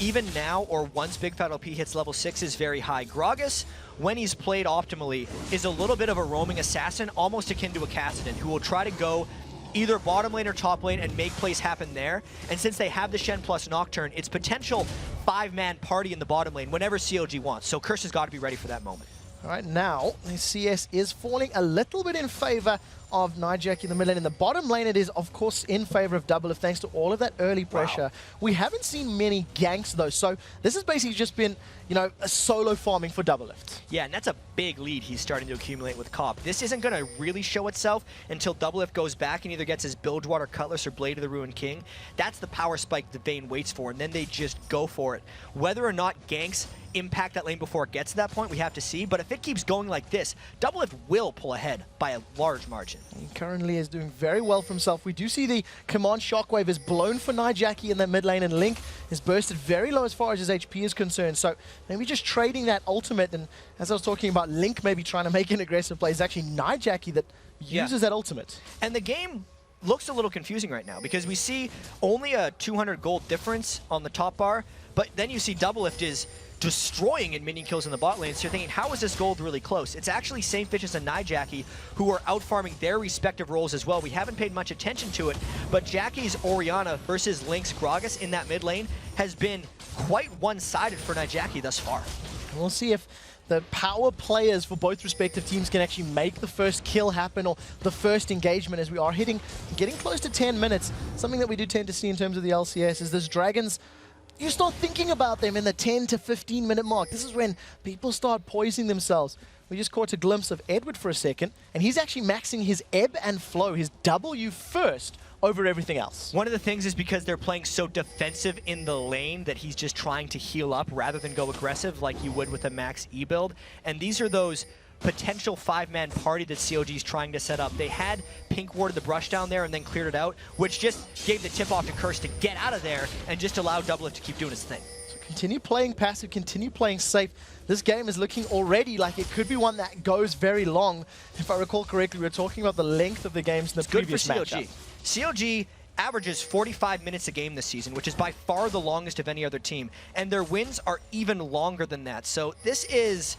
even now or once Big Fat LP hits level 6, is very high. Gragas, when he's played optimally, is a little bit of a roaming assassin, almost akin to a Kassadin, who will try to go either bottom lane or top lane and make plays happen there. And since they have the Shen plus Nocturne, it's potential 5-man party in the bottom lane whenever CLG wants. So Curse has got to be ready for that moment. All right, now the CS is falling a little bit in favor of Nijaki in the mid lane. In the bottom lane, it is, of course, in favor of Doublelift, thanks to all of that early pressure. Wow. We haven't seen many ganks, though, so this has basically just been, you know, a solo farming for Doublelift. Yeah, and that's a big lead he's starting to accumulate with Cop. This isn't going to really show itself until Doublelift goes back and either gets his Bilgewater Cutlass or Blade of the Ruined King. That's the power spike that Vayne waits for, and then they just go for it. Whether or not ganks impact that lane before it gets to that point, we have to see. But if it keeps going like this, Doublelift will pull ahead by a large margin. He currently is doing very well for himself. We do see the command shockwave is blown for Nijaki in that mid lane, and Link is bursted very low as far as his HP is concerned. So maybe just trading that ultimate, and as I was talking about Link maybe trying to make an aggressive play, it's actually Nijaki that uses that ultimate. And the game looks a little confusing right now because we see only a 200 gold difference on the top bar, but then you see Doublelift is destroying in minion kills in the bot lane, so you're thinking, how is this gold really close? It's actually St. Vicious and Nijaki who are out farming their respective roles as well. We haven't paid much attention to it, but Jackie's Orianna versus Lynx Gragas in that mid lane has been quite one-sided for Nijaki thus far. We'll see if the power players for both respective teams can actually make the first kill happen or the first engagement, as we are getting close to 10 minutes. Something that we do tend to see in terms of the LCS is this Dragons, you start thinking about them in the 10 to 15 minute mark. This is when people start poising themselves. We just caught a glimpse of Edward for a second, and he's actually maxing his ebb and flow, his W first, over everything else. One of the things is because they're playing so defensive in the lane that he's just trying to heal up rather than go aggressive like you would with a max E build. And these are those potential 5-man party that COG is trying to set up. They had pink warded the brush down there and then cleared it out, which just gave the tip off to Curse to get out of there and just allow Doublelift to keep doing his thing. So continue playing passive, continue playing safe. This game is looking already like it could be one that goes very long. If I recall correctly, we were talking about the length of the games in the previous matchup. COG averages 45 minutes a game this season, which is by far the longest of any other team, and their wins are even longer than that. So this is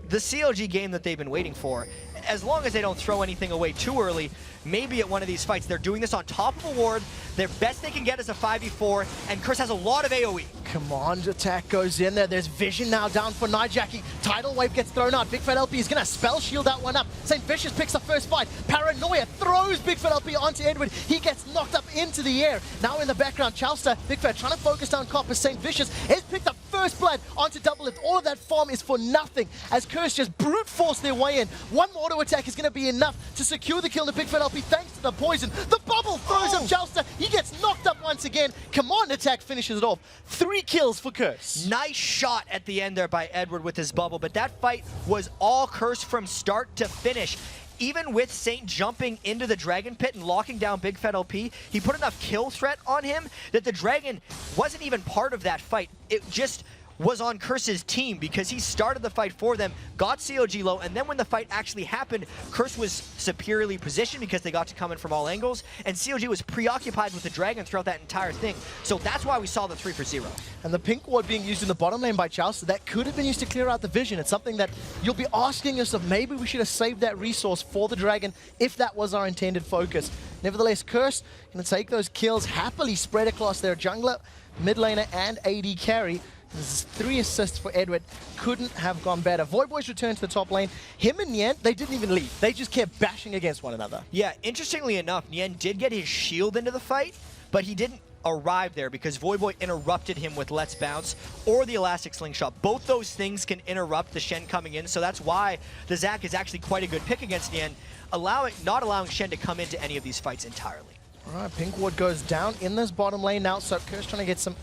the CLG game that they've been waiting for. As long as they don't throw anything away too early, maybe at one of these fights. They're doing this on top of a ward. Their best they can get is a 5v4, and Curse has a lot of AoE. Command attack goes in there. There's vision now down for Nijaki. Tidal Wave gets thrown out. Big Fat LP is going to spell shield that one up. St. Vicious picks the first fight. Paranoia throws Big Fat LP onto Edward. He gets knocked up into the air. Now in the background, Chowster, Big Fat trying to focus down Copper. St. Vicious has picked up first blood onto Doublelift. All of that farm is for nothing as Curse just brute force their way in. One more auto attack is going to be enough to secure the kill to Big Fat LP thanks to the poison. The bubble throws up Chowster. He gets knocked up once again. Command attack finishes it off. 3 kills for Curse. Nice shot at the end there by Edward with his bubble, but that fight was all Curse from start to finish. Even with Saint jumping into the Dragon Pit and locking down Big Fat LP, he put enough kill threat on him that the Dragon wasn't even part of that fight. It just was on Curse's team because he started the fight for them, got COG low, and then when the fight actually happened, Curse was superiorly positioned because they got to come in from all angles, and COG was preoccupied with the Dragon throughout that entire thing. So that's why we saw the 3-for-0. And the pink ward being used in the bottom lane by Chowster, that could have been used to clear out the vision. It's something that you'll be asking yourself, maybe we should have saved that resource for the Dragon if that was our intended focus. Nevertheless, Curse going to take those kills happily spread across their jungler, mid laner, and AD carry. This is 3 assists for Edward. Couldn't have gone better. Voyboy's returned to the top lane. Him and Nien, they didn't even leave. They just kept bashing against one another. Yeah, interestingly enough, Nien did get his shield into the fight, but he didn't arrive there because Voyboy interrupted him with Let's Bounce or the Elastic Slingshot. Both those things can interrupt the Shen coming in, so that's why the Zac is actually quite a good pick against Nien, not allowing Shen to come into any of these fights entirely. All right, Pink Ward goes down in this bottom lane now, so Curse trying to get some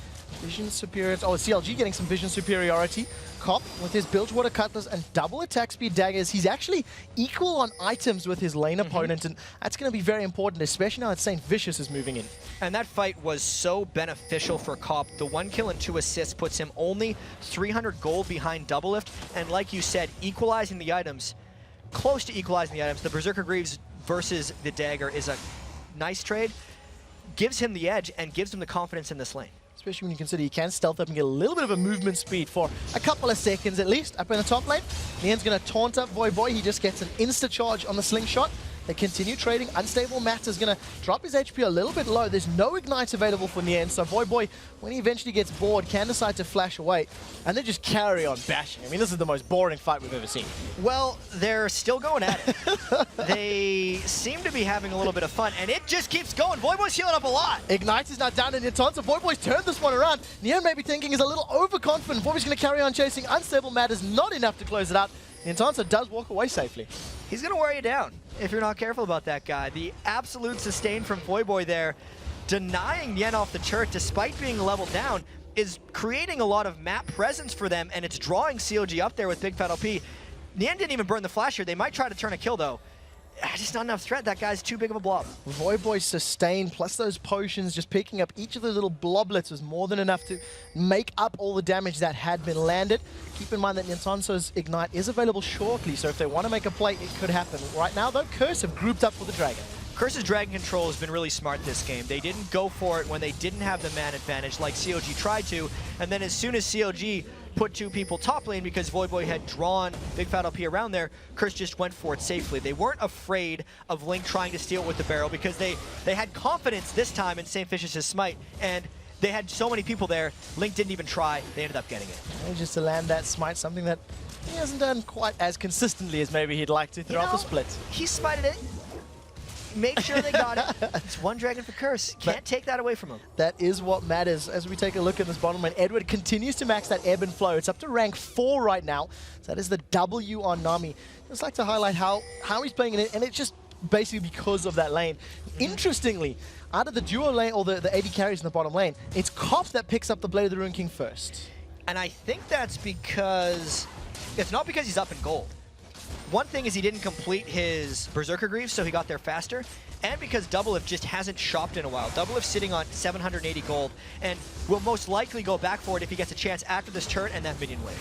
vision superiority. Oh, CLG getting some vision superiority. Cop with his Bilgewater Cutlass and double attack speed daggers. He's actually equal on items with his lane opponent, and that's going to be very important, especially now that St. Vicious is moving in. And that fight was so beneficial for Cop. The 1 kill and 2 assists puts him only 300 gold behind Doublelift, and like you said, equalizing the items, close to equalizing the items. The Berserker Greaves versus the dagger is a nice trade, gives him the edge and gives him the confidence in this lane. Especially when you consider he can stealth up and get a little bit of a movement speed for a couple of seconds at least up in the top lane. Nien's going to taunt up Voyboy. He just gets an insta-charge on the slingshot. They continue trading. Unstable Matt is going to drop his HP a little bit low. There's no ignites available for Nien, so Voyboy, when he eventually gets bored, can decide to flash away and then just carry on bashing. I mean, this is the most boring fight we've ever seen. Well, they're still going at it. They seem to be having a little bit of fun, and it just keeps going. Voyboy's healing up a lot. Ignite is not down in Nien's, so Voyboy's turned this one around. Nien may be thinking he's a little overconfident. Voyboy's going to carry on chasing. Unstable Matt is not enough to close it out. Nien's does walk away safely. He's going to wear you down if you're not careful about that guy. The absolute sustain from Voyboy there, denying Nien off the turret despite being leveled down, is creating a lot of map presence for them, and it's drawing COG up there with Big Fat LP. Nien didn't even burn the flash here. They might try to turn a kill, though. Just not enough threat. That guy's too big of a blob. Voyboy's sustain plus those potions, just picking up each of those little bloblets was more than enough to make up all the damage that had been landed. Keep in mind that Nien's Ignite is available shortly, so if they want to make a play, it could happen. Right now, though, Curse have grouped up for the Dragon. Curse's Dragon control has been really smart this game. They didn't go for it when they didn't have the man advantage like COG tried to, and then as soon as COG put 2 people top lane because Voyboy had drawn Big Fat LP around there, Curse just went for it safely. They weren't afraid of Link trying to steal it with the barrel because they had confidence this time in St. Vicious' smite, and they had so many people there, Link didn't even try, they ended up getting it. And just to land that smite, something that he hasn't done quite as consistently as maybe he'd like to throughout the split. He smited it. Make sure they got it. It's 1 dragon for Curse. Can't take that away from him. That is what matters. As we take a look at this bottom lane, Edward continues to max that ebb and flow. It's up to rank 4 right now. So that is the W on Nami. Just like to highlight how he's playing it, and it's just basically because of that lane. Interestingly, out of the duo lane, or the AD carries in the bottom lane, it's Cop that picks up the Blade of the Ruin King first. And I think that's because, it's not because he's up in gold. One thing is he didn't complete his Berserker Greaves, so he got there faster, and because Doublelift just hasn't shopped in a while. Doublelift's sitting on 780 gold, and will most likely go back for it if he gets a chance after this turret and that minion wave.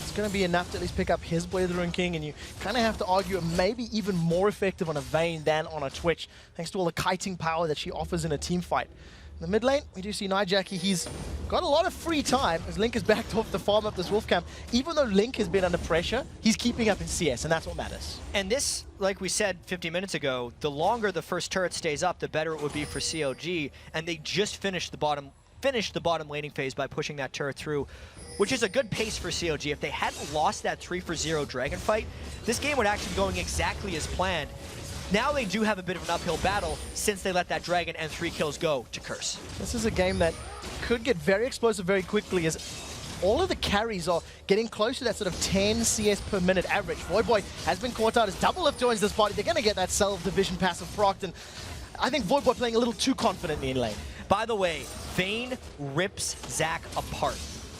It's going to be enough to at least pick up his Blade of the Ruin King, and you kind of have to argue it may be even more effective on a Vayne than on a Twitch, thanks to all the kiting power that she offers in a team fight. In the mid lane, we do see Nijaki. He's got a lot of free time as Link is backed off to farm up this Wolf Camp. Even though Link has been under pressure, he's keeping up in CS, and that's what matters. And this, like we said 50 minutes ago, the longer the first turret stays up, the better it would be for COG, and they just finished the bottom laning phase by pushing that turret through, which is a good pace for COG. If they hadn't lost that 3-for-0 dragon fight, this game would actually be going exactly as planned. Now they do have a bit of an uphill battle since they let that dragon and 3 kills go to Curse. This is a game that could get very explosive very quickly as all of the carries are getting close to that sort of 10 CS per minute average. Voyboy has been caught out as Doublelift joins this party. They're going to get that self-division passive procced, and I think Voyboy playing a little too confidently in lane. By the way, Vayne rips Zac apart,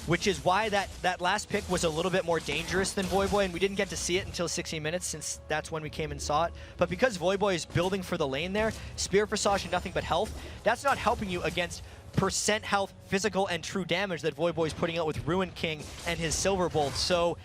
which is why that last pick was a little bit more dangerous than Voyboy, and we didn't get to see it until 60 minutes since that's when we came and saw it. But because Voyboy is building for the lane there, Spear Passage and nothing but health, that's not helping you against percent health, physical, and true damage that Voyboy is putting out with Ruin King and his Silver Bolt. So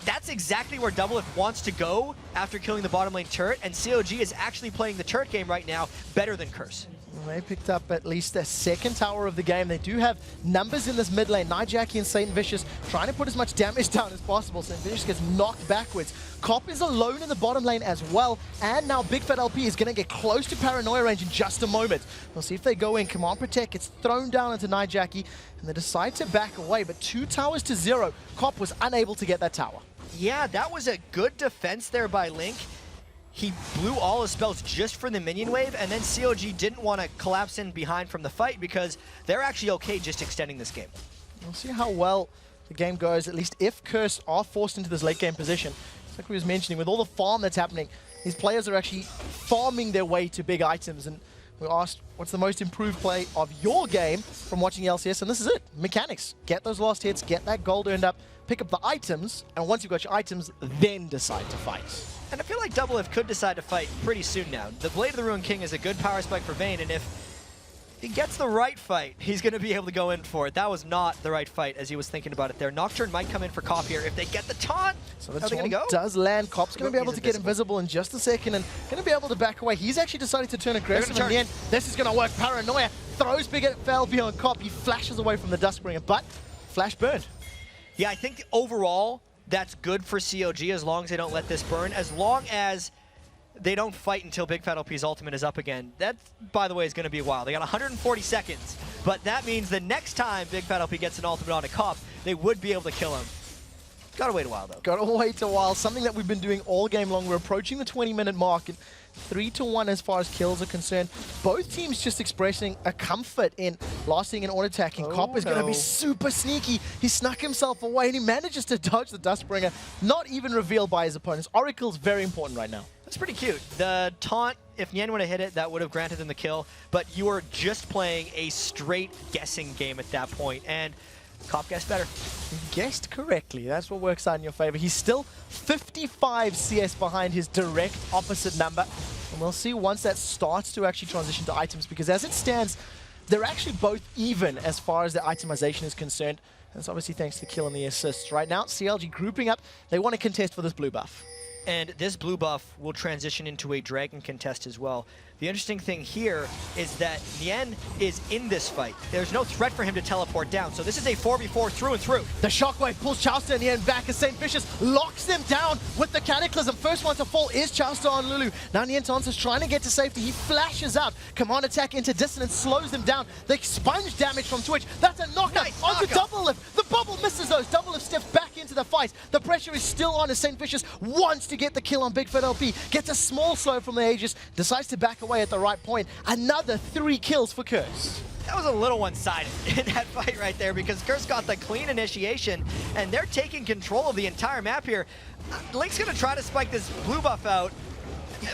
that's exactly where Doublelift wants to go after killing the bottom lane turret, and COG is actually playing the turret game right now better than Curse. They picked up at least their second tower of the game. They do have numbers in this mid lane. Nijaki and St. Vicious trying to put as much damage down as possible. St. Vicious gets knocked backwards. Cop is alone in the bottom lane as well. And now Big Fat LP is going to get close to Paranoia range in just a moment. We'll see if they go in. Command Protect gets thrown down into Nijaki, and they decide to back away. But 2 towers to 0. Cop was unable to get that tower. Yeah, that was a good defense there by Link. he blew all his spells just for the minion wave, and then COG didn't want to collapse in behind from the fight because they're actually okay just extending this game. We'll see how well the game goes, at least if Curse are forced into this late game position. It's like we was mentioning, with all the farm that's happening, these players are actually farming their way to big items. And we asked, what's the most improved play of your game from watching LCS? And this is it. Mechanics. Get those last hits, get that gold earned up, pick up the items, and once you've got your items, then decide to fight. And I feel like Doublelift could decide to fight pretty soon now. The Blade of the Ruined King is a good power spike for Vayne, and if he gets the right fight, he's going to be able to go in for it. That was not the right fight as he was thinking about it there. Nocturne might come in for Cop here if they get the taunt. So the taunt does land. Cop's going to be able to get invisible in just a second and going to be able to back away. He's actually decided to turn aggressive in the end. This is going to work. Paranoia throws big at Falby on Cop. He flashes away from the Duskbringer, but flash burned. Yeah, I think overall that's good for COG as long as they don't let this burn. As long as they don't fight until Big Fat LP's ultimate is up again. That, by the way, is going to be a while. They got 140 seconds, but that means the next time Big Fat LP gets an ultimate on a Cop, they would be able to kill him. Gotta wait a while, though. Gotta wait a while. Something that we've been doing all game long. We're approaching the 20-minute mark, and 3-1 as far as kills are concerned. Both teams just expressing a comfort in lasting and auto-attacking. Cop is going to be super sneaky. He snuck himself away, and he manages to dodge the Duskbringer, not even revealed by his opponents. Oracle's very important right now. That's pretty cute. The taunt, if Nien would have hit it, that would have granted them the kill, but you were just playing a straight guessing game at that point, and Cop guessed better. He guessed correctly. That's what works out in your favor. He's still 55 CS behind his direct opposite number, and we'll see once that starts to actually transition to items, because as it stands, they're actually both even as far as the itemization is concerned. That's obviously thanks to the kill and the assists. Right now, CLG grouping up. They want to contest for this blue buff. And this blue buff will transition into a dragon contest as well. The interesting thing here is that Nien is in this fight. There's no threat for him to teleport down, so this is a 4v4 through and through. The Shockwave pulls Chowster and Nien back as St. Vicious locks them down with the Cataclysm. First one to fall is Chowster on Lulu. Now Nien is trying to get to safety. He flashes out. Command attack into dissonance slows them down. They sponge damage from Twitch. That's a knockout onto Doublelift. The bubble misses those. Doublelift steps back into the fight. The pressure is still on as St. Vicious wants to get the kill on Big Fat LP. Gets a small slow from the Aegis. Decides to back away at the right point. Another 3 kills for Curse. That was a little one-sided in that fight right there, because Curse got the clean initiation, and they're taking control of the entire map here. Link's going to try to spike this blue buff out,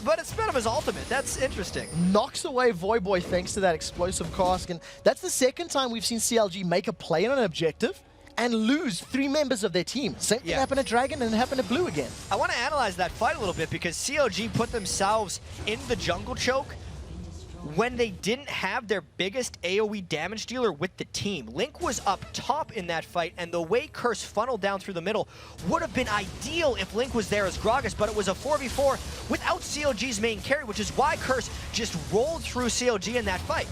but it's spent of his ultimate. That's interesting. Knocks away Voyboy thanks to that explosive cask, and that's the second time we've seen CLG make a play on an objective and lose 3 members of their team. Same thing happened to Dragon and it happened to Blue again. I want to analyze that fight a little bit, because COG put themselves in the jungle choke when they didn't have their biggest AoE damage dealer with the team. Link was up top in that fight, and the way Curse funneled down through the middle would have been ideal if Link was there as Gragas, but it was a 4v4 without COG's main carry, which is why Curse just rolled through COG in that fight.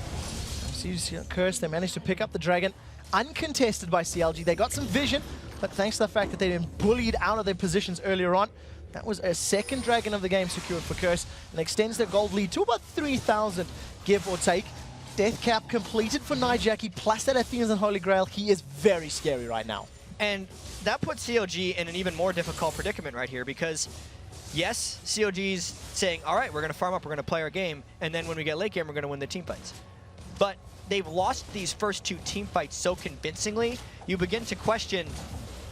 See Curse, they managed to pick up the Dragon, uncontested by CLG. They got some vision, but thanks to the fact that they've been bullied out of their positions earlier on, that was a second Dragon of the game secured for Curse, and extends their gold lead to about 3,000, give or take. Death cap completed for Nijaki, plus that Athena's and Holy Grail. He is very scary right now. And that puts COG in an even more difficult predicament right here, because yes, COG's saying, all right, we're going to farm up, we're going to play our game, and then when we get late game, we're going to win the team fights. But they've lost these first 2 team fights so convincingly, you begin to question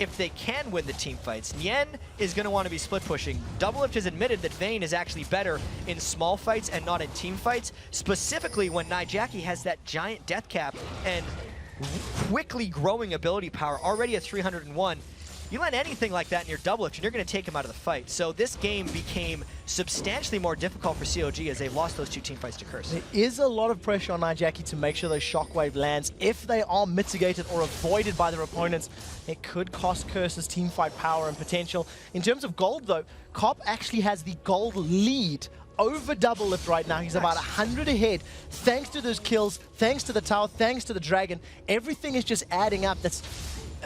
if they can win the team fights. Nien is going to want to be split pushing. Doublelift has admitted that Vayne is actually better in small fights and not in team fights, specifically when Nijaki has that giant death cap and quickly growing ability power, already at 301. You let anything like that in your Doublelift, and you're going to take him out of the fight. So this game became substantially more difficult for COG as they've lost those 2 team fights to Curse. There is a lot of pressure on Nijaki to make sure those Shockwave lands. If they are mitigated or avoided by their opponents, it could cost Curse's team fight power and potential. In terms of gold, though, Cop actually has the gold lead over Doublelift right now. He's about 100 ahead, thanks to those kills, thanks to the tower, thanks to the Dragon. Everything is just adding up. That's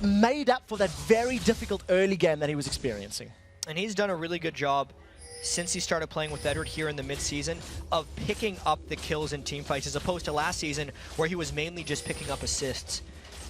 made up for that very difficult early game that he was experiencing. And he's done a really good job since he started playing with Edward here in the mid-season of picking up the kills in team fights, as opposed to last season where he was mainly just picking up assists.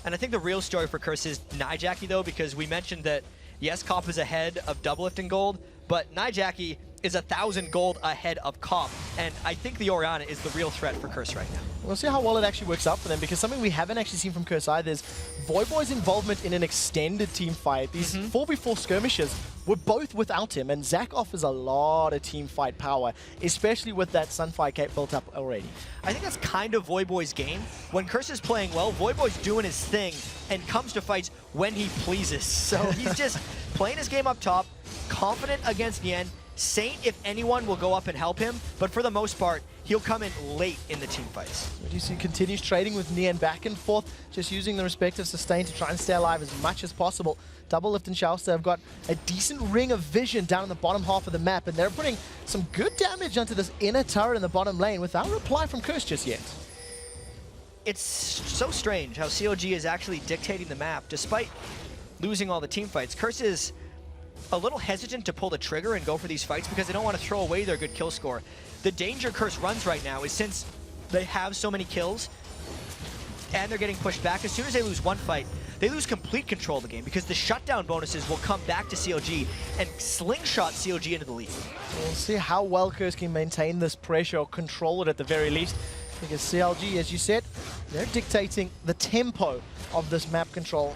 And I think the real story for Curse is Nijaki, though, because we mentioned that, yes, Cop is ahead of Doublelift in gold, but Nijaki is 1,000 gold ahead of Cop, and I think the Orianna is the real threat for Curse right now. We'll see how well it actually works out for them, because something we haven't actually seen from Curse either is Voyboy's involvement in an extended team fight. These 4v4 skirmishes were both without him, and Zach offers a lot of team fight power, especially with that Sunfire cape built up already. I think that's kind of Voyboy's game. When Curse is playing well, Voyboy's doing his thing and comes to fights when he pleases. So he's just playing his game up top, confident against Yen. Saint, if anyone, will go up and help him, but for the most part, he'll come in late in the team fights. He continues trading with Nian back and forth, just using the respective sustain to try and stay alive as much as possible. Doublelift and Shouster have got a decent ring of vision down in the bottom half of the map, and they're putting some good damage onto this inner turret in the bottom lane without a reply from Curse just yet. It's so strange how COG is actually dictating the map, despite losing all the team fights. Curse is a little hesitant to pull the trigger and go for these fights because they don't want to throw away their good kill score. The danger Curse runs right now is since they have so many kills and they're getting pushed back, as soon as they lose one fight, they lose complete control of the game because the shutdown bonuses will come back to COG and slingshot COG into the lead. We'll see how well Curse can maintain this pressure or control it at the very least, because CLG, as you said, they're dictating the tempo of this map control.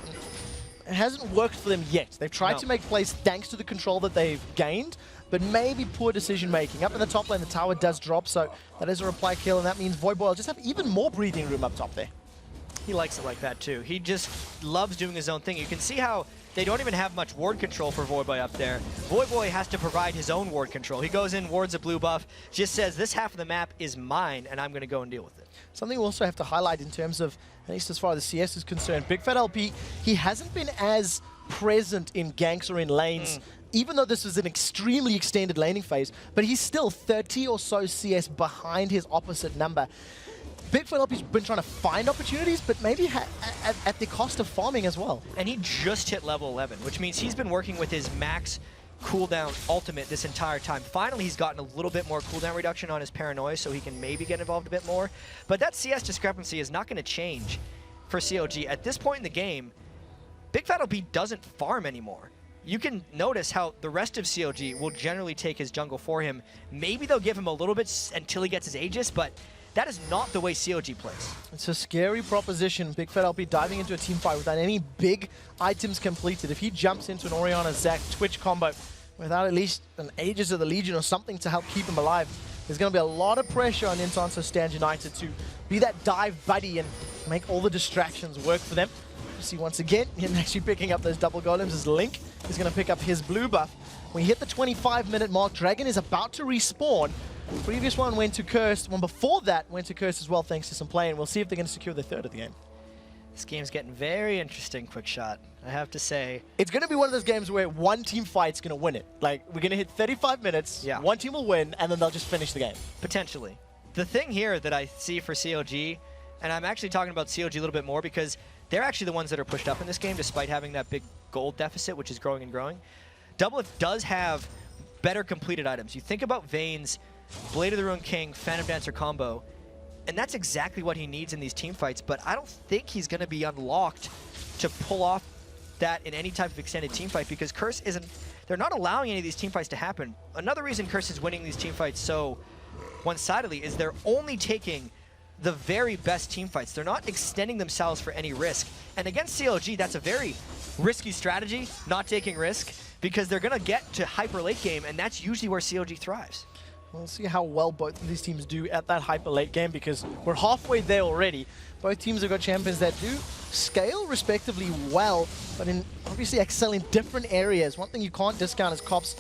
It hasn't worked for them yet. They've tried to make plays thanks to the control that they've gained, but maybe poor decision making. Up in the top lane, the tower does drop, so that is a reply kill, and that means Voyboy will just have even more breathing room up top there. He likes it like that too. He just loves doing his own thing. You can see how they don't even have much ward control for Voyboy up there. Voyboy has to provide his own ward control. He goes in, wards a blue buff, just says this half of the map is mine and I'm going to go and deal with it. Something we also have to highlight in terms of, at least as far as the CS is concerned, Big Fat LP, he hasn't been as present in ganks or in lanes, even though this was an extremely extended laning phase, but he's still 30 or so CS behind his opposite number. Big Fat LP's been trying to find opportunities, but maybe at the cost of farming as well. And he just hit level 11, which means he's been working with his max cooldown ultimate this entire time. Finally, he's gotten a little bit more cooldown reduction on his paranoia, so he can maybe get involved a bit more. But that CS discrepancy is not going to change for COG. At this point in the game, Big Fat LP doesn't farm anymore. You can notice how the rest of COG will generally take his jungle for him. Maybe they'll give him a little bit until he gets his Aegis, but that is not the way COG plays. It's a scary proposition. Big Fat LP diving into a team fight without any big items completed. If he jumps into an Orianna Zac Twitch combo without at least an Aegis of the Legion or something to help keep him alive, there's going to be a lot of pressure on Intanso Stand United to be that dive buddy and make all the distractions work for them. You see once again, him actually picking up those double golems as Link is going to pick up his blue buff. When we hit the 25-minute mark, Dragon is about to respawn. The previous one went to Curse. One before that went to Curse as well, thanks to some play, and we'll see if they're going to secure the third of the game. This game's getting very interesting, Quick Shot, I have to say. It's going to be one of those games where one team fight's going to win it. Like, we're going to hit 35 minutes, one team will win, and then they'll just finish the game. Potentially. The thing here that I see for COG, and I'm actually talking about COG a little bit more because they're actually the ones that are pushed up in this game despite having that big gold deficit, which is growing and growing. Doublelift does have better completed items. You think about Vayne's Blade of the Ruined King, Phantom Dancer combo, and that's exactly what he needs in these team fights, but I don't think he's going to be unlocked to pull off that in any type of extended team fight because Curse isn't, they're not allowing any of these team fights to happen. Another reason Curse is winning these team fights so one-sidedly is they're only taking the very best team fights. They're not extending themselves for any risk. And against CLG, that's a very risky strategy, not taking risk, because they're going to get to hyper late game, and that's usually where CLG thrives. We'll see how well both of these teams do at that hyper late game because we're halfway there already. Both teams have got champions that do scale respectively well, but obviously excel in different areas. One thing you can't discount is Cop's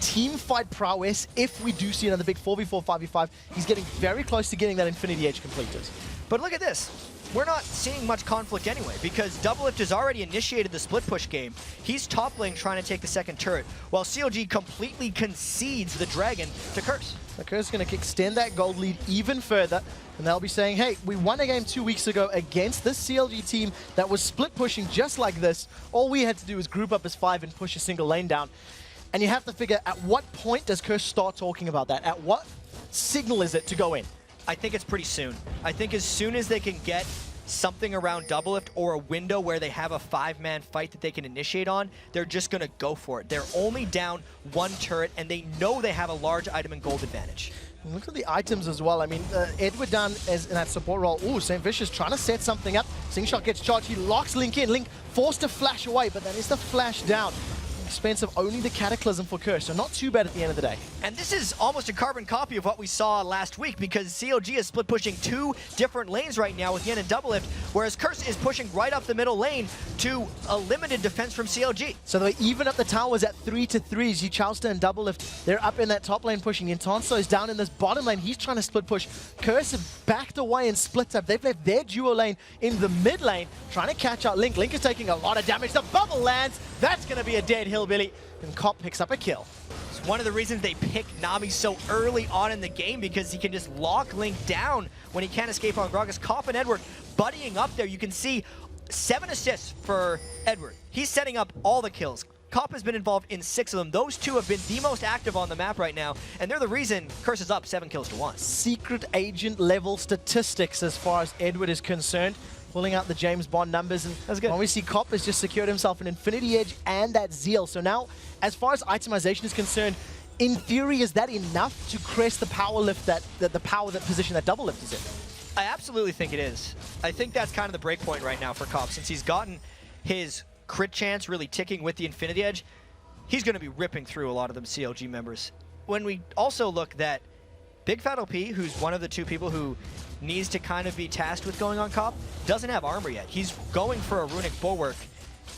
team fight prowess. If we do see another big 4v4, 5v5, he's getting very close to getting that Infinity Edge completed. But look at this. We're not seeing much conflict anyway, because Doublelift has already initiated the split push game. He's top lane trying to take the second turret, while CLG completely concedes the Dragon to Curse. So Curse is going to extend that gold lead even further, and they'll be saying, hey, we won a game 2 weeks ago against this CLG team that was split pushing just like this. All we had to do was group up as 5 and push a single lane down. And you have to figure, at what point does Curse start talking about that? At what signal is it to go in? I think it's pretty soon. I think as soon as they can get something around Doublelift or a window where they have a 5-man fight that they can initiate on, they're just going to go for it. They're only down 1 turret, and they know they have a large item and gold advantage. Look at the items as well. I mean, Edward down as in that support role. Ooh, St. Vicious trying to set something up. Slingshot gets charged. He locks Link in. Link forced to flash away, but that is the flash down. Expensive, only the Cataclysm for Curse, so not too bad at the end of the day. And this is almost a carbon copy of what we saw last week, because CLG is split pushing 2 different lanes right now with Yen and Doublelift, whereas Curse is pushing right up the middle lane to a limited defense from CLG. So they even up the towers at 3-3. You Chowster and Doublelift, they're up in that top lane pushing. Intonso is down in this bottom lane. He's trying to split push. Curse have backed away and split up. They've left their duo lane in the mid lane, trying to catch out Link. Link is taking a lot of damage. The bubble lands. That's going to be a dead hillbilly. And Cop picks up a kill. It's one of the reasons they pick Nami so early on in the game, because he can just lock Link down when he can't escape on Gragas. Cop and Edward buddying up there. You can see 7 assists for Edward. He's setting up all the kills. Cop has been involved in 6 of them. Those 2 have been the most active on the map right now, and they're the reason Curse is up 7 kills to 1. Secret agent level statistics as far as Edward is concerned. Pulling out the James Bond numbers, and that's good. Obviously, Cop has just secured himself an Infinity Edge and that Zeal. So now, as far as itemization is concerned, in theory, is that enough to crest the power lift that position that Doublelift is in? I absolutely think it is. I think that's kind of the break point right now for Cop, since he's gotten his crit chance really ticking with the Infinity Edge. He's going to be ripping through a lot of them CLG members. When we also look that Big Fat OP, who's one of the 2 people who needs to kind of be tasked with going on Cop, doesn't have armor yet. He's going for a runic bulwark,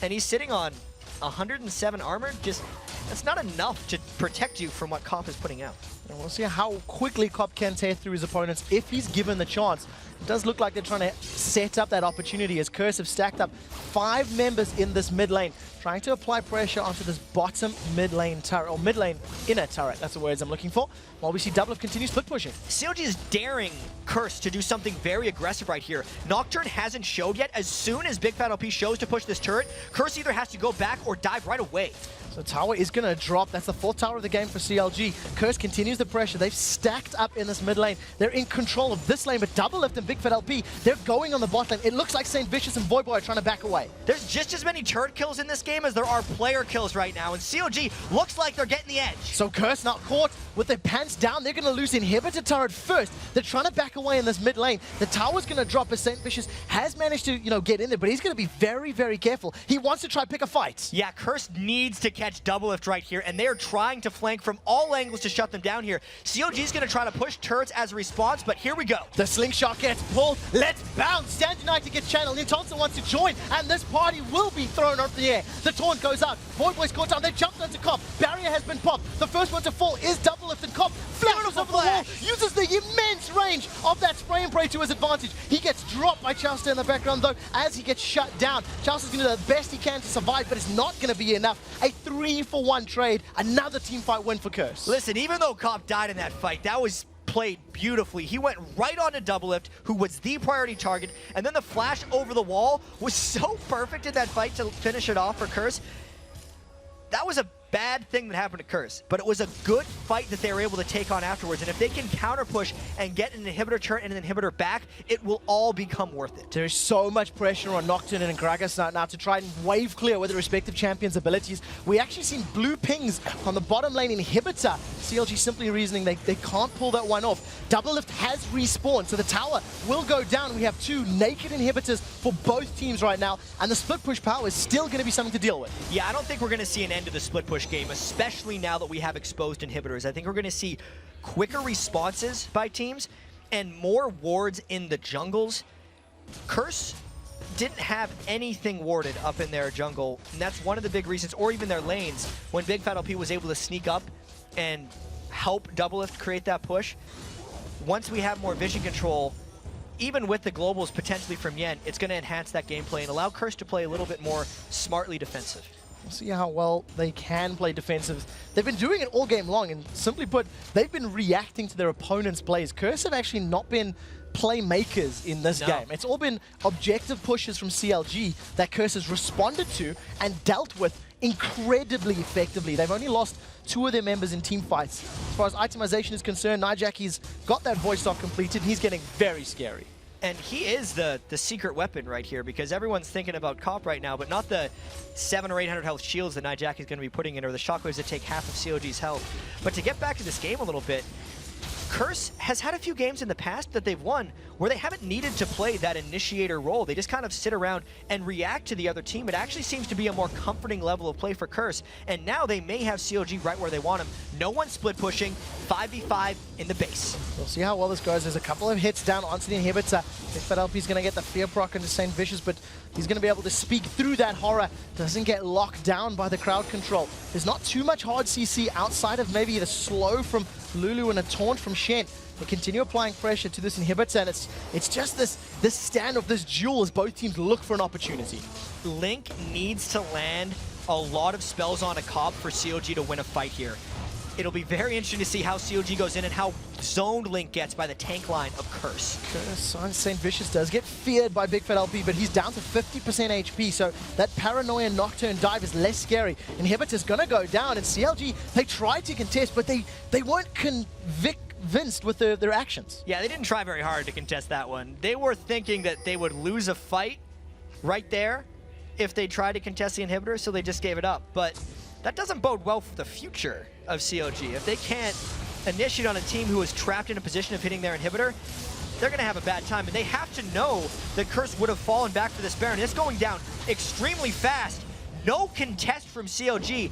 and he's sitting on 107 armor. Just, that's not enough to protect you from what Cop is putting out. And we'll see how quickly Cop can tear through his opponents if he's given the chance. It does look like they're trying to set up that opportunity, as Curse have stacked up 5 members in this mid lane, trying to apply pressure onto this bottom mid lane turret, or mid lane inner turret. That's the words I'm looking for. While we see Doublelift continue split pushing. CLG is daring Curse to do something very aggressive right here. Nocturne hasn't showed yet. As soon as Big Fat OP shows to push this turret, Curse either has to go back or dive right away. So tower is going to drop. That's the 4th tower of the game for CLG. Curse continues the pressure. They've stacked up in this mid lane. They're in control of this lane, but Doublelift and Big Fat LP, they're going on the bot lane. It looks like St. Vicious and Voyboy are trying to back away. There's just as many turret kills in this game as there are player kills right now, and CLG looks like they're getting the edge. So Curse now caught with their pants down. They're going to lose inhibitor turret first. They're trying to back away in this mid lane. The tower's going to drop as St. Vicious has managed to, get in there, but he's going to be very, very careful. He wants to try pick a fight. Yeah, Curse needs to catch Doublelift right here, and they're trying to flank from all angles to shut them down here. CLG's going to try to push turrets as a response, but here we go. The slingshot gets pulled. Let's bounce. Stand United gets channeled. Nintonsa wants to join, and this party will be thrown up in the air. The taunt goes out. Voyboy's caught down. They jumped onto Cop. Barrier has been popped. The first one to fall is Doublelift, and Cop flashes over the wall. Uses the immense range of that spray and pray to his advantage. He gets dropped by Chowster in the background, though, as he gets shut down. Chowster's going to do the best he can to survive, but it's not going to be enough. A 3-for-1 trade. Another team fight win for Curse. Listen, even though Cop died in that fight, that was played beautifully. He went right on to Doublelift, who was the priority target, and then the flash over the wall was so perfect in that fight to finish it off for Curse. That was a bad thing that happened to Curse, but it was a good fight that they were able to take on afterwards, and if they can counter push and get an inhibitor turret and an inhibitor back, it will all become worth it. There's so much pressure on Nocturne and Gragas now to try and wave clear with the respective champions' abilities. We actually seen blue pings on the bottom lane inhibitor. CLG simply reasoning they can't pull that one off. Doublelift has respawned, so the tower will go down. We have 2 naked inhibitors for both teams right now, and the split push power is still going to be something to deal with. Yeah, I don't think we're going to see an end to the split push game, especially now that we have exposed inhibitors. I think we're going to see quicker responses by teams and more wards in the jungles. Curse didn't have anything warded up in their jungle, and that's one of the big reasons, or even their lanes, when Big Fat LP was able to sneak up and help Doublelift create that push. Once we have more vision control, even with the globals potentially from Yen, it's going to enhance that gameplay and allow Curse to play a little bit more smartly defensive. We'll see how well they can play defensive. They've been doing it all game long, and simply put, they've been reacting to their opponent's plays. Curse have actually not been playmakers in this game. It's all been objective pushes from CLG that Curse has responded to and dealt with incredibly effectively. They've only lost 2 of their members in team fights. As far as itemization is concerned, Nijacky's got that voice off completed. He's getting very scary. And he is the secret weapon right here, because everyone's thinking about Cop right now, but not the 700 or 800 health shields that Nijak is going to be putting in, or the shockwaves that take half of COG's health. But to get back to this game a little bit, Curse has had a few games in the past that they've won where they haven't needed to play that initiator role. They just kind of sit around and react to the other team. It actually seems to be a more comforting level of play for Curse. And now they may have COG right where they want him. No one split pushing, 5v5 in the base. We'll see how well this goes. There's a couple of hits down onto the inhibitor. If LP's going to get the fear proc into St. Vicious, but he's going to be able to speak through that horror. Doesn't get locked down by the crowd control. There's not too much hard CC outside of maybe the slow from Lulu and a taunt from Shen. They continue applying pressure to this inhibitor, and it's just this standoff, this duel as both teams look for an opportunity. Link needs to land a lot of spells on a Cobb for COG to win a fight here. It'll be very interesting to see how COG goes in and how zoned Link gets by the tank line of Curse. Curse on St. Vicious does get feared by Big Fat LP, but he's down to 50% HP, so that Paranoia Nocturne dive is less scary. Inhibitor's gonna go down, and CLG, they tried to contest, but they weren't convinced with their actions. Yeah, they didn't try very hard to contest that one. They were thinking that they would lose a fight right there if they tried to contest the inhibitor, so they just gave it up. But that doesn't bode well for the future of COG. If they can't initiate on a team who is trapped in a position of hitting their inhibitor, they're going to have a bad time. And they have to know that Curse would have fallen back for this Baron. It's going down extremely fast. No contest from COG.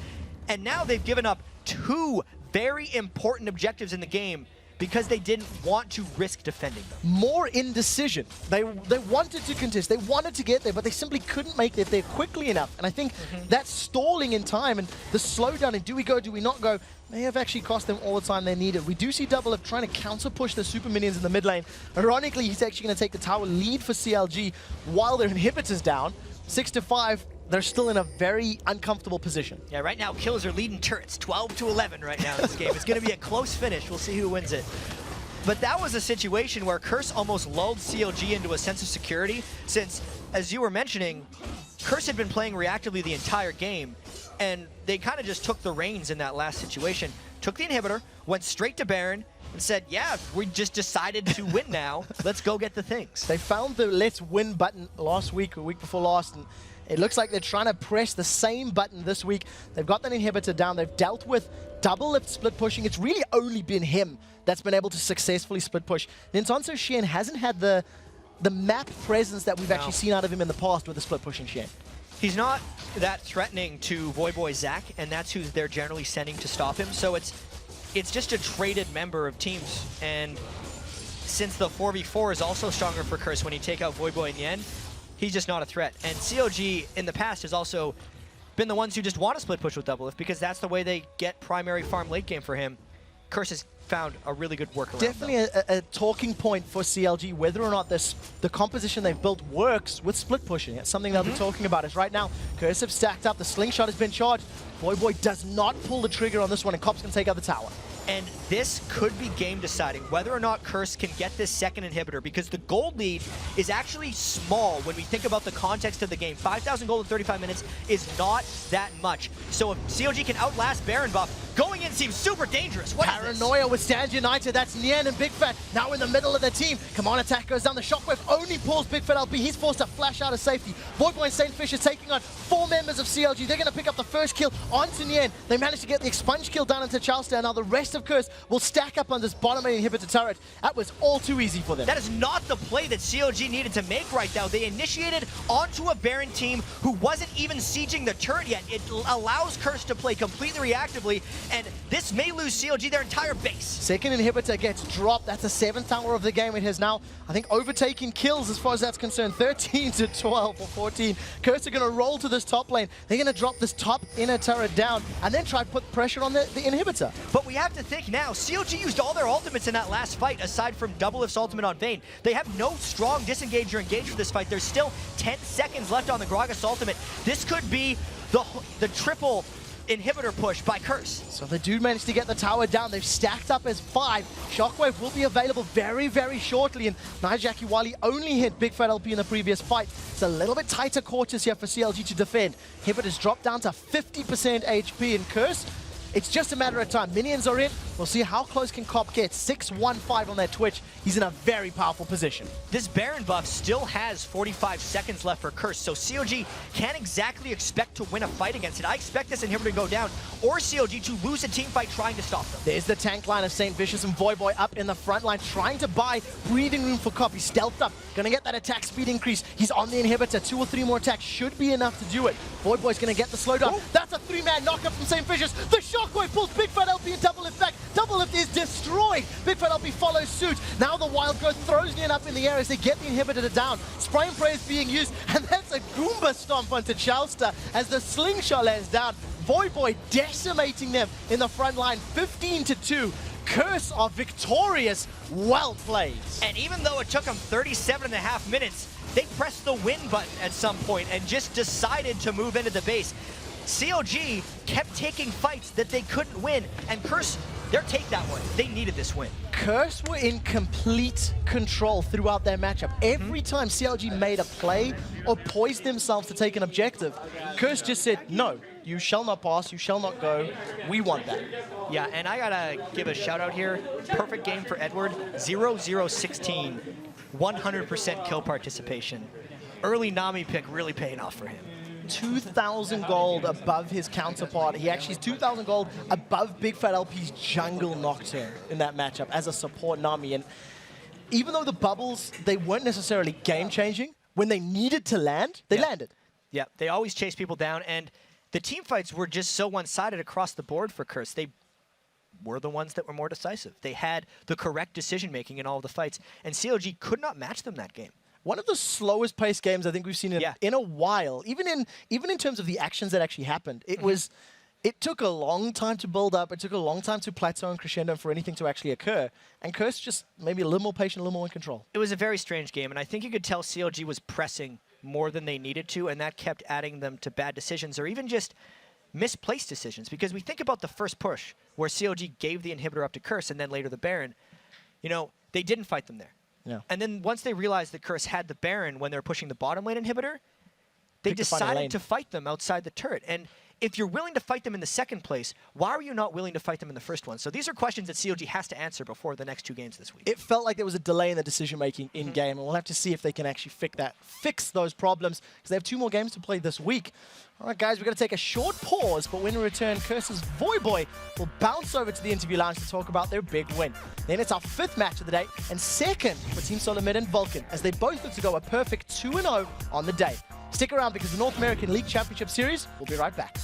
And now they've given up 2 very important objectives in the game because they didn't want to risk defending them. More indecision. They wanted to contest, they wanted to get there, but they simply couldn't make it there quickly enough. And I think that stalling in time and the slowdown in do we go, do we not go, may have actually cost them all the time they needed. We do see Double trying to counter push the super minions in the mid lane. Ironically, he's actually going to take the tower lead for CLG while their inhibitors down. 6-5. They're still in a very uncomfortable position. Yeah, right now, kills are leading turrets, 12-11 right now in this game. It's going to be a close finish. We'll see who wins it. But that was a situation where Curse almost lulled CLG into a sense of security, since, as you were mentioning, Curse had been playing reactively the entire game, and they kind of just took the reins in that last situation. Took the inhibitor, went straight to Baron, and said, yeah, we just decided to win now. Let's go get the things. They found the let's win button last week, or week before last, and it looks like they're trying to press the same button this week. They've got that inhibitor down. They've dealt with double lift split pushing. It's really only been him that's been able to successfully split push. Nintonso Shen hasn't had the map presence that we've actually seen out of him in the past with the split pushing Shen. He's not that threatening to Voyboy Zach, and that's who they're generally sending to stop him. So it's just a traded member of teams. And since the 4v4 is also stronger for Curse when you take out Voyboy in the end, he's just not a threat. And COG in the past has also been the ones who just want to split push with Double Lift because that's the way they get primary farm late game for him. Curse has found a really good workaround. Definitely a talking point for CLG, whether or not the composition they've built works with split pushing. It's something they'll be talking about. Is right now, Curse have stacked up, the slingshot has been charged. Voyboy does not pull the trigger on this one, and Cop's going to take out the tower. And this could be game deciding, whether or not Curse can get this second inhibitor, because the gold lead is actually small when we think about the context of the game. 5,000 gold in 35 minutes is not that much. So if COG can outlast Baron buff, going in seems super dangerous. What Paranoia with Stand United, that's Nien and Big Fat now in the middle of the team. Come on, attack goes down, the shockwave only pulls Big Fat LP. He's forced to flash out of safety. Voyboy and St. Fisher taking on 4 members of CLG. They're going to pick up the first kill onto Nien. They managed to get the expunge kill down into Charleston. Now the rest of Curse will stack up on this bottom inhibitor turret. That was all too easy for them. That is not the play that COG needed to make right now. They initiated onto a Baron team who wasn't even sieging the turret yet. It allows Curse to play completely reactively, and this may lose COG their entire base. Second inhibitor gets dropped. That's the 7th tower of the game. It has now, I think, overtaken kills as far as that's concerned. 13-12 or 14. Curse are going to roll to this top lane. They're going to drop this top inner turret down and then try to put pressure on the inhibitor. But we have to think now, COG used all their ultimates in that last fight, aside from Double Lift's ultimate on Vayne. They have no strong disengage or engage for this fight. There's still 10 seconds left on the Gragas ultimate. This could be the triple inhibitor push by Curse. So they do manage to get the tower down. They've stacked up as 5. Shockwave will be available very, very shortly, and Nijaki Wali only hit Big Fat LP in the previous fight. It's a little bit tighter quarters here for CLG to defend. Inhibitors drop down to 50% HP, and Curse, It's just a matter of time. Minions are in. We'll see how close can Cop get. 6-1-5 on that Twitch. He's in a very powerful position. This Baron buff still has 45 seconds left for Curse, so COG can't exactly expect to win a fight against it. I expect this inhibitor to go down, or COG to lose a team fight trying to stop them. There's the tank line of St. Vicious and Voyboy up in the front line, trying to buy breathing room for Cop. He's stealthed up, gonna get that attack speed increase. He's on the inhibitor. 2 or 3 more attacks should be enough to do it. Voyboy's gonna get the slowdown. That's a 3-man knockup from St. Vicious. The shockwave pulls Big Fat LP and Double Lift back. Double Lift is destroyed. Big Fat LP follows suit. Now the Wild Growth throws Nian up in the air as they get the inhibitor down. Spray and pray is being used, and that's a Goomba stomp onto Chowster as the slingshot lands down. Voyboy decimating them in the front line, 15-2. Curse are victorious. Well played. And even though it took them 37.5 minutes, they pressed the win button at some point and just decided to move into the base. COG kept taking fights that they couldn't win, and Curse, they'll take that one. They needed this win. Curse were in complete control throughout their matchup. Every time CLG made a play or poised themselves to take an objective, Curse just said, no, you shall not pass, you shall not go. We want that. Yeah, and I gotta give a shout out here. Perfect game for Edward. 0-0-16, 100% kill participation. Early Nami pick really paying off for him. 2,000 gold above his counterpart. He actually is 2,000 gold above Big Fat LP's jungle Nocturne in that matchup as a support Nami. And even though the bubbles, they weren't necessarily game-changing, when they needed to land, they landed. Yeah, they always chase people down, and the team fights were just so one-sided across the board for Curse. They were the ones that were more decisive. They had the correct decision-making in all of the fights, and COG could not match them that game. One of the slowest paced games I think we've seen in a while. Even in terms of the actions that actually happened, it took a long time to build up. It took a long time to plateau and crescendo for anything to actually occur. And Curse just maybe a little more patient, a little more in control. It was a very strange game, and I think you could tell CLG was pressing more than they needed to, and that kept adding them to bad decisions or even just misplaced decisions. Because we think about the first push where CLG gave the inhibitor up to Curse and then later the Baron. You know, they didn't fight them there. Yeah. And then once they realized that Curse had the Baron when they were pushing the bottom lane inhibitor, they decided to fight them outside the turret. And if you're willing to fight them in the second place, why are you not willing to fight them in the first one? So these are questions that COG has to answer before the next 2 games this week. It felt like there was a delay in the decision-making in-game, and we'll have to see if they can actually fix those problems, because they have 2 more games to play this week. All right, guys, we're going to take a short pause, but when we return, Curse's Voyboy will bounce over to the interview lounge to talk about their big win. Then it's our 5th match of the day, and 2nd for Team Solar Mid and Vulcan, as they both look to go a perfect 2-0 on the day. Stick around, because the North American League Championship Series will be right back.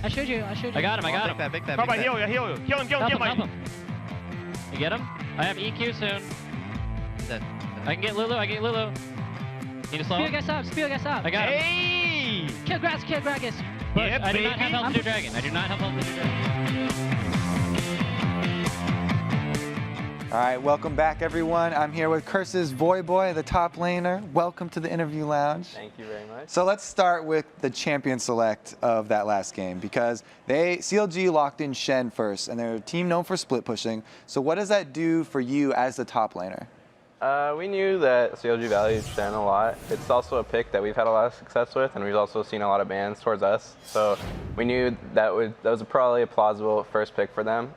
I showed you. I got him. I got him. Big bad. How about heal you? Kill him. Help Get him. You get him? I have EQ soon. I can get Lulu. Need to slow him? Spear guys up. I got him. Hey! Kill Gragas. Yeah, I do not have health to do dragon. All right, welcome back, everyone. I'm here with Curse's Voyboy, the top laner. Welcome to the interview lounge. Thank you very much. So let's start with the champion select of that last game, because CLG locked in Shen first, and they're a team known for split pushing. So what does that do for you as the top laner? We knew that CLG valued Shen a lot. It's also a pick that we've had a lot of success with, and we've also seen a lot of bans towards us. So we knew that was probably a plausible first pick for them.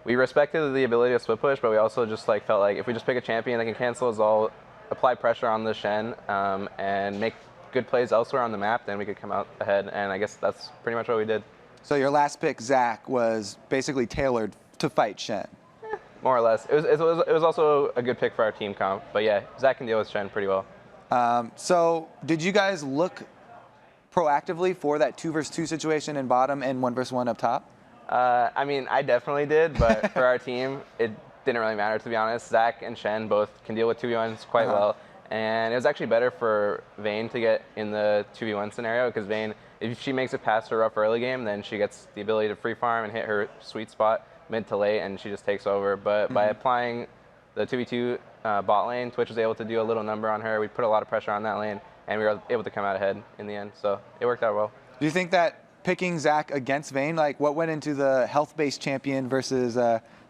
We respected the ability to split push, but we also just felt like if we just pick a champion that can cancel us all, apply pressure on the Shen, and make good plays elsewhere on the map, then we could come out ahead. And I guess that's pretty much what we did. So your last pick, Zach, was basically tailored to fight Shen. More or less. It was also a good pick for our team comp. But yeah, Zach can deal with Shen pretty well. So did you guys look proactively for that 2 versus 2 situation in bottom and 1 versus 1 up top? I mean, I definitely did, but for our team, it didn't really matter, to be honest. Zach and Shen both can deal with 2v1s quite well. And it was actually better for Vayne to get in the 2v1 scenario, because Vayne, if she makes it past her rough early game, then she gets the ability to free farm and hit her sweet spot mid to late, and she just takes over. But by applying the 2v2 bot lane, Twitch was able to do a little number on her. We put a lot of pressure on that lane, and we were able to come out ahead in the end. So it worked out well. Do you think that picking Zach against Vayne, like what went into the health-based champion versus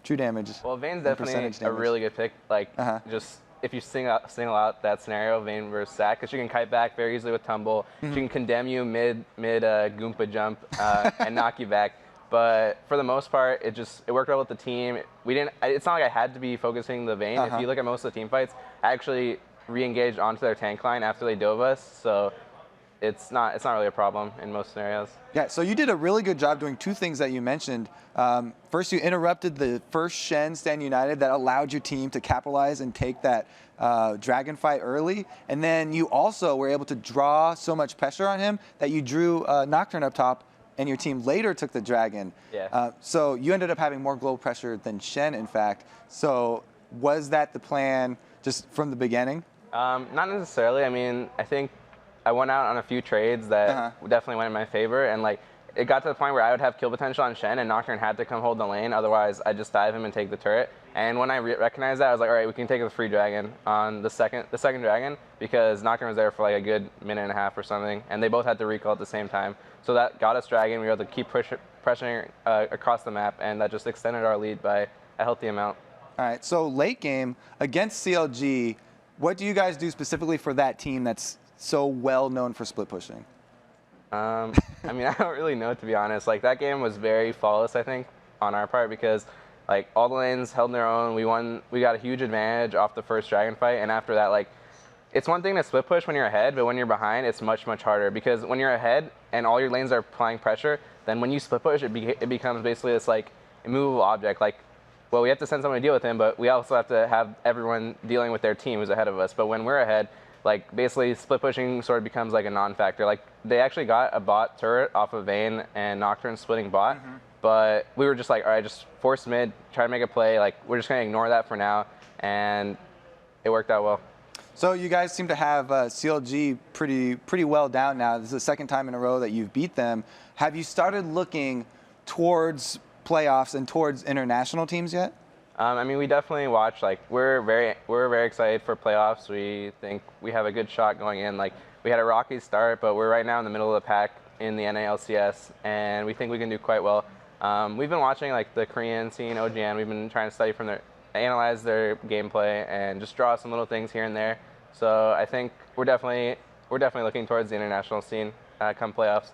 true damage? Well, Vayne's definitely a really good pick. Like, just if you single out that scenario, Vayne versus Zach, because she can kite back very easily with tumble. She can condemn you mid Goomba jump and knock you back. But for the most part, it worked well with the team. It's not like I had to be focusing the Vayne. If you look at most of the team fights, I actually re-engaged onto their tank line after they dove us. So it's not really a problem in most scenarios. Yeah, so you did a really good job doing 2 things that you mentioned. First, you interrupted the first Shen stand united that allowed your team to capitalize and take that dragon fight early. And then you also were able to draw so much pressure on him that you drew Nocturne up top, and your team later took the dragon. Yeah. So you ended up having more global pressure than Shen, in fact. So was that the plan just from the beginning? Not necessarily. I mean, I think I went out on a few trades that definitely went in my favor, and like it got to the point where I would have kill potential on Shen, and Nocturne had to come hold the lane. Otherwise, I'd just dive him and take the turret. And when I recognized that, I was like, all right, we can take the free dragon on the second dragon, because Nocturne was there for like a good minute and a half or something, and they both had to recall at the same time. So that got us dragon. We were able to keep pressuring across the map, and that just extended our lead by a healthy amount. All right. So late game against CLG, what do you guys do specifically for that team that's so well known for split pushing? I mean, I don't really know, to be honest. Like, that game was very flawless, I think, on our part, because like all the lanes held their own. We got a huge advantage off the first dragon fight, and after that, like, it's one thing to split push when you're ahead, but when you're behind, it's much, much harder, because when you're ahead and all your lanes are applying pressure, then when you split push, it becomes basically this like immovable object. Like, well, we have to send someone to deal with him, but we also have to have everyone dealing with their team who's ahead of us. But when we're ahead, like, basically split pushing sort of becomes like a non-factor. Like, they actually got a bot turret off of Vayne and Nocturne splitting bot, but we were just like, all right, just force mid, try to make a play. Like, we're just gonna ignore that for now, and it worked out well. So you guys seem to have CLG pretty well down now. This is the second time in a row that you've beat them. Have you started looking towards playoffs and towards international teams yet? I mean, we definitely watch. Like, we're very excited for playoffs. We think we have a good shot going in. Like, we had a rocky start, but we're right now in the middle of the pack in the NA LCS, and we think we can do quite well. We've been watching like the Korean scene, OGN. We've been trying to study from analyze their gameplay, and just draw some little things here and there. So I think we're definitely looking towards the international scene come playoffs.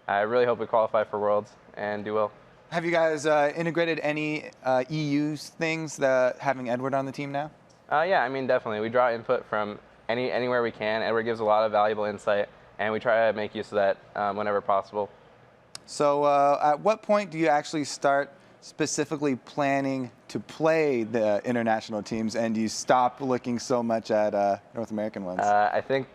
I really hope we qualify for Worlds and do well. Have you guys integrated any EU things, having Edward on the team now? Yeah, I mean, definitely. We draw input from anywhere we can. Edward gives a lot of valuable insight, and we try to make use of that whenever possible. So at what point do you actually start specifically planning to play the international teams, and do you stop looking so much at North American ones? I think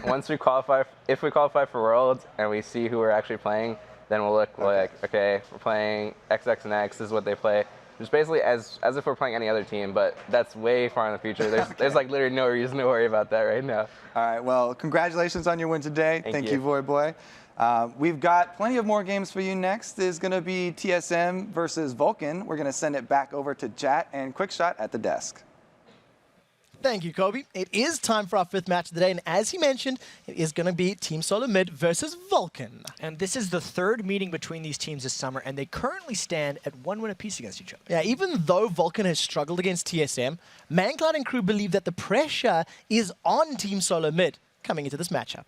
once we qualify, if we qualify for Worlds and we see who we're actually playing, then we'll look like, okay, we're playing XX and X, this is what they play. Just basically as if we're playing any other team, but that's way far in the future. There's like literally no reason to worry about that right now. All right, well, congratulations on your win today. Thank you, Voyboy. We've got plenty of more games for you. Next is going to be TSM versus Vulcan. We're going to send it back over to chat and quick shot at the desk. Thank you, Kobe. It is time for our 5th match of the day, and as he mentioned, it is going to be Team Solo Mid versus Vulcan. And this is the 3rd meeting between these teams this summer, and they currently stand at 1 win apiece against each other. Yeah, even though Vulcan has struggled against TSM, ManCloud and crew believe that the pressure is on Team Solo Mid coming into this matchup.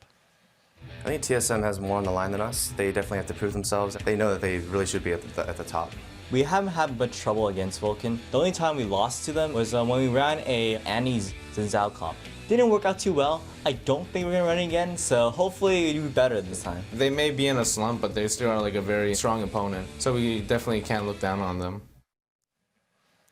I think TSM has more on the line than us. They definitely have to prove themselves. They know that they really should be at the top. We haven't had much trouble against Vulcan. The only time we lost to them was when we ran a Annie's Zinzao comp. Didn't work out too well. I don't think we're gonna run it again, so hopefully it'll be better this time. They may be in a slump, but they still are like a very strong opponent, so we definitely can't look down on them.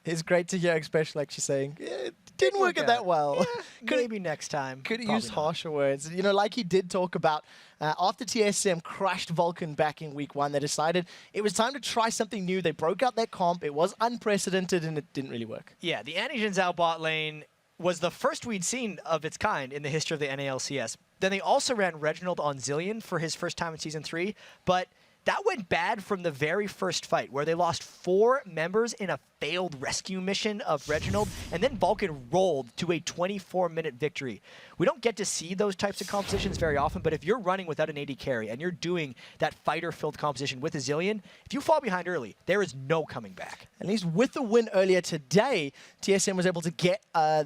It's great to hear, especially like she's saying, it didn't work out that well. Yeah, maybe next time. Could have used harsher words. You know, like he did talk about, after TSM crushed Vulcan back in week 1, they decided it was time to try something new. They broke out their comp. It was unprecedented, and it didn't really work. Yeah, the Annie Jinzhao bot lane was the first we'd seen of its kind in the history of the NA LCS. Then they also ran Reginald on Zillion for his first time in Season 3, but that went bad from the very first fight, where they lost 4 members in a failed rescue mission of Reginald, and then Vulcan rolled to a 24-minute victory. We don't get to see those types of compositions very often, but if you're running without an AD carry and you're doing that fighter-filled composition with a Zillion, if you fall behind early, there is no coming back. At least with the win earlier today, TSM was able to get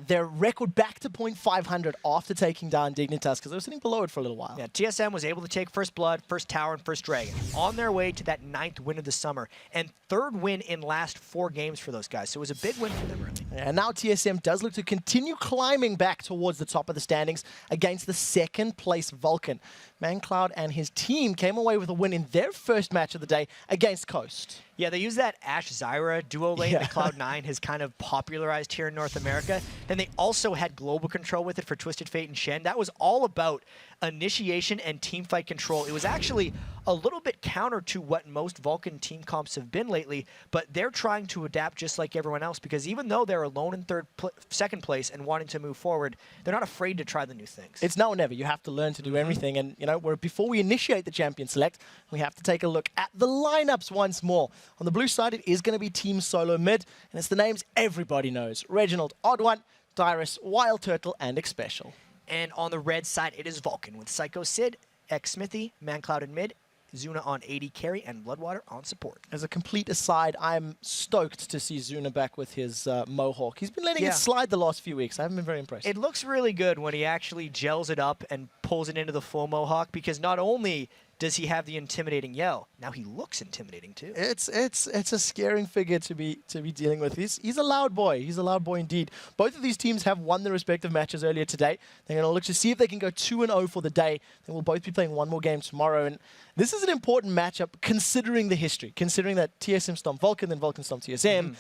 their record back to .500 after taking down Dignitas, because they were sitting below it for a little while. Yeah, TSM was able to take First Blood, First Tower, and First Dragon on their way to that 9th win of the summer, and 3rd win in last 4 games for those guys. So it was a big win for them early. And now TSM does look to continue climbing back towards the top of the standings against the 2nd place Vulcan. ManCloud and his team came away with a win in their first match of the day against Coast. Yeah, they use that Ashe-Zyra duo lane that Cloud9 has kind of popularized here in North America. Then they also had global control with it for Twisted Fate and Shen. That was all about initiation and teamfight control. It was actually a little bit counter to what most Vulcan team comps have been lately, but they're trying to adapt just like everyone else, because even though they're alone in 2nd place and wanting to move forward, they're not afraid to try the new things. It's now or never. You have to learn to do everything. And, you know, before we initiate the champion select, we have to take a look at the lineups once more. On the blue side, it is going to be Team Solo Mid, and it's the names everybody knows: Reginald, OddOne, Dyrus, Wild Turtle, and Xpecial. And on the red side, it is Vulcan with Psycho Sid, X-Smithy, ManCloud in mid, Zuna on AD carry, and Bloodwater on support. As a complete aside, I'm stoked to see Zuna back with his Mohawk. He's been letting it slide the last few weeks. I haven't been very impressed. It looks really good when he actually gels it up and pulls it into the full Mohawk, because not only does he have the intimidating yell, now he looks intimidating too. It's a scaring figure to be dealing with. He's a loud boy. He's a loud boy indeed. Both of these teams have won their respective matches earlier today. They're going to look to see if they can go 2-0 for the day. Then we'll both be playing one more game tomorrow. And this is an important matchup considering the history, considering that TSM stomped Vulcan, then Vulcan stomped TSM.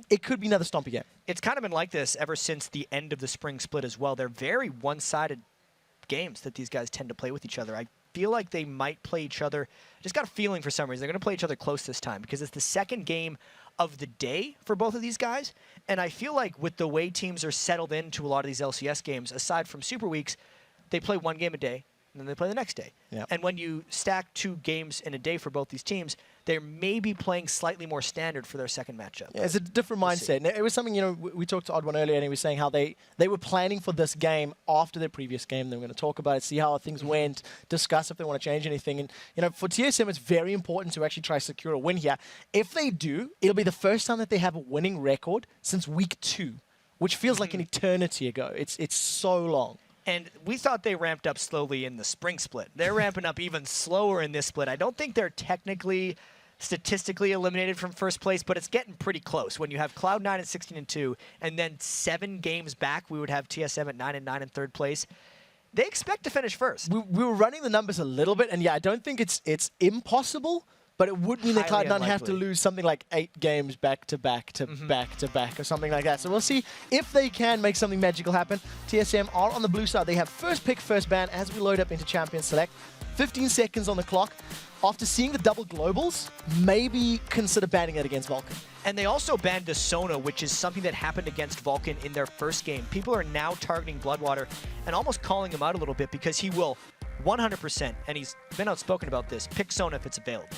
It could be another stompy game. It's kind of been like this ever since the end of the spring split as well. They're very one-sided games that these guys tend to play with each other. I feel like they might play each other. Just got a feeling for some reason they're going to play each other close this time, because it's the 2nd game of the day for both of these guys. And I feel like with the way teams are settled into a lot of these LCS games, aside from Super Weeks, they play 1 game a day, and then they play the next day. And when you stack 2 games in a day for both these teams, they're maybe playing slightly more standard for their 2nd matchup. Yeah, it's a different mindset. And it was something, you know, we talked to OddOne earlier, and he was saying how they were planning for this game after their previous game. They were going to talk about it, see how things went, discuss if they want to change anything. And, you know, for TSM, it's very important to actually try to secure a win here. If they do, it'll be the first time that they have a winning record since week 2, which feels like an eternity ago. It's so long. And we thought they ramped up slowly in the spring split. They're ramping up even slower in this split. I don't think they're technically, statistically eliminated from first place, but it's getting pretty close. When you have Cloud9 at 16-2, and then 7 games back, we would have TSM at 9-9 in 3rd place. They expect to finish first. We were running the numbers a little bit, and yeah, I don't think it's impossible, but it would mean that Cloud9 have to lose something like 8 games back to back to back to back or something like that. So we'll see if they can make something magical happen. TSM are on the blue side. They have first pick, first ban as we load up into Champion Select. 15 seconds on the clock. After seeing the double globals, maybe consider banning it against Vulcan. And they also banned Desona, which is something that happened against Vulcan in their first game. People are now targeting Bloodwater and almost calling him out a little bit because he will 100%, and he's been outspoken about this, pick Sona if it's available.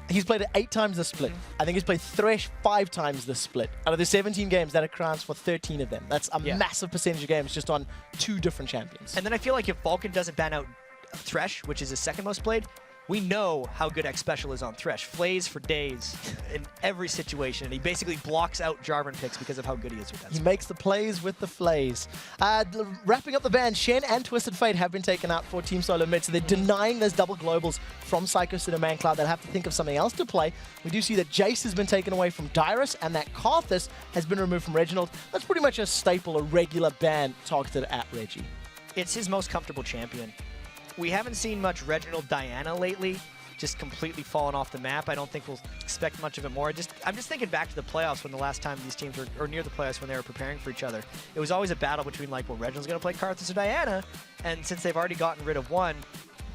He's played it 8 times this split. I think he's played Thresh 5 times this split. Out of the 17 games, that accounts for 13 of them. That's a massive percentage of games just on 2 different champions. And then I feel like if Vulcan doesn't ban out Thresh, which is his second most played, we know how good X Special is on Thresh. Flays for days in every situation, and he basically blocks out Jarvan picks because of how good he is with that. He makes the plays with the flays. Wrapping up the ban, Shen and Twisted Fate have been taken out for Team Solo Mid, so they're denying those double globals from Psycho Cinema and Cloud. They'll have to think of something else to play. We do see that Jace has been taken away from Dyrus, and that Karthus has been removed from Reginald. That's pretty much a staple, a regular ban targeted at Reggie. It's his most comfortable champion. We haven't seen much Reginald Diana lately, just completely fallen off the map. I don't think we'll expect much of it more. I'm just thinking back to the playoffs when the last time these teams were, or near the playoffs when they were preparing for each other. It was always a battle between like, well, Reginald's going to play Karthus or Diana, and since they've already gotten rid of one,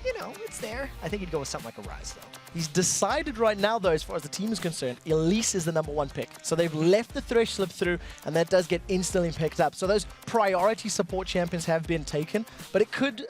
you know, it's there. I think he'd go with something like a Ryze, though. He's decided right now, though, as far as the team is concerned, Elise is the #1 pick. So they've left the Thresh slip through, and that does get instantly picked up. So those priority support champions have been taken, but it could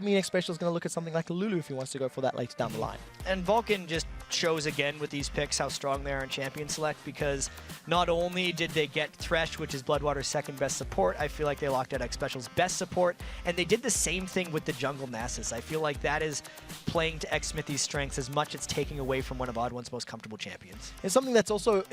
mean X Special is going to look at something like a Lulu if he wants to go for that later down the line. And Vulcan just shows again with these picks how strong they are in champion select, because not only did they get Thresh, which is Bloodwater's second best support, I feel like they locked out X Special's best support, and they did the same thing with the jungle Nasus. I feel like that is playing to X Smithy's strengths as much it's taking away from one of OddOne's most comfortable champions. It's something that's also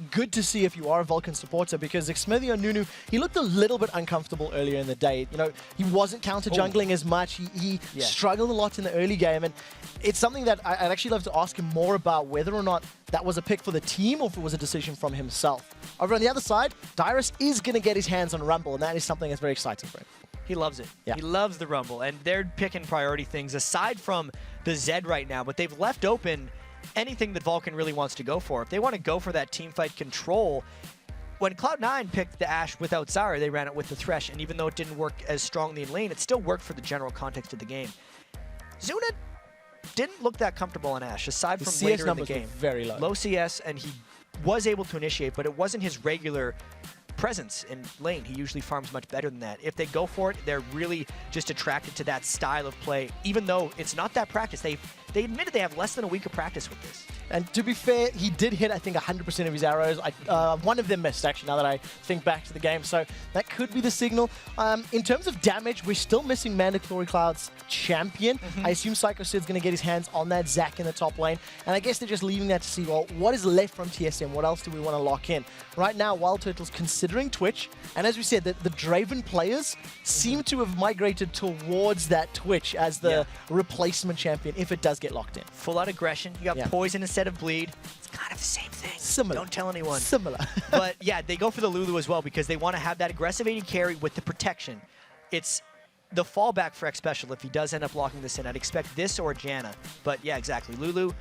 good to see if you are a Vulcan supporter, because Xmithio Nunu, he looked a little bit uncomfortable earlier in the day. You know, he wasn't counter jungling as much. He struggled a lot in the early game, and it's something that I'd actually love to ask him more about, whether or not that was a pick for the team or if it was a decision from himself. Over on the other side, Dyrus is going to get his hands on Rumble, and that is something that's very exciting for him. He loves it. Yeah. He loves the Rumble, and they're picking priority things aside from the Zed right now, but they've left open anything that Vulcan really wants to go for. If they want to go for that teamfight control, when Cloud9 picked the Ashe without Zyra, they ran it with the Thresh, and even though it didn't work as strongly in lane, it still worked for the general context of the game. Zuna didn't look that comfortable on Ashe, aside from later in the game. Very low. Low CS, and he was able to initiate, but it wasn't his regular presence in lane. He usually farms much better than that. If they go for it, they're really just attracted to that style of play, even though it's not that practice. They admitted they have less than a week of practice with this. And to be fair, he did hit, I think, 100% of his arrows. One of them missed, actually, now that I think back to the game. So that could be the signal. In terms of damage, we're still missing Mandatory Cloud's champion. I assume Psycho Sid's going to get his hands on that Zac in the top lane. And I guess they're just leaving that to see, well, what is left from TSM? What else do we want to lock in? Right now, Wild Turtle's considering Twitch. And as we said, the Draven players seem to have migrated towards that Twitch as the replacement champion if it does get locked in. Full out aggression. You got poison instead of bleed. It's kind of the same thing. Similar. Don't tell anyone. Similar. But yeah, they go for the Lulu as well because they want to have that aggressive AD carry with the protection. It's the fallback for X Special if he does end up locking this in. I'd expect this or Janna. But yeah, exactly. Lulu,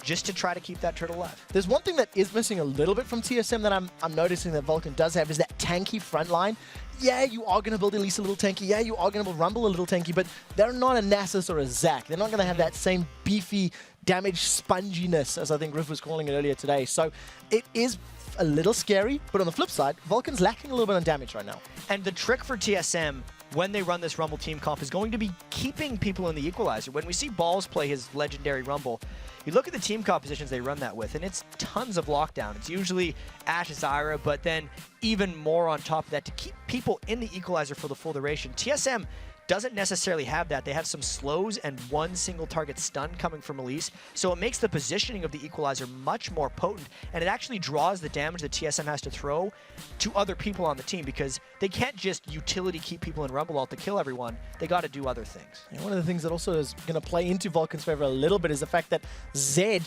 just to try to keep that turtle alive. There's one thing that is missing a little bit from TSM that I'm noticing that Vulcan does have, is that tanky front line. Yeah, you are going to build Elise a little tanky. Yeah, you are going to build Rumble a little tanky, but they're not a Nasus or a Zac. They're not going to have that same beefy damage sponginess, as I think Riff was calling it earlier today. So it is a little scary, but on the flip side, Vulcan's lacking a little bit on damage right now. And the trick for TSM when they run this Rumble team comp is going to be keeping people in the equalizer. When we see Balls play his legendary Rumble, you look at the team compositions they run that with, and it's tons of lockdown. It's usually Ashe, Zyra, but then even more on top of that to keep people in the equalizer for the full duration. TSM doesn't necessarily have that. They have some slows and one single target stun coming from Elise, so it makes the positioning of the equalizer much more potent, and it actually draws the damage that TSM has to throw to other people on the team, because they can't just utility keep people in Rumble ult to kill everyone. They got to do other things. And one of the things that also is going to play into Vulcan's favor a little bit is the fact that Zed,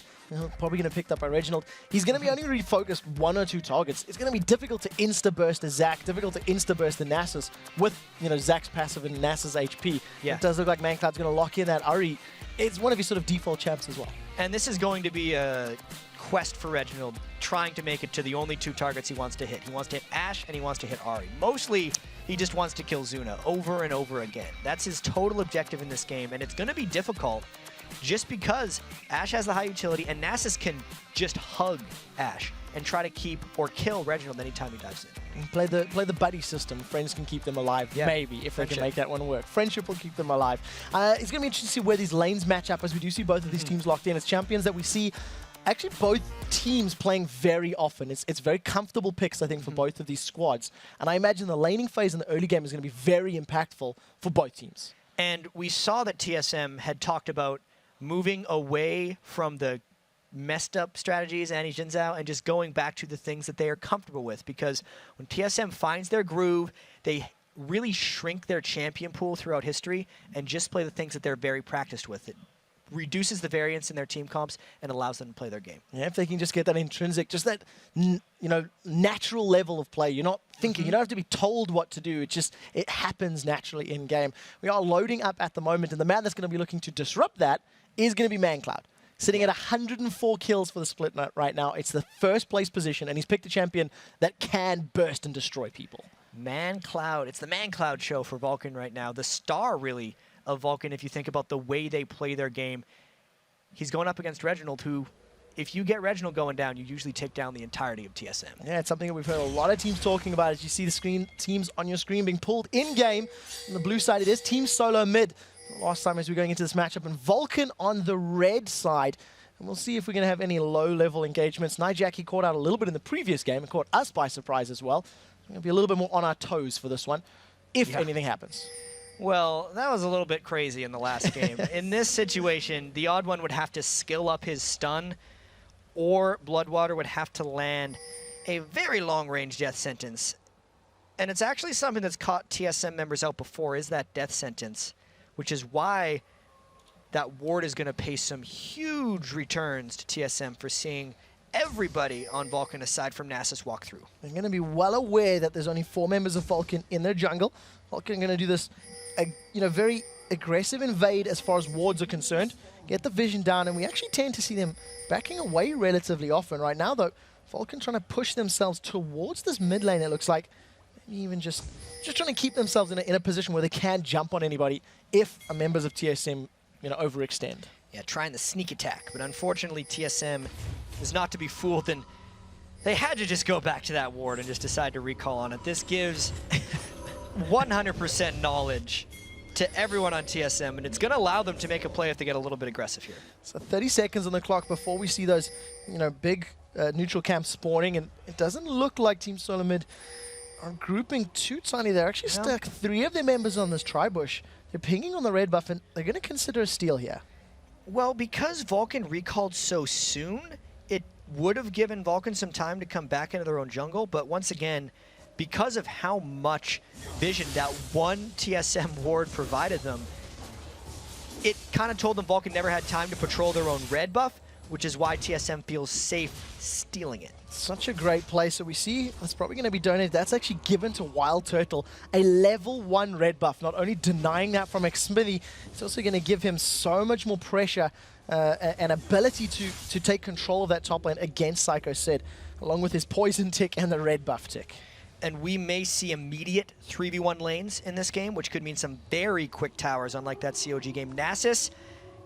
probably going to pick up by Reginald, he's going to be only refocused 1 or 2 targets. It's going to be difficult to insta-burst a Zac, difficult to insta-burst a Nasus with, Zac's passive and Nasus HP. Yeah. It does look like ManCloud's going to lock in that Ahri. It's one of his sort of default champs as well. And this is going to be a quest for Reginald, trying to make it to the only 2 targets he wants to hit. He wants to hit Ashe and he wants to hit Ahri. Mostly, He just wants to kill Zuna over and over again. That's his total objective in this game, and it's going to be difficult just because Ashe has the high utility, and Nasus can just hug Ashe and try to keep or kill Reginald anytime he dives in. Play the buddy system. Friends can keep them alive, maybe, if they can make that one work. Friendship will keep them alive. It's going to be interesting to see where these lanes match up, as we do see both of these teams locked in. As champions that we see actually both teams playing very often. It's very comfortable picks, I think, for both of these squads. And I imagine the laning phase in the early game is going to be very impactful for both teams. And we saw that TSM had talked about moving away from the messed up strategies, Annie Jin Zhao, and just going back to the things that they are comfortable with. Because when TSM finds their groove, they really shrink their champion pool throughout history and just play the things that they're very practiced with. It reduces the variance in their team comps and allows them to play their game. Yeah, if they can just get that intrinsic, just that natural level of play. You're not thinking, you don't have to be told what to do. It happens naturally in game. We are loading up at the moment, and the man that's going to be looking to disrupt that is going to be ManCloud. Sitting at 104 kills for the split right now. It's the first place position, and he's picked a champion that can burst and destroy people. ManCloud. It's the ManCloud show for Vulcan right now. The star, really, of Vulcan, if you think about the way they play their game. He's going up against Reginald, who, if you get Reginald going down, you usually take down the entirety of TSM. Yeah, it's something that we've heard a lot of teams talking about. As you see the teams on your screen being pulled in-game. On the blue side, it is Team Solo mid. Last time as we're going into this matchup, and Vulcan on the red side. And we'll see if we're going to have any low-level engagements. Nijak, he caught out a little bit in the previous game and caught us by surprise as well. We're going to be a little bit more on our toes for this one, if anything happens. Well, that was a little bit crazy in the last game. In this situation, the OddOne would have to skill up his stun, or Bloodwater would have to land a very long-range death sentence. And it's actually something that's caught TSM members out before, is that death sentence, which is why that ward is going to pay some huge returns to TSM for seeing everybody on Vulcan aside from Nasus walk through. They're going to be well aware that there's only 4 members of Vulcan in their jungle. Vulcan are going to do this, very aggressive invade as far as wards are concerned. Get the vision down, and we actually tend to see them backing away relatively often. Right now, though, Vulcan trying to push themselves towards this mid lane, it looks like. Maybe even just trying to keep themselves in a position where they can jump on anybody if members of TSM, overextend. Yeah, trying the sneak attack, but unfortunately TSM is not to be fooled, and they had to just go back to that ward and just decide to recall on it. This gives 100% knowledge to everyone on TSM, and it's going to allow them to make a play if they get a little bit aggressive here. So 30 seconds on the clock before we see those, big neutral camps spawning, and it doesn't look like Team Solo Mid are grouping too tiny. They're actually stuck 3 of their members on this tri-bush. They're pinging on the red buff, and they're going to consider a steal here. Well, because Vulcan recalled so soon, it would have given Vulcan some time to come back into their own jungle, but once again, because of how much vision that one TSM ward provided them, it kind of told them Vulcan never had time to patrol their own red buff, which is why TSM feels safe stealing it. Such a great play. So we see that's probably going to be donated. That's actually given to Wild Turtle, a level 1 red buff. Not only denying that from Xmithy, it's also going to give him so much more pressure and ability to take control of that top lane against Psycho Sid, along with his poison tick and the red buff tick. And we may see immediate 3v1 lanes in this game, which could mean some very quick towers, unlike that COG game. Nasus,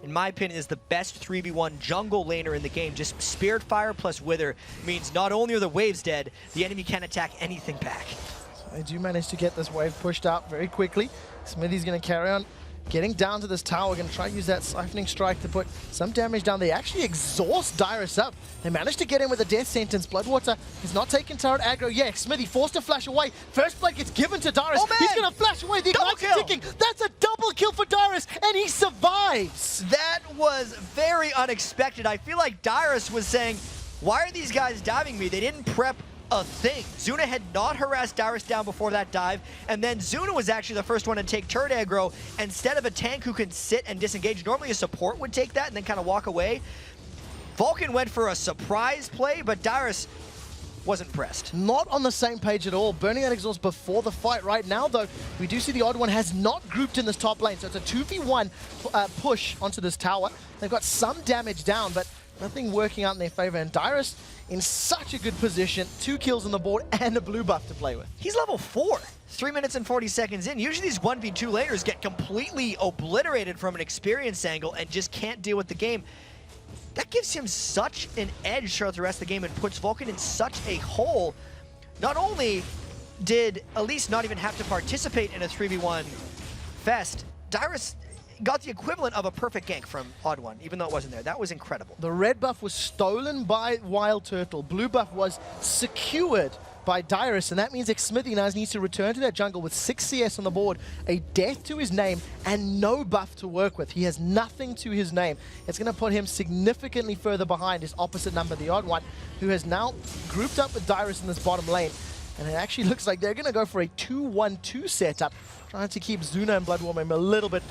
in my opinion, is the best 3v1 jungle laner in the game. Just Spirit Fire plus Wither means not only are the waves dead, the enemy can't attack anything back. So they do manage to get this wave pushed out very quickly. Smithy's going to carry on getting down to this tower. Going to try to use that Siphoning Strike to put some damage down. They actually exhaust Dyrus up. They managed to get him with a death sentence. Bloodwater is not taking turret aggro. Yeah, Smithy forced to flash away. First blood gets given to Dyrus. Oh, man. He's going to flash away. The Ignite's ticking. That's a double kill for Dyrus, and he survives. That was very unexpected. I feel like Dyrus was saying, why are these guys diving me? They didn't prep a thing. Zuna had not harassed Dyrus down before that dive, and then Zuna was actually the first one to take turret aggro instead of a tank who can sit and disengage. Normally a support would take that and then kind of walk away. Vulcan went for a surprise play, but Dyrus wasn't pressed. Not on the same page at all. Burning that exhaust before the fight. Right now, though, we do see the OddOne has not grouped in this top lane, so it's a 2v1 push onto this tower. They've got some damage down, but nothing working out in their favor, and Dyrus in such a good position. 2 kills on the board and a blue buff to play with. He's level 4. 3 minutes and 40 seconds in. Usually these 1v2 laners get completely obliterated from an experience angle and just can't deal with the game. That gives him such an edge throughout the rest of the game and puts Vulcan in such a hole. Not only did Elise not even have to participate in a 3v1 fest, Dyrus got the equivalent of a perfect gank from OddOne, even though it wasn't there. That was incredible. The red buff was stolen by Wild Turtle. Blue buff was secured by Dyrus, and that means Xsmithy now needs to return to that jungle with 6 CS on the board, a death to his name, and no buff to work with. He has nothing to his name. It's going to put him significantly further behind his opposite number, the OddOne, who has now grouped up with Dyrus in this bottom lane. And it actually looks like they're going to go for a 2-1-2 setup, trying to keep Zuna and Bloodwarming a little bit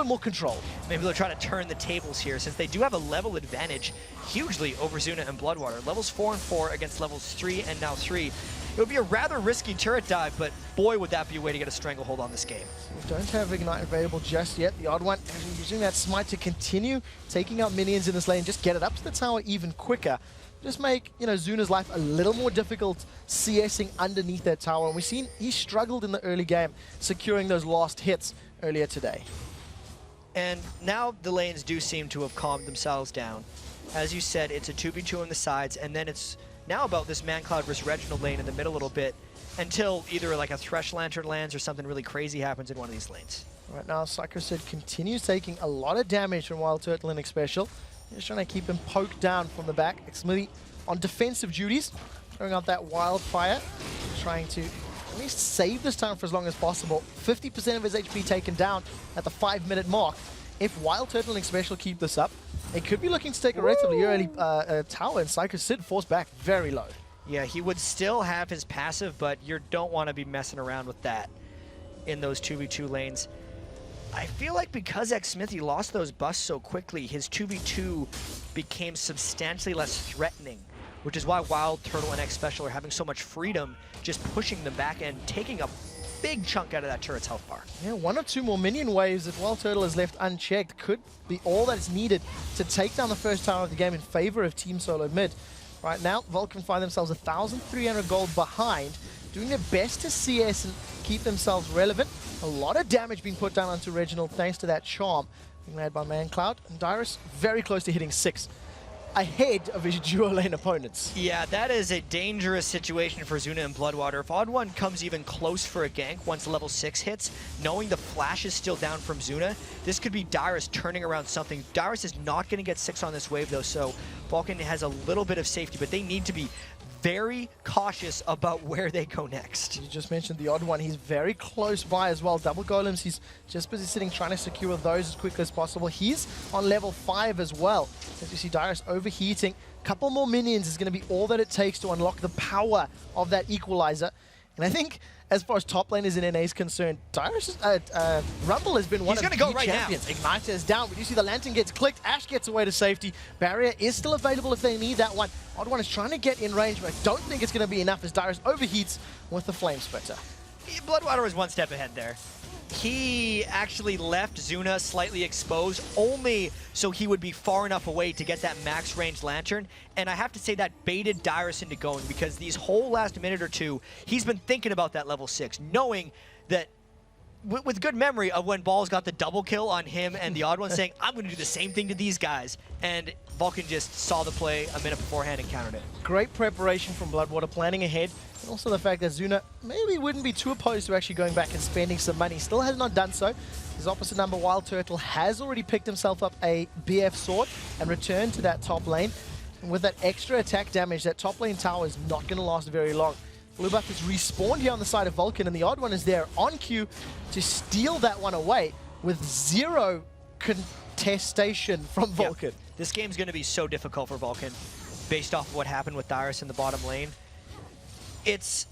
more controlled. Maybe they'll try to turn the tables here, since they do have a level advantage hugely over Zuna and Bloodwater. Levels 4 and 4 against levels 3 and now 3. It would be a rather risky turret dive, but boy, would that be a way to get a stranglehold on this game. We don't have Ignite available just yet. The OddOne using that smite to continue taking out minions in this lane, just get it up to the tower even quicker. Just make, you know, Zuna's life a little more difficult CSing underneath that tower. And we've seen he struggled in the early game, securing those last hits earlier today. And now the lanes do seem to have calmed themselves down. As you said, it's a 2v2 on the sides, and then it's now about this ManCloud versus Reginald lane in the middle a little bit, until either like a Thresh Lantern lands or something really crazy happens in one of these lanes. Right now, Psychosid continues taking a lot of damage from Wild Turtle in Special. Just trying to keep him poked down from the back. Xsmithy on defensive duties, throwing out that wildfire, trying to at least save this town for as long as possible. 50% of his HP taken down at the 5-minute mark. If Wild Turtle and Special keep this up, they could be looking to take a relatively early tower, and Psychosid forced back very low. Yeah, he would still have his passive, but you don't want to be messing around with that in those 2v2 lanes. I feel like because Xsmithy lost those buffs so quickly, his 2v2 became substantially less threatening, which is why Wild Turtle and X-Special are having so much freedom, just pushing them back and taking a big chunk out of that turret's health bar. Yeah, 1 or 2 more minion waves if Wild Turtle is left unchecked could be all that's needed to take down the first tower of the game in favor of Team Solo Mid. Right now, Vulcan find themselves 1,300 gold behind, doing their best to CS and keep themselves relevant. A lot of damage being put down onto Reginald thanks to that charm being led by ManCloud. And Dyrus very close to hitting 6, ahead of his duo lane opponents. Yeah, that is a dangerous situation for Zuna and Bloodwater. If OddOne comes even close for a gank once level 6 hits, knowing the flash is still down from Zuna, this could be Dyrus turning around something. Dyrus is not going to get 6 on this wave though, so Vulcan has a little bit of safety, but they need to be very cautious about where they go next. You just mentioned the OddOne. He's very close by as well. Double golems. He's just busy sitting trying to secure those as quickly as possible. He's on level 5 as well. As you see Dyrus overheating. Couple more minions is going to be all that it takes to unlock the power of that equalizer. And I think as far as top lane is in NA is concerned, Dyrus, Rumble has been one of the champions. Igniter is down, but you see the Lantern gets clicked, Ashe gets away to safety. Barrier is still available if they need that one. OddOne is trying to get in range, but I don't think it's going to be enough as Dyrus overheats with the Flame Splitter. Bloodwater was 1 step ahead there. He actually left Zuna slightly exposed, only so he would be far enough away to get that max range Lantern. And I have to say that baited Dyrus into going, because these whole last minute or two, he's been thinking about that level 6, knowing that with good memory of when Balls got the double kill on him and the OddOne, saying, I'm going to do the same thing to these guys. And Vulcan just saw the play a minute beforehand and countered it. Great preparation from Bloodwater, planning ahead. And also the fact that Zuna maybe wouldn't be too opposed to actually going back and spending some money. Still has not done so. His opposite number, Wild Turtle, has already picked himself up a BF sword and returned to that top lane. And with that extra attack damage, that top lane tower is not going to last very long. Blue buff is respawned here on the side of Vulcan, and the OddOne is there on cue to steal that one away with 0 contestation from Vulcan. Yep. This game's going to be so difficult for Vulcan based off of what happened with Dyrus in the bottom lane. It's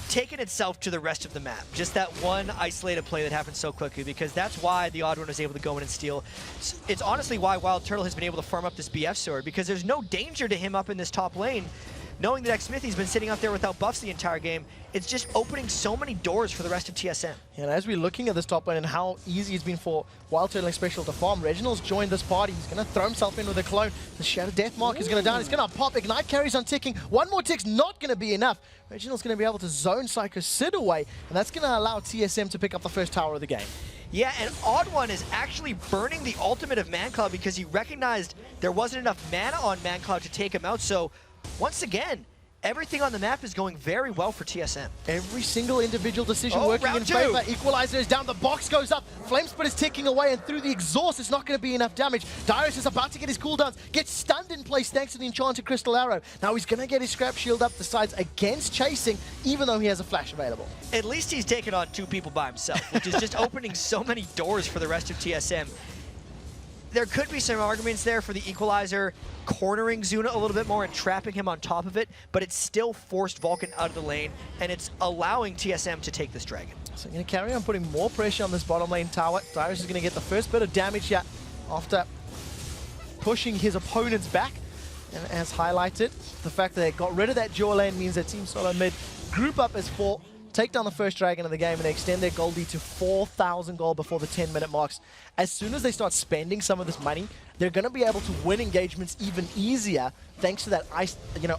taken itself to the rest of the map. Just that one isolated play that happened so quickly, because that's why the OddOne was able to go in and steal. It's honestly why Wild Turtle has been able to farm up this BF sword, because there's no danger to him up in this top lane. knowing that Xmithy's been sitting out there without buffs the entire game, it's just opening so many doors for the rest of TSM. And as we're looking at this top lane and how easy it's been for Wild Turtling Special to farm, Reginald's joined this party. He's going to throw himself in with a clone. The Shadow Death Mark is going to down. He's going to pop. Ignite carries on ticking. One more tick's not going to be enough. Reginald's going to be able to zone Psycho Sid away, and that's going to allow TSM to pick up the first tower of the game. Yeah, and OddOne is actually burning the ultimate of ManCloud because he recognized there wasn't enough mana on ManCloud to take him out. So, once again, everything on the map is going very well for TSM. Every single individual decision working in favor. Equalizer is down, the box goes up, Flamespit is ticking away, and through the exhaust, it's not going to be enough damage. Dyrus is about to get his cooldowns, gets stunned in place thanks to the Enchanted Crystal Arrow. Now he's going to get his Scrap Shield up, decides against chasing, even though he has a flash available. At least he's taken on 2 people by himself, which is just opening so many doors for the rest of TSM. There could be some arguments there for the Equalizer cornering Zuna a little bit more and trapping him on top of it, but it's still forced Vulcan out of the lane, and it's allowing TSM to take this dragon. So I'm going to carry on putting more pressure on this bottom lane tower. Dyrus is going to get the first bit of damage here after pushing his opponents back. And as highlighted, the fact that they got rid of that dual lane means that Team Solo Mid group up as 4, take down the first dragon of the game, and they extend their gold lead to 4,000 gold before the 10-minute marks. As soon as they start spending some of this money, they're going to be able to win engagements even easier thanks to that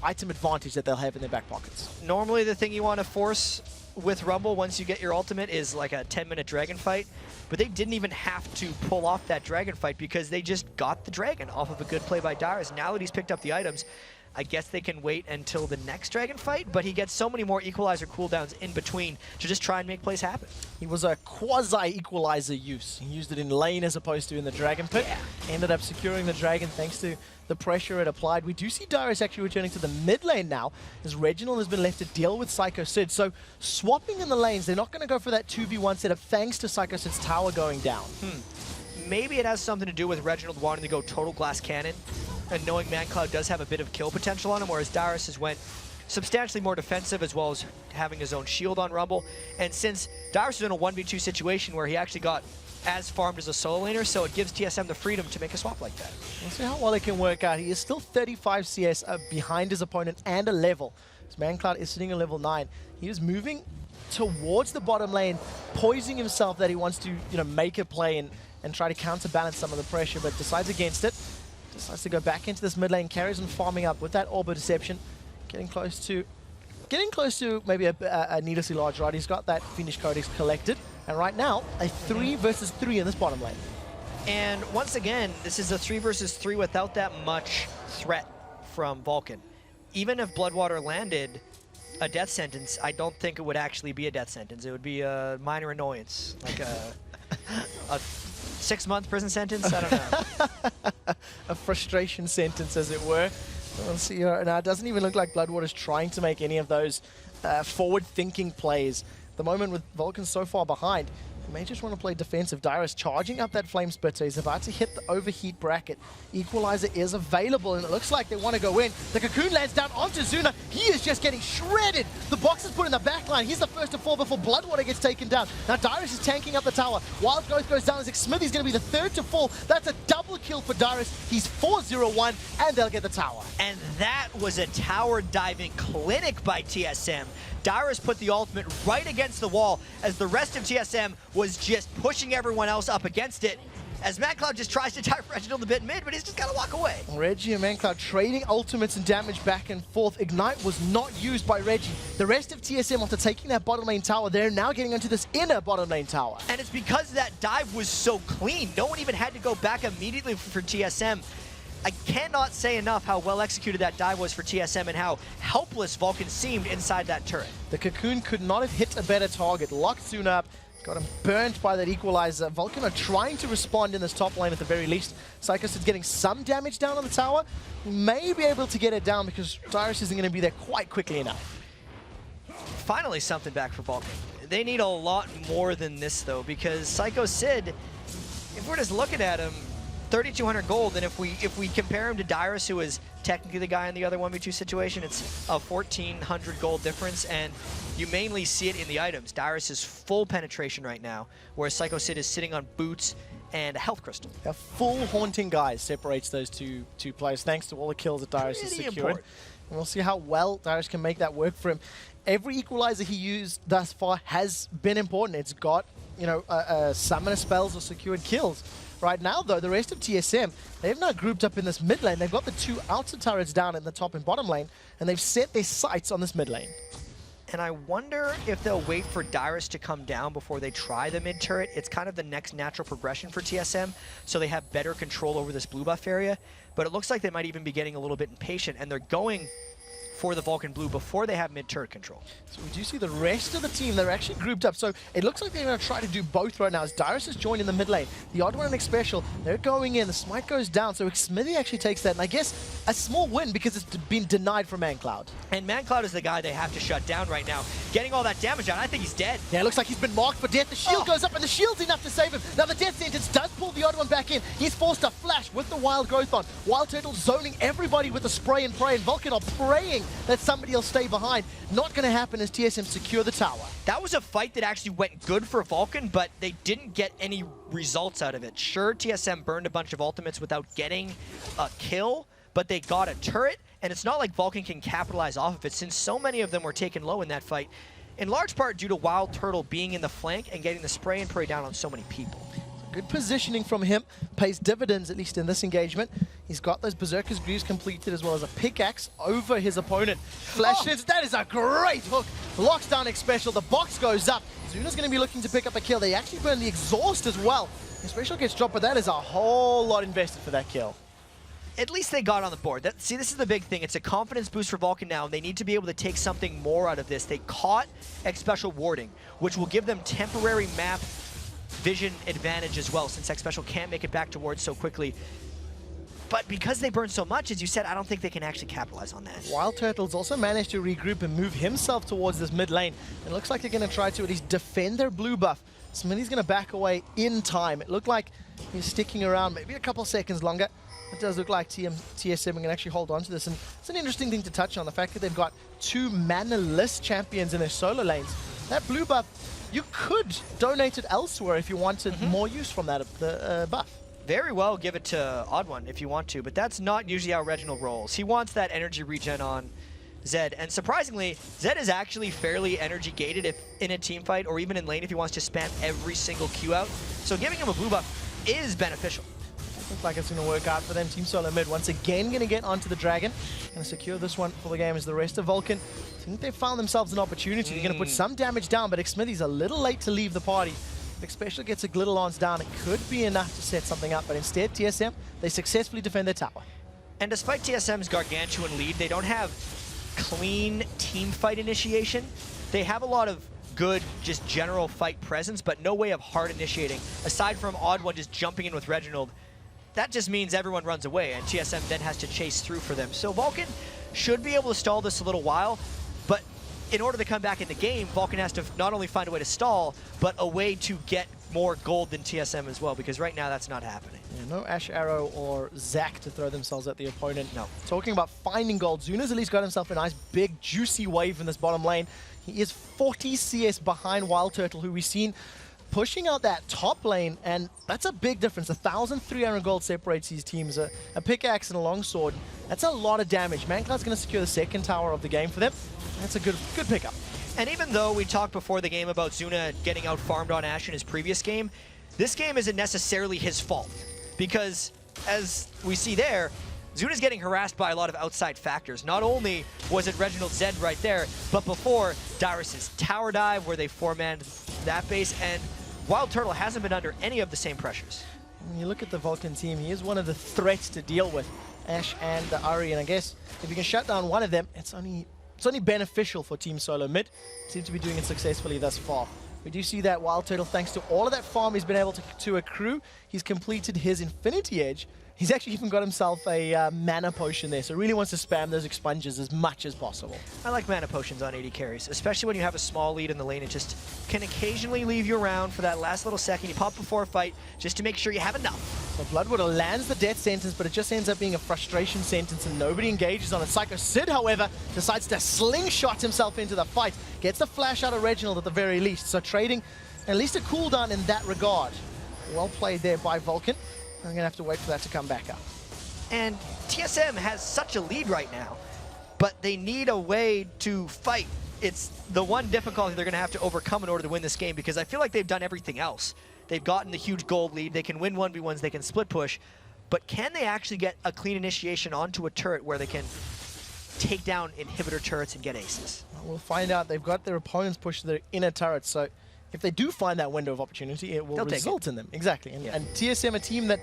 item advantage that they'll have in their back pockets. Normally the thing you want to force with Rumble once you get your ultimate is like a 10-minute dragon fight, but they didn't even have to pull off that dragon fight because they just got the dragon off of a good play by Dyrus. Now that he's picked up the items, I guess they can wait until the next dragon fight, but he gets so many more Equalizer cooldowns in between to just try and make plays happen. He was a quasi-Equalizer use. He used it in lane as opposed to in the Dragon Pit. Yeah. Ended up securing the dragon thanks to the pressure it applied. We do see Dyrus actually returning to the mid lane now, as Reginald has been left to deal with Psycho Sid. So swapping in the lanes, they're not going to go for that 2v1 setup thanks to Psycho Sid's tower going down. Maybe it has something to do with Reginald wanting to go total glass cannon and knowing ManCloud does have a bit of kill potential on him, whereas Dyrus has went substantially more defensive as well as having his own shield on Rumble. And since Dyrus is in a 1v2 situation where he actually got as farmed as a solo laner, so it gives TSM the freedom to make a swap like that. We'll see how well it can work out. He is still 35 CS behind his opponent and a level. So ManCloud is sitting at level 9. He is moving towards the bottom lane, poising himself that he wants to make a play and try to counterbalance some of the pressure, but decides against it. Decides to go back into this mid lane, carries on farming up with that Orb of Deception, getting close to maybe a needlessly large rod. He's got that Fiendish Codex collected, and right now a 3 versus 3 in this bottom lane. And once again, this is a 3 versus 3 without that much threat from Vulcan. Even if Bloodwater landed a death sentence, I don't think it would actually be a death sentence. It would be a minor annoyance, like a 6-month prison sentence. I don't know. A frustration sentence, as it were. We'll see here. Now, it doesn't even look like Bloodwater's trying to make any of those forward-thinking plays. The moment with Vulcan so far behind, he may just want to play defensive. Dyrus charging up that Flame Spitter. He's about to hit the overheat bracket. Equalizer is available, and it looks like they want to go in. The Cocoon lands down onto Zuna. He is just getting shredded. The box is put in the back line. He's the first to fall before Bloodwater gets taken down. Now Dyrus is tanking up the tower. Wild Growth goes down. Smithy's going to be the third to fall. That's a double kill for Dyrus. He's 4-0-1, and they'll get the tower. And that was a tower diving clinic by TSM. Dyrus put the ultimate right against the wall as the rest of TSM was just pushing everyone else up against it. As ManCloud just tries to dive Reginald a bit mid, but he's just got to walk away. Reggie and ManCloud trading ultimates and damage back and forth. Ignite was not used by Reggie. The rest of TSM, after taking that bottom lane tower, they're now getting into this inner bottom lane tower. And it's because that dive was so clean. No one even had to go back immediately for TSM. I cannot say enough how well executed that dive was for TSM and how helpless Vulcan seemed inside that turret. The Cocoon could not have hit a better target. Locked soon up, got him burnt by that Equalizer. Vulcan are trying to respond in this top lane at the very least. Psycho is getting some damage down on the tower. He may be able to get it down because Dyrus isn't going to be there quite quickly enough. Finally something back for Vulcan. They need a lot more than this though, because Psycho Sid, if we're just looking at him, 3,200 gold, and if we compare him to Dyrus, who is technically the guy in the other 1v2 situation, it's a 1,400 gold difference, and you mainly see it in the items. Dyrus is full penetration right now, whereas Psycho Sid is sitting on boots and a health crystal. A full Haunting Guise separates those two players, thanks to all the kills that Dyrus has secured. And we'll see how well Darius can make that work for him. Every equalizer he used thus far has been important. It's got, you know, summoner spells or secured kills. Right now, though, the rest of TSM, they've now grouped up in this mid lane. They've got the 2 outer turrets down in the top and bottom lane, and they've set their sights on this mid lane. And I wonder if they'll wait for Dyrus to come down before they try the mid turret. It's kind of the next natural progression for TSM, so they have better control over this blue buff area. But it looks like they might even be getting a little bit impatient, and they're going for the Vulcan blue before they have mid turret control. So we do see the rest of the team, they're actually grouped up. So it looks like they're going to try to do both right now. As Dyrus has joined in the mid lane, the OddOne and Special, they're going in, the smite goes down, so Smithy actually takes that, and I guess a small win because it's been denied from ManCloud. And ManCloud is the guy they have to shut down right now. Getting all that damage out, I think he's dead. Yeah, it looks like he's been marked for death. The shield goes up, and the shield's enough to save him. Now the death sentence does pull the OddOne back in. He's forced to flash with the wild growth on. Wild Turtle zoning everybody with the spray and pray, and Vulcan are praying that somebody else stay behind. Not going to happen as TSM secure the tower. That was a fight that actually went good for Vulcan, but they didn't get any results out of it. Sure, TSM burned a bunch of ultimates without getting a kill, but they got a turret, and it's not like Vulcan can capitalize off of it since so many of them were taken low in that fight, in large part due to Wild Turtle being in the flank and getting the spray and pray down on so many people. Good positioning from him, pays dividends, at least in this engagement. He's got those Berserker's Greaves completed as well as a pickaxe over his opponent. Flashes, that is a great hook. Locks down Special, the box goes up. Zuna's going to be looking to pick up a kill. They actually burn the exhaust as well. Special gets dropped, but that is a whole lot invested for that kill. At least they got on the board. See, this is the big thing. It's a confidence boost for Vulcan now, and they need to be able to take something more out of this. They caught Special warding, which will give them temporary map vision advantage as well, since Special can't make it back to ward so quickly. But because they burn so much, as you said, I don't think they can actually capitalize on that. Wild Turtles also managed to regroup and move himself towards this mid lane. It looks like they're going to try to at least defend their blue buff. Smithy's going to back away in time. It looked like he's sticking around maybe a couple seconds longer. It does look like TSM can actually hold on to this. And it's an interesting thing to touch on, the fact that they've got 2 mana-less champions in their solo lanes. That blue buff, you could donate it elsewhere if you wanted more use from that buff. Very well, give it to OddOne if you want to, but that's not usually how Reginald rolls. He wants that energy regen on Zed, and surprisingly, Zed is actually fairly energy gated if in a team fight or even in lane if he wants to spam every single Q out. So giving him a blue buff is beneficial. Looks like it's going to work out for them. Team Solo Mid once again going to get onto the Dragon. Going to secure this one for the game as the rest of Vulcan. I think they've found themselves an opportunity. They're going to put some damage down, but Smithy's a little late to leave the party. If Special gets a Glitter Lance down, it could be enough to set something up, but instead TSM, they successfully defend their tower. And despite TSM's gargantuan lead, they don't have clean team fight initiation. They have a lot of good, just general fight presence, but no way of hard initiating. Aside from OddOne just jumping in with Reginald, that just means everyone runs away, and TSM then has to chase through for them. So Vulcan should be able to stall this a little while, but in order to come back in the game, Vulcan has to not only find a way to stall, but a way to get more gold than TSM as well, because right now that's not happening. Yeah, no Ash Arrow or Zac to throw themselves at the opponent. No. Talking about finding gold, Zuna's at least got himself a nice, big, juicy wave in this bottom lane. He is 40 CS behind Wild Turtle, who we've seen pushing out that top lane, and that's a big difference. 1,300 gold separates these teams. A pickaxe and a longsword. That's a lot of damage. ManCloud's going to secure the second tower of the game for them. That's a good pickup. And even though we talked before the game about Zuna getting out farmed on Ashe in his previous game, this game isn't necessarily his fault. Because, as we see there, Zuna's getting harassed by a lot of outside factors. Not only was it Reginald Zed right there, but before Dyrus's tower dive where they four-manned that base, and Wild Turtle hasn't been under any of the same pressures. When you look at the Vulcan team, he is one of the threats to deal with, Ashe and the Ahri, and I guess if you can shut down one of them, it's only beneficial for Team Solo Mid. Seems to be doing it successfully thus far. We do see that Wild Turtle, thanks to all of that farm he's been able to accrue, he's completed his Infinity Edge. He's actually even got himself a mana potion there, so really wants to spam those expunges as much as possible. I like mana potions on AD carries, especially when you have a small lead in the lane. It just can occasionally leave you around for that last little second. You pop before a fight just to make sure you have enough. So Bloodwater lands the death sentence, but it just ends up being a frustration sentence and nobody engages on it. Psycho Sid, however, decides to slingshot himself into the fight. Gets the flash out of Reginald at the very least, so trading at least a cooldown in that regard. Well played there by Vulcan. I'm going to have to wait for that to come back up. And TSM has such a lead right now. but they need a way to fight. It's the one difficulty they're going to have to overcome in order to win this game, because I feel like they've done everything else. They've gotten the huge gold lead, they can win 1v1s, they can split push, but can they actually get a clean initiation onto a turret where they can take down inhibitor turrets and get aces? We'll find out. They've got their opponents push their inner turrets, so if they do find that window of opportunity, it will result in them. Exactly. And TSM, a team that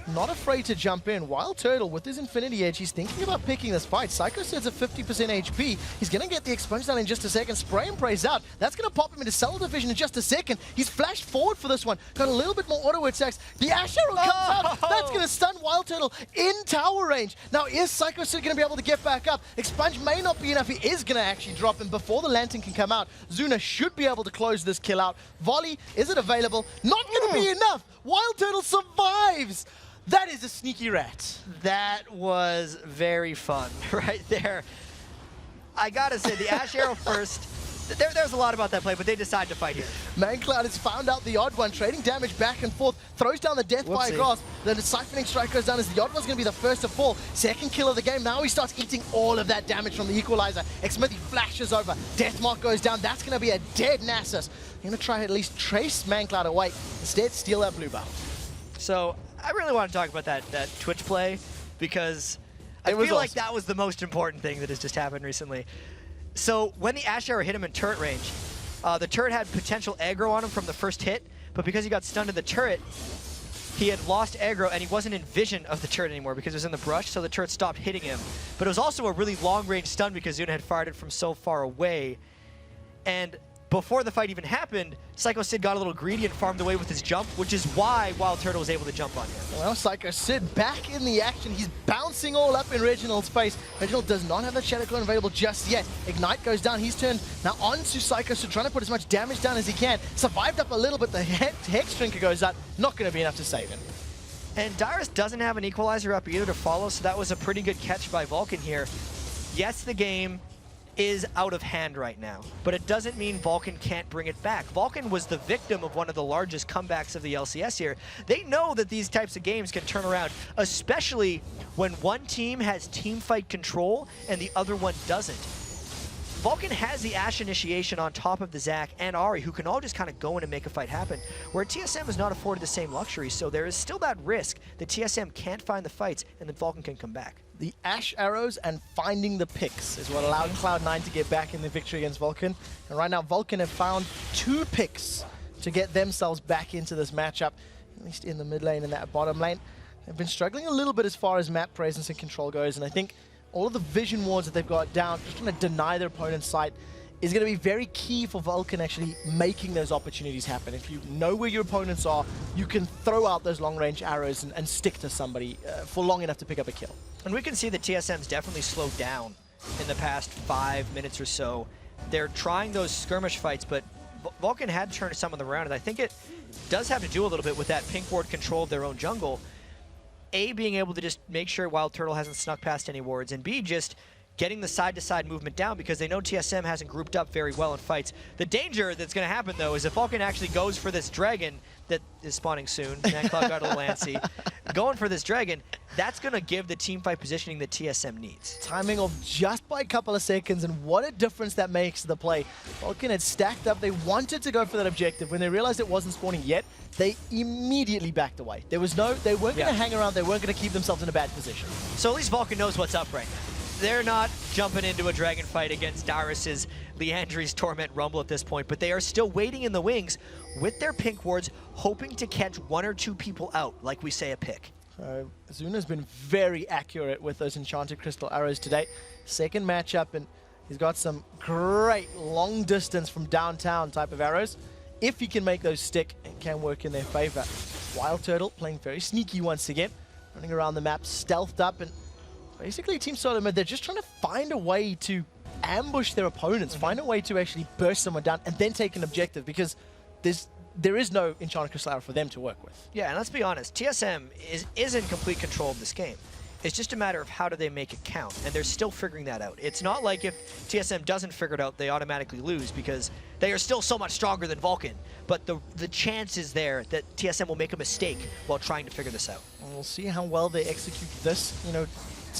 not afraid to jump in. Wild Turtle, with his Infinity Edge, he's thinking about picking this fight. Psycho says at 50% HP. He's going to get the expunge down in just a second. Spray and praise out. That's going to pop him into Cell Division in just a second. He's flashed forward for this one. Got a little bit more auto attacks. The Ash Arrow comes out. That's going to stun Wild Turtle in tower range. Now, is Psycho Sid going to be able to get back up? Expunge may not be enough. He is going to actually drop him before the Lantern can come out. Zuna should be able to close this kill out. Volley, is it available? Not going to be enough. Wild Turtle survives. That is a sneaky rat. That was very fun right there. I gotta say, the Ash Arrow first, there's a lot about that play, but they decide to fight here. ManCloud has found out the OddOne, trading damage back and forth, throws down the Death by Grasp, then the Siphoning Strike goes down as the OddOne's going to be the first to fall. Second kill of the game, now he starts eating all of that damage from the Equalizer. Xmithy flashes over, Deathmark goes down, that's going to be a dead Nasus. You're going to try to at least trace ManCloud away, instead steal that blue buff. So, I really want to talk about that Twitch play, because I feel like that was the most important thing that has just happened recently. So when the Ash Arrow hit him in turret range, the turret had potential aggro on him from the first hit, but because he got stunned in the turret, he had lost aggro and he wasn't in vision of the turret anymore because it was in the brush, so the turret stopped hitting him. But it was also a really long range stun because Zuna had fired it from so far away. And before the fight even happened, Psycho Sid got a little greedy and farmed away with his jump, which is why Wild Turtle was able to jump on him. Well, Psycho Sid back in the action. He's bouncing all up in Reginald's face. Reginald does not have the Shadow Clone available just yet. Ignite goes down. He's turned now onto Psycho Sid, trying to put as much damage down as he can. Survived up a little bit. The Hex Drinker goes out. Not going to be enough to save him. And Dyrus doesn't have an Equalizer up either to follow, so that was a pretty good catch by Vulcan here. Yes, the game is out of hand right now, but it doesn't mean Vulcan can't bring it back. Vulcan was the victim of one of the largest comebacks of the LCS here. They know that these types of games can turn around, especially when one team has team fight control and the other one doesn't. Vulcan has the Ashe initiation on top of the Zac and Ahri, who can all just kind of go in and make a fight happen, where TSM is not afforded the same luxury, so there is still that risk that TSM can't find the fights and then Vulcan can come back. The Ash Arrows and finding the picks is what allowed Cloud9 to get back in the victory against Vulcan. And right now, Vulcan have found 2 picks to get themselves back into this matchup, at least in the mid lane and that bottom lane. They've been struggling a little bit as far as map presence and control goes, and I think all of the vision wards that they've got down, just trying to deny their opponent's sight, is going to be very key for Vulcan actually making those opportunities happen. If you know where your opponents are, you can throw out those long-range arrows and stick to somebody for long enough to pick up a kill. And we can see that TSM's definitely slowed down in the past 5 minutes or so. They're trying those skirmish fights, but Vulcan had turned some of them around, and I think it does have to do a little bit with that pink ward control of their own jungle. A, being able to just make sure Wild Turtle hasn't snuck past any wards, and B, just getting the side-to-side movement down because they know TSM hasn't grouped up very well in fights. The danger that's going to happen, though, is if Vulcan actually goes for this dragon that is spawning soon, ManCloud got a little antsy, going for this dragon, that's going to give the team fight positioning that TSM needs. Timing off just by a couple of seconds, and what a difference that makes to the play. Vulcan had stacked up. They wanted to go for that objective. When they realized it wasn't spawning yet, they immediately backed away. They weren't going to hang around. They weren't going to keep themselves in a bad position. So at least Vulcan knows what's up right now. They're not jumping into a dragon fight against Dyrus's Leandri's Torment Rumble at this point, but they are still waiting in the wings with their pink wards, hoping to catch 1 or 2 people out, like we say a pick. Zuna's been very accurate with those Enchanted Crystal arrows today. Second matchup, and he's got some great long distance from downtown type of arrows. If he can make those stick, it can work in their favor. Wild Turtle playing very sneaky once again, running around the map, stealthed up, and basically Team Solo Mid, they're just trying to find a way to ambush their opponents, find a way to actually burst someone down and then take an objective, because there is no Enchanted Crystal Arrow for them to work with. Yeah, and let's be honest, TSM is in complete control of this game. It's just a matter of how do they make it count, and they're still figuring that out. It's not like if TSM doesn't figure it out, they automatically lose, because they are still so much stronger than Vulcan. But the chance is there that TSM will make a mistake while trying to figure this out. And we'll see how well they execute this. You know,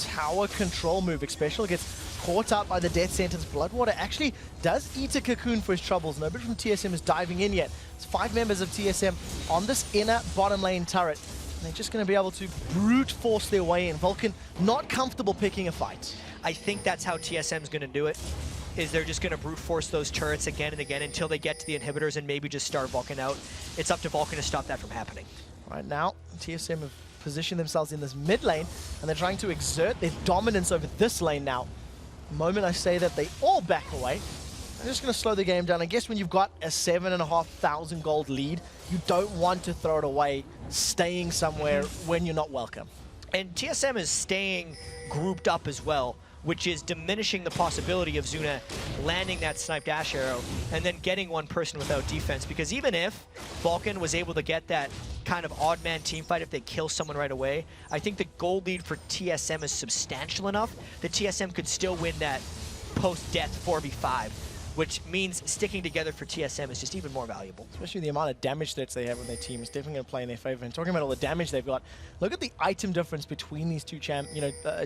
tower control move. Xpecial gets caught out by the death sentence. Bloodwater actually does eat a cocoon for his troubles. Nobody from TSM is diving in yet. It's 5 members of TSM on this inner bottom lane turret. And they're just going to be able to brute force their way in. Vulcan not comfortable picking a fight. I think that's how TSM's going to do it, is they're just going to brute force those turrets again and again until they get to the inhibitors and maybe just start Vulcan out. It's up to Vulcan to stop that from happening. Right now, TSM have positioned themselves in this mid lane, and they're trying to exert their dominance over this lane now. The moment I say that, they all back away. I'm just going to slow the game down. I guess when you've got a 7,500 gold lead, you don't want to throw it away, staying somewhere when you're not welcome. And TSM is staying grouped up as well, which is diminishing the possibility of Zuna landing that snipe dash arrow and then getting one person without defense. Because even if Vulcan was able to get that kind of odd man team fight if they kill someone right away, I think the gold lead for TSM is substantial enough that TSM could still win that post-death 4v5, which means sticking together for TSM is just even more valuable. Especially the amount of damage threats they have on their team is definitely going to play in their favor. And talking about all the damage they've got, look at the item difference between these two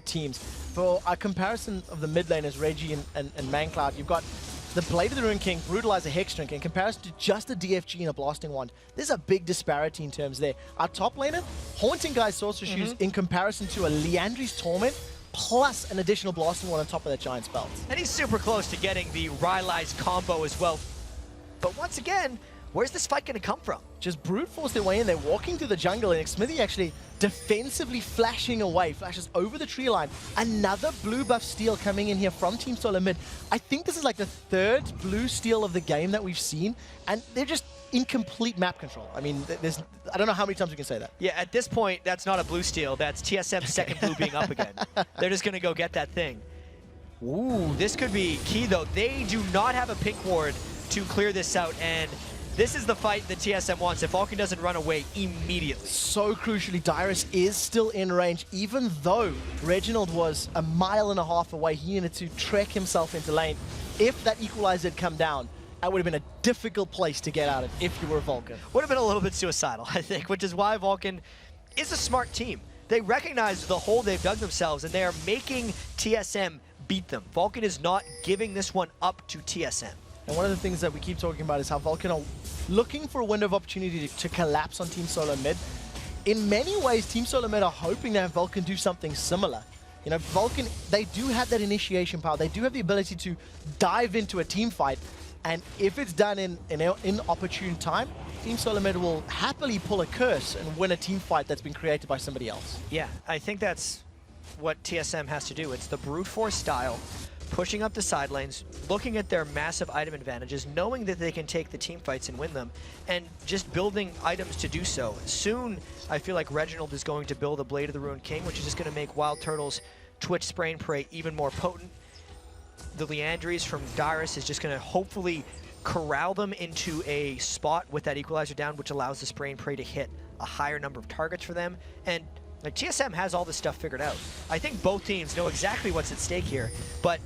teams. For a comparison of the mid laners, Reggie and Mancloud, you've got the Blade of the Ruin King, Brutalizer, Hexdrink, in comparison to just a DFG and a Blasting Wand. There's a big disparity in terms there. Our top laner, Haunting Guy Sorcerer Shoes, in comparison to a Liandry's Torment, plus an additional Blasting Wand on top of that Giant's Belt. And he's super close to getting the Rylai's combo as well. But once again, where's this fight going to come from? Just brute force their way in. They're walking through the jungle, and Smithy actually defensively flashing away, flashes over the tree line. Another blue buff steal coming in here from Team Solar Mid. I think this is like the 3rd blue steal of the game that we've seen, and they're just in complete map control. I mean, I don't know how many times we can say that. Yeah, at this point, that's not a blue steal. That's TSM's second blue being up again. They're just going to go get that thing. Ooh, this could be key, though. They do not have a pink ward to clear this out, and this is the fight that TSM wants if Vulcan doesn't run away immediately. So crucially, Dyrus is still in range, even though Reginald was 1.5 miles away. He needed to trek himself into lane. If that equalizer had come down, that would have been a difficult place to get out of if you were Vulcan. Would have been a little bit suicidal, I think, which is why Vulcan is a smart team. They recognize the hole they've dug themselves, and they are making TSM beat them. Vulcan is not giving this one up to TSM. And one of the things that we keep talking about is how Vulcan are looking for a window of opportunity to collapse on Team Solar Mid. In many ways, Team Solar Mid are hoping to have Vulcan do something similar. You know, Vulcan, they do have that initiation power. They do have the ability to dive into a team fight. And if it's done in opportune time, Team Solar Mid will happily pull a curse and win a team fight that's been created by somebody else. Yeah, I think that's what TSM has to do. It's the brute force style, pushing up the side lanes, looking at their massive item advantages, knowing that they can take the team fights and win them, and just building items to do so. Soon, I feel like Reginald is going to build a Blade of the Ruined King, which is just going to make Wild Turtle's Twitch Spray and Pray even more potent. The Liandry's from Dyrus is just going to hopefully corral them into a spot with that equalizer down, which allows the Spray and Pray to hit a higher number of targets for them. And like, TSM has all this stuff figured out. I think both teams know exactly what's at stake here, but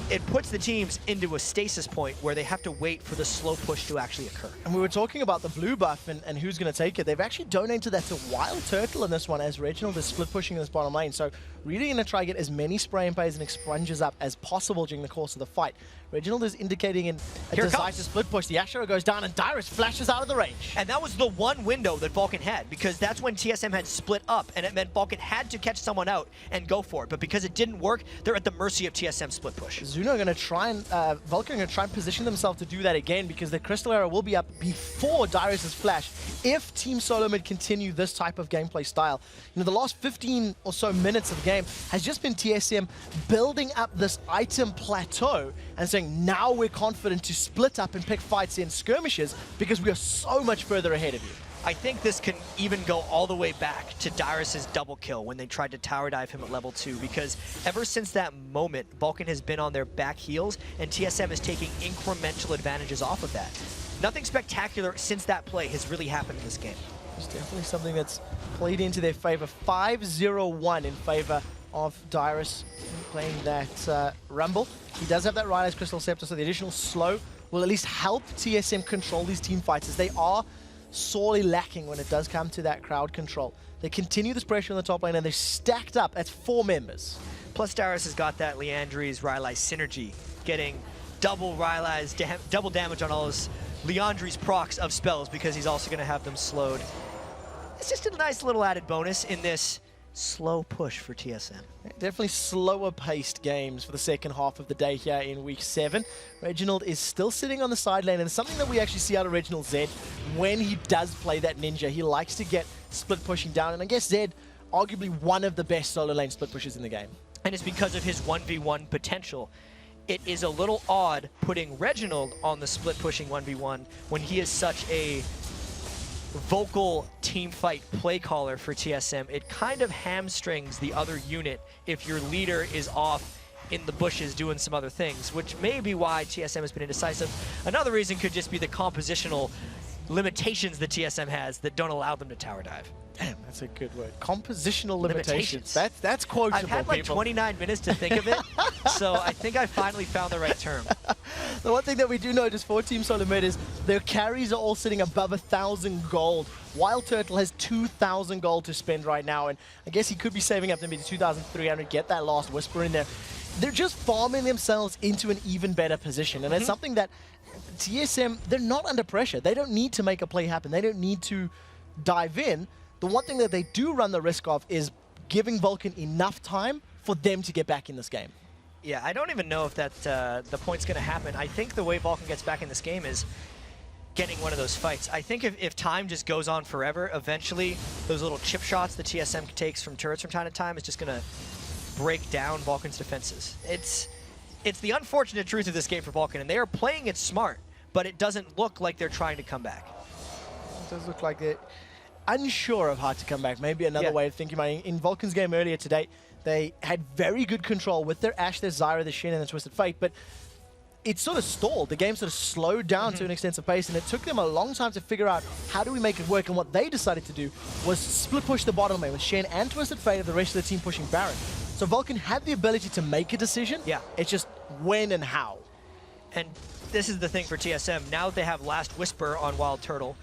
it puts the teams into a stasis point where they have to wait for the slow push to actually occur. And we were talking about the blue buff and who's going to take it. They've actually donated that to Wild Turtle in this one, as Reginald is split pushing this bottom lane. So really going to try to get as many spray and prays and expunges up as possible during the course of the fight. Reginald is indicating in a decisive split push. The Asher goes down and Dyrus flashes out of the range. And that was the one window that Vulcan had, because that's when TSM had split up, and it meant Vulcan had to catch someone out and go for it. But because it didn't work, they're at the mercy of TSM split push. Zuna are going to try and, Vulcan are going to try and position themselves to do that again, because the Crystal Arrow will be up before Dyrus's flash if Team Solo Mid continue this type of gameplay style. You know, the last 15 or so minutes of the game has just been TSM building up this item plateau and saying, now we're confident to split up and pick fights in skirmishes because we are so much further ahead of you. I think this can even go all the way back to Dyrus's double kill when they tried to tower dive him at level 2, because ever since that moment, Vulcan has been on their back heels and TSM is taking incremental advantages off of that. Nothing spectacular since that play has really happened in this game. It's definitely something that's played into their favor. 5-0-1 in favor of Dyrus playing that Rumble. He does have that Rylai's Crystal Scepter, so the additional slow will at least help TSM control these team fights, as they are sorely lacking when it does come to that crowd control. They continue this pressure on the top lane, and they're stacked up. That's 4 members. Plus, Darius has got that Leandri's Rylai's synergy, getting double Rylai's, double damage on all his Leandri's procs of spells because he's also going to have them slowed. It's just a nice little added bonus in this slow push for TSM. Definitely slower paced games for the second half of the day here in week 7. Reginald is still sitting on the side lane, and it's something that we actually see out of Reginald Zed when he does play that ninja. He likes to get split pushing down, and I guess Zed, arguably one of the best solo lane split pushers in the game. And it's because of his 1v1 potential. It is a little odd putting Reginald on the split pushing 1v1 when he is such a vocal team fight play caller for TSM. It kind of hamstrings the other unit if your leader is off in the bushes doing some other things, which may be why TSM has been indecisive. Another reason could just be the compositional limitations that TSM has that don't allow them to tower dive. Damn, that's a good word. Compositional limitations. That's quotable, I've had like people. 29 minutes to think of it, so I think I finally found the right term. The one thing that we do notice for Team Solo Mid is their carries are all sitting above 1,000 gold. Wild Turtle has 2,000 gold to spend right now, and I guess he could be saving up to maybe 2,300, get that last Whisper in there. They're just farming themselves into an even better position, and it's something that TSM, they're not under pressure. They don't need to make a play happen. They don't need to dive in. The one thing that they do run the risk of is giving Vulcan enough time for them to get back in this game. Yeah, I don't even know if that the point's going to happen. I think the way Vulcan gets back in this game is getting one of those fights. I think if time just goes on forever, eventually those little chip shots the TSM takes from turrets from time to time is just going to break down Vulcan's defenses. It's the unfortunate truth of this game for Vulcan, and they are playing it smart, but it doesn't look like they're trying to come back. It does look like they're unsure of how to come back. Maybe another way of thinking about it. In Vulcan's game earlier today, they had very good control with their Ashe, their Zyra, their Shin, and their Twisted Fate, but it sort of stalled. The game sort of slowed down to an extensive pace, and it took them a long time to figure out how do we make it work, and what they decided to do was split push the bottom lane with Shen and Twisted Fate of the rest of the team pushing Baron. So Vulcan had the ability to make a decision. Yeah. It's just when and how. And this is the thing for TSM. Now that they have Last Whisper on Wild Turtle,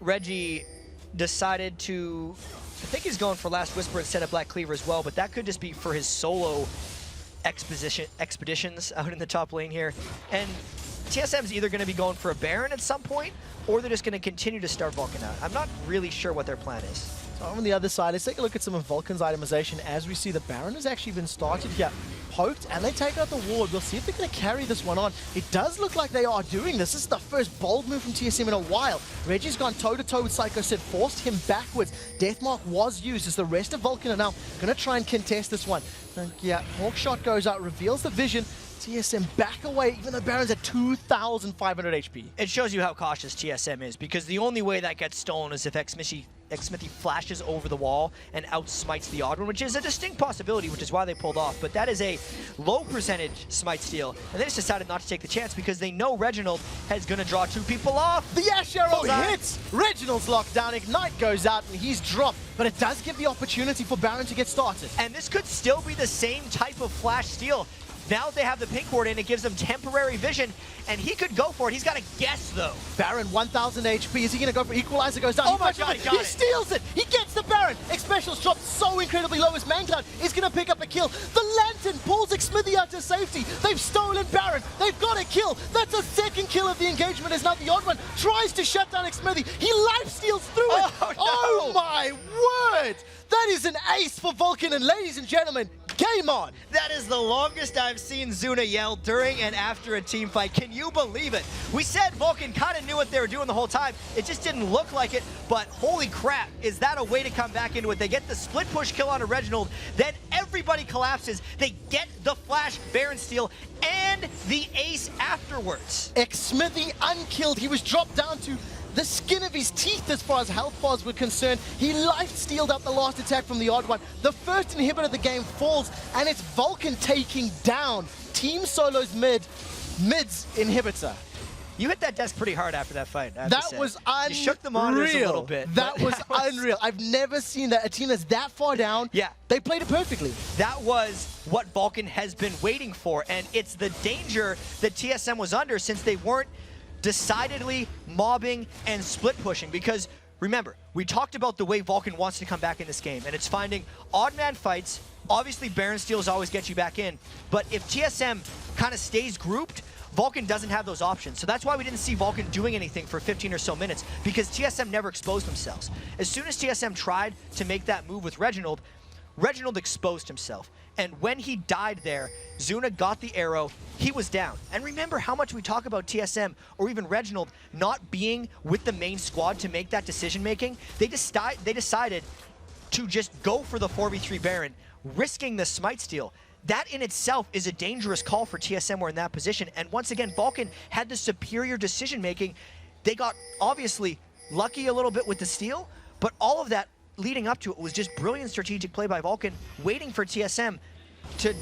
Reggie decided to, I think he's going for Last Whisper instead of Black Cleaver as well, but that could just be for his solo expeditions out in the top lane here. And TSM's either going to be going for a Baron at some point, or they're just going to continue to start Vulcan out. I'm not really sure what their plan is. So on the other side, let's take a look at some of Vulcan's itemization as we see the Baron has actually been started here. Poked, and they take out the ward. We'll see if they're going to carry this one on. It does look like they are doing this. This is the first bold move from TSM in a while. Reggie's gone toe-to-toe with Psycho Sid, forced him backwards. Deathmark was used as the rest of Vulcan are now going to try and contest this one. Yeah, Hawkshot goes out, reveals the vision. TSM back away, even though Baron's at 2,500 HP. It shows you how cautious TSM is, because the only way that gets stolen is if Xmithy flashes over the wall and outsmites the OddOne, which is a distinct possibility, which is why they pulled off. But that is a low percentage smite steal, and they just decided not to take the chance because they know Reginald is going to draw 2 people off. The Ashe Arrow hits! Reginald's locked down, Ignite goes out, and he's dropped. But it does give the opportunity for Baron to get started. And this could still be the same type of flash steal. Now that they have the pink ward in, it gives them temporary vision, and he could go for it. He's got to guess, though. Baron, 1,000 HP. Is he going to go for Equalizer? Goes down. Oh my God, he got it. He steals it. He gets the Baron. X-Special's dropped so incredibly low as Mancloud is going to pick up a kill. The Lantern pulls Xmithy out to safety. They've stolen Baron. They've got a kill. That's a second kill of the engagement as now the OddOne tries to shut down Xmithy. He life-steals through it. Oh my word. That is an ace for Vulcan, and ladies and gentlemen, game on! That is the longest I've seen Zuna yell during and after a team fight. Can you believe it? We said Vulcan kind of knew what they were doing the whole time. It just didn't look like it, but holy crap, is that a way to come back into it? They get the split push kill on a Reginald, then everybody collapses. They get the flash Baron steal and the ace afterwards. Xmithy unkilled. He was dropped down to the skin of his teeth as far as health bars were concerned. He life-stealed out the last attack from the OddOne. The first inhibitor of the game falls, and it's Vulcan taking down Team Solo's mid's inhibitor. You hit that desk pretty hard after that fight. That was unreal. You shook the monitors a little bit. That was unreal. I've never seen that. A team that's that far down, they played it perfectly. That was what Vulcan has been waiting for, and it's the danger that TSM was under since they weren't decidedly mobbing, and split pushing. Because remember, we talked about the way Vulcan wants to come back in this game, and it's finding odd man fights. Obviously, Baron steals always get you back in, but if TSM kind of stays grouped, Vulcan doesn't have those options. So that's why we didn't see Vulcan doing anything for 15 or so minutes, because TSM never exposed themselves. As soon as TSM tried to make that move with Reginald, Reginald exposed himself. And when he died there, Zuna got the arrow, he was down. And remember how much we talk about TSM, or even Reginald, not being with the main squad to make that decision making. They decided to just go for the 4v3 Baron, risking the smite steal. That in itself is a dangerous call for TSM. We're in that position. And once again, Vulcan had the superior decision making. They got obviously lucky a little bit with the steal, but all of that leading up to it was just brilliant strategic play by Vulcan, waiting for TSM to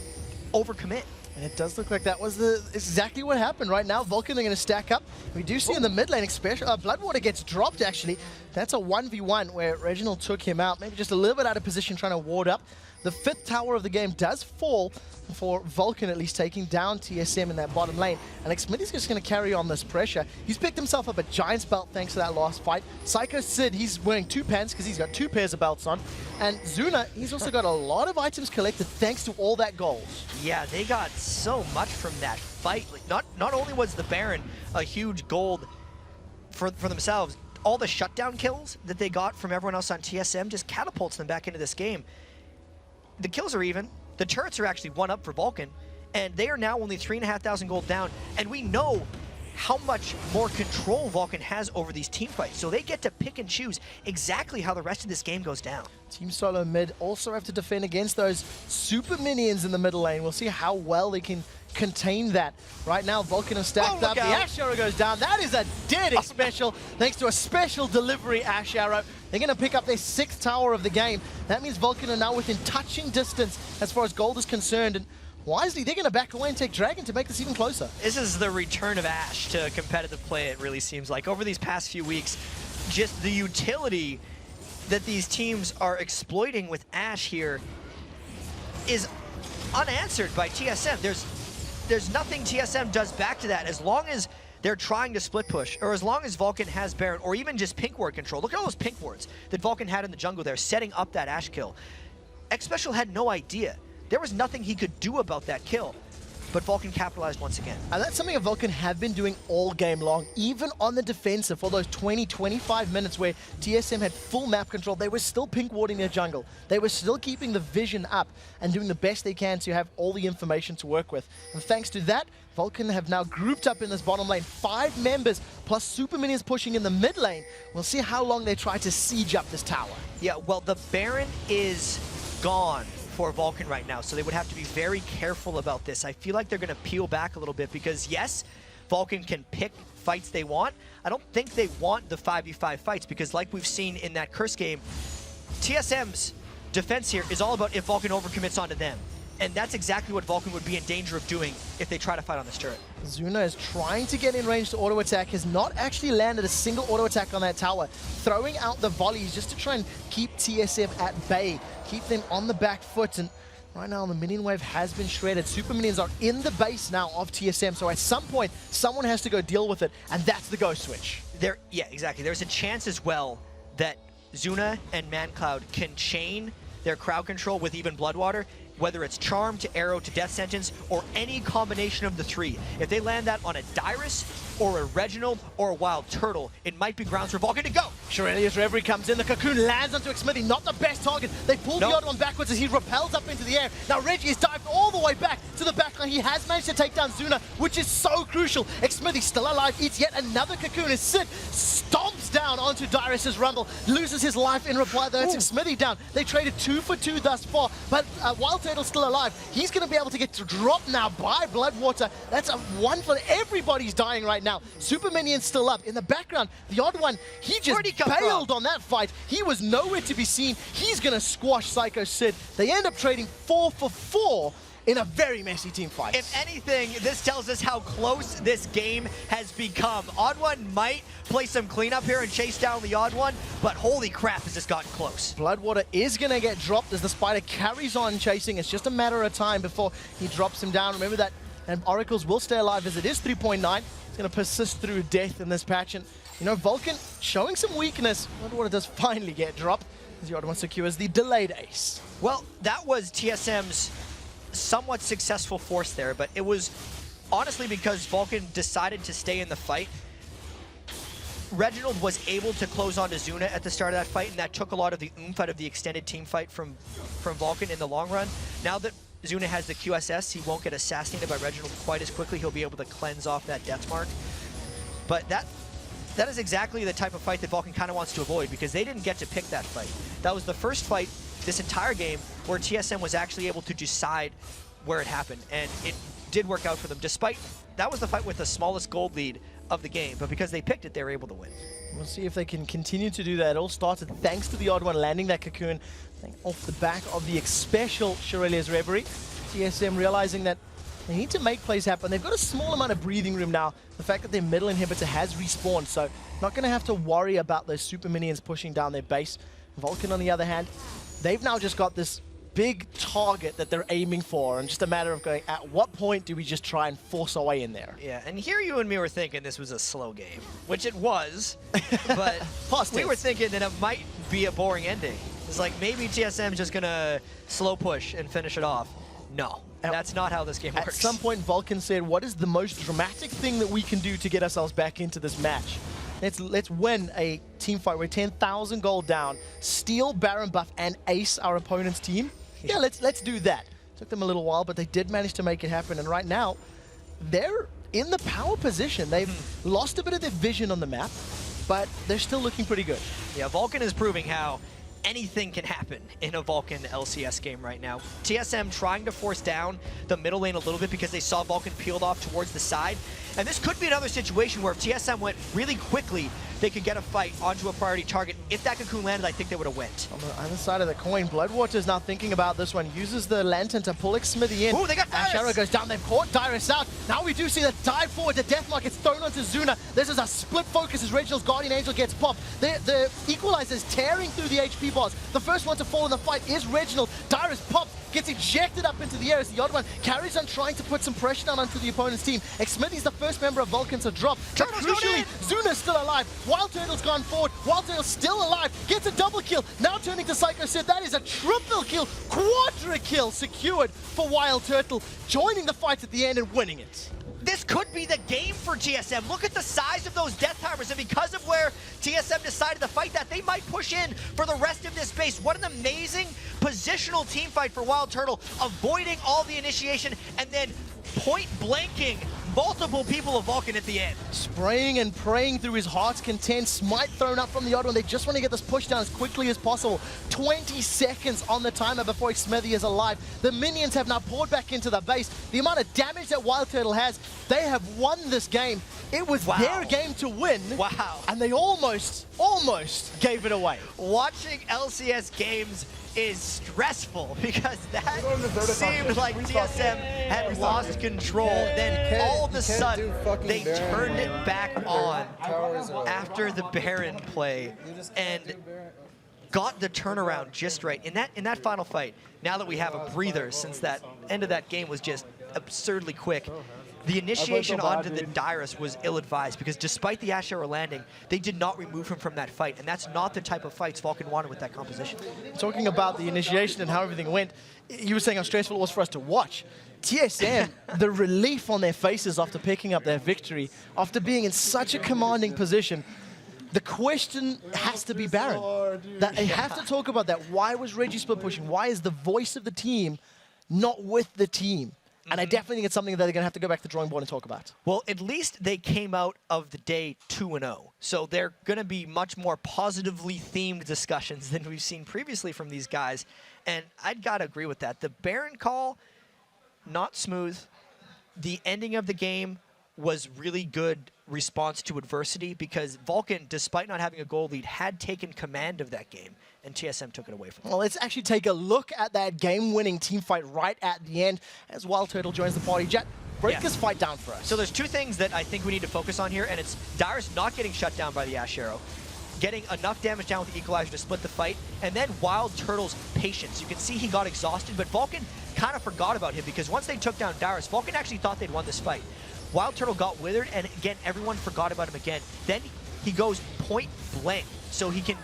overcommit. And it does look like that was exactly what happened. Right now, Vulcan are going to stack up. We do see in the mid lane, especially Bloodwater gets dropped, actually. That's a 1v1 where Reginald took him out. Maybe just a little bit out of position, trying to ward up. The 5th tower of the game does fall for Vulcan, at least taking down TSM in that bottom lane. And Smitty's just going to carry on this pressure. He's picked himself up a Giant's belt thanks to that last fight. Psycho Sid, he's wearing 2 pants because he's got 2 pairs of belts on. And Zuna, he's also got a lot of items collected thanks to all that gold. Yeah, they got so much from that fight. Like, not only was the Baron a huge gold for themselves, all the shutdown kills that they got from everyone else on TSM just catapults them back into this game. The kills are even. The turrets are actually 1 up for Vulcan, and they are now only 3,500 gold down, and we know how much more control Vulcan has over these team fights, so they get to pick and choose exactly how the rest of this game goes down. Team Solo mid also have to defend against those super minions in the middle lane. We'll see how well they can contain that. Right now, Vulcan have stacked up. The Ash Arrow goes down. That is a dead special, thanks to a special delivery Ash Arrow. They're going to pick up their 6th tower of the game. That means Vulcan are now within touching distance as far as gold is concerned. And wisely, they're going to back away and take Dragon to make this even closer. This is the return of Ash to competitive play, it really seems like. Over these past few weeks, just the utility that these teams are exploiting with Ash here is unanswered by TSM. There's nothing TSM does back to that. As long as they're trying to split push, or as long as Vulcan has Baron, or even just pink ward control. Look at all those pink wards that Vulcan had in the jungle there, setting up that Ash kill. X-Special had no idea. There was nothing he could do about that kill, but Vulcan capitalized once again. And that's something that Vulcan have been doing all game long, even on the defensive for those 20-25 minutes where TSM had full map control. They were still pink warding their jungle. They were still keeping the vision up and doing the best they can to have all the information to work with. And thanks to that, Vulcan have now grouped up in this bottom lane. 5 members plus super minions pushing in the mid lane. We'll see how long they try to siege up this tower. Yeah, well, the Baron is gone for Vulcan right now, so they would have to be very careful about this. I feel like they're going to peel back a little bit because, yes, Vulcan can pick fights they want. I don't think they want the 5v5 fights because, like we've seen in that Curse game, TSM's defense here is all about if Vulcan overcommits onto them. And that's exactly what Vulcan would be in danger of doing if they try to fight on this turret. Zuna is trying to get in range to auto attack, has not actually landed a single auto attack on that tower, throwing out the volleys just to try and keep TSM at bay, keep them on the back foot. And right now the minion wave has been shredded. Super minions are in the base now of TSM, so at some point someone has to go deal with it, and that's the ghost switch. Yeah, exactly. There's a chance as well that Zuna and ManCloud can chain their crowd control with even Bloodwater, whether it's Charm to Arrow to Death Sentence, or any combination of the 3. If they land that on a Dyrus, or a Reginald, or a Wild Turtle, it might be grounds for Vulcan to go. Shirelius Reverie comes in, the cocoon lands onto Xmithy, not the best target. They pull the OddOne backwards as he repels up into the air. Now Reggie is dived all the way back to the backline. He has managed to take down Zuna, which is so crucial. Xmithy still alive, eats yet another cocoon as Sid stomps down onto Dyrus's Rumble, loses his life in reply though. It's Xmithy down. They traded 2 for 2 thus far, but Wild Turtle's still alive. He's going to be able to get dropped now by Bloodwater. That's a 1 for everybody's dying right now. Super Minion's still up. In the background, the OddOne, he just bailed on that fight. He was nowhere to be seen. He's going to squash Psycho Sid. They end up trading 4 for 4 in a very messy team fight. If anything, this tells us how close this game has become. OddOne might play some cleanup here and chase down the OddOne, but holy crap, has this gotten close. Bloodwater is going to get dropped as the Spider carries on chasing. It's just a matter of time before he drops him down. Remember that and Oracles will stay alive as it is 3.9. It's going to persist through death in this patch. And, you know, Vulcan showing some weakness. OddOne does finally get dropped as the OddOne secures the delayed ace. Well, that was TSM's somewhat successful force there, but it was honestly because Vulcan decided to stay in the fight. Reginald was able to close onto Zuna at the start of that fight, and that took a lot of the oomph out of the extended team fight from Vulcan in the long run. Now that Zuna has the QSS, he won't get assassinated by Reginald quite as quickly. He'll be able to cleanse off that death mark. But that is exactly the type of fight that Vulcan kind of wants to avoid, because they didn't get to pick that fight. That was the first fight this entire game where TSM was actually able to decide where it happened, and it did work out for them, despite that was the fight with the smallest gold lead of the game, but because they picked it, they were able to win. We'll see if they can continue to do that. It all started thanks to the OddOne landing that cocoon off the back of the special Shirelia's Reverie. TSM realizing that they need to make plays happen. They've got a small amount of breathing room now. The fact that their middle inhibitor has respawned, so not going to have to worry about those super minions pushing down their base. Vulcan, on the other hand, they've now just got this big target that they're aiming for, and just a matter of going, at what point do we just try and force our way in there? Yeah, and here you and me were thinking this was a slow game, which it was, but we were thinking that it might be a boring ending. It's like maybe TSM's just gonna slow push and finish it off. No, that's not how this game works. At some point, Vulcan said, what is the most dramatic thing that we can do to get ourselves back into this match? Let's win a team fight. We're 10,000 gold down, steal Baron buff, and ace our opponent's team. Yeah, let's do that. Took them a little while, but they did manage to make it happen. And right now, they're in the power position. They've lost a bit of their vision on the map, but they're still looking pretty good. Yeah, Vulcan is proving how anything can happen in a Vulcan LCS game right now. TSM trying to force down the middle lane a little bit because they saw Vulcan peeled off towards the side. And this could be another situation where if TSM went really quickly, they could get a fight onto a priority target. If that cocoon landed, I think they would have went. On the other side of the coin, Bloodwater is now thinking about this one. Uses the Lantern to pull Smithy in. Ooh, they got Dyrus! Arrow goes down. They've caught Dyrus out. Now we do see the dive forward. The Deathmark gets thrown onto Zuna. This is a split focus as Reginald's Guardian Angel gets popped. The Equalizer is tearing through the HP bars. The first one to fall in the fight is Reginald. Dyrus pops, gets ejected up into the air as the OddOne carries on trying to put some pressure down onto the opponent's team. Smithy's the first member of Vulcan to drop. But crucially, Zuna's still alive. Wild Turtle's gone forward. Wild Turtle's still alive. Gets a double kill. Now turning to Psycho Sid. That is a triple kill, quadra kill secured for Wild Turtle, joining the fight at the end and winning it. This could be the game for TSM. Look at the size of those death timers, and because of where TSM decided to fight that, they might push in for the rest of this space. What an amazing positional team fight for Wild Turtle, avoiding all the initiation and then point blanking multiple people of Vulcan at the end. Spraying and praying through his heart's content. Smite thrown up from the OddOne. They just want to get this push down as quickly as possible. 20 seconds on the timer before Smithy is alive. The minions have now poured back into the base. The amount of damage that Wild Turtle has, they have won this game. It was their game to win. Wow. And they almost gave it away. Watching LCS games is stressful because that seemed like TSM had lost control. Then all of a sudden, they turned it back on after the Baron play and got the turnaround just right. In that final fight, now that we have a breather since that end of that game was just absurdly quick, the initiation onto the Dyrus was ill-advised because despite the Ash Arrow landing, they did not remove him from that fight, and that's not the type of fights Vulcan wanted with that composition. Talking about the initiation and how everything went, you were saying how stressful it was for us to watch. TSM, the relief on their faces after picking up their victory, after being in such a commanding position, the question has to be Baron. They have to talk about that. Why was Reggie split pushing? Why is the voice of the team not with the team? And I definitely think it's something that they're going to have to go back to the drawing board and talk about. Well, at least they came out of the day 2-0. So they're going to be much more positively themed discussions than we've seen previously from these guys. And I'd got to agree with that. The Baron call, not smooth. The ending of the game was really good response to adversity because Vulcan, despite not having a goal lead, had taken command of that game, and TSM took it away from them. Well, let's actually take a look at that game-winning team fight right at the end as Wild Turtle joins the party. Jet, break this fight down for us. So there's two things that I think we need to focus on here, and it's Dyrus not getting shut down by the Ash Arrow, getting enough damage down with the Equalizer to split the fight, and then Wild Turtle's patience. You can see he got exhausted, but Vulcan kind of forgot about him because once they took down Darius, Vulcan actually thought they'd won this fight. Wild Turtle got withered, and again, everyone forgot about him again. Then he goes point blank, so he can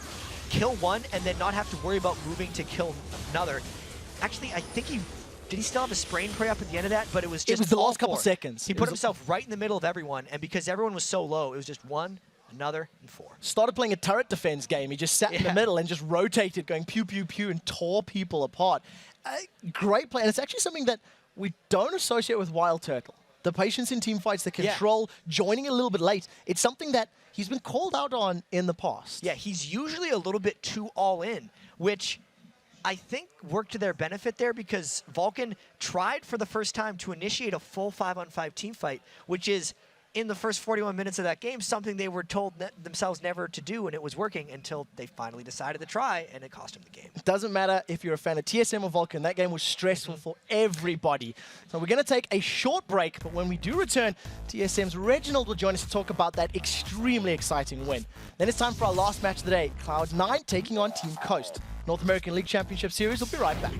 kill one and then not have to worry about moving to kill another. Actually, I think did he still have a sprain prey up at the end of that? But it was just the last couple seconds. He put himself right in the middle of everyone, and because everyone was so low, it was just 1, another, and 4. Started playing a turret defense game. He just sat in the middle and just rotated, going pew, pew, pew, and tore people apart. Great play, and it's actually something that we don't associate with Wild Turtle. The patience in team fights, the control, joining a little bit late. It's something that he's been called out on in the past. Yeah, he's usually a little bit too all in, which I think worked to their benefit there because Vulcan tried for the first time to initiate a full 5-on-5 team fight, which is, in the first 41 minutes of that game, something they were told themselves never to do, and it was working until they finally decided to try, and it cost them the game. It doesn't matter if you're a fan of TSM or Vulcan, that game was stressful for everybody. So we're going to take a short break, but when we do return, TSM's Reginald will join us to talk about that extremely exciting win. Then it's time for our last match of the day, Cloud9 taking on Team Coast. North American League Championship Series. We'll be right back.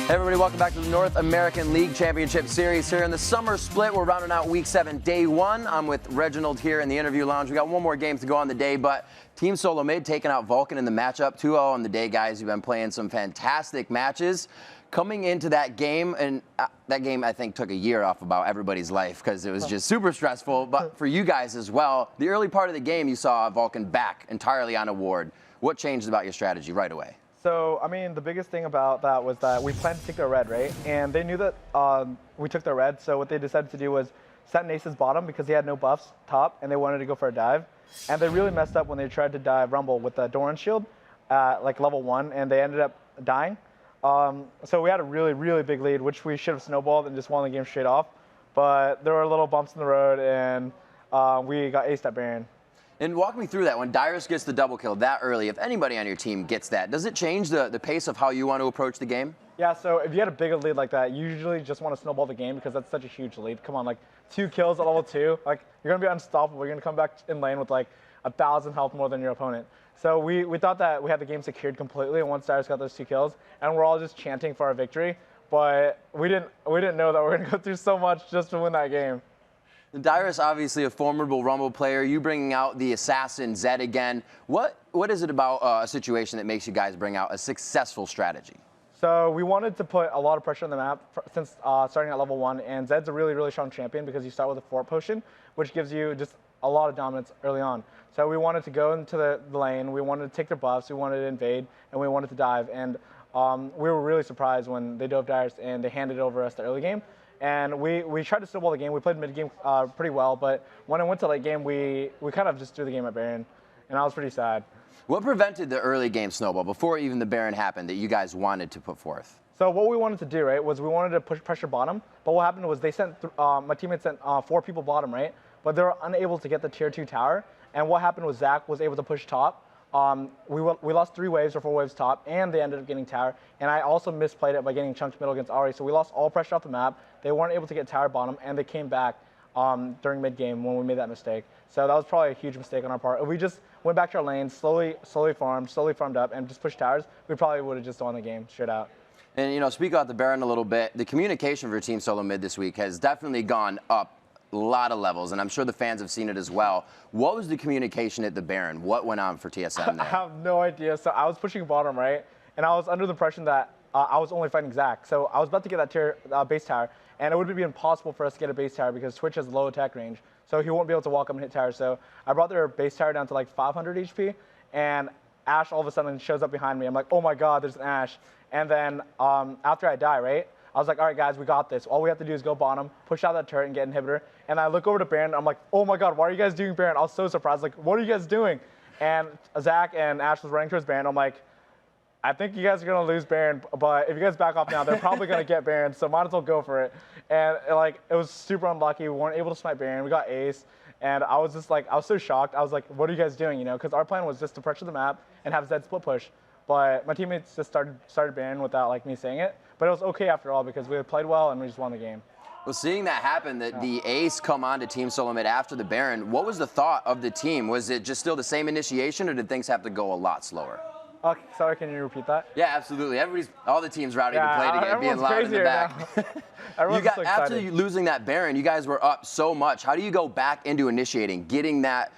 Hey everybody, welcome back to the North American League Championship Series here in the summer split. We're rounding out Week 7, Day 1. I'm with Reginald here in the interview lounge. We got one more game to go on the day, but Team Solo Mid taking out Vulcan in the matchup. 2-0 on the day, guys. You've been playing some fantastic matches. Coming into that game, and that game I think took a year off about everybody's life because it was just super stressful, but for you guys as well. The early part of the game, you saw Vulcan back entirely on a ward. What changed about your strategy right away? So, I mean, the biggest thing about that was that we planned to take their red, right? And they knew that we took their red, so what they decided to do was set Nace's bottom because he had no buffs top, and they wanted to go for a dive. And they really messed up when they tried to dive Rumble with the Doran shield at like level 1, and they ended up dying. So we had a really, really big lead, which we should have snowballed and just won the game straight off. But there were little bumps in the road, and we got aced at Baron. And walk me through that. When Dyrus gets the double kill that early, if anybody on your team gets that, does it change the pace of how you want to approach the game? Yeah, so if you had a big lead like that, you usually just want to snowball the game because that's such a huge lead. Come on, like 2 kills at level 2, like you're going to be unstoppable. You're going to come back in lane with like 1,000 health more than your opponent. So we thought that we had the game secured completely, and once Dyrus got those 2 kills, and we're all just chanting for our victory, but we didn't know that we're going to go through so much just to win that game. Dyrus, obviously a formidable Rumble player. You bringing out the assassin Zed again. What is it about a situation that makes you guys bring out a successful strategy? So we wanted to put a lot of pressure on the map since starting at level 1, and Zed's a really, really strong champion because you start with a fort potion, which gives you just a lot of dominance early on. So we wanted to go into the lane, we wanted to take their buffs, we wanted to invade, and we wanted to dive. And we were really surprised when they dove Dyrus and they handed over us the early game. And we tried to snowball the game. We played mid-game pretty well, but when it went to late game, we kind of just threw the game at Baron, and I was pretty sad. What prevented the early game snowball before even the Baron happened that you guys wanted to put forth? So what we wanted to do, right, was we wanted to push pressure bottom, but what happened was they sent, my teammates sent 4 people bottom, right, but they were unable to get the tier 2 tower, and what happened was Zach was able to push top. We lost 3 waves or 4 waves top, and they ended up getting tower. And I also misplayed it by getting chunked middle against Ari. So we lost all pressure off the map. They weren't able to get tower bottom, and they came back during mid game when we made that mistake. So that was probably a huge mistake on our part. If we just went back to our lane, slowly farmed up, and just pushed towers, we probably would have just won the game straight out. And you know, speak about the Baron a little bit. The communication for Team Solo Mid this week has definitely gone up a lot of levels, and I'm sure the fans have seen it as well. What was the communication at the Baron? What went on for TSM there? I have no idea. So I was pushing bottom, right? And I was under the impression that I was only fighting Zach. So I was about to get that tier base tower, and it would be impossible for us to get a base tower because Twitch has low attack range. So he won't be able to walk up and hit tower. So I brought their base tower down to like 500 HP, and Ashe all of a sudden shows up behind me. I'm like, oh my God, there's an Ashe. And then after I die, right? I was like, all right, guys, we got this. All we have to do is go bottom, push out that turret, and get inhibitor. And I look over to Baron, and I'm like, oh my God, why are you guys doing Baron? I was so surprised. Like, what are you guys doing? And Zach and Ashe was running towards Baron. I'm like, I think you guys are going to lose Baron, but if you guys back off now, they're probably going to get Baron, so might as well go for it. And like, it was super unlucky. We weren't able to snipe Baron. We got ace. And I was just like, I was so shocked. I was like, what are you guys doing? You know, because our plan was just to pressure the map and have Zed split push. But my teammates just started Baron without like me saying it. But it was okay after all because we played well and we just won the game. Well, seeing that happen, the ace come on to Team Solo Mid after the Baron, what was the thought of the team? Was it just still the same initiation, or did things have to go a lot slower? Sorry, can you repeat that? Yeah, absolutely. All the teams rowdy to play together, being loud in the back. After losing that Baron, you guys were up so much. How do you go back into initiating, getting that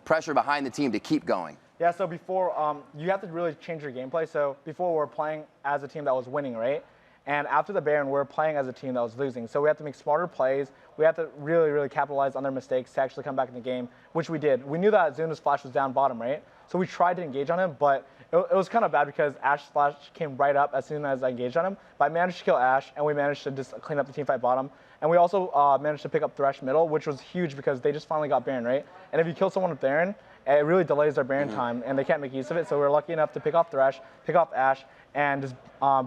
pressure behind the team to keep going? Yeah, so before, you have to really change your gameplay. So before, we're playing as a team that was winning, right? And after the Baron, we're playing as a team that was losing. So we have to make smarter plays. We have to really, really capitalize on their mistakes to actually come back in the game, which we did. We knew that Zuna's flash was down bottom, right? So we tried to engage on him, but it was kind of bad because Ashe's flash came right up as soon as I engaged on him. But I managed to kill Ashe, and we managed to just clean up the team fight bottom. And we also managed to pick up Thresh middle, which was huge because they just finally got Baron, right? And if you kill someone with Baron, it really delays their Baron time, and they can't make use of it. So we're lucky enough to pick off Thresh, pick off Ashe, and just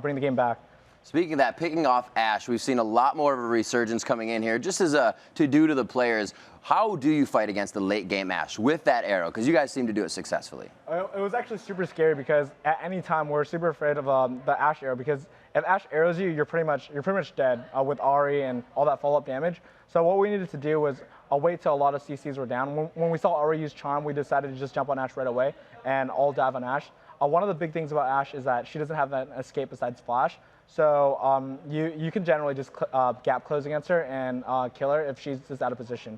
bring the game back. Speaking of that, picking off Ashe, we've seen a lot more of a resurgence coming in here. Just as a to-do to the players, how do you fight against the late-game Ashe with that arrow? Because you guys seem to do it successfully. It was actually super scary because at any time we're super afraid of the Ashe arrow because if Ashe arrows you, you're pretty much dead with Ahri and all that follow-up damage. So what we needed to do was wait till a lot of CCs were down. When we saw Ahri use Charm, we decided to just jump on Ashe right away and all dive on Ashe. One of the big things about Ashe is that she doesn't have that escape besides Flash. So you can generally just gap close against her and kill her if she's just out of position.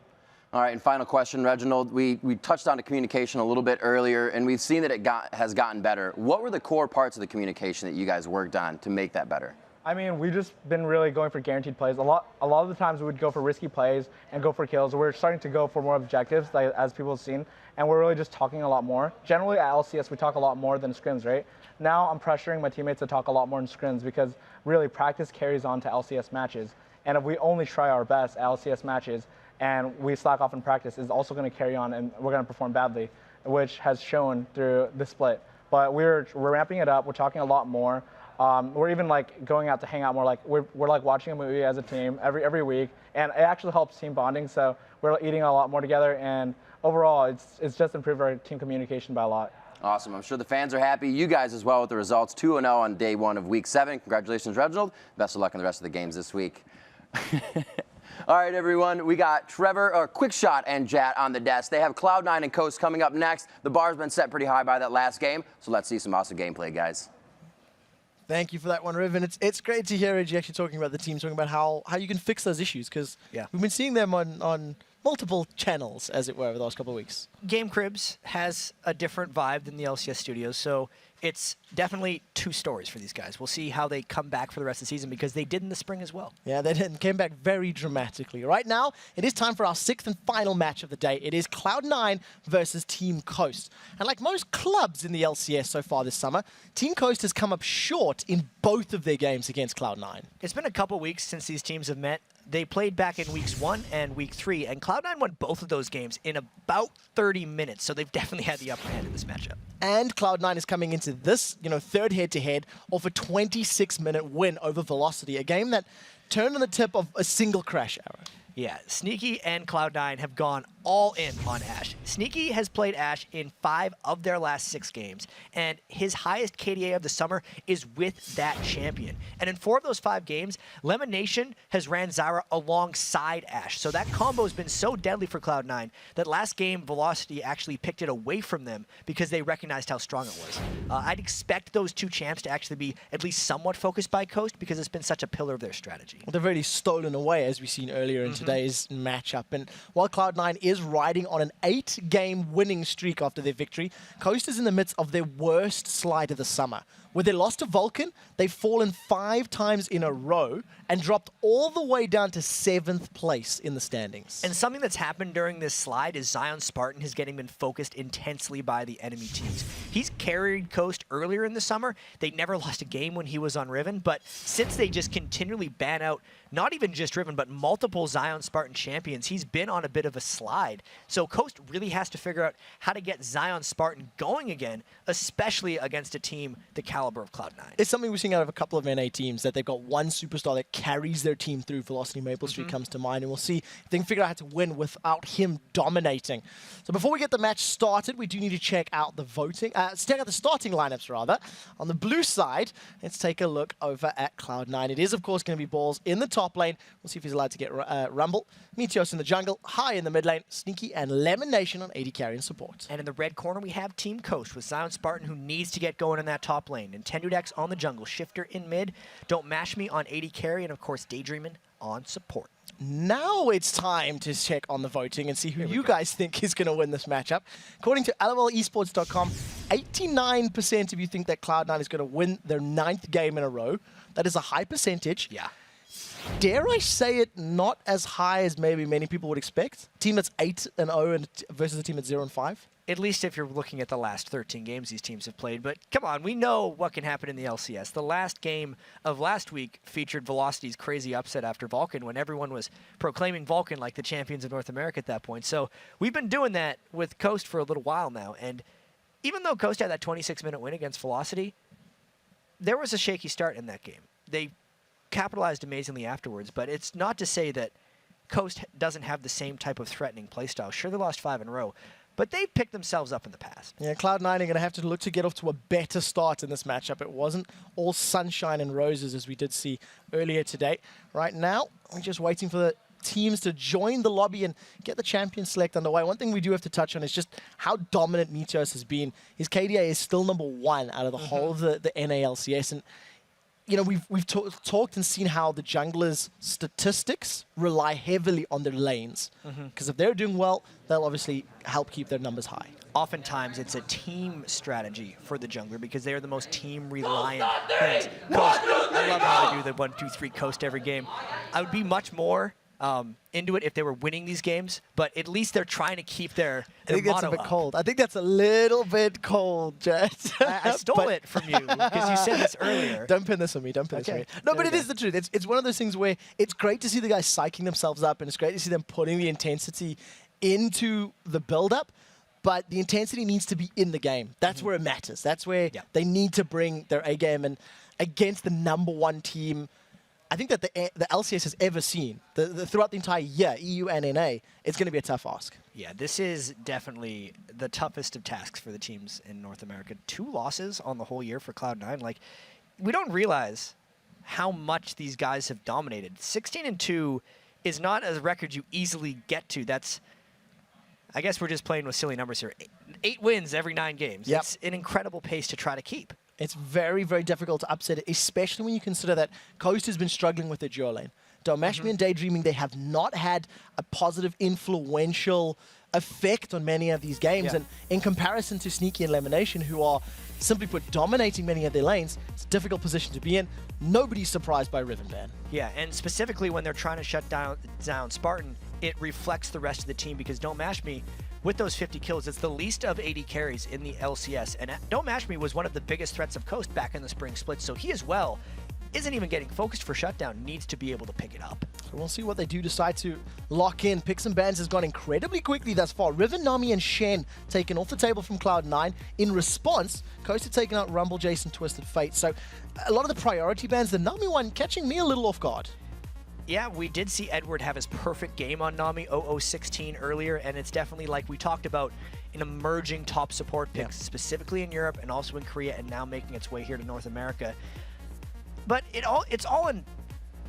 All right, and final question, Reginald. We touched on the communication a little bit earlier, and we've seen that it has gotten better. What were the core parts of the communication that you guys worked on to make that better? I mean, we've just been really going for guaranteed plays. A lot of the times we would go for risky plays and go for kills. We're starting to go for more objectives, like, as people have seen, and we're really just talking a lot more. Generally at LCS, we talk a lot more than scrims, right? Now I'm pressuring my teammates to talk a lot more in scrims because really practice carries on to LCS matches. And if we only try our best at LCS matches and we slack off in practice, it's also going to carry on and we're going to perform badly, which has shown through the split. But we're ramping it up. We're talking a lot more. We're even like going out to hang out more. Like we're like watching a movie as a team every week, and it actually helps team bonding. So we're eating a lot more together, and overall, it's just improved our team communication by a lot. Awesome. I'm sure the fans are happy. You guys as well with the results. 2-0 on day 1 of week 7. Congratulations, Reginald. Best of luck in the rest of the games this week. All right, everyone. We got Trevor, Quick Shot, and Jat on the desk. They have Cloud9 and Coast coming up next. The bar's been set pretty high by that last game, so let's see some awesome gameplay, guys. Thank you for that one, Riven. It's great to hear Reggie actually talking about the team, talking about how you can fix those issues, because we've been seeing them on multiple channels, as it were, over the last couple of weeks. Game Cribs has a different vibe than the LCS studios, so it's definitely 2 stories for these guys. We'll see how they come back for the rest of the season, because they did in the spring as well. Yeah, they did, and came back very dramatically. Right now, it is time for our 6th and final match of the day. It is Cloud9 versus Team Coast. And like most clubs in the LCS so far this summer, Team Coast has come up short in both of their games against Cloud9. It's been a couple weeks since these teams have met. They played back in weeks 1 and week 3, and Cloud9 won both of those games in about 30 minutes, so they've definitely had the upper hand in this matchup. And Cloud9 is coming into this, 3rd head-to-head off a 26-minute win over Velocity, a game that turned on the tip of a single crash error. Yeah, Sneaky and Cloud9 have gone all in on Ashe. Sneaky has played Ashe in 5 of their last 6 games, and his highest KDA of the summer is with that champion. And in 4 of those 5 games, Lemon Nation has ran Zyra alongside Ashe. So that combo has been so deadly for Cloud9 that last game, Velocity actually picked it away from them because they recognized how strong it was. I'd expect those 2 champs to actually be at least somewhat focused by Coast because it's been such a pillar of their strategy. Well, they've already stolen away, as we've seen earlier in today's matchup. And while Cloud9 is riding on an 8-game winning streak after their victory, Coast is in the midst of their worst slide of the summer. With their loss to Vulcan, they've fallen 5 times in a row and dropped all the way down to 7th place in the standings. And something that's happened during this slide is Zion Spartan has been focused intensely by the enemy teams. He's carried Coast earlier in the summer. They never lost a game when he was on Riven, but since they just continually ban out not even just Riven, but multiple Zion Spartan champions, he's been on a bit of a slide. So Coast really has to figure out how to get Zion Spartan going again, especially against a team the caliber of Cloud9. It's something we're seeing out of a couple of NA teams, that they've got one superstar that carries their team through. Velocity Maple Street comes to mind, and we'll see if they can figure out how to win without him dominating. So before we get the match started, we do need to check out the voting, check out the starting lineups rather. On the blue side, let's take a look over at Cloud9. It is, of course, going to be Balls in the top lane. We'll see if he's allowed to get Rumble. Medios in the jungle, High in the mid lane, Sneaky and Lemon Nation on AD carry and support. And in the red corner, we have Team Coast with Zion Spartan, who needs to get going in that top lane. Nintendo Dex on the jungle, Shifter in mid, Don't Mash Me on AD carry, and of course Daydreamin' on support. Now it's time to check on the voting and see who you guys think is going to win this matchup. According to LOLesports.com, 89% of you think that Cloud9 is going to win their 9th game in a row. That is a high percentage. Yeah. Dare I say it, not as high as maybe many people would expect. Team that's 8-0 versus a team that's 0-5. At least if you're looking at the last 13 games these teams have played. But come on, we know what can happen in the LCS. The last game of last week featured Velocity's crazy upset after Vulcan, when everyone was proclaiming Vulcan like the champions of North America at that point. So we've been doing that with Coast for a little while now. And even though Coast had that 26-minute win against Velocity, there was a shaky start in that game. They capitalized amazingly afterwards, but it's not to say that Coast doesn't have the same type of threatening playstyle. Sure, they lost 5 in a row, but they've picked themselves up in the past. Yeah, Cloud9 are going to have to look to get off to a better start in this matchup. It wasn't all sunshine and roses as we did see earlier today. Right now, we're just waiting for the teams to join the lobby and get the champion select underway. One thing we do have to touch on is just how dominant Medios has been. His KDA is still #1 out of the whole of the NA LCS, and you know, we've talked and seen how the junglers' statistics rely heavily on their lanes. Because if they're doing well, they'll obviously help keep their numbers high. Oftentimes, it's a team strategy for the jungler because they are the most team-reliant things. Coast, I love how they do the 1-2-3 coast every game. I would be much more into it if they were winning these games, but at least they're trying to keep their I think that's a bit up. cold. I think that's a little bit cold, Jet. I stole it from you because you said this earlier. Don't pin this on me. Don't pin this on me. No, but it is the truth. It's one of those things where it's great to see the guys psyching themselves up, and it's great to see them putting the intensity into the build-up, but the intensity needs to be in the game. That's where it matters. That's where they need to bring their A game, and against the #1 team I think that the LCS has ever seen throughout the entire year, EU and NA, it's going to be a tough ask. Yeah, this is definitely the toughest of tasks for the teams in North America. 2 losses on the whole year for Cloud9. Like, we don't realize how much these guys have dominated. 16-2 is not a record you easily get to. That's, I guess we're just playing with silly numbers here. 8 wins every 9 games. Yep. It's an incredible pace to try to keep. It's very, very difficult to upset it, especially when you consider that Coast has been struggling with their duo lane. Domashmi and Daydreaming, they have not had a positive, influential effect on many of these games. Yeah. And in comparison to Sneaky and Elimination, who are, simply put, dominating many of their lanes, it's a difficult position to be in. Nobody's surprised by Riven Ban. Yeah, and specifically when they're trying to shut down Spartan, it reflects the rest of the team because Don't Mash Me, with those 50 kills, it's the least of 80 carries in the LCS. And Don't Mash Me was one of the biggest threats of Coast back in the spring split, so he as well isn't even getting focused for shutdown, needs to be able to pick it up. So we'll see what they do decide to lock in. Picks and bans has gone incredibly quickly thus far. Riven, Nami, and Shen taken off the table from Cloud9. In response, Coast have taken out Rumble, Jason, Twisted Fate. So a lot of the priority bans, the Nami one catching me a little off guard. Yeah, we did see Edward have his perfect game on Nami, 0016 earlier, and it's definitely, like we talked about, an emerging top support pick, specifically in Europe and also in Korea, and now making its way here to North America. But it's all in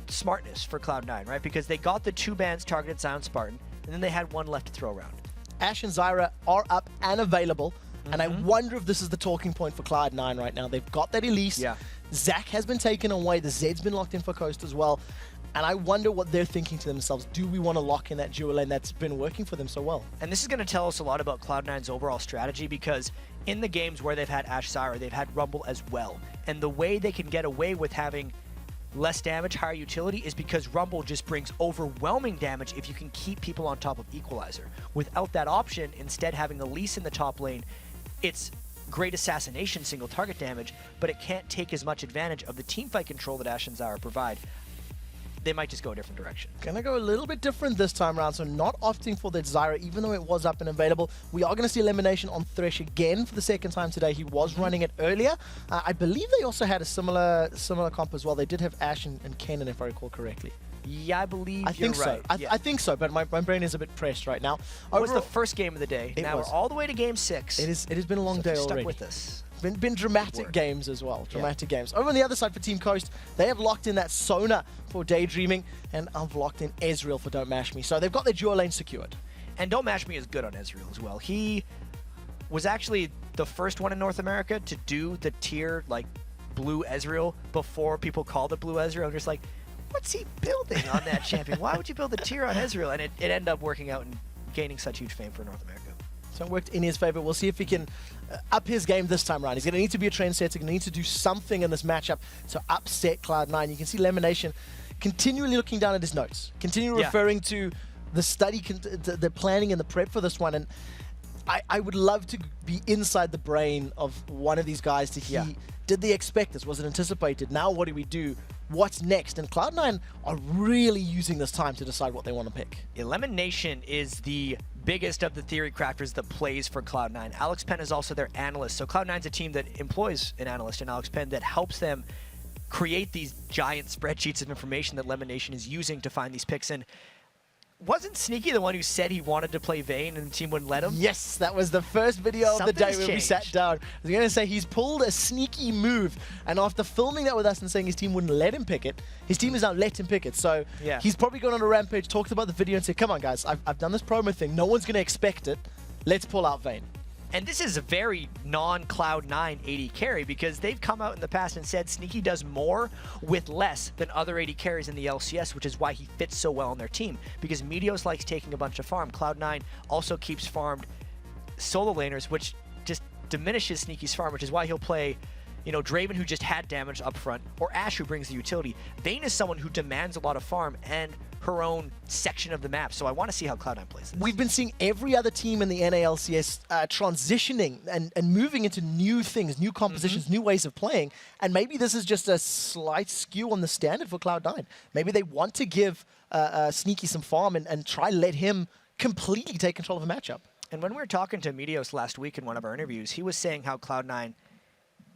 smartness for Cloud9, right? Because they got the 2 bans targeted Zion Spartan, and then they had 1 left to throw around. Ash and Zyra are up and available, and I wonder if this is the talking point for Cloud9 right now. They've got that Elise. Yeah. Zach has been taken away. The Zed's been locked in for Coast as well. And I wonder what they're thinking to themselves. Do we want to lock in that duo lane that's been working for them so well? And this is going to tell us a lot about Cloud9's overall strategy because in the games where they've had Ash Zyra, they've had Rumble as well. And the way they can get away with having less damage, higher utility, is because Rumble just brings overwhelming damage if you can keep people on top of Equalizer. Without that option, instead having Elise in the top lane, it's great assassination single target damage, but it can't take as much advantage of the teamfight control that Ash and Zyra provide. They might just go a different direction. Gonna go a little bit different this time around, so not opting for that Zyra, even though it was up and available. We are gonna see elimination on Thresh again for the second time today. He was running it earlier. I believe they also had a similar comp as well. They did have Ash and Kennen, if I recall correctly. Yeah, I believe I think you're right. So. I think so, but my brain is a bit pressed right now. It was the first game of the day. Now we're all the way to game 6. It has been a long day already. Stuck with us. Been dramatic games as well. Dramatic games. Over on the other side for Team Coast, they have locked in that Sona for Daydreaming, and I've locked in Ezreal for Don't Mash Me. So they've got their duo lane secured. And Don't Mash Me is good on Ezreal as well. He was actually the first one in North America to do the tier, like, blue Ezreal before people called it blue Ezreal. I'm just like, what's he building on that champion? Why would you build a tier on Ezreal? And it ended up working out and gaining such huge fame for North America. So it worked in his favor. We'll see if he can up his game this time around. He's going to need to be a trendsetter, going to need to do something in this matchup to upset Cloud9. You can see Elimination continually looking down at his notes, continually referring to the study, the planning and the prep for this one. And I would love to be inside the brain of one of these guys to hear, did they expect this? Was it anticipated? Now what do we do? What's next? And Cloud9 are really using this time to decide what they want to pick. Elimination is the biggest of the theory crafters that plays for Cloud9. Alex Penn is also their analyst. So Cloud9's a team that employs an analyst in Alex Penn that helps them create these giant spreadsheets of information that Elimination is using to find these picks. And wasn't Sneaky the one who said he wanted to play Vayne and the team wouldn't let him? Yes, that was the first video of the day where we sat down. I was going to say he's pulled a sneaky move, and after filming that with us and saying his team wouldn't let him pick it, his team has now let him pick it. So he's probably gone on a rampage, talked about the video and said, come on guys, I've done this promo thing. No one's going to expect it. Let's pull out Vayne. And this is a very non-Cloud9 AD carry because they've come out in the past and said Sneaky does more with less than other AD carries in the LCS, which is why he fits so well on their team. Because Medios likes taking a bunch of farm. Cloud9 also keeps farmed solo laners, which just diminishes Sneaky's farm, which is why he'll play, you know, Draven, who just had damage up front, or Ashe, who brings the utility. Vayne is someone who demands a lot of farm and her own section of the map, so I want to see how Cloud9 plays this. We've been seeing every other team in the NALCS transitioning and moving into new things, new compositions, new ways of playing, and maybe this is just a slight skew on the standard for Cloud9. Maybe they want to give Sneaky some farm and try let him completely take control of a matchup. And when we were talking to Medios last week in one of our interviews, he was saying how Cloud9,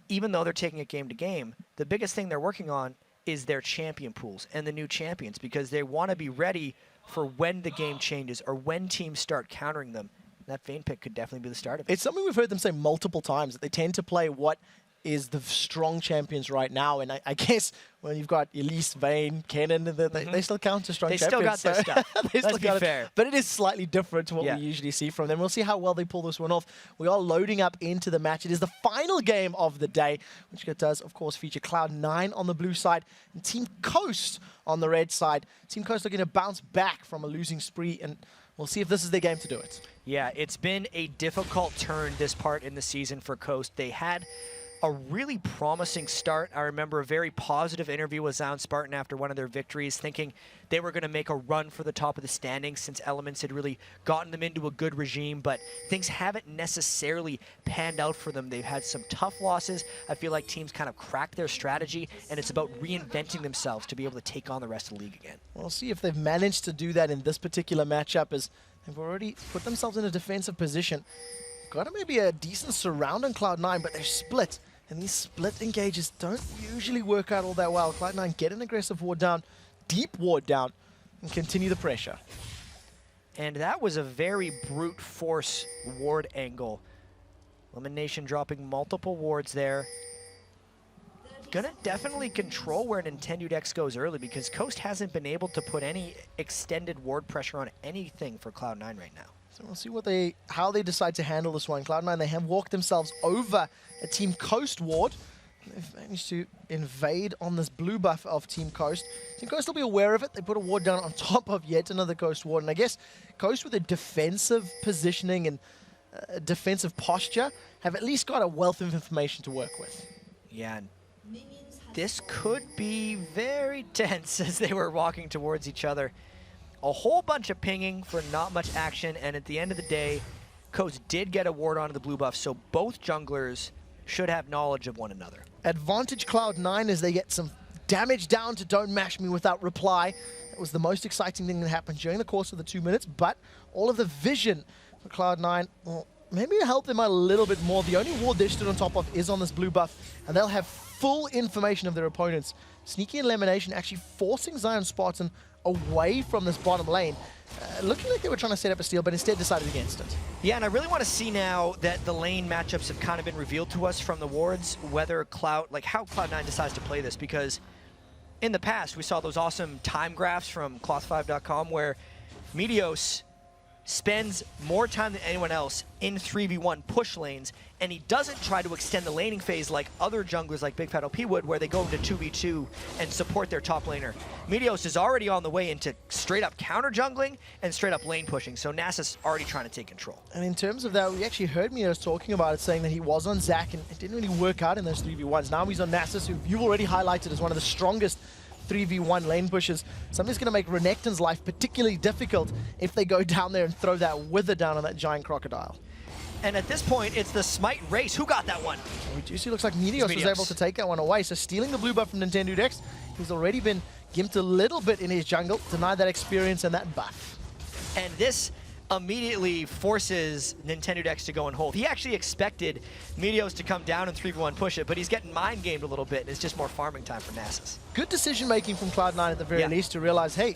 even though they're taking it game to game, the biggest thing they're working on is their champion pools and the new champions, because they want to be ready for when the game changes or when teams start countering them. That Vayne pick could definitely be the start of it. It's something we've heard them say multiple times, that they tend to play what is the strong champions right now. And I guess when you've got Elise, Vayne, Kennen, they still count as strong champions. They still got their stuff. Let's be fair. But it is slightly different to what we usually see from them. We'll see how well they pull this one off. We are loading up into the match. It is the final game of the day, which does, of course, feature Cloud9 on the blue side and Team Coast on the red side. Team Coast looking to bounce back from a losing spree, and we'll see if this is their game to do it. Yeah, it's been a difficult turn this part in the season for Coast. They had a really promising start. I remember a very positive interview with Zound Spartan after one of their victories, thinking they were going to make a run for the top of the standings since Elements had really gotten them into a good regime, but things haven't necessarily panned out for them. They've had some tough losses. I feel like teams kind of cracked their strategy, and it's about reinventing themselves to be able to take on the rest of the league again. We'll see if they've managed to do that in this particular matchup, as they've already put themselves in a defensive position. Got maybe a decent surround on Cloud9, but they're split. And these split engages don't usually work out all that well. Cloud9 get an aggressive ward down, deep ward down, and continue the pressure. And that was a very brute force ward angle. Elimination dropping multiple wards there. Gonna definitely control where Nintendo X goes early, because Coast hasn't been able to put any extended ward pressure on anything for Cloud9 right now. So we'll see how they decide to handle this one. Cloud9, they have walked themselves over a Team Coast ward. They've managed to invade on this blue buff of Team Coast. Team Coast will be aware of it. They put a ward down on top of yet another Coast ward. And I guess Coast, with a defensive positioning and defensive posture, have at least got a wealth of information to work with. Yeah, and this could be very tense as they were walking towards each other. A whole bunch of pinging for not much action, and at the end of the day, Coast did get a ward onto the blue buff, so both junglers should have knowledge of one another. Advantage Cloud9 as they get some damage down to Don't Mash Me without reply. That was the most exciting thing that happened during the course of the 2 minutes, but all of the vision for Cloud9, well, maybe it'll help them out a little bit more. The only ward they stood on top of is on this blue buff, and they'll have full information of their opponents. Sneaky Elimination actually forcing Zion Spartan away from this bottom lane, looking like they were trying to set up a steal, but instead decided against it. Yeah, and I really want to see now that the lane matchups have kind of been revealed to us from the wards, whether how Cloud9 decides to play this, because in the past we saw those awesome time graphs from cloth5.com where Medios spends more time than anyone else in 3v1 push lanes, and he doesn't try to extend the laning phase like other junglers like Big Fat LP would, where they go into 2v2 and support their top laner. Medios is already on the way into straight up counter jungling and straight up lane pushing, so Nasus already trying to take control. And in terms of that, we actually heard Medios talking about it, saying that he was on Zac and it didn't really work out in those 3v1s. Now he's on Nasus, who you've already highlighted as one of the strongest 3v1 lane pushes. Something's going to make Renekton's life particularly difficult if they go down there and throw that wither down on that giant crocodile. And at this point, it's the Smite race. Who got that one? We do see, looks like Medios was able to take that one away. So stealing the blue buff from Nintendo X, he's already been gimped a little bit in his jungle, denied that experience and that buff. And this immediately forces Nintendo X to go and hold. He actually expected Medios to come down and 3v1 push it, but he's getting mind gamed a little bit, and it's just more farming time for Nasus. Good decision making from Cloud9 at the very least to realize, hey,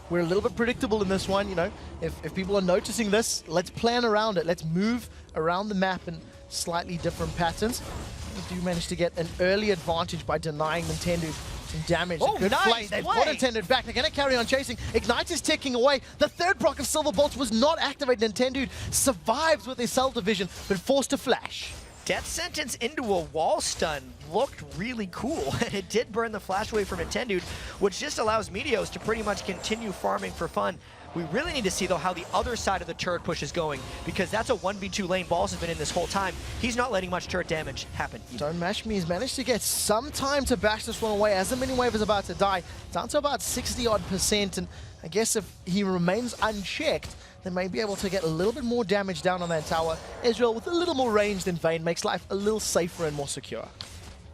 we're a little bit predictable in this one. You know, if people are noticing this, let's plan around it. Let's move around the map in slightly different patterns. We do manage to get an early advantage by denying Nintendo Some damage. Oh, Good nice play. They've play. got intended back. They're going to carry on chasing. Ignite is ticking away. The third proc of Silver Bolts was not activated. Nintendo survives with his cell division, but forced to flash. Death Sentence into a wall stun looked really cool, and it did burn the flash away from Nintendo, which just allows Medios to pretty much continue farming for fun. We really need to see, though, how the other side of the turret push is going, because that's a 1v2 lane Balls has been in this whole time. He's not letting much turret damage happen. Don't Mash Me has managed to get some time to bash this one away as the mini wave is about to die. Down to about 60-odd%, and I guess if he remains unchecked, they may be able to get a little bit more damage down on that tower. Israel, with a little more range than Vayne, makes life a little safer and more secure.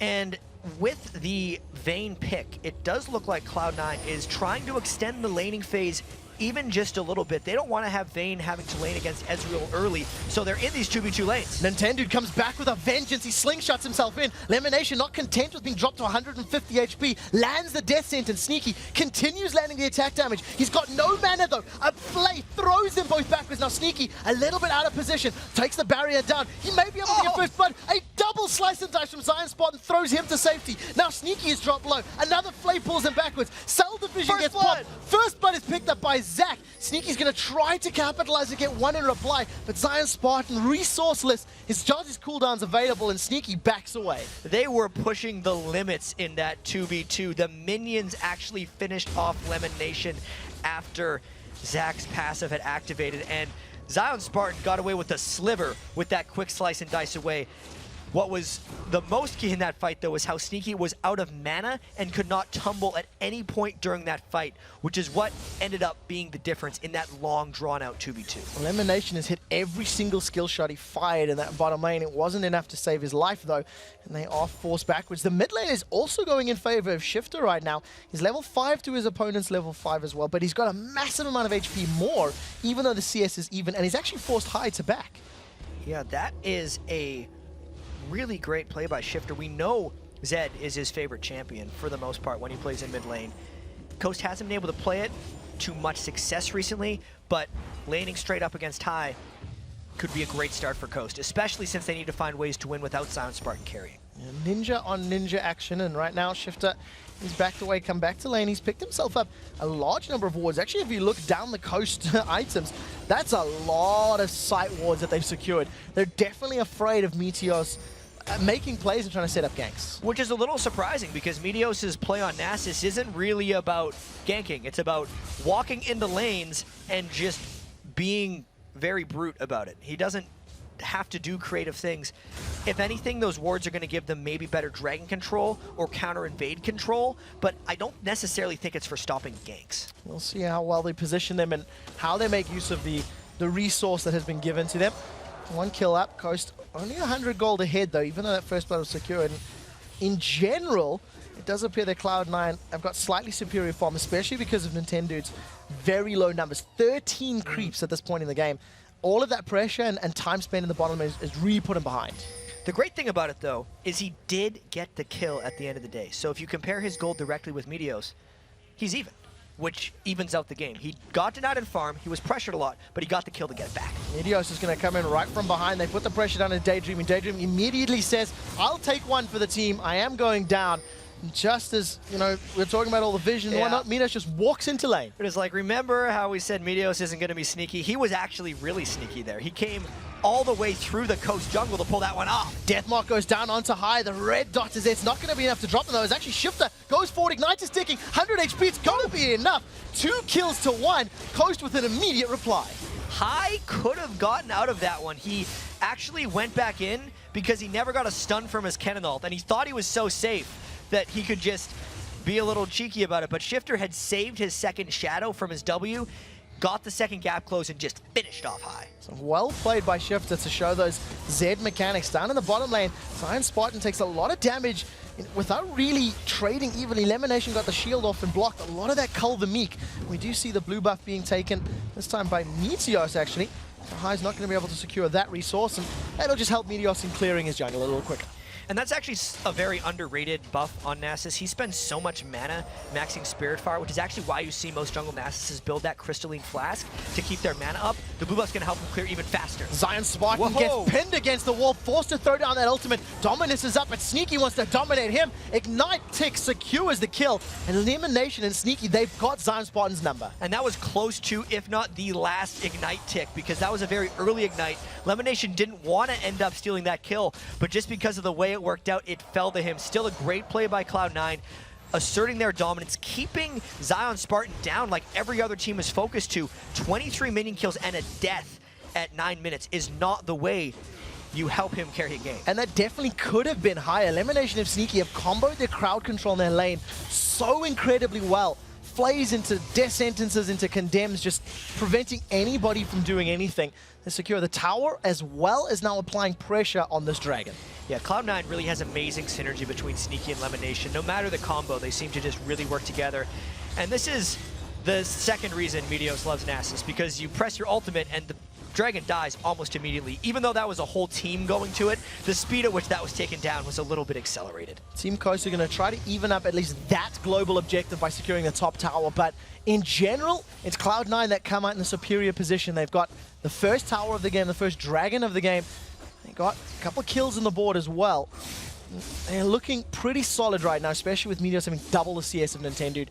And with the Vayne pick, it does look like Cloud9 is trying to extend the laning phase even just a little bit. They don't want to have Vayne having to lane against Ezreal early, so they're in these 2v2 lanes. Nintendo comes back with a vengeance. He slingshots himself in. Lemonation, not content with being dropped to 150 HP, lands the death sentence. Sneaky continues landing the attack damage. He's got no mana though. A play throws them both backwards. Now Sneaky, a little bit out of position, takes the barrier down. He may be able to get first blood. A double slice and dice from Zion Spot and throws him to safety. Now Sneaky is dropped low. Another flay pulls him backwards. Cell division gets popped. First blood is picked up by Zach. Sneaky's going to try to capitalize and get one in reply, but Zion Spartan resourceless. His charge's cooldown's available, and Sneaky backs away. They were pushing the limits in that 2v2. The minions actually finished off Lemon Nation after Zach's passive had activated, and Zion Spartan got away with the sliver with that quick slice and dice away. What was the most key in that fight, though, was how Sneaky was out of mana and could not tumble at any point during that fight, which is what ended up being the difference in that long, drawn-out 2v2. Elimination has hit every single skill shot he fired in that bottom lane. It wasn't enough to save his life, though, and they are forced backwards. The mid lane is also going in favor of Shifter right now. He's level 5 to his opponent's level 5 as well, but he's got a massive amount of HP more, even though the CS is even, and he's actually forced high to back. Yeah, that is a really great play by Shifter. We know Zed is his favorite champion for the most part when he plays in mid lane. Coast hasn't been able to play it to much success recently, but laning straight up against High could be a great start for Coast, especially since they need to find ways to win without Zion Spartan carrying. Yeah, ninja on ninja action, and right now Shifter is backed away, come back to lane. He's picked himself up a large number of wards. Actually, if you look down the Coast items, that's a lot of sight wards that they've secured. They're definitely afraid of Meteos making plays and trying to set up ganks. Which is a little surprising because Medios' play on Nasus isn't really about ganking. It's about walking into lanes and just being very brute about it. He doesn't have to do creative things. If anything, those wards are going to give them maybe better dragon control or counter invade control, but I don't necessarily think it's for stopping ganks. We'll see how well they position them and how they make use of the resource that has been given to them. One kill up, Coast only 100 gold ahead though, even though that first blood was secured. And in general, it does appear that Cloud9 have got slightly superior farm, especially because of Nintendo's very low numbers. 13 creeps at this point in the game. All of that pressure and time spent in the bottom is really put him behind. The great thing about it though, is he did get the kill at the end of the day. So if you compare his gold directly with Medios, he's even, which evens out the game. He got denied in farm, he was pressured a lot, but he got the kill to get it back. Medios is going to come in right from behind. They put the pressure down on Daydream, and Daydream immediately says, I'll take one for the team, I am going down. Just as, you know, we're talking about all the vision and whatnot, Medios just walks into lane. It is like, remember how we said Medios isn't going to be sneaky? He was actually really sneaky there. He came all the way through the Coast jungle to pull that one off. Deathmark goes down onto High. The red dot is there. It's not going to be enough to drop them though. It's actually Shifter goes forward. Ignite is ticking. 100 HP. It's going to be enough. 2 kills to 1. Coast with an immediate reply. High could have gotten out of that one. He actually went back in because he never got a stun from his Cannon ult, and he thought he was so safe that he could just be a little cheeky about it. But Shifter had saved his second Shadow from his W, got the second gap close, and just finished off High. So well played by Shifter to show those Z mechanics. Down in the bottom lane, Zion Spartan takes a lot of damage without really trading evenly. Elimination got the shield off and blocked a lot of that Cull the Meek. We do see the blue buff being taken, this time by Meteos actually. So High's not going to be able to secure that resource, and that'll just help Meteos in clearing his jungle a little quicker. And that's actually a very underrated buff on Nasus. He spends so much mana maxing Spirit Fire, which is actually why you see most jungle Nasuses build that Crystalline Flask to keep their mana up. The blue buff's going to help him clear even faster. Zion Spartan gets pinned against the wall, forced to throw down that ultimate. Dominus is up, but Sneaky wants to dominate him. Ignite Tick secures the kill. And Elimination and Sneaky, they've got Zion Spartan's number. And that was close to, if not the last Ignite Tick, because that was a very early Ignite. Elimination didn't want to end up stealing that kill, but just because of the way it worked out, it fell to him. Still a great play by Cloud9, asserting their dominance, keeping Zion Spartan down like every other team is focused to. 23 minion kills and a death at 9 minutes is not the way you help him carry a game. And that definitely could have been higher. Elimination of Sneaky have comboed their crowd control in their lane so incredibly well. Flays into death sentences, into condemns, just preventing anybody from doing anything. They secure the tower as well as now applying pressure on this dragon. Yeah, Cloud9 really has amazing synergy between Sneaky and Elimination. No matter the combo, they seem to just really work together. And this is the second reason Medios loves Nasus, because you press your ultimate and the dragon dies almost immediately. Even though that was a whole team going to it, the speed at which that was taken down was a little bit accelerated. Team Coast are going to try to even up at least that global objective by securing the top tower, but in general, it's Cloud9 that come out in a superior position. They've got the first tower of the game, the first dragon of the game. They got a couple of kills on the board as well. They're looking pretty solid right now, especially with Medios having double the CS of Nintendo.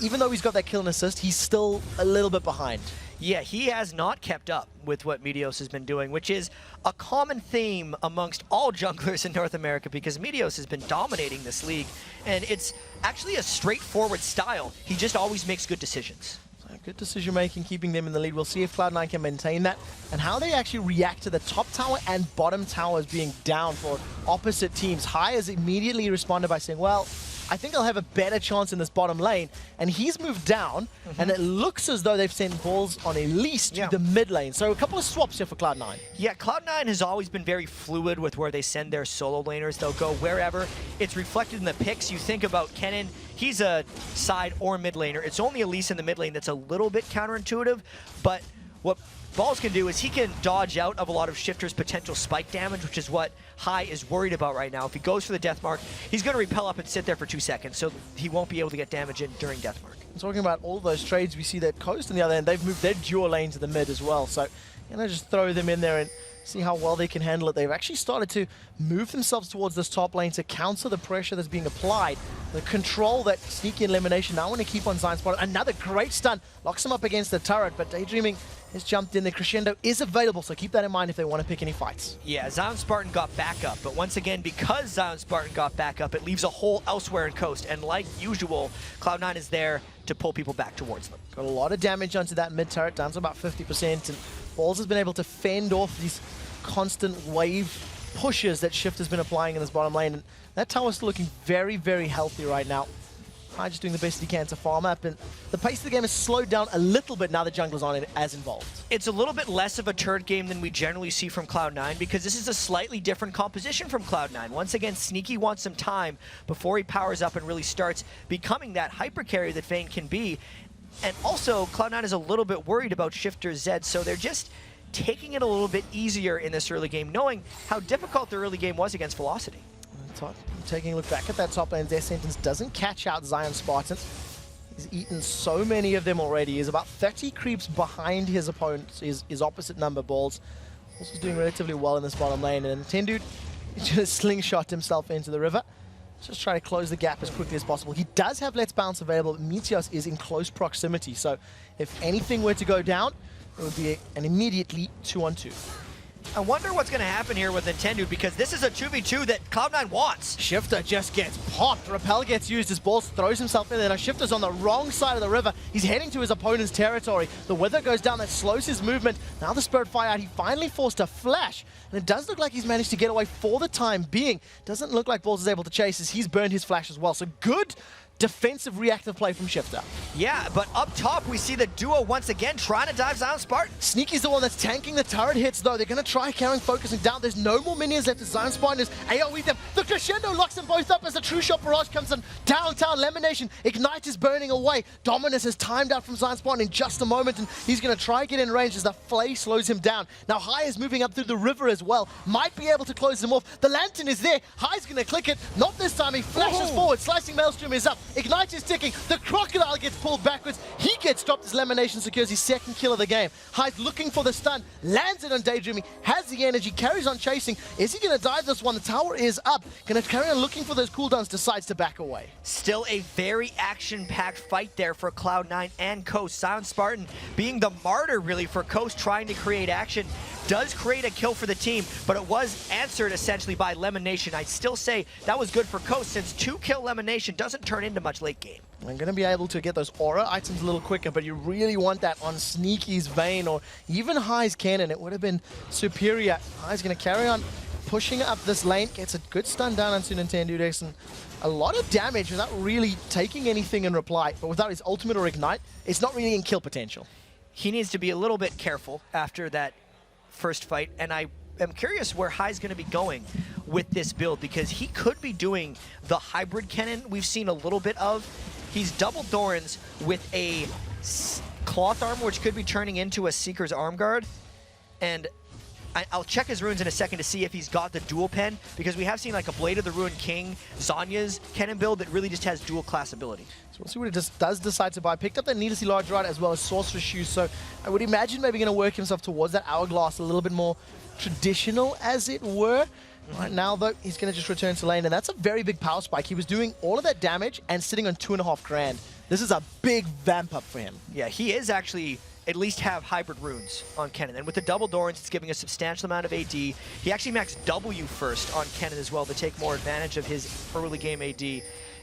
Even though he's got that kill and assist, he's still a little bit behind. Yeah, he has not kept up with what Medios has been doing, which is a common theme amongst all junglers in North America, because Medios has been dominating this league, and it's actually a straightforward style. He just always makes good decisions. Good decision making, keeping them in the lead. We'll see if Cloud9 can maintain that and how they actually react to the top tower and bottom towers being down for opposite teams. Hai has immediately responded by saying, well, I think I'll have a better chance in this bottom lane. And he's moved down, and it looks as though they've sent balls on Elise to the mid lane. So a couple of swaps here for Cloud9. Yeah, Cloud9 has always been very fluid with where they send their solo laners. They'll go wherever. It's reflected in the picks. You think about Kennen, he's a side or mid laner. It's only Elise in the mid lane that's a little bit counterintuitive, but what Balls can do is he can dodge out of a lot of Shifter's potential spike damage, which is what Hai is worried about right now. If he goes for the Death Mark, he's going to repel up and sit there for 2 seconds, so he won't be able to get damage in during Death Mark. Talking about all those trades, we see that Coast on the other end, they've moved their dual lane to the mid as well, so just throw them in there and see how well they can handle it. They've actually started to move themselves towards this top lane to counter the pressure that's being applied. The control that Sneaky Elimination now want to keep on Zion Spartan. Another great stun, locks him up against the turret, but Daydreaming has jumped in. The Crescendo is available, so keep that in mind if they want to pick any fights. Yeah, Zion Spartan got back up, but once again, because Zion Spartan got back up, it leaves a hole elsewhere in Coast, and like usual, Cloud9 is there to pull people back towards them. Got a lot of damage onto that mid turret, down to about 50%, and Balls has been able to fend off these constant wave pushes that Shift has been applying in this bottom lane, and that tower's still looking very, very healthy right now. Hai just doing the best he can to farm up, and the pace of the game has slowed down a little bit now that junglers aren't as involved. It's a little bit less of a turret game than we generally see from Cloud9, because this is a slightly different composition from Cloud9. Once again, Sneaky wants some time before he powers up and really starts becoming that hyper carry that Vayne can be. And also, Cloud9 is a little bit worried about Shifter Zed, so they're just taking it a little bit easier in this early game, knowing how difficult the early game was against Velocity. Taking a look back at that top lane, Death Sentence doesn't catch out Zion Spartan. He's eaten so many of them already. He's about 30 creeps behind his opponent, his opposite number Balls. Also doing relatively well in this bottom lane, and Tendude just slingshot himself into the river. Just try to close the gap as quickly as possible. He does have Let's Bounce available, but Medios is in close proximity, so if anything were to go down, it would be an immediately 2-on-2. I wonder what's going to happen here with Nintendo, because this is a 2v2 that Cloud9 wants. Shifter just gets popped. Repel gets used as Balls throws himself in there. Now Shifter's on the wrong side of the river. He's heading to his opponent's territory. The Wither goes down. That slows his movement. Now the Spirit Fire out. He finally forced a flash. And it does look like he's managed to get away for the time being. Doesn't look like Balls is able to chase as he's burned his flash as well. So good defensive reactive play from Shifter. Yeah, but up top, we see the duo once again trying to dive Zion Spartan. Sneaky's the one that's tanking the turret hits, though. They're going to try carrying, focusing down. There's no more minions left. Zion Spartan is AoE them. The crescendo locks them both up as the true shot barrage comes in. Downtown Lemonation. Ignite is burning away. Dominus is timed out from Zion Spartan in just a moment, and he's going to try get in range as the Flay slows him down. Now, High is moving up through the river as well. Might be able to close him off. The Lantern is there. High's going to click it. Not this time. He flashes forward. Slicing Maelstrom is up. Ignite is ticking. The Crocodile gets pulled backwards. He gets stopped as Lemonation secures his second kill of the game. High's looking for the stun. Lands it on Daydreaming. Has the energy. Carries on chasing. Is he going to dive this one? The tower is up. Going to carry on looking for those cooldowns. Decides to back away. Still a very action-packed fight there for Cloud9 and Coast. Zion Spartan being the martyr, really, for Coast trying to create action. Does create a kill for the team, but it was answered essentially by Lemonation. I'd still say that was good for Coast, since 2-kill Lemonation doesn't turn into much late game. I'm going to be able to get those aura items a little quicker, but you really want that on Sneaky's Vayne or even High's Cannon. It would have been superior. High's going to carry on pushing up this lane, gets a good stun down onto Nintendudex, and a lot of damage without really taking anything in reply. But without his ultimate or ignite, it's not really in kill potential. He needs to be a little bit careful after that first fight, and I am curious where High's going to be going with this build, because he could be doing the hybrid cannon we've seen a little bit of. He's double Thorns with a cloth armor, which could be turning into a Seeker's arm guard, and I'll check his runes in a second to see if he's got the dual pen, because we have seen like a Blade of the Ruined King, Zanya's cannon build that really just has dual class ability. So we'll see what it does decide to buy. Picked up that needlessly large rod as well as Sorcerer's Shoes, so I would imagine maybe going to work himself towards that Hourglass a little bit more traditional, as it were. Right now, though, he's going to just return to lane, and that's a very big power spike. He was doing all of that damage and sitting on 2.5 grand. This is a big vamp up for him. Yeah, he is actually at least have hybrid runes on Kennen. And with the double Dorans, it's giving a substantial amount of AD. He actually maxed W first on Kennen as well to take more advantage of his early game AD.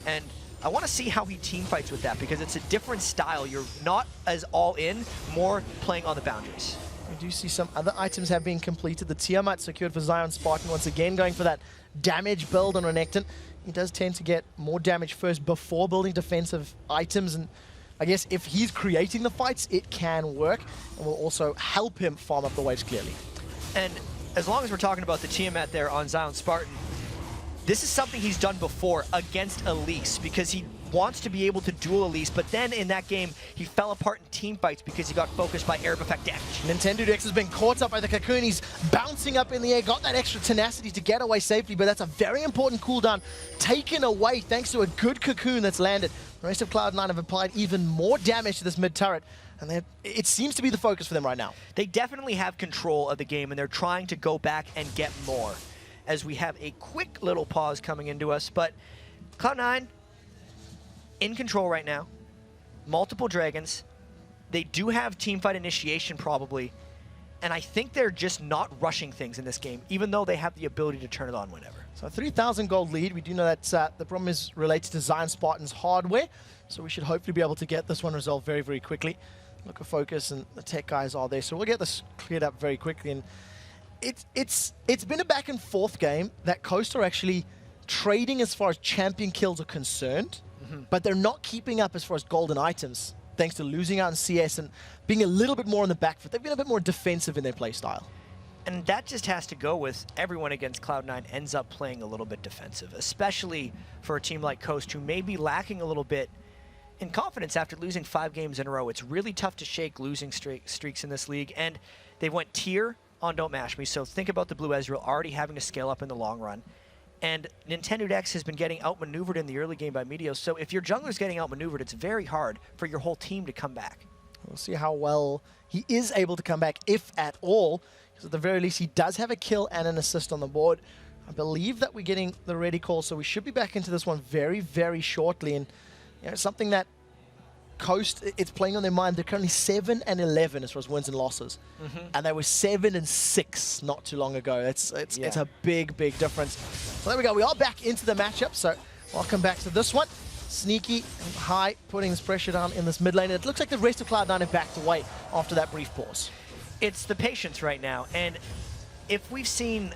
And I want to see how he team fights with that, because it's a different style. You're not as all in, more playing on the boundaries. We do see some other items have been completed. The Tiamat secured for Zion Spartan, once again going for that damage build on Renekton. He does tend to get more damage first before building defensive items, and I guess if he's creating the fights, it can work, and will also help him farm up the waves clearly. And as long as we're talking about the Tiamat there on Zion Spartan, this is something he's done before against Elise, because he wants to be able to duel Elise, but then in that game, he fell apart in team fights because he got focused by Arab Effect damage. Nintendudex has been caught up by the Cocoon. He's bouncing up in the air, got that extra tenacity to get away safely, but that's a very important cooldown taken away thanks to a good Cocoon that's landed. The rest of Cloud9 have applied even more damage to this mid-turret, and it seems to be the focus for them right now. They definitely have control of the game, and they're trying to go back and get more, as we have a quick little pause coming into us. But Cloud9 in control right now, multiple dragons. They do have teamfight initiation probably, and I think they're just not rushing things in this game, even though they have the ability to turn it on whenever. So a 3,000 gold lead. We do know that the problem is related to Zion Spartan's hardware, so we should hopefully be able to get this one resolved very, very quickly. Look at Focus and the tech guys are there, so we'll get this cleared up very quickly. And it's been a back and forth game that Coast are actually trading as far as champion kills are concerned, but they're not keeping up as far as golden items, thanks to losing out in CS and being a little bit more on the back foot. They've been a bit more defensive in their play style. And that just has to go with everyone against Cloud9 ends up playing a little bit defensive, especially for a team like Coast, who may be lacking a little bit in confidence after losing 5 games in a row. It's really tough to shake losing streaks in this league, and they went tier on Don't Mash Me, so think about the Blue Ezreal already having to scale up in the long run. And Nintendudex has been getting outmaneuvered in the early game by Medios, so if your jungler's getting outmaneuvered, it's very hard for your whole team to come back. We'll see how well he is able to come back, if at all, because at the very least he does have a kill and an assist on the board. I believe that we're getting the ready call, so we should be back into this one very, very shortly. And you know, something that Coast, it's playing on their mind. They're currently 7-11 as far as wins and losses, and they were 7-6 not too long ago. It's a big, big difference. So there we go. We are back into the matchup. So welcome back to this one. Sneaky and High putting this pressure down in this mid lane. It looks like the rest of Cloud9 have backed away after that brief pause. It's the patience right now, and if we've seen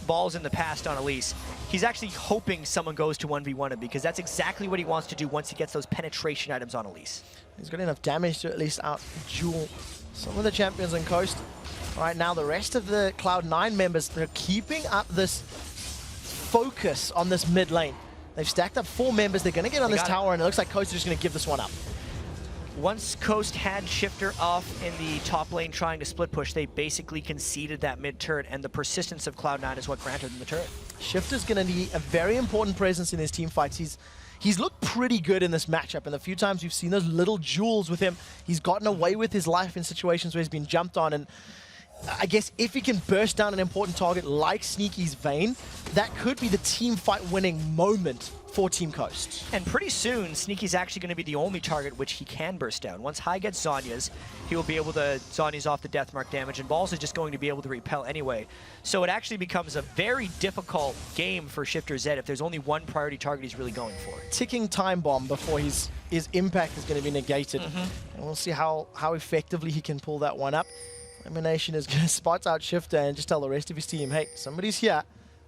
balls in the past on Elise, he's actually hoping someone goes to 1v1 him because that's exactly what he wants to do once he gets those penetration items on Elise. He's got enough damage to at least out-duel some of the champions on Coast. Right now, the rest of the Cloud9 members, they're keeping up this focus on this mid lane. They've stacked up 4 members. They're going to get on this tower, and it looks like Coast is just going to give this one up. Once Coast had Shifter off in the top lane trying to split push, they basically conceded that mid turret, and the persistence of Cloud9 is what granted them the turret. Shifter's going to be a very important presence in his team fights. He's looked pretty good in this matchup, and the few times we've seen those little jewels with him, he's gotten away with his life in situations where he's been jumped on, and I guess if he can burst down an important target like Sneaky's Vayne, that could be the team fight winning moment for Team Coast. And pretty soon, Sneaky's actually going to be the only target which he can burst down. Once High gets Zhonya's, he will be able to Zhonya's off the death mark damage, and Balls is just going to be able to repel anyway. So it actually becomes a very difficult game for Shifter Zed if there's only one priority target he's really going for. Ticking time bomb before his impact is going to be negated. And we'll see how effectively he can pull that one up. Elimination is going to spot out Shifter and just tell the rest of his team, hey, somebody's here.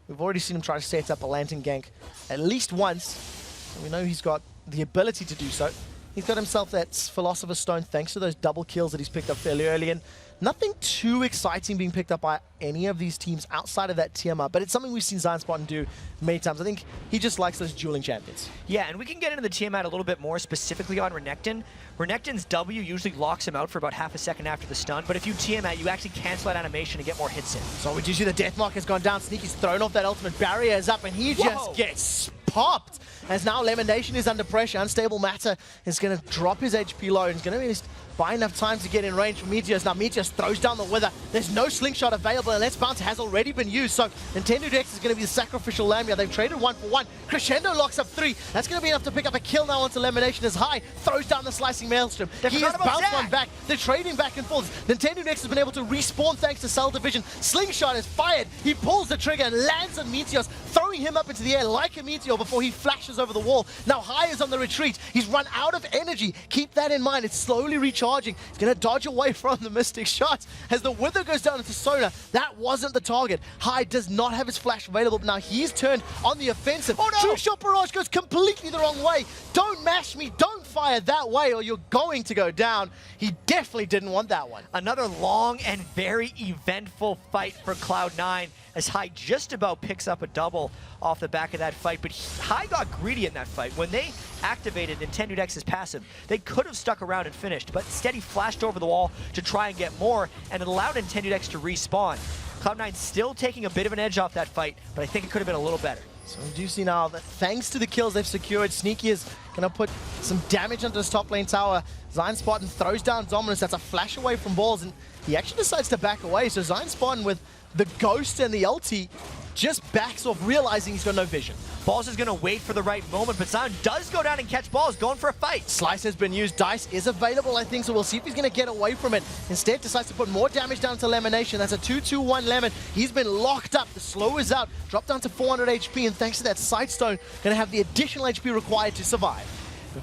We've already seen him try to set up a Lantern gank at least once. And we know he's got the ability to do so. He's got himself that Philosopher's Stone thanks to those double kills that he's picked up fairly early. And nothing too exciting being picked up by any of these teams outside of that TMR, but it's something we've seen Zionspartan do many times. I think he just likes those dueling champions. Yeah, and we can get into the Tiamat a little bit more, specifically on Renekton. Renekton's W usually locks him out for about half a second after the stun, but if you Tiamat, you actually cancel that animation and get more hits in. So we do see the Deathmark has gone down. Sneaky's thrown off that ultimate barrier is up, and he just gets popped. As now Elimination is under pressure. Unstable Matter is going to drop his HP low, and he's going to buy enough time to get in range for Medios. Now Medios throws down the Wither. There's no slingshot available, and Let's Bounce has already been used. So Nintendo Dex is going to be the sacrificial lamb here. They've traded 1 for 1. Crescendo locks up 3. That's going to be enough to pick up a kill now once Elimination is high. Throws down the Slicing Maelstrom. He has bounced one back. They're trading back and forth. Nintendo Dex has been able to respawn thanks to Cell Division. Slingshot is fired. He pulls the trigger and lands on Meteos, throwing him up into the air like a meteor before he flashes over the wall. Now High is on the retreat. He's run out of energy. Keep that in mind. It's slowly recharging. He's going to dodge away from the Mystic shots. As the Wither goes down into Sona, that wasn't the target. High does not have his flash available, but now he's turned on the offensive. Oh no! True Shot Barrage goes completely the wrong way. Don't mash me. Don't fire that way or you're going to go down. He definitely didn't want that one. Another long and very eventful fight for Cloud9 as High just about picks up a double off the back of that fight, but High got greedy in that fight. When they activated Nintendo Dex's passive, they could have stuck around and finished, but instead he flashed over the wall to try and get more, and it allowed Nintendo Dex to respawn. Cloud9 still taking a bit of an edge off that fight, but I think it could have been a little better. So we do see now that thanks to the kills they've secured, Sneaky is going to put some damage onto this top lane tower. Zionspartan throws down Dominus. That's a flash away from Balls, and he actually decides to back away. So Zionspartan with the Ghost and the ulti just backs off, realizing he's got no vision. Balls is going to wait for the right moment, but Zion does go down and catch Balls, going for a fight. Slice has been used. Dice is available, I think, so we'll see if he's going to get away from it. Instead, decides to put more damage down to Elimination. That's a 2-2-1 Lemon. He's been locked up. The slow is out. Dropped down to 400 HP, and thanks to that Sightstone, going to have the additional HP required to survive.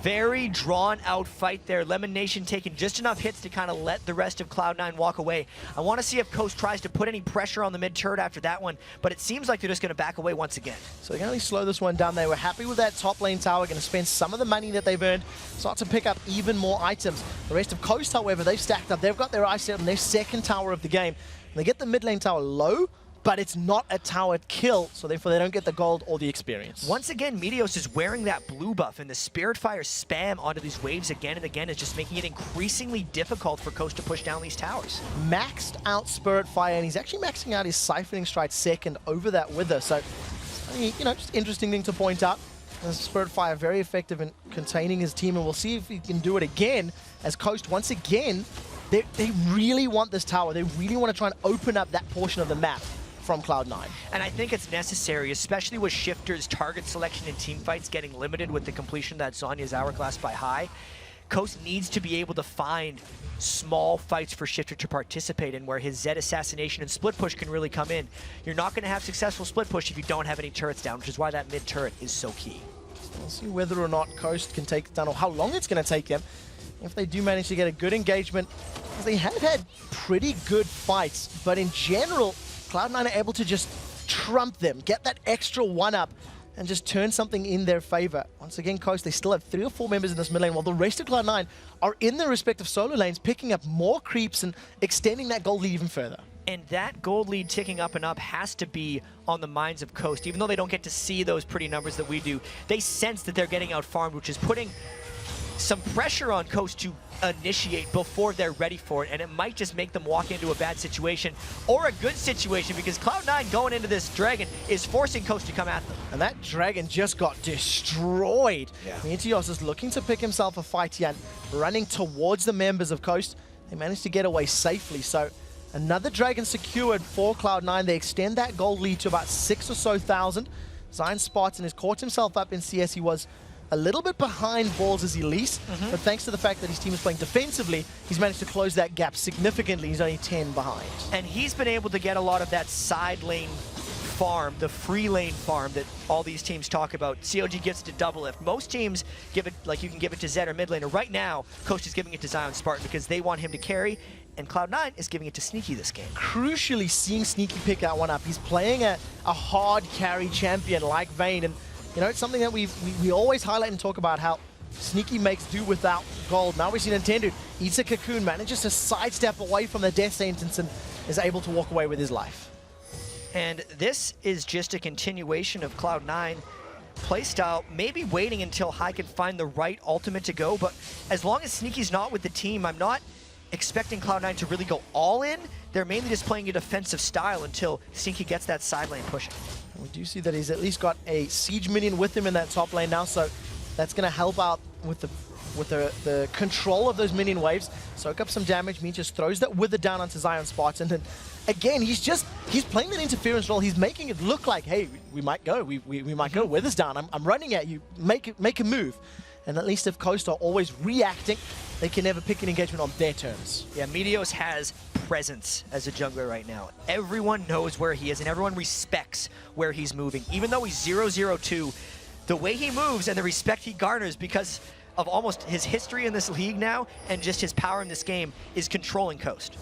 Very drawn out fight there. Lemon Nation taking just enough hits to kind of let the rest of Cloud9 walk away. I want to see if Coast tries to put any pressure on the mid turret after that one, but it seems like they're just going to back away once again. So they're going to slow this one down. They were happy with that top lane tower, going to spend some of the money that they've earned, start to pick up even more items. The rest of Coast, however, they've stacked up. They've got their eyes set on their second tower of the game. And they get the mid lane tower low, but it's not a tower kill, so therefore they don't get the gold or the experience. Once again, Medios is wearing that blue buff, and the Spirit Fire spam onto these waves again and again is just making it increasingly difficult for Coast to push down these towers. Maxed out Spirit Fire, and he's actually maxing out his Siphoning Strike second over that Wither, so, you know, just interesting thing to point out. Spirit Fire very effective in containing his team, and we'll see if he can do it again, as Coast, once again, they really want this tower. They really want to try and open up that portion of the map from Cloud9. And I think it's necessary, especially with Shifter's target selection in teamfights getting limited with the completion of that Zhonya's Hourglass by High. Coast needs to be able to find small fights for Shifter to participate in where his Zed assassination and split push can really come in. You're not going to have successful split push if you don't have any turrets down, which is why that mid turret is so key. We'll see whether or not Coast can take it down or how long it's going to take him. If they do manage to get a good engagement, because they have had pretty good fights, but in general, Cloud9 are able to just trump them, get that extra one-up, and just turn something in their favor. Once again, Coast, they still have 3 or 4 members in this mid lane, while the rest of Cloud9 are in their respective solo lanes, picking up more creeps and extending that gold lead even further. And that gold lead ticking up and up has to be on the minds of Coast. Even though they don't get to see those pretty numbers that we do, they sense that they're getting out-farmed, which is putting some pressure on Coast to initiate before they're ready for it, and it might just make them walk into a bad situation or a good situation, because Cloud9 going into this Dragon is forcing Coast to come at them. And that Dragon just got destroyed. Yeah. Medios is looking to pick himself a fight here and running towards the members of Coast. They managed to get away safely, so another Dragon secured for Cloud9. They extend that gold lead to about 6 or so thousand. Zion Spartan has caught himself up in CS. He was a little bit behind Balls as Elise, but thanks to the fact that his team is playing defensively, he's managed to close that gap significantly. He's only 10 behind. And he's been able to get a lot of that side lane farm, the free lane farm that all these teams talk about. COG gets to double lift. Most teams give it, like you can give it to Zed or mid laner. Right now, Coach is giving it to Zion Spartan because they want him to carry, and Cloud9 is giving it to Sneaky this game. Crucially, seeing Sneaky pick that one up. He's playing a hard carry champion like Vayne, and you know, it's something that we always highlight and talk about, how Sneaky makes do without gold. Now we see Nintendo eats a cocoon, manages to sidestep away from the death sentence and is able to walk away with his life. And this is just a continuation of Cloud9 playstyle, maybe waiting until High can find the right ultimate to go, but as long as Sneaky's not with the team, I'm not expecting Cloud9 to really go all in. They're mainly just playing a defensive style until Sneaky gets that side lane pushing. We do see that he's at least got a siege minion with him in that top lane now, so that's going to help out with the control of those minion waves. Soak up some damage. Me just throws that wither down onto Zion Spartan, and again, he's playing that interference role. He's making it look like, hey, we might go. We might go. Wither's down. I'm running at you. Make a move. And at least if Coast are always reacting, they can never pick an engagement on their terms. Yeah, Medios has presence as a jungler right now. Everyone knows where he is, and everyone respects where he's moving. Even though he's 0-0-2, the way he moves and the respect he garners because of almost his history in this league now and just his power in this game is controlling Coast.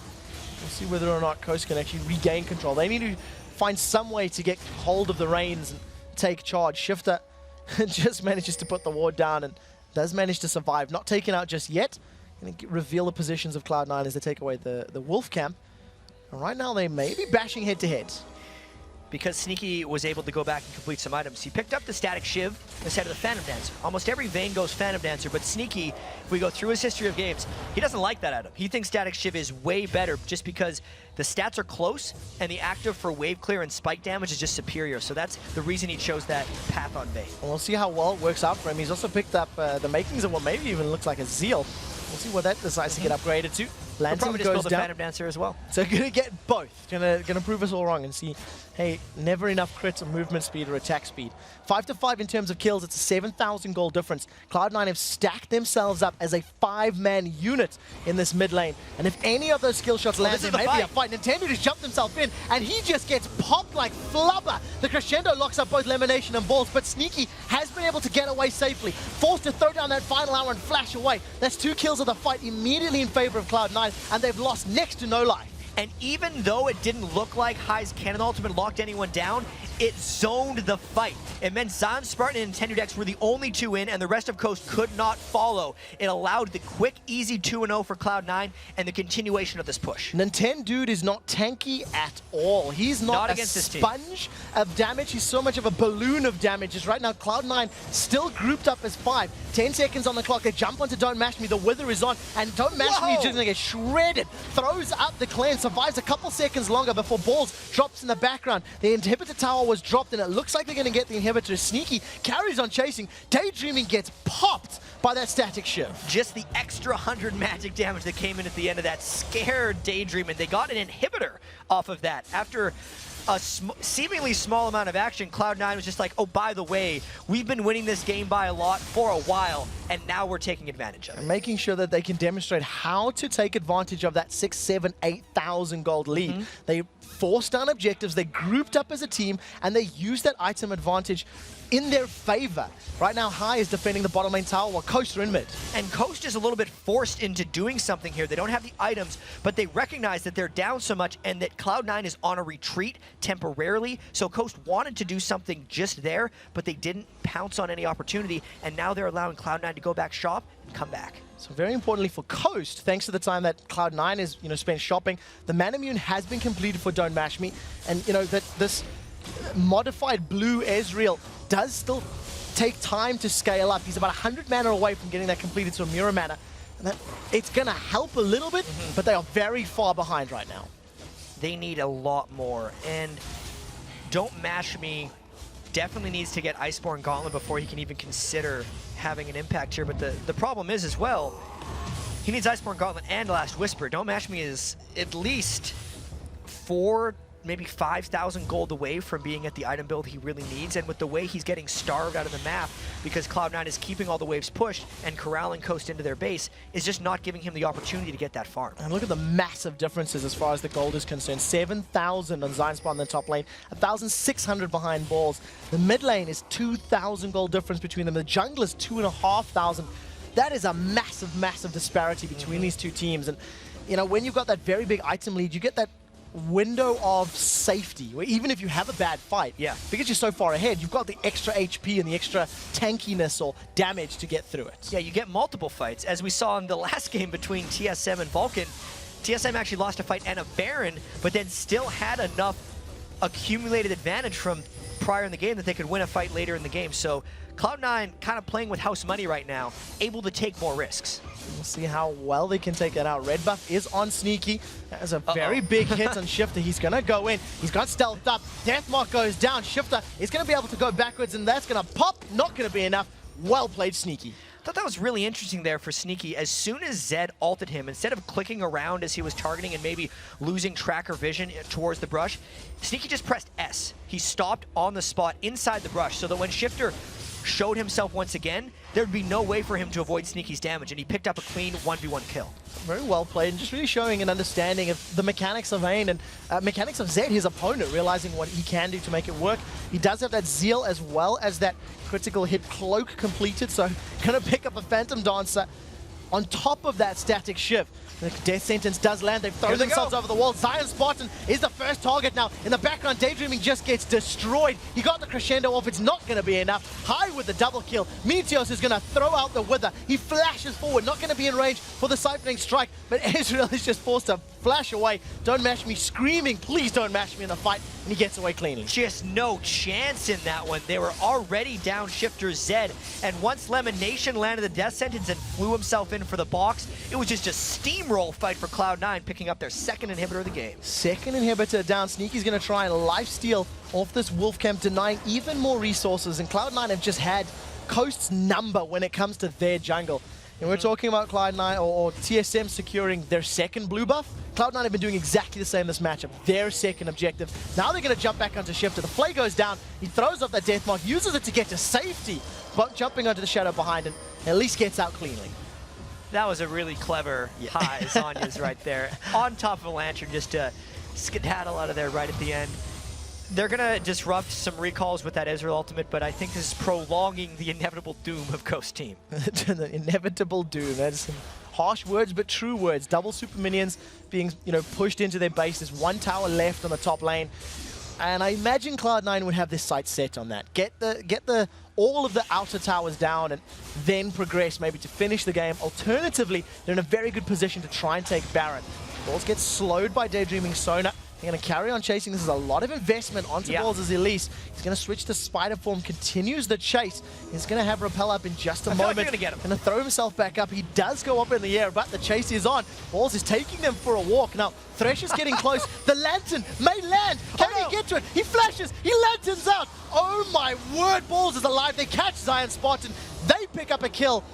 We'll see whether or not Coast can actually regain control. They need to find some way to get hold of the reins and take charge. Shifter just manages to put the ward down and does manage to survive. Not taken out just yet. Going to reveal the positions of Cloud9 as they take away the Wolf camp. And right now they may be bashing head-to-head. Because Sneaky was able to go back and complete some items. He picked up the Static Shiv instead of the Phantom Dancer. Almost every Vayne goes Phantom Dancer, but Sneaky, if we go through his history of games, he doesn't like that item. He thinks Static Shiv is way better just because the stats are close and the active for wave clear and spike damage is just superior. So that's the reason he chose that path on Vayne. Well, we'll see how well it works out for him. He's also picked up the makings of what maybe even looks like a Zeal. We'll see what that decides to get upgraded to. We'll probably just build a down. Phantom Dancer as well. So gonna get both. Gonna prove us all wrong and see, hey, never enough crits or movement speed or attack speed. 5-5 in terms of kills. It's a 7,000 gold difference. Cloud9 have stacked themselves up as a 5-man unit in this mid lane. And if any of those skill shots land, there may be a fight. Nintendo just jumped himself in, and he just gets popped like flubber. The Crescendo locks up both Lemonation and Balls, but Sneaky has been able to get away safely. Forced to throw down that final hour and flash away. That's 2 kills of the fight immediately in favor of Cloud9, and they've lost next to no life. And even though it didn't look like High's Cannon Ultimate locked anyone down, it zoned the fight. It meant Zion Spartan and Nintendo Dex were the only 2 in, and the rest of Coast could not follow. It allowed the quick, easy 2-0 for Cloud9 and the continuation of this push. Nintendo is not tanky at all. He's not a sponge of damage. He's so much of a balloon of damages. Right now, Cloud9 still grouped up as 5. 10 seconds on the clock. They jump onto Don't Mash Me. The Wither is on, and Don't Mash Me is just gonna get shredded. Throws up the cleanse, survives a couple seconds longer before Balls drops in the background. The inhibitor tower was dropped, and it looks like they're going to get the inhibitor. Sneaky carries on chasing. Daydreaming gets popped by that Static Shift. Just the extra 100 magic damage that came in at the end of that scared Daydreaming. They got an inhibitor off of that. After a seemingly small amount of action, Cloud9 was just like, oh, by the way, we've been winning this game by a lot for a while, and now we're taking advantage of it. And making sure that they can demonstrate how to take advantage of that 6, 7, 8,000 gold lead. They forced down objectives, they grouped up as a team, and they used that item advantage in their favor. Right now, High is defending the bottom lane tower while Coast are in mid. And Coast is a little bit forced into doing something here. They don't have the items, but they recognize that they're down so much and that Cloud9 is on a retreat temporarily. So Coast wanted to do something just there, but they didn't pounce on any opportunity, and now they're allowing Cloud9 to go back shop and come back. So very importantly for Coast, thanks to the time that Cloud9 is, spent shopping, the Manamune has been completed for Don't Mash Me, and that this modified blue Ezreal does still take time to scale up. He's about 100 mana away from getting that completed to a Mirror Mana, and that it's going to help a little bit, but they are very far behind right now. They need a lot more, and Don't Mash Me definitely needs to get Iceborne Gauntlet before he can even consider having an impact here. But the problem is as well, he needs Iceborne Gauntlet and Last Whisper. Don't Mash Me is at least 4, maybe 5,000 gold away from being at the item build he really needs, and with the way he's getting starved out of the map because Cloud9 is keeping all the waves pushed and corralling Coast into their base, is just not giving him the opportunity to get that farm. And look at the massive differences as far as the gold is concerned. 7,000 on Zionspa in the top lane, 1,600 behind Balls. The mid lane is 2,000 gold difference between them. The jungle is 2,500. That is a massive, massive disparity between these two teams. And when you've got that very big item lead, you get that window of safety, where even if you have a bad fight, because you're so far ahead, you've got the extra HP and the extra tankiness or damage to get through it. Yeah, you get multiple fights. As we saw in the last game between TSM and Vulcan, TSM actually lost a fight and a Baron, but then still had enough accumulated advantage from prior in the game that they could win a fight later in the game. So Cloud9 kind of playing with house money right now, able to take more risks. We'll see how well they can take that out. Red buff is on Sneaky. That is a very big hit on Shifter. He's going to go in. He's got stealthed up. Deathmark goes down. Shifter is going to be able to go backwards, and that's going to pop. Not going to be enough. Well played, Sneaky. I thought that was really interesting there for Sneaky. As soon as Zed ulted him, instead of clicking around as he was targeting and maybe losing tracker vision towards the brush, Sneaky just pressed S. He stopped on the spot inside the brush so that when Shifter showed himself once again, there'd be no way for him to avoid Sneaky's damage, and he picked up a clean 1v1 kill. Very well played, and just really showing an understanding of the mechanics of Vayne and mechanics of Zed, his opponent, realizing what he can do to make it work. He does have that zeal as well as that critical hit cloak completed, so gonna pick up a Phantom Dancer on top of that static shift. The death sentence does land. They've thrown themselves over the wall. Zion Spartan is the first target now. In the background, Daydreaming just gets destroyed. He got the crescendo off. It's not going to be enough. High with the double kill. Meteos is going to throw out the Wither. He flashes forward. Not going to be in range for the siphoning strike, but Ezreal is just forced to flash away. Don't Mash Me screaming, please don't mash me in the fight, and he gets away cleanly. Just no chance in that one. They were already down Shifter Zed, and once Lemon Nation landed the death sentence and flew himself in for the box, it was just a steamroll fight for Cloud9, picking up their second inhibitor of the game. Second inhibitor down. Sneaky's going to try and lifesteal off this Wolf Camp, denying even more resources, and Cloud9 have just had Coast's number when it comes to their jungle. And we're talking about Cloud9 or TSM securing their second blue buff. Cloud9 have been doing exactly the same this matchup. Their second objective. Now they're going to jump back onto Shifter. The Flay goes down. He throws off that Deathmark, uses it to get to safety, but jumping onto the Shadow behind him, at least gets out cleanly. That was a really clever high Zanya's right there. On top of a Lantern just to skedaddle out of there right at the end. They're going to disrupt some recalls with that Ezreal ultimate, but I think this is prolonging the inevitable doom of Coast Team. The inevitable doom. That is some harsh words, but true words. Double super minions being, pushed into their base. There's one tower left on the top lane. And I imagine Cloud9 would have this sight set on that. Get all of the outer towers down and then progress maybe to finish the game. Alternatively, they're in a very good position to try and take Baron. Balls get slowed by Daydreaming Sona. They're going to carry on chasing. This is a lot of investment onto Balls as Elise. He's going to switch to Spider Form, continues the chase. He's going to have Repel up in just a moment. Like going to throw himself back up. He does go up in the air, but the chase is on. Balls is taking them for a walk. Now, Thresh is getting close. The Lantern may land. Can he get to it? He flashes. He lanterns out. Oh my word, Balls is alive. They catch Zion Spartan. They pick up a kill.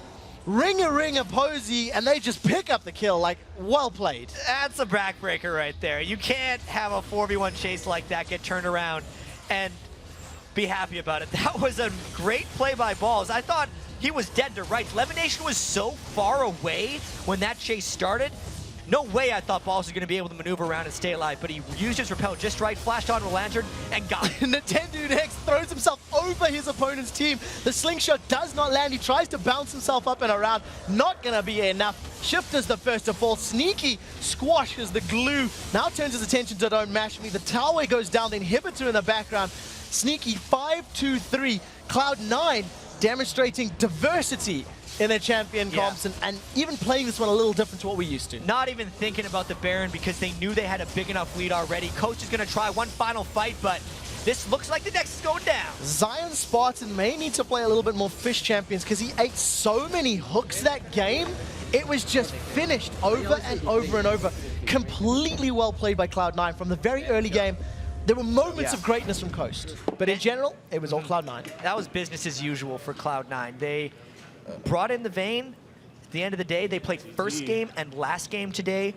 Ring-a-ring-a Posey, and they just pick up the kill. Like, well played. That's a backbreaker right there. You can't have a 4v1 chase like that get turned around and be happy about it. That was a great play by Balls. I thought he was dead to rights. Lemon Nation was so far away when that chase started. No way I thought Balls was going to be able to maneuver around and stay alive, but he used his repel just right, flashed onto a lantern, and got it. Nintendo X throws himself over his opponent's team. The slingshot does not land. He tries to bounce himself up and around. Not going to be enough. Shifter's the first to fall. Sneaky squashes the glue. Now turns his attention to Don't Mash Me. The tower goes down. The inhibitor in the background. Sneaky 5-2-3. Cloud9 demonstrating diversity in their champion comps, and even playing this one a little different to what we used to. Not even thinking about the Baron because they knew they had a big enough lead already. Coach is going to try one final fight, but this looks like the next is going down. Zion Spartan may need to play a little bit more Fish Champions because he ate so many hooks that game. It was just finished over and over and over. Completely well played by Cloud9 from the very early game. There were moments of greatness from Coast, but in general, it was all Cloud9. That was business as usual for Cloud9. They brought in the Vayne. At the end of the day, they played first game and last game today.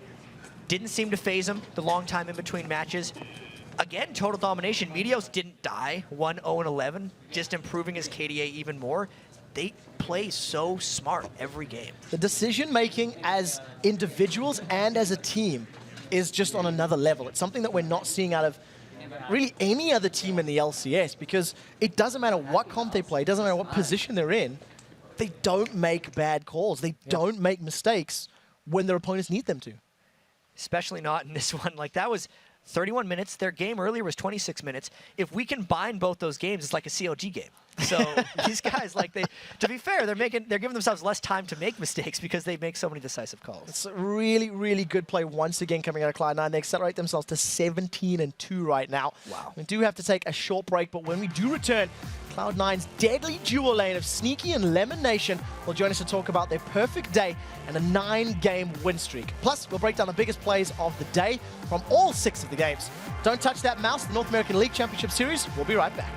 Didn't seem to phase them the long time in between matches. Again, total domination. Medios didn't die, 1-0-11, just improving his KDA even more. They play so smart every game. The decision-making as individuals and as a team is just on another level. It's something that we're not seeing out of really any other team in the LCS, because it doesn't matter what comp they play, it doesn't matter what position they're in, they don't make bad calls. They don't make mistakes when their opponents need them to. Especially not in this one. Like, that was 31 minutes. Their game earlier was 26 minutes. If we combine both those games, it's like a CLG game. So these guys, like, to be fair, they're giving themselves less time to make mistakes because they make so many decisive calls. It's a really, really good play once again coming out of Cloud9. They accelerate themselves to 17-2 right now. Wow. We do have to take a short break, but when we do return, Cloud9's deadly dual lane of Sneaky and Lemon Nation will join us to talk about their perfect day and a 9-game win streak. Plus, we'll break down the biggest plays of the day from all 6 of the games. Don't touch that mouse. The North American League Championship Series. We'll be right back.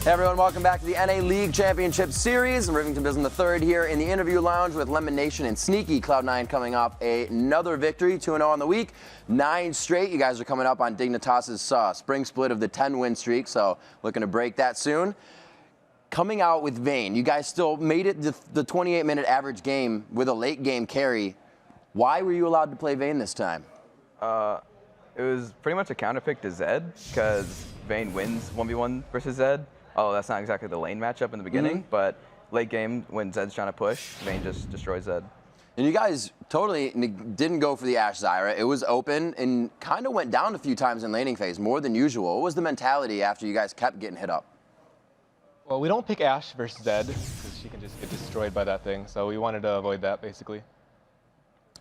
Hey everyone, welcome back to the NA League Championship Series. Rivington Bism III here in the interview lounge with Lemon Nation and Sneaky. Cloud9 coming off another victory, 2-0 on the week, 9 straight. You guys are coming up on Dignitas' spring split of the 10-win streak, so looking to break that soon. Coming out with Vayne, you guys still made it the 28-minute average game with a late game carry. Why were you allowed to play Vayne this time? It was pretty much a counter pick to Zed, because Vayne wins 1v1 versus Zed. Oh, that's not exactly the lane matchup in the beginning, but late game when Zed's trying to push, Vayne just destroys Zed. And you guys totally didn't go for the Ashe Zyra. It was open and kind of went down a few times in laning phase, more than usual. What was the mentality after you guys kept getting hit up? Well, we don't pick Ashe versus Zed, because she can just get destroyed by that thing, so we wanted to avoid that, basically.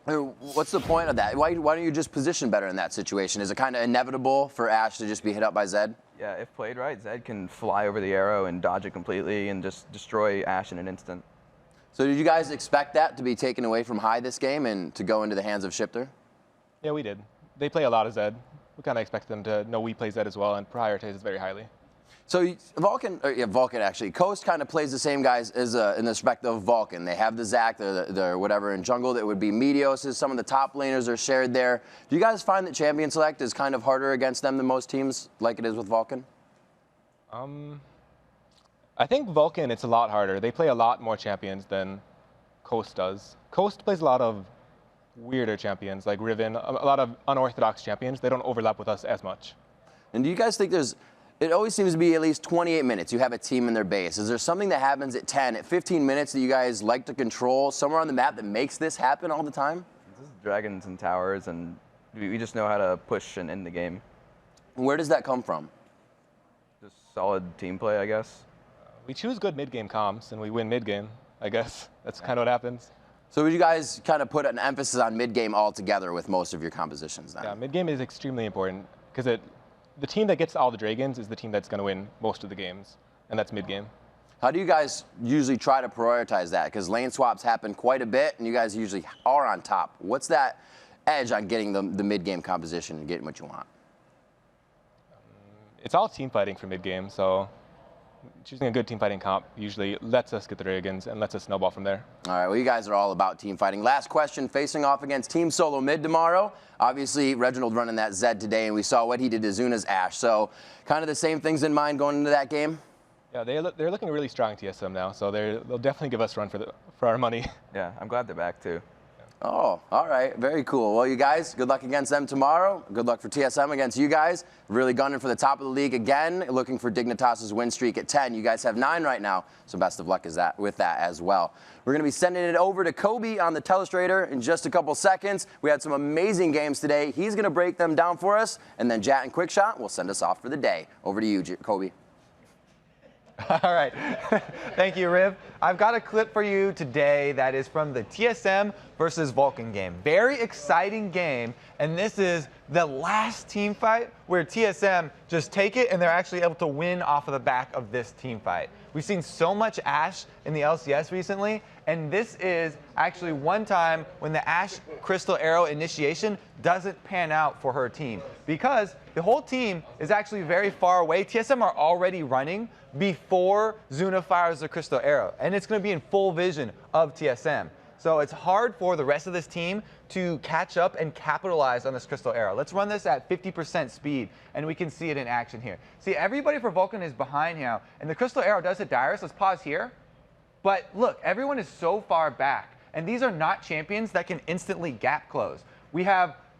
What's the point of that? Why don't you just position better in that situation? Is it kind of inevitable for Ashe to just be hit up by Zed? Yeah, if played right, Zed can fly over the arrow and dodge it completely and just destroy Ashe in an instant. So did you guys expect that to be taken away from High this game and to go into the hands of Shifter? Yeah, we did. They play a lot of Zed. We kind of expect them to know we play Zed as well and prioritize it very highly. So Vulcan actually, Coast kind of plays the same guys as in the respect of Vulcan. They have the Zac, the whatever in jungle. That would be Medios. Some of the top laners are shared there. Do you guys find that Champion Select is kind of harder against them than most teams, like it is with Vulcan? I think Vulcan, it's a lot harder. They play a lot more champions than Coast does. Coast plays a lot of weirder champions, like Riven, a lot of unorthodox champions. They don't overlap with us as much. And do you guys think it always seems to be at least 28 minutes. You have a team in their base. Is there something that happens at 10, at 15 minutes that you guys like to control somewhere on the map that makes this happen all the time? This is dragons and towers, and we just know how to push and end the game. Where does that come from? Just solid team play, I guess. We choose good mid-game comps, and we win mid-game, I guess. That's kind of what happens. So would you guys kind of put an emphasis on mid-game altogether with most of your compositions then? Yeah, mid-game is extremely important, because the team that gets all the dragons is the team that's going to win most of the games, and that's mid-game. How do you guys usually try to prioritize that? Because lane swaps happen quite a bit, and you guys usually are on top. What's that edge on getting the mid-game composition and getting what you want? It's all team fighting for mid-game, so choosing a good team fighting comp usually lets us get the dragons and lets us snowball from there. All right, well, you guys are all about team fighting. Last question, facing off against Team Solo Mid tomorrow. Obviously, Reginald running that Zed today, and we saw what he did to Zuna's Ashe. So kind of the same things in mind going into that game? Yeah, they're looking really strong TSM now, so they'll definitely give us a run for our money. Yeah, I'm glad they're back too. Oh, all right. Very cool. Well, you guys, good luck against them tomorrow. Good luck for TSM against you guys. Really gunning for the top of the league again, looking for Dignitas' win streak at 10. You guys have 9 right now, so best of luck with that as well. We're going to be sending it over to Kobe on the Telestrator in just a couple seconds. We had some amazing games today. He's going to break them down for us, and then Jat and Quickshot will send us off for the day. Over to you, Kobe. All right. Thank you, Riv. I've got a clip for you today that is from the TSM versus Vulcan game. Very exciting game, and this is the last team fight where TSM just take it and they're actually able to win off of the back of this team fight. We've seen so much Ashe in the LCS recently, and this is actually one time when the Ashe Crystal Arrow initiation doesn't pan out for her team because the whole team is actually very far away. TSM are already running before Zuna fires the Crystal Arrow, and it's going to be in full vision of TSM. So it's hard for the rest of this team to catch up and capitalize on this Crystal Arrow. Let's run this at 50% speed, and we can see it in action here. See, everybody for Vulcan is behind now, and the Crystal Arrow does hit Dyrus. Let's pause here. But look, everyone is so far back, and these are not champions that can instantly gap close.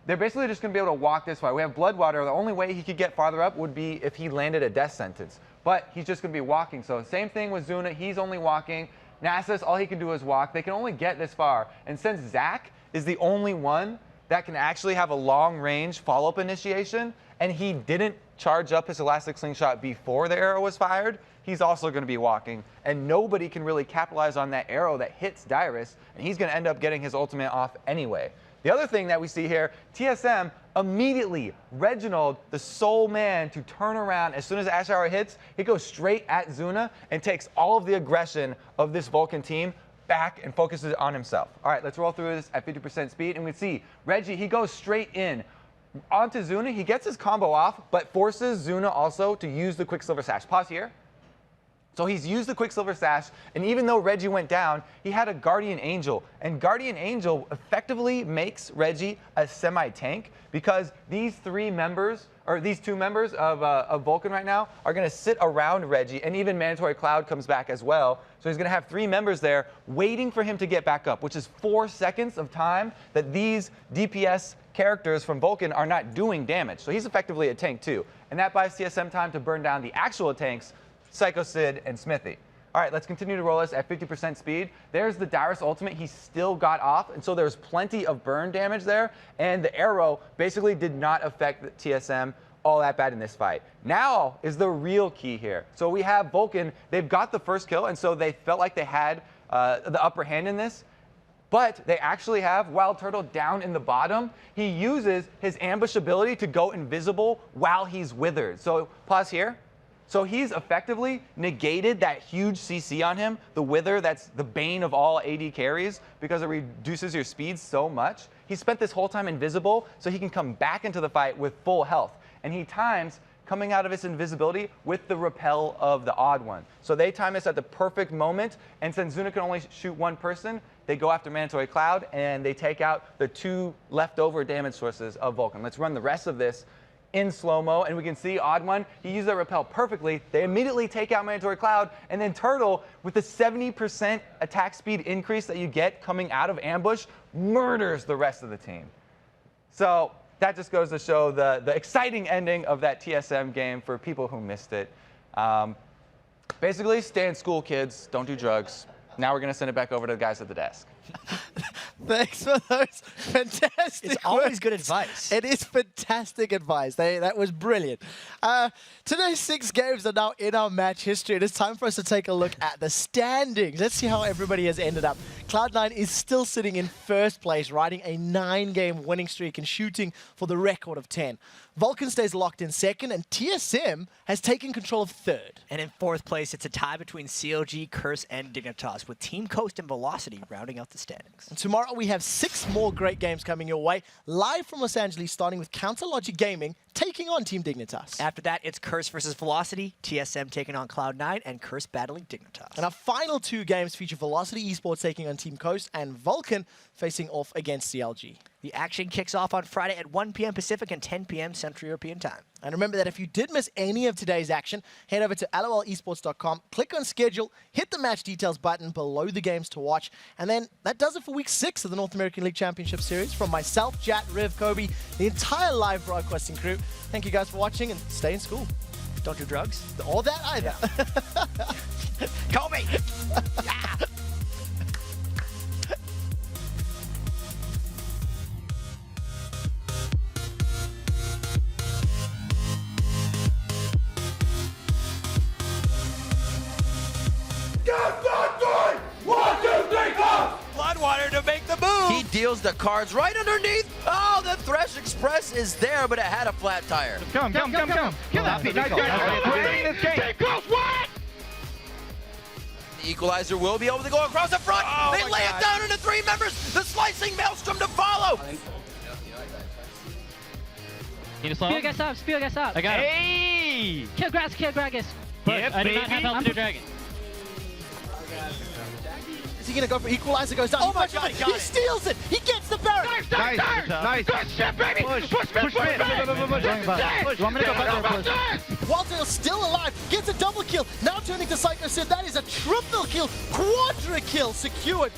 They're basically just going to be able to walk this far. We have Bloodwater. The only way he could get farther up would be if he landed a death sentence. But he's just going to be walking. So same thing with Zuna. He's only walking. Nasus, all he can do is walk. They can only get this far. And since Zac is the only one that can actually have a long-range follow-up initiation, and he didn't charge up his elastic slingshot before the arrow was fired, he's also going to be walking. And nobody can really capitalize on that arrow that hits Dyrus, and he's going to end up getting his ultimate off anyway. The other thing that we see here, TSM immediately, Reginald, the sole man to turn around as soon as Ashe Hour hits, he goes straight at Zuna and takes all of the aggression of this Vulcan team back and focuses on himself. All right, let's roll through this at 50% speed, and we see Reggie, he goes straight in onto Zuna. He gets his combo off, but forces Zuna also to use the Quicksilver Sash. Pause here. So he's used the Quicksilver Sash, and even though Reggie went down, he had a Guardian Angel. And Guardian Angel effectively makes Reggie a semi-tank because these two members of Vulcan right now are going to sit around Reggie, and even Mandatory Cloud comes back as well. So he's going to have 3 members there waiting for him to get back up, which is 4 seconds of time that these DPS characters from Vulcan are not doing damage. So he's effectively a tank too. And that buys TSM time to burn down the actual tanks, Psycho Sid and Smithy. All right, let's continue to roll this at 50% speed. There's the Dyrus ultimate. He still got off, and so there's plenty of burn damage there. And the arrow basically did not affect the TSM all that bad in this fight. Now is the real key here. So we have Vulcan. They've got the first kill, and so they felt like they had the upper hand in this. But they actually have Wild Turtle down in the bottom. He uses his ambush ability to go invisible while he's withered. So pause here. So he's effectively negated that huge CC on him, the wither that's the bane of all AD carries because it reduces your speed so much. He spent this whole time invisible so he can come back into the fight with full health. And he times coming out of his invisibility with the repel of the OddOne. So they time this at the perfect moment, and since Zuna can only shoot 1 person, they go after Mandatory Cloud and they take out the 2 leftover damage sources of Vulcan. Let's run the rest of this in slow-mo, and we can see OddOne, he used that repel perfectly. They immediately take out Mandatory Cloud, and then Turtle, with the 70% attack speed increase that you get coming out of ambush, murders the rest of the team. So that just goes to show the exciting ending of that TSM game for people who missed it. Basically, stay in school, kids. Don't do drugs. Now we're going to send it back over to the guys at the desk. Thanks for those fantastic It's always words. good advice. It is fantastic advice. That was brilliant. Today's 6 games are now in our match history. It is time for us to take a look at the standings. Let's see how everybody has ended up. Cloud9 is still sitting in first place, riding a 9-game winning streak and shooting for the record of 10. Vulcan stays locked in second, and TSM has taken control of third. And in 4th place, it's a tie between CLG, Curse, and Dignitas, with Team Coast and Velocity rounding out the standings. And tomorrow we have 6 more great games coming your way, live from Los Angeles, starting with Counter Logic Gaming taking on Team Dignitas. After that, it's Curse versus Velocity, TSM taking on Cloud9, and Curse battling Dignitas. And our final 2 games feature Velocity Esports taking on Team Coast and Vulcan facing off against CLG. The action kicks off on Friday at 1 p.m. Pacific and 10 p.m. Central European Time. And remember that if you did miss any of today's action, head over to lolesports.com, click on schedule, hit the match details button below the games to watch, and then that does it for week 6 of the North American League Championship Series. From myself, Jat, Riv, Kobe, the entire live broadcasting crew, thank you guys for watching and stay in school. Don't do drugs. Or that either. Yeah. Kobe! Yeah! Bloodwater to make the move. He deals the cards right underneath. Oh, the Thresh Express is there, but it had a flat tire. Come. Kill that beat. Nice guys. Winning this game. Take off what? The Equalizer will be able to go across the front. Oh They lay it down into 3 members. The slicing Maelstrom to follow. Need to slow him? Spear guys up. I got him. Hey! Kill Gragas. But I do not have health to Dragon. Is he going to go for Equalizer? Goes down. Oh my God, he got it. Steals it. He gets the Baron. Nice. Good shit, baby. Push mid. You want me to go back? Walter still alive. Gets a double kill. Now turning to Psycho Sid. That is a triple kill. Quadra kill secured.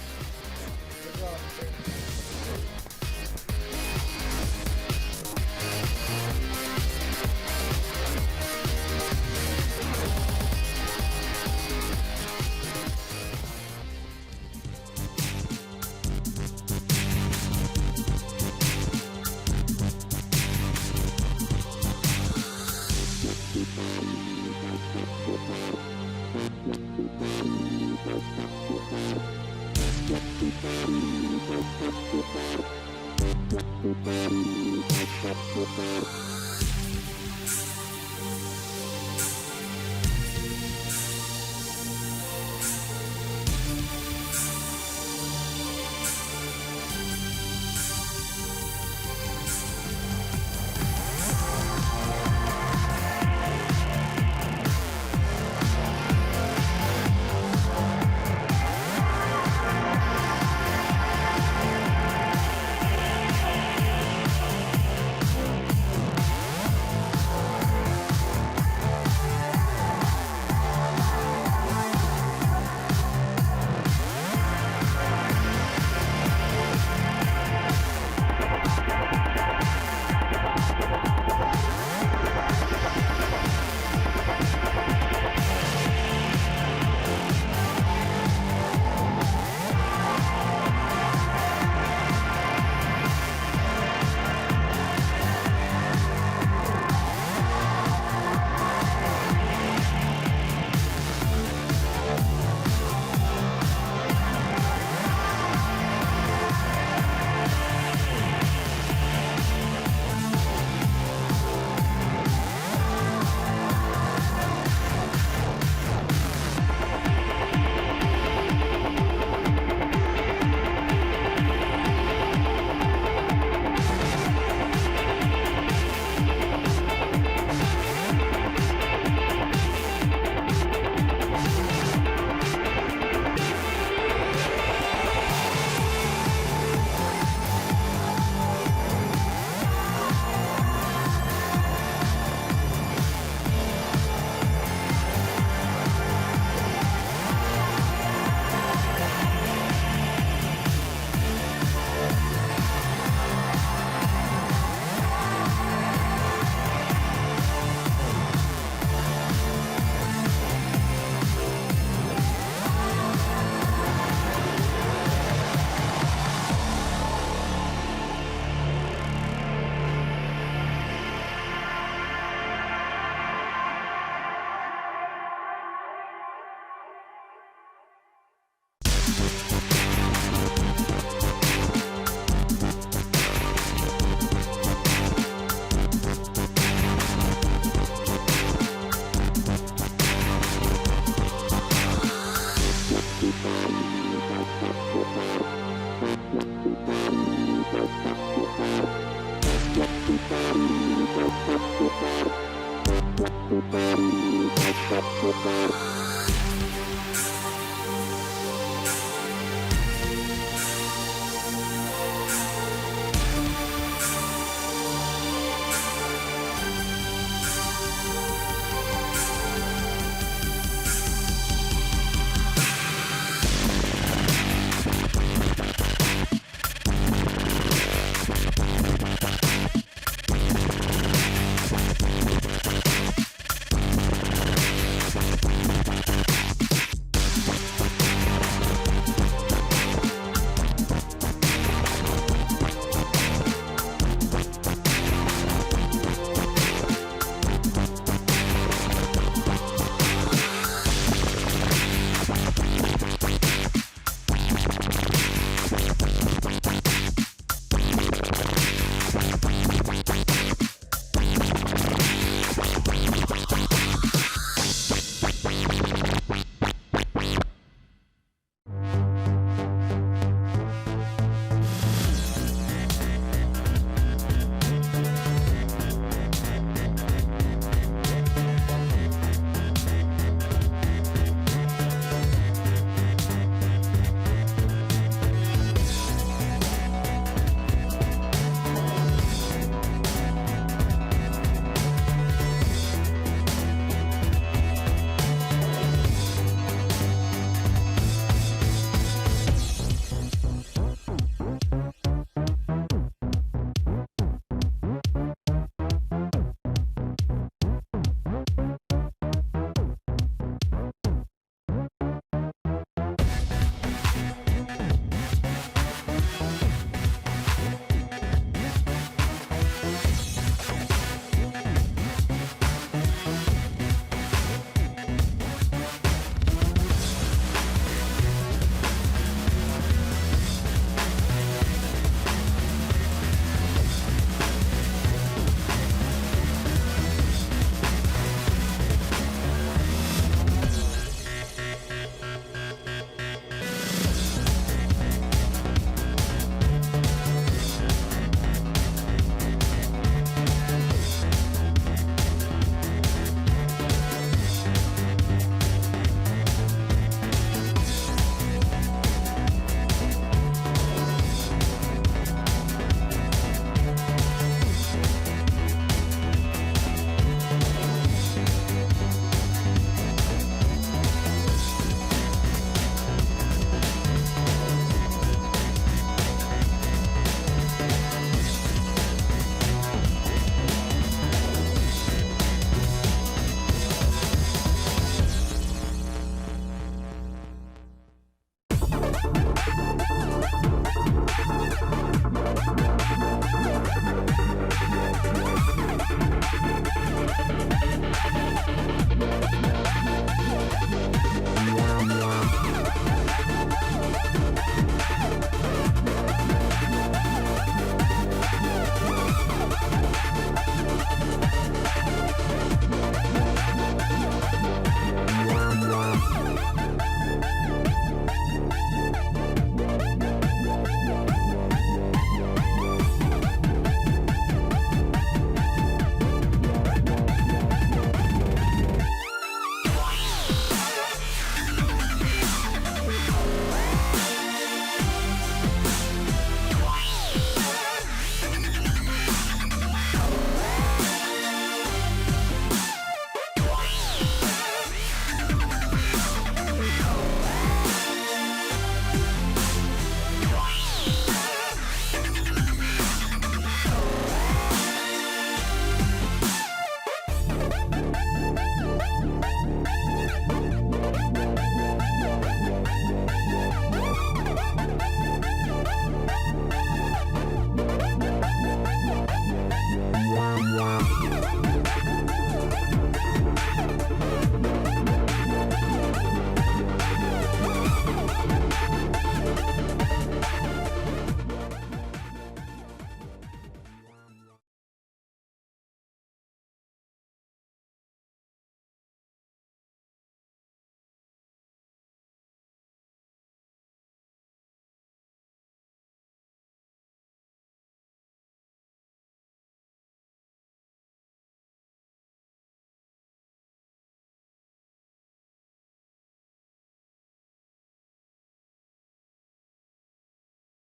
We'll be right back.